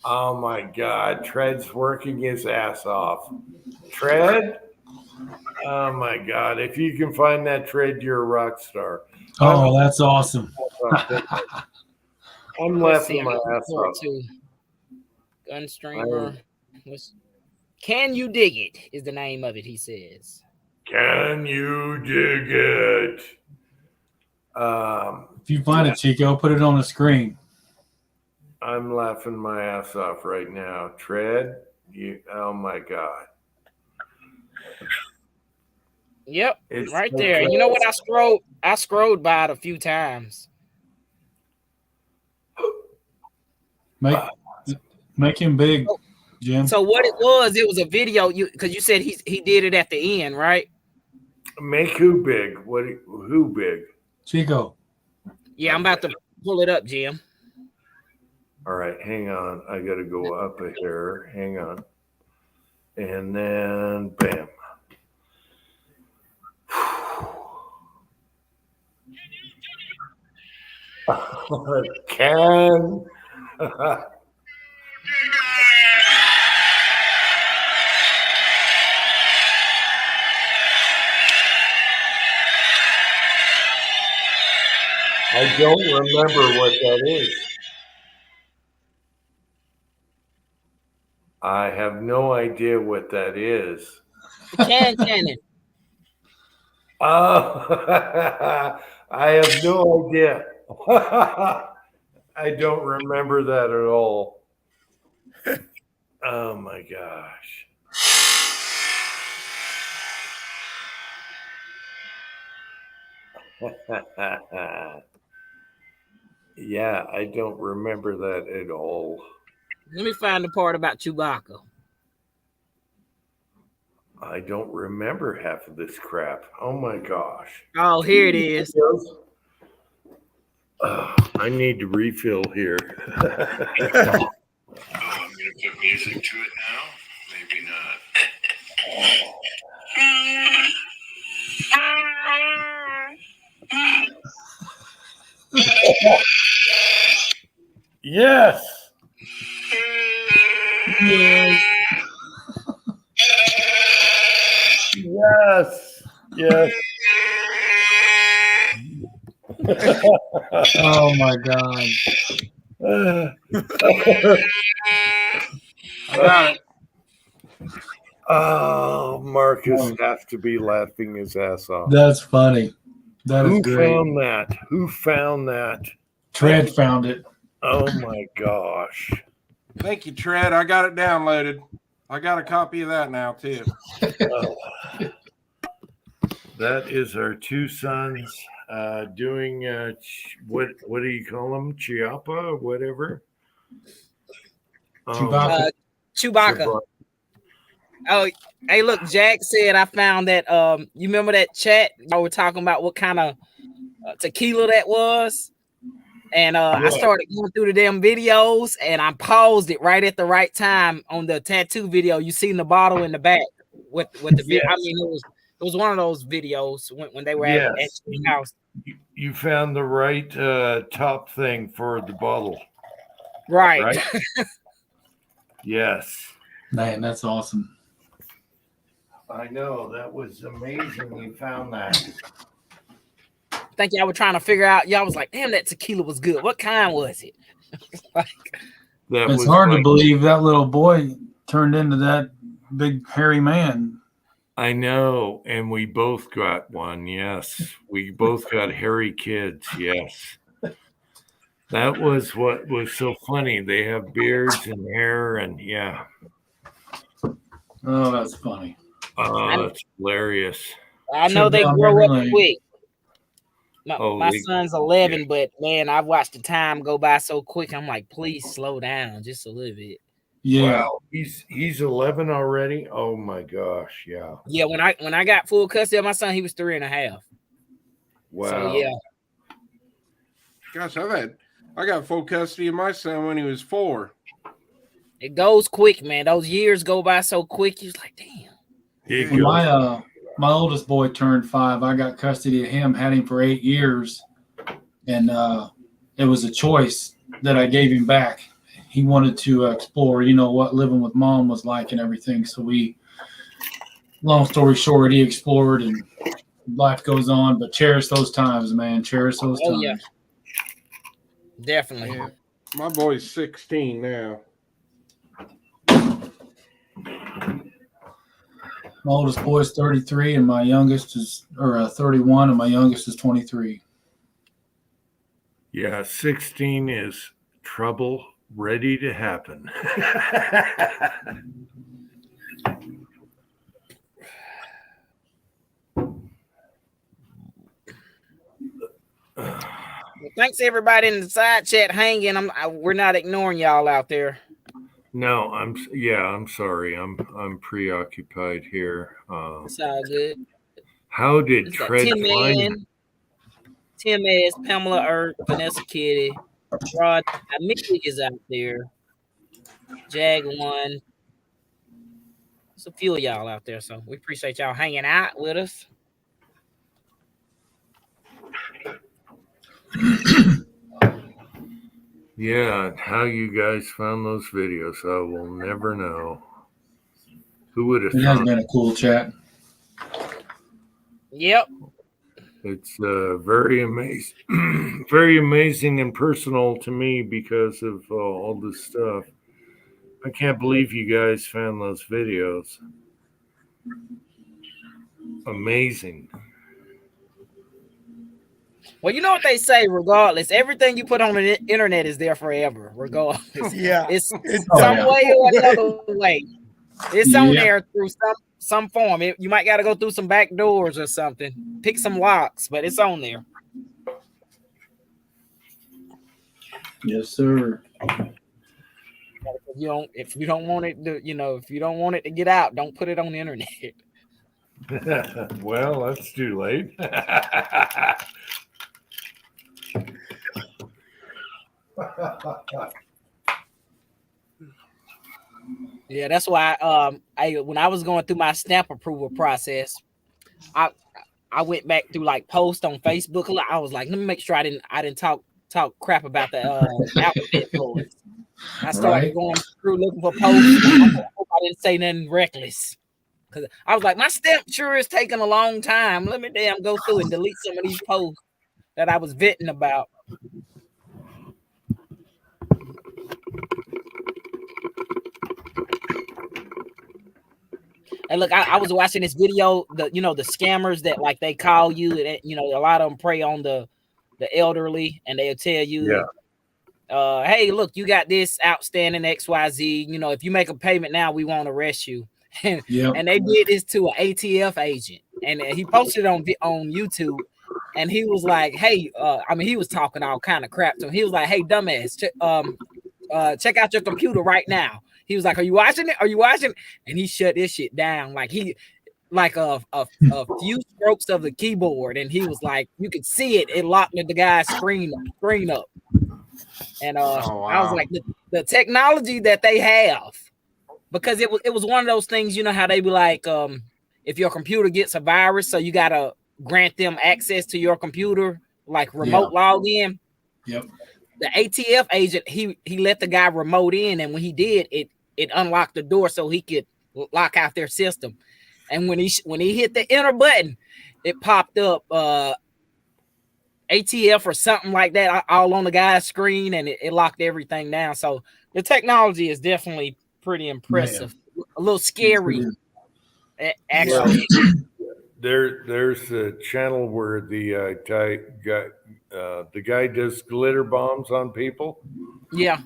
Oh my God. Tread's working his ass off. Tread? Oh my God. If you can find that Tread, you're a rock star. Oh, that's awesome. I'm laughing my ass off. Gunstreamer. Can You Dig It is the name of it, he says. Can you dig it? If you find it, Chico, put it on the screen. I'm laughing my ass off right now. Tread, oh my God. Yep, It's right so there. close. You know what? I scrolled by it a few times. Make him big, Jim. So what it was a video because you said he did it at the end, right? Make who big? Who big? Chico. Yeah, I'm about to pull it up, Jim. All right, hang on. I got to go up a hair. Hang on. And then, bam. Can. I don't remember what that is. I have no idea what that is. The can cannon. I have no idea. I don't remember that at all. Oh my gosh. Yeah, I don't remember that at all. Let me find the part about Chewbacca. I don't remember half of this crap. Oh my gosh. Oh, here it is. I need to refill here. Oh, I'm gonna put music to it now? Maybe not. Yes. Yes. Yes. Oh my God. I got it. Oh, Marcus has to be laughing his ass off. That's funny. That is Who great. found that? Who found that? Tread found it. Oh my gosh. Thank you, Tread. I got it downloaded. I got a copy of that now too. Oh. That is our two sons doing what do you call them? Chiapa, whatever. Chewbacca. Chewbacca. Oh, hey, look, Jack said I found that. You remember that chat? I were talking about what kind of tequila that was, and I started going through the damn videos, and I paused it right at the right time on the tattoo video. You seen the bottle in the back with the video. I mean, it was one of those videos when they were at the house. You found the right top thing for the bottle. Right. Yes. Man, that's awesome. I know. That was amazing. You found that. I think y'all were trying to figure out. Y'all was like, damn, that tequila was good. What kind was it? It's hard to believe that little boy turned into that big hairy man. I know. And we both got one. Yes. We both got hairy kids. Yes. That was what was so funny. They have beards and hair and yeah. Oh, that's funny. Oh, that's hilarious. I know they grow up quick. My son's 11, but man, I've watched the time go by so quick. I'm like, please slow down just a little bit. Yeah. Wow. He's 11 already. Oh my gosh. Yeah. Yeah. When I got full custody of my son, he was 3.5. Wow. So yeah. Gosh, I got full custody of my son when he was 4. It goes quick, man. Those years go by so quick. You're like, damn. When my oldest boy turned 5, I got custody of him, had him for 8 years. And it was a choice that I gave him back. He wanted to explore, what living with mom was like and everything. So long story short, he explored and life goes on. But cherish those times, man. Cherish those times. Yeah. Definitely. Yeah. My boy's 16 now. My oldest boy is 33, and my youngest is 31, and my youngest is 23. Yeah, 16 is trouble ready to happen. Well, thanks everybody in the side chat hanging. We're not ignoring y'all out there. No, I'm sorry. I'm preoccupied here. It's all good. How did It's got Tread Tim find? Man, Tim S, Pamela Earth, Vanessa Kitty, Rod, Mick is out there. Jag One. There's a few of y'all out there, so we appreciate y'all hanging out with us. Yeah, how you guys found those videos, I will never know. Who would have It has thought? been a cool chat. Yep. It's very amazing, very amazing and personal to me because of all this stuff. I can't believe you guys found those videos. Amazing. Well, you know what they say, regardless, everything you put on the internet is there forever, regardless. Yeah. It's It's some yeah. way or another way. It's on Yeah. there through some form. You might got to go through some back doors or something, pick some locks, but it's on there. Yes, sir. If you don't want it to, if you don't want it to get out, don't put it on the internet. Well, that's too late. Yeah, that's why when I was going through my stamp approval process, I went back through like posts on Facebook. I was like, let me make sure I didn't talk crap about the alphabet boys. I started going through looking for posts. I hope I didn't say nothing reckless. Cause I was like, my stamp sure is taking a long time. Let me damn go through and delete some of these posts that I was vetting about. And look, I was watching this video, the scammers that like they call you, and a lot of them prey on the elderly, and they'll tell you, hey, look, you got this outstanding XYZ. If you make a payment now, we won't arrest you. And they did this to an ATF agent, and he posted it on YouTube, and he was like, hey, he was talking all kind of crap to him. He was like, hey, dumbass, check out your computer right now. He was like, are you watching it? Are you watching? And he shut this shit down. Like a few strokes of the keyboard, and he was like, you could see it. It locked the guy's screen up. And I was like, the technology that they have, because it was one of those things, how they be like, if your computer gets a virus, so you gotta grant them access to your computer, like remote login. Yep. The ATF agent, he let the guy remote in, and when he did, it unlocked the door so he could lock out their system. And when he hit the enter button, it popped up ATF or something like that all on the guy's screen, and it locked everything down. So the technology is definitely pretty impressive. Man. A little scary, actually. There's a channel where the guy does glitter bombs on people. Yeah.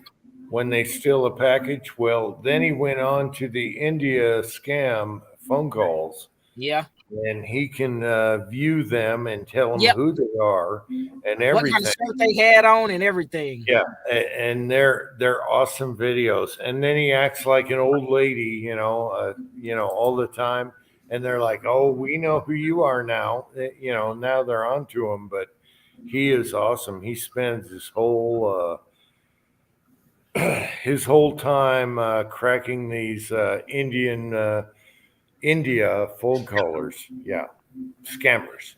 When they steal a package. Well, then he went on to the India scam phone calls. Yeah. And he can view them and tell them who they are and everything. What kind of shirt they had on and everything. Yeah, and they're awesome videos. And then he acts like an old lady, all the time. And they're like, "Oh, we know who you are now." Now they're onto him. But he is awesome. He spends his whole time cracking these India phone callers, scammers.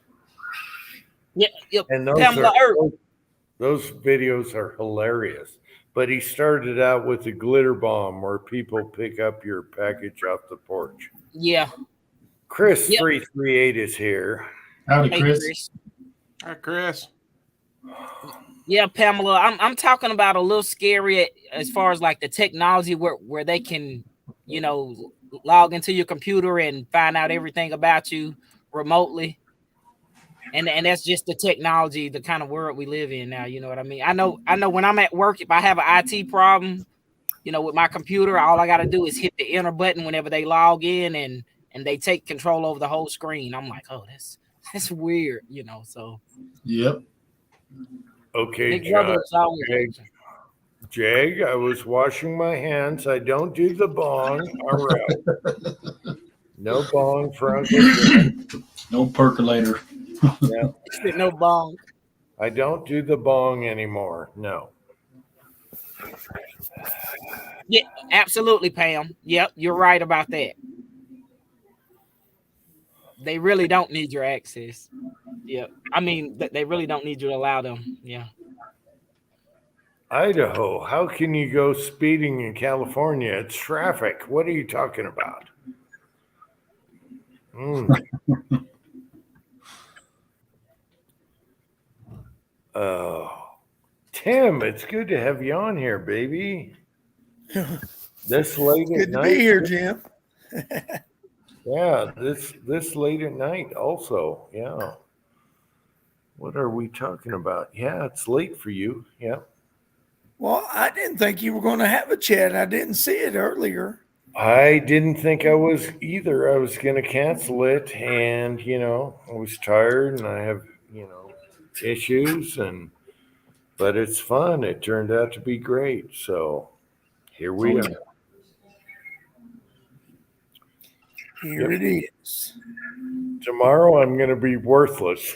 Yeah, yep. And those videos are hilarious. But he started out with a glitter bomb where people pick up your package off the porch. Yeah. Chris 338 is here. Howdy, Chris. Hi, Chris. Yeah, Pamela, I'm talking about a little scary as far as like the technology where they can, log into your computer and find out everything about you remotely. And that's just the technology, the kind of world we live in now. You know what I mean? I know when I'm at work, if I have an IT problem, with my computer, all I got to do is hit the enter button whenever they log in and they take control over the whole screen. I'm like, oh, that's weird, so. Yep. Okay, Jag, I was washing my hands. I don't do the bong. All right. No bong for Uncle Jim. No percolator. Yeah. No bong. I don't do the bong anymore. No. Yeah, absolutely, Pam. Yep, you're right about that. They really don't need your access. Yeah, I mean, they really don't need you to allow them. Yeah. Idaho, how can you go speeding in California? It's traffic. What are you talking about? Oh, Tim, it's good to have you on here, baby. This late at Good to night. be here, Jim. Yeah, this late at night also. Yeah. What are we talking about? Yeah, it's late for you. Yeah. Well, I didn't think you were going to have a chat. I didn't see it earlier. I didn't think I was either. I was going to cancel it, and I was tired, and I have issues, but it's fun. It turned out to be great. So here we are. Here it is. Tomorrow I'm going to be worthless.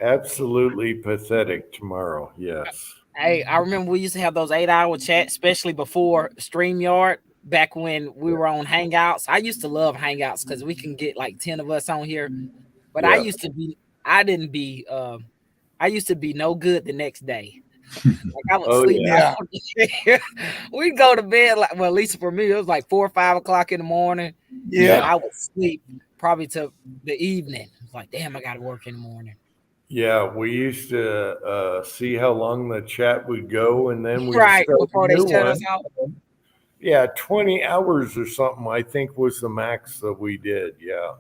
Absolutely pathetic tomorrow. Yes. Hey, I remember we used to have those 8-hour chats, especially before StreamYard, back when we were on Hangouts. I used to love Hangouts because we can get like 10 of us on here. But Yeah. I used to be no good the next day. Like I would Oh, sleep. yeah. We'd go to bed at least for me, it was like 4 or 5 o'clock in the morning. Yeah. And I would sleep probably to the evening. It's like, damn, I got to work in the morning. Yeah, we used to see how long the chat would go, and then we Right before they shut us out. Yeah, 20 hours or something, I think was the max that we did. Yeah.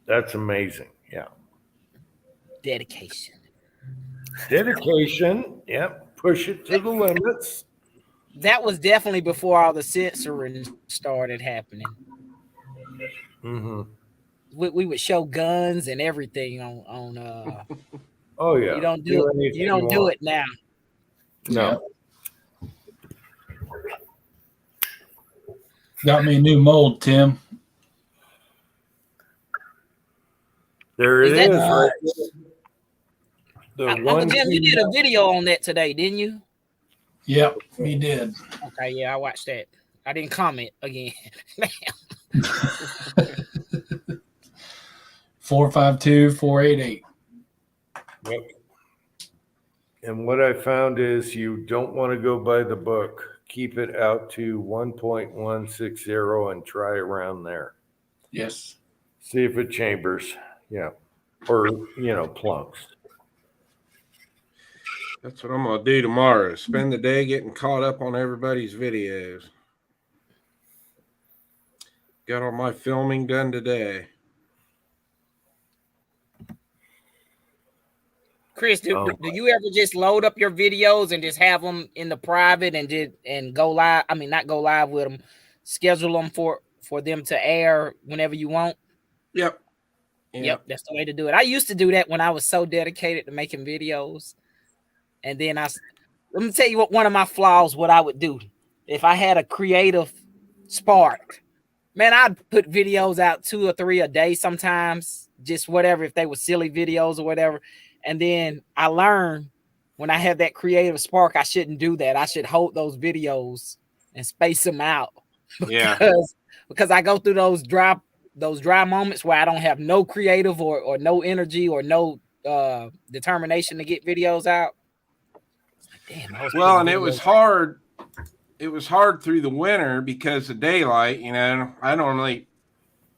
That's amazing. Yeah. Dedication. Dedication. Yep. Push it to the limits. That was definitely before all the censoring started happening. Mm-hmm. We would show guns and everything on Oh yeah. you don't do it now. No. Got me a new mold, Tim. There it Is that is. Right there. The Uncle one Jim, you did a video on that today, didn't you? Yep, he did. Okay, yeah, I watched that. I didn't comment again. 452-488. Yep. And what I found is you don't want to go by the book. Keep it out to 1.160 and try around there. Yes. See if it chambers. Yeah. Or, plunks. That's what I'm gonna do tomorrow. Spend the day getting caught up on everybody's videos. Got all my filming done today. Chris, do you ever just load up your videos and just have them in the private and go live? I mean, not go live with them, schedule them for them to air whenever you want. Yep. Yep, that's the way to do it. I used to do that when I was so dedicated to making videos. And then let me tell you one of my flaws, what I would do. If I had a creative spark, man, I'd put videos out 2 or 3 a day sometimes, just whatever, if they were silly videos or whatever. And then I learned when I have that creative spark, I shouldn't do that. I should hold those videos and space them out. Because I go through those dry moments where I don't have no creative or no energy or no determination to get videos out. Damn, well, and it was hard. It was hard through the winter because of daylight. I normally,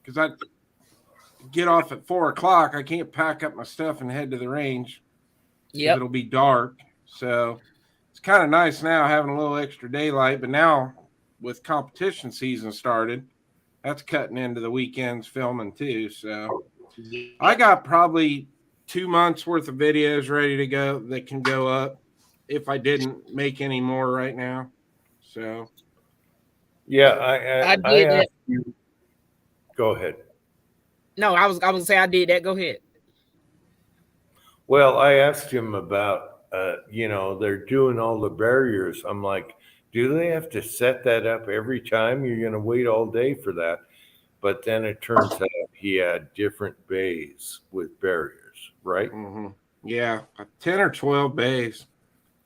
because I get off at 4 o'clock, I can't pack up my stuff and head to the range. Yeah, it'll be dark. So it's kind of nice now having a little extra daylight. But now with competition season started, that's cutting into the weekends filming too. So I got probably 2 months worth of videos ready to go that can go up if I didn't make any more right now. So yeah, I did that. You, go ahead. No, I was gonna say I did that. Go ahead. Well, I asked him about they're doing all the barriers. I'm like, do they have to set that up every time? You're going to wait all day for that. But then it turns out he had different bays with barriers, right? Mm-hmm. Yeah, 10 or 12 bays.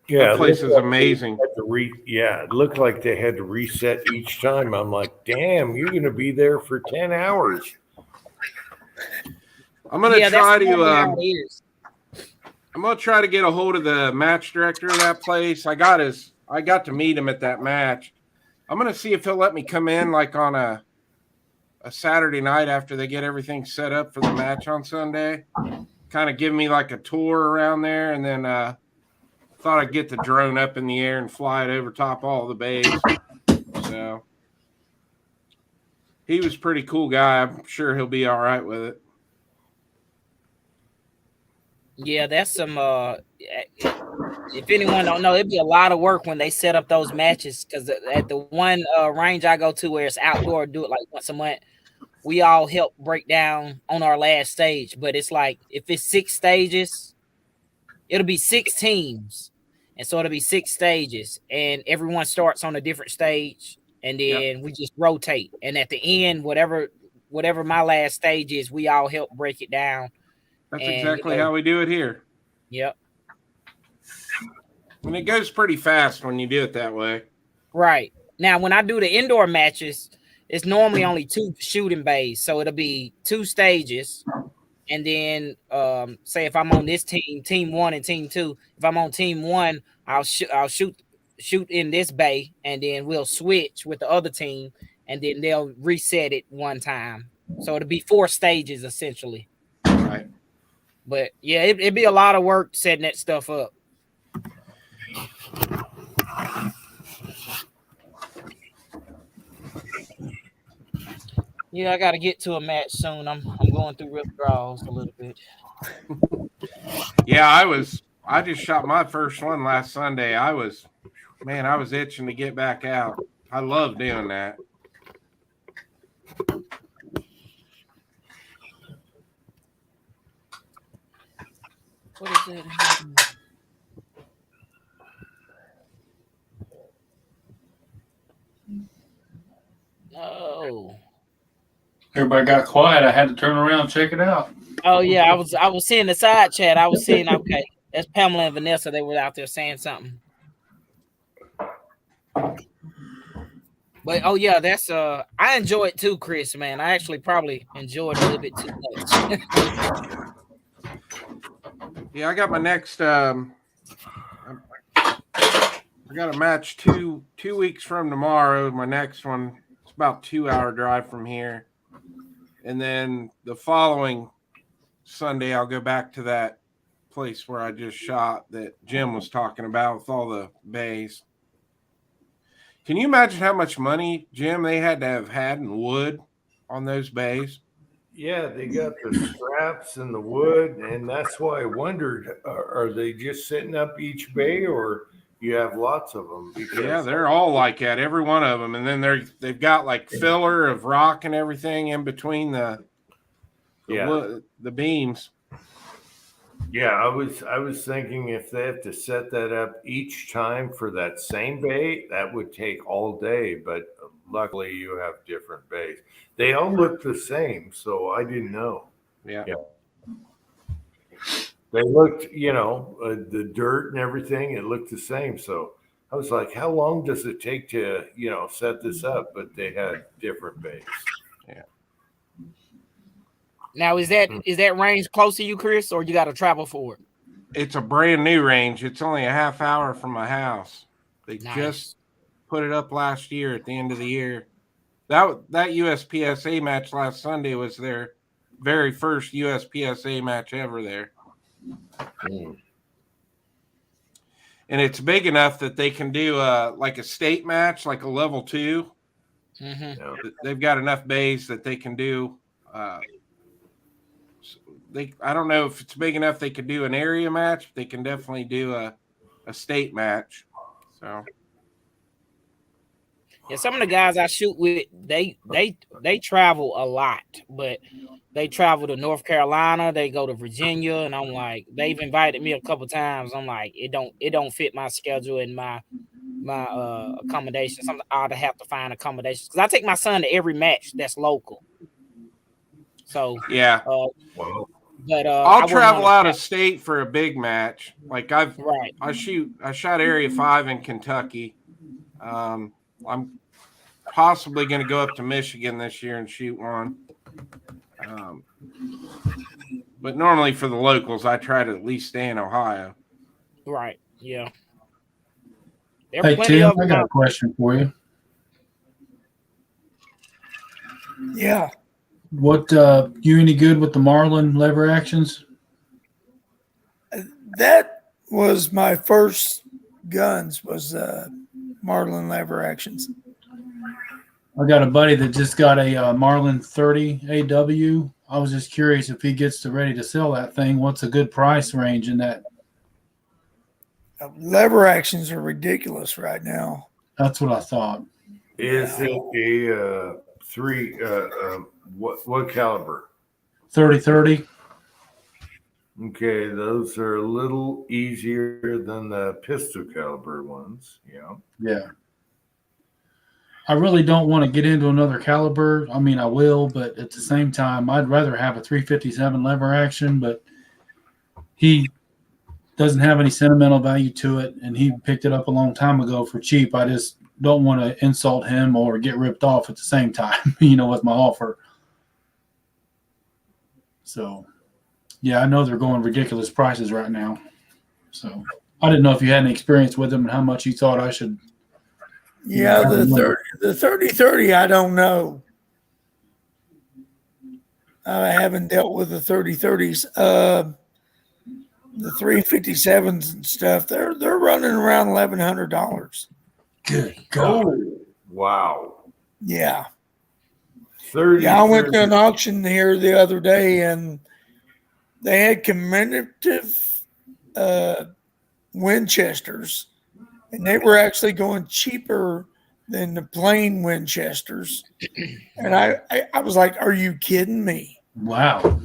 Yeah, That place is amazing. It looked like they had to reset each time. I'm like, damn, you're going to be there for 10 hours. I'm going to try to. I'm gonna try to get a hold of the match director of that place. I got to meet him at that match. I'm gonna see if he'll let me come in like on a Saturday night after they get everything set up for the match on Sunday. Kind of give me like a tour around there, and then thought I'd get the drone up in the air and fly it over top all the bays. So he was a pretty cool guy. I'm sure he'll be all right with it. Yeah, that's some. If anyone don't know, it'd be a lot of work when they set up those matches. Because at the one range I go to where it's outdoor, do it like once a month. We all help break down on our last stage, but it's like if it's 6 stages, it'll be 6 teams, and so it'll be 6 stages, and everyone starts on a different stage, and then we just rotate. And at the end, whatever my last stage is, we all help break it down. That's exactly how we do it here. Yep. And it goes pretty fast when you do it that way. Right. Now, when I do the indoor matches, it's normally only 2 shooting bays. So it'll be 2 stages. And then say if I'm on this team, team 1 and team 2, if I'm on team 1, I'll shoot in this bay, and then we'll switch with the other team, and then they'll reset it one time. So it'll be 4 stages essentially. Right. But yeah, it'd be a lot of work setting that stuff up. Yeah, I got to get to a match soon. I'm going through withdrawals a little bit. Yeah, I just shot my first one last Sunday. I was itching to get back out. I love doing that. What is that? Oh. Everybody got quiet. I had to turn around and check it out. Oh yeah, I was seeing the side chat. I was seeing okay. That's Pamela and Vanessa. They were out there saying something. But oh yeah, that's I enjoy it too, Chris, man. I actually probably enjoyed it a little bit too much. Yeah, I got my next I got a match two weeks from tomorrow. My next one, it's about 2-hour drive from here. And then the following Sunday, I'll go back to that place where I just shot that Jim was talking about with all the bays. Can you imagine how much money, Jim, they had to have had in wood on those bays? Yeah, they got the straps and the wood, and that's why I wondered, are they just setting up each bay, or you have lots of them? Because yeah, they're all like that, every one of them. And then they've got like filler of rock and everything in between the wood, the beams. Yeah, I was thinking if they have to set that up each time for that same bay, that would take all day. But luckily, you have different bays. They all look the same, so I didn't know. Yeah. They looked, the dirt and everything, it looked the same. So I was like, how long does it take to, set this up? But they had different bays. Yeah. Now, is that range close to you, Chris, or you got to travel for it? It's a brand new range. It's only a half hour from my house. They just put it up last year at the end of the year. That USPSA match last Sunday was their very first USPSA match ever there. And it's big enough that they can do like a state match, like a level 2. Mm-hmm. They've got enough bays that they can do. I don't know if it's big enough they could do an area match, but they can definitely do a state match. So Yeah, some of the guys I shoot with, they travel a lot, but they travel to North Carolina, they go to Virginia, and I'm like, they've invited me a couple times. I'm like, it don't fit my schedule and my accommodations. Sometimes I'll have to find accommodations because I take my son to every match that's local. So Yeah. Wow. but I I'll wouldn't travel wanna out tra- of state for a big match. Like right. I shot Area 5 in Kentucky. I'm possibly going to go up to Michigan this year and shoot one. But normally for the locals, I try to at least stay in Ohio. Right. Yeah. There are Hey plenty Tim, of I them got a out. question for you. Yeah. What you any good with the Marlin lever actions? That was my first guns was Marlin lever actions. I got a buddy that just got a Marlin 30 AW. I was just curious if he gets ready to sell that thing. What's a good price range in that? Lever actions are ridiculous right now. That's what I thought. Is it a what caliber? 30-30. Okay, those are a little easier than the pistol caliber ones. Yeah. Yeah. I really don't want to get into another caliber. I mean, I will, but at the same time, I'd rather have a 357 lever action, but he doesn't have any sentimental value to it, and he picked it up a long time ago for cheap. I just don't want to insult him or get ripped off at the same time, with my offer. So, yeah, I know they're going ridiculous prices right now. So, I didn't know if you had any experience with them and how much you thought I should. Yeah, the 30-30, I don't know. I haven't dealt with the 30-30s. The 357s and stuff, they're running around $1,100. Good God. Oh, wow. Yeah. 30. Yeah, I went to an auction here the other day and they had commemorative Winchesters, and they were actually going cheaper than the plain Winchesters. And I was like, are you kidding me? Wow.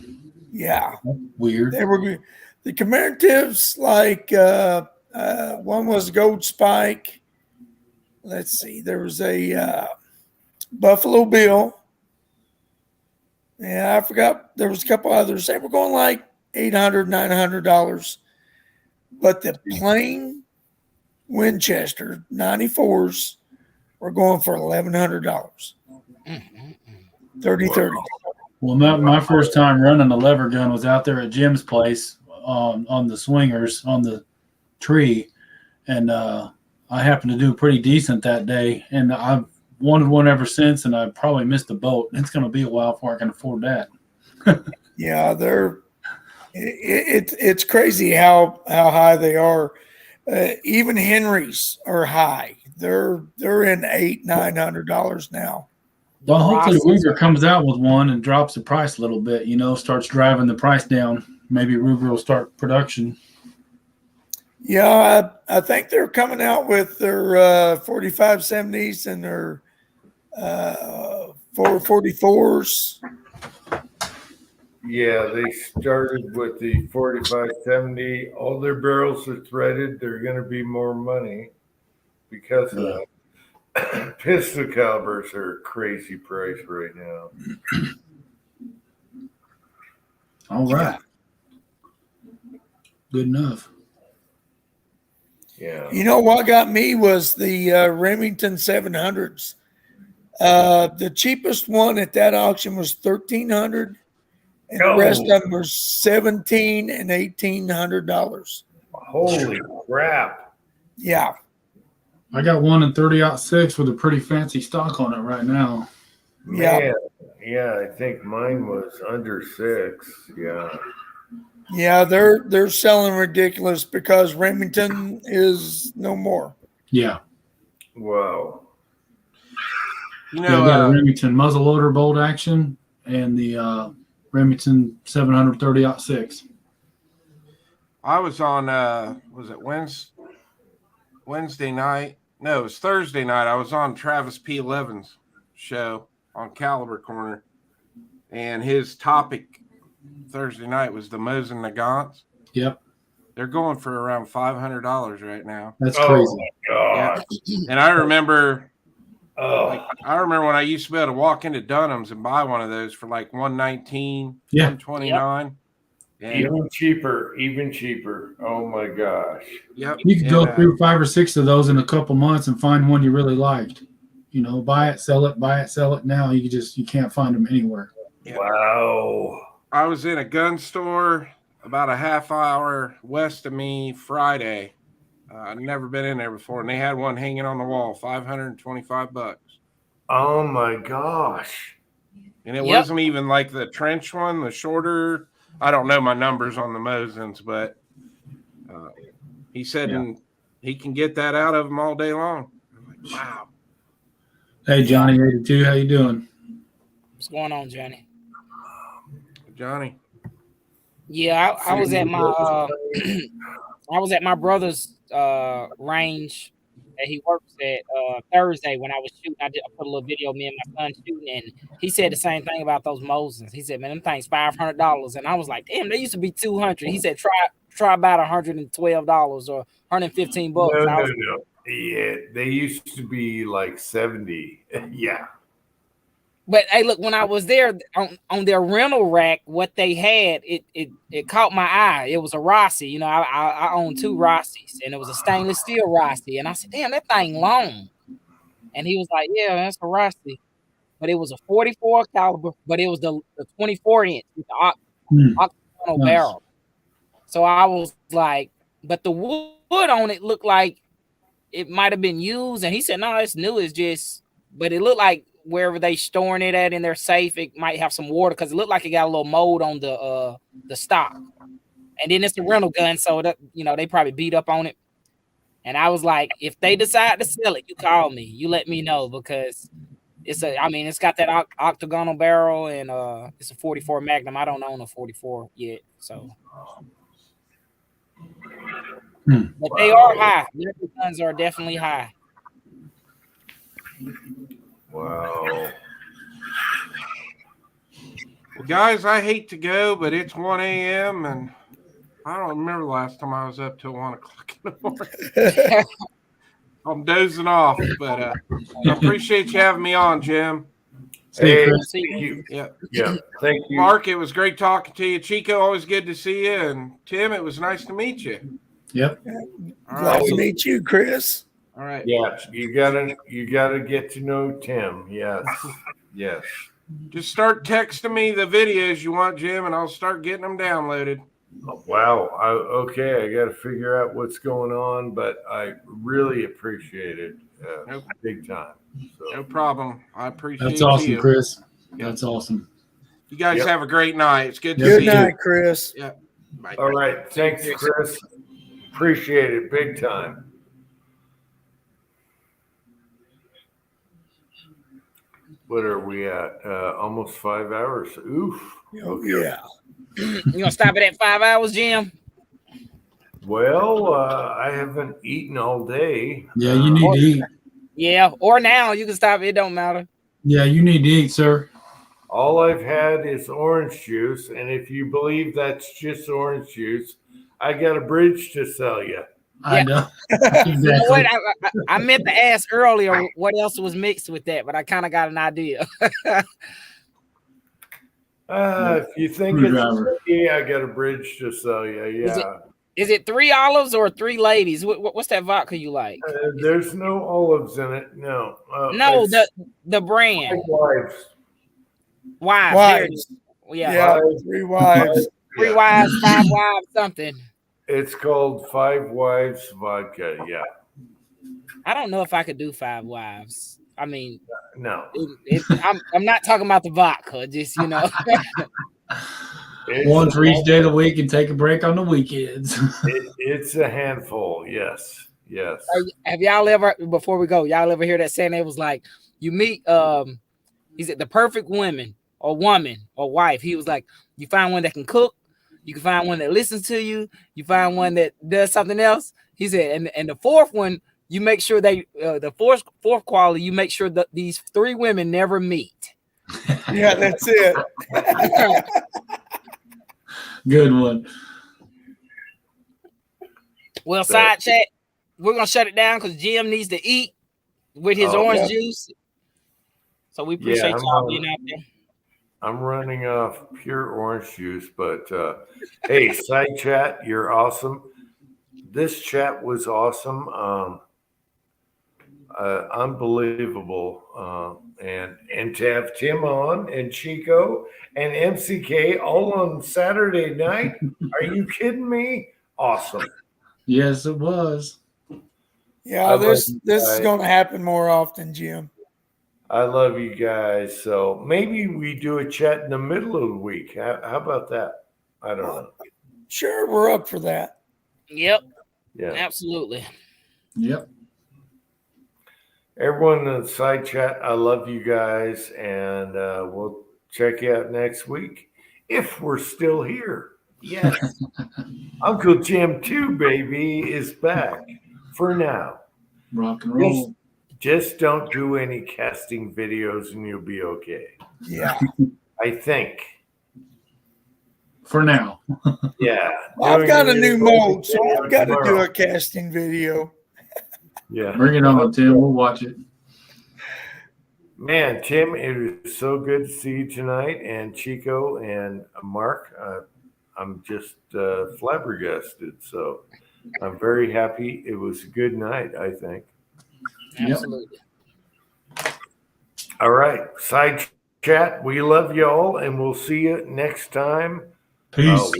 Yeah. Weird. They were the commemorative, like one was Gold Spike. Let's see, there was a Buffalo Bill. Yeah, I forgot. There was a couple others. They were going like $800, $900. But the plain Winchester 94s were going for $1,100. 30-30. Well, my first time running a lever gun was out there at Jim's place on the swingers on the tree, and I happened to do pretty decent that day, and I've wanted one ever since, and I probably missed the boat. It's going to be a while before I can afford that. Yeah, it's crazy how high they are. Even Henrys are high. They're in $800-900 now. Well, hopefully Ruger comes out with one and drops the price a little bit, starts driving the price down. Maybe Ruger will start production. Yeah, I think they're coming out with their 4570s and their 444s. Yeah, they started with the 4570. All their barrels are threaded. They're going to be more money because of that. Pistol calibers are a crazy price right now. All right. Good enough. Yeah. You know what got me was the Remington 700s. The cheapest one at that auction was $1,300, and the rest of them were $1,700 and $1,800. Holy crap! Yeah. I got one in 30-06 with a pretty fancy stock on it right now. Man, yeah, I think mine was under 6. Yeah. Yeah, they're selling ridiculous because Remington is no more. Yeah. Wow. I got a Remington muzzleloader bolt action and the Remington 730-06. I was on was it Wednesday night? No, it was Thursday night. I was on Travis P. Levin's show on Caliber Corner, and his topic Thursday night was the Mosin Nagants. Yep. They're going for around $500 right now. That's Oh crazy. my God. And I remember, Oh, I remember when I used to be able to walk into Dunham's and buy one of those for like $119, Yeah. $129. And, even cheaper. Oh my gosh. yep. You could go And, through 5 or 6 of those in a couple months and find one you really liked. You know, buy it, sell it, buy it, sell it. Now you can't find them anywhere. Yeah. Wow. I was in a gun store about a half hour west of me Friday. I'd never been in there before, and they had one hanging on the wall, $525. Oh my gosh. And it Yep. wasn't even like the trench one, the shorter. I don't know my numbers on the Mosins, but he said he can get that out of them all day long. I'm like, wow. Hey, Johnny 82, how you doing? What's going on, Johnny? Johnny. Yeah, I was at my I was at my brother's range that he works at Thursday when I was shooting. I put a little video of me and my son shooting, and he said the same thing about those Mosins. He said, "Man, them things $500," and I was like, "Damn, they used to be $200." He said, "Try about $112 or $115." No. Yeah, they used to be like 70. Yeah. But hey, look, when I was there on their rental rack, what they had, it caught my eye. It was a Rossi. You know, I own 2 Rossis, and it was a stainless steel Rossi. And I said, "Damn, that thing long." And he was like, "Yeah, that's a Rossi." But it was a 44 caliber, but it was the 24 inch with the octagonal Nice. barrel. So I was like, but the wood on it looked like it might have been used. And he said, "No, it's new. It's just," but it looked like wherever they storing it at in their safe, it might have some water because it looked like it got a little mold on the stock. And then it's a rental gun, so that, you know, they probably beat up on it. And I was like, if they decide to sell it, you call me, you let me know, because it's got that octagonal barrel, and it's a 44 Magnum. I don't own a 44 yet, so. But they are high. Their guns are definitely high. Wow. Well, guys, I hate to go, but it's 1 a.m. and I don't remember the last time I was up till 1 o'clock in the morning. I'm dozing off, but I appreciate you having me on, Jim. Hey, Chris. See, thank you. Yeah. Yeah. Thank you. Mark, it was great talking to you. Chico, always good to see you. And Tim, it was nice to meet you. Yep. All Glad right. to meet you, Chris. All right. Yeah, you gotta get to know Tim. Yes. Yes. Just start texting me the videos you want, Jim, and I'll start getting them downloaded. Wow. Okay, I got to figure out what's going on, but I really appreciate it, Nope. big time. So, No problem. I appreciate That's awesome, you. Chris. That's awesome. You guys Yep. have a great night. It's good to Good see night, Chris. you. Yeah. Bye. all right, thanks, Chris. Appreciate it, big time. What are we at? Almost 5 hours. Oof. Oh, yeah. you gonna stop it at 5 hours, Jim? Well, I haven't eaten all day. Yeah, you need to eat. Yeah, or now you can stop. It don't matter. Yeah, you need to eat, sir. All I've had is orange juice, and if you believe that's just orange juice, I got a bridge to sell you. I know. You know Exactly. what? I meant to ask earlier what else was mixed with that, but I kind of got an idea. If you think Screwdriver. it's I got a bridge to sell you. Is Yeah. Is it 3 olives or 3 ladies? What's that vodka you like? There's no olives in it. No. No, it's the brand. Five Wives. Wives. There it is. Wives. Yeah. Yeah, 3 wives. 3 Yeah. wives, 5 wives, something. It's called Five Wives vodka. Yeah. I don't know if I could do 5 wives. I mean, No. I'm not talking about the vodka. Just, you know. One for each day of the week and take a break on the weekends. It's a handful. Yes. Yes. Have y'all ever, before we go, y'all ever hear that saying? It was like, you meet, he said, the perfect woman or wife. He was like, you find one that can cook, you can find one that listens to you, you find one that does something else. He said, and the fourth one, you make sure they the fourth quality, you make sure that these three women never meet. Yeah, that's it. Good one. Well, side chat, we're gonna shut it down because Jim needs to eat with his orange juice. So we appreciate y'all being out there. I'm running off pure orange juice, but hey, side chat, you're awesome. This chat was awesome. Unbelievable. And to have Tim on and Chico and MCK all on Saturday night. Are you kidding me? Awesome. Yes, it was. Yeah, this is going to happen more often, Jim. I love you guys. So maybe we do a chat in the middle of the week. How about that? I don't know. Sure, we're up for that. Yep. Yeah. Absolutely. Yep. Everyone in the side chat, I love you guys, and we'll check you out next week if we're still here. Yes. Uncle Jim 2, baby, is back for now. Rock and roll. Just don't do any casting videos and you'll be okay. Yeah. I think. For now. Yeah. I've got a new mold, so I've got to do a casting video. Yeah. Bring it on, Tim. We'll watch it. Man, Tim, it was so good to see you tonight, and Chico and Mark. I'm just flabbergasted. So I'm very happy. It was a good night, I think. Absolutely. All right. Side chat. We love y'all, and we'll see you next time. Peace.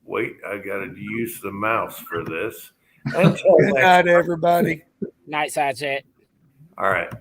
Wait, I got to use the mouse for this. Good night, everybody. Night, side chat. All right.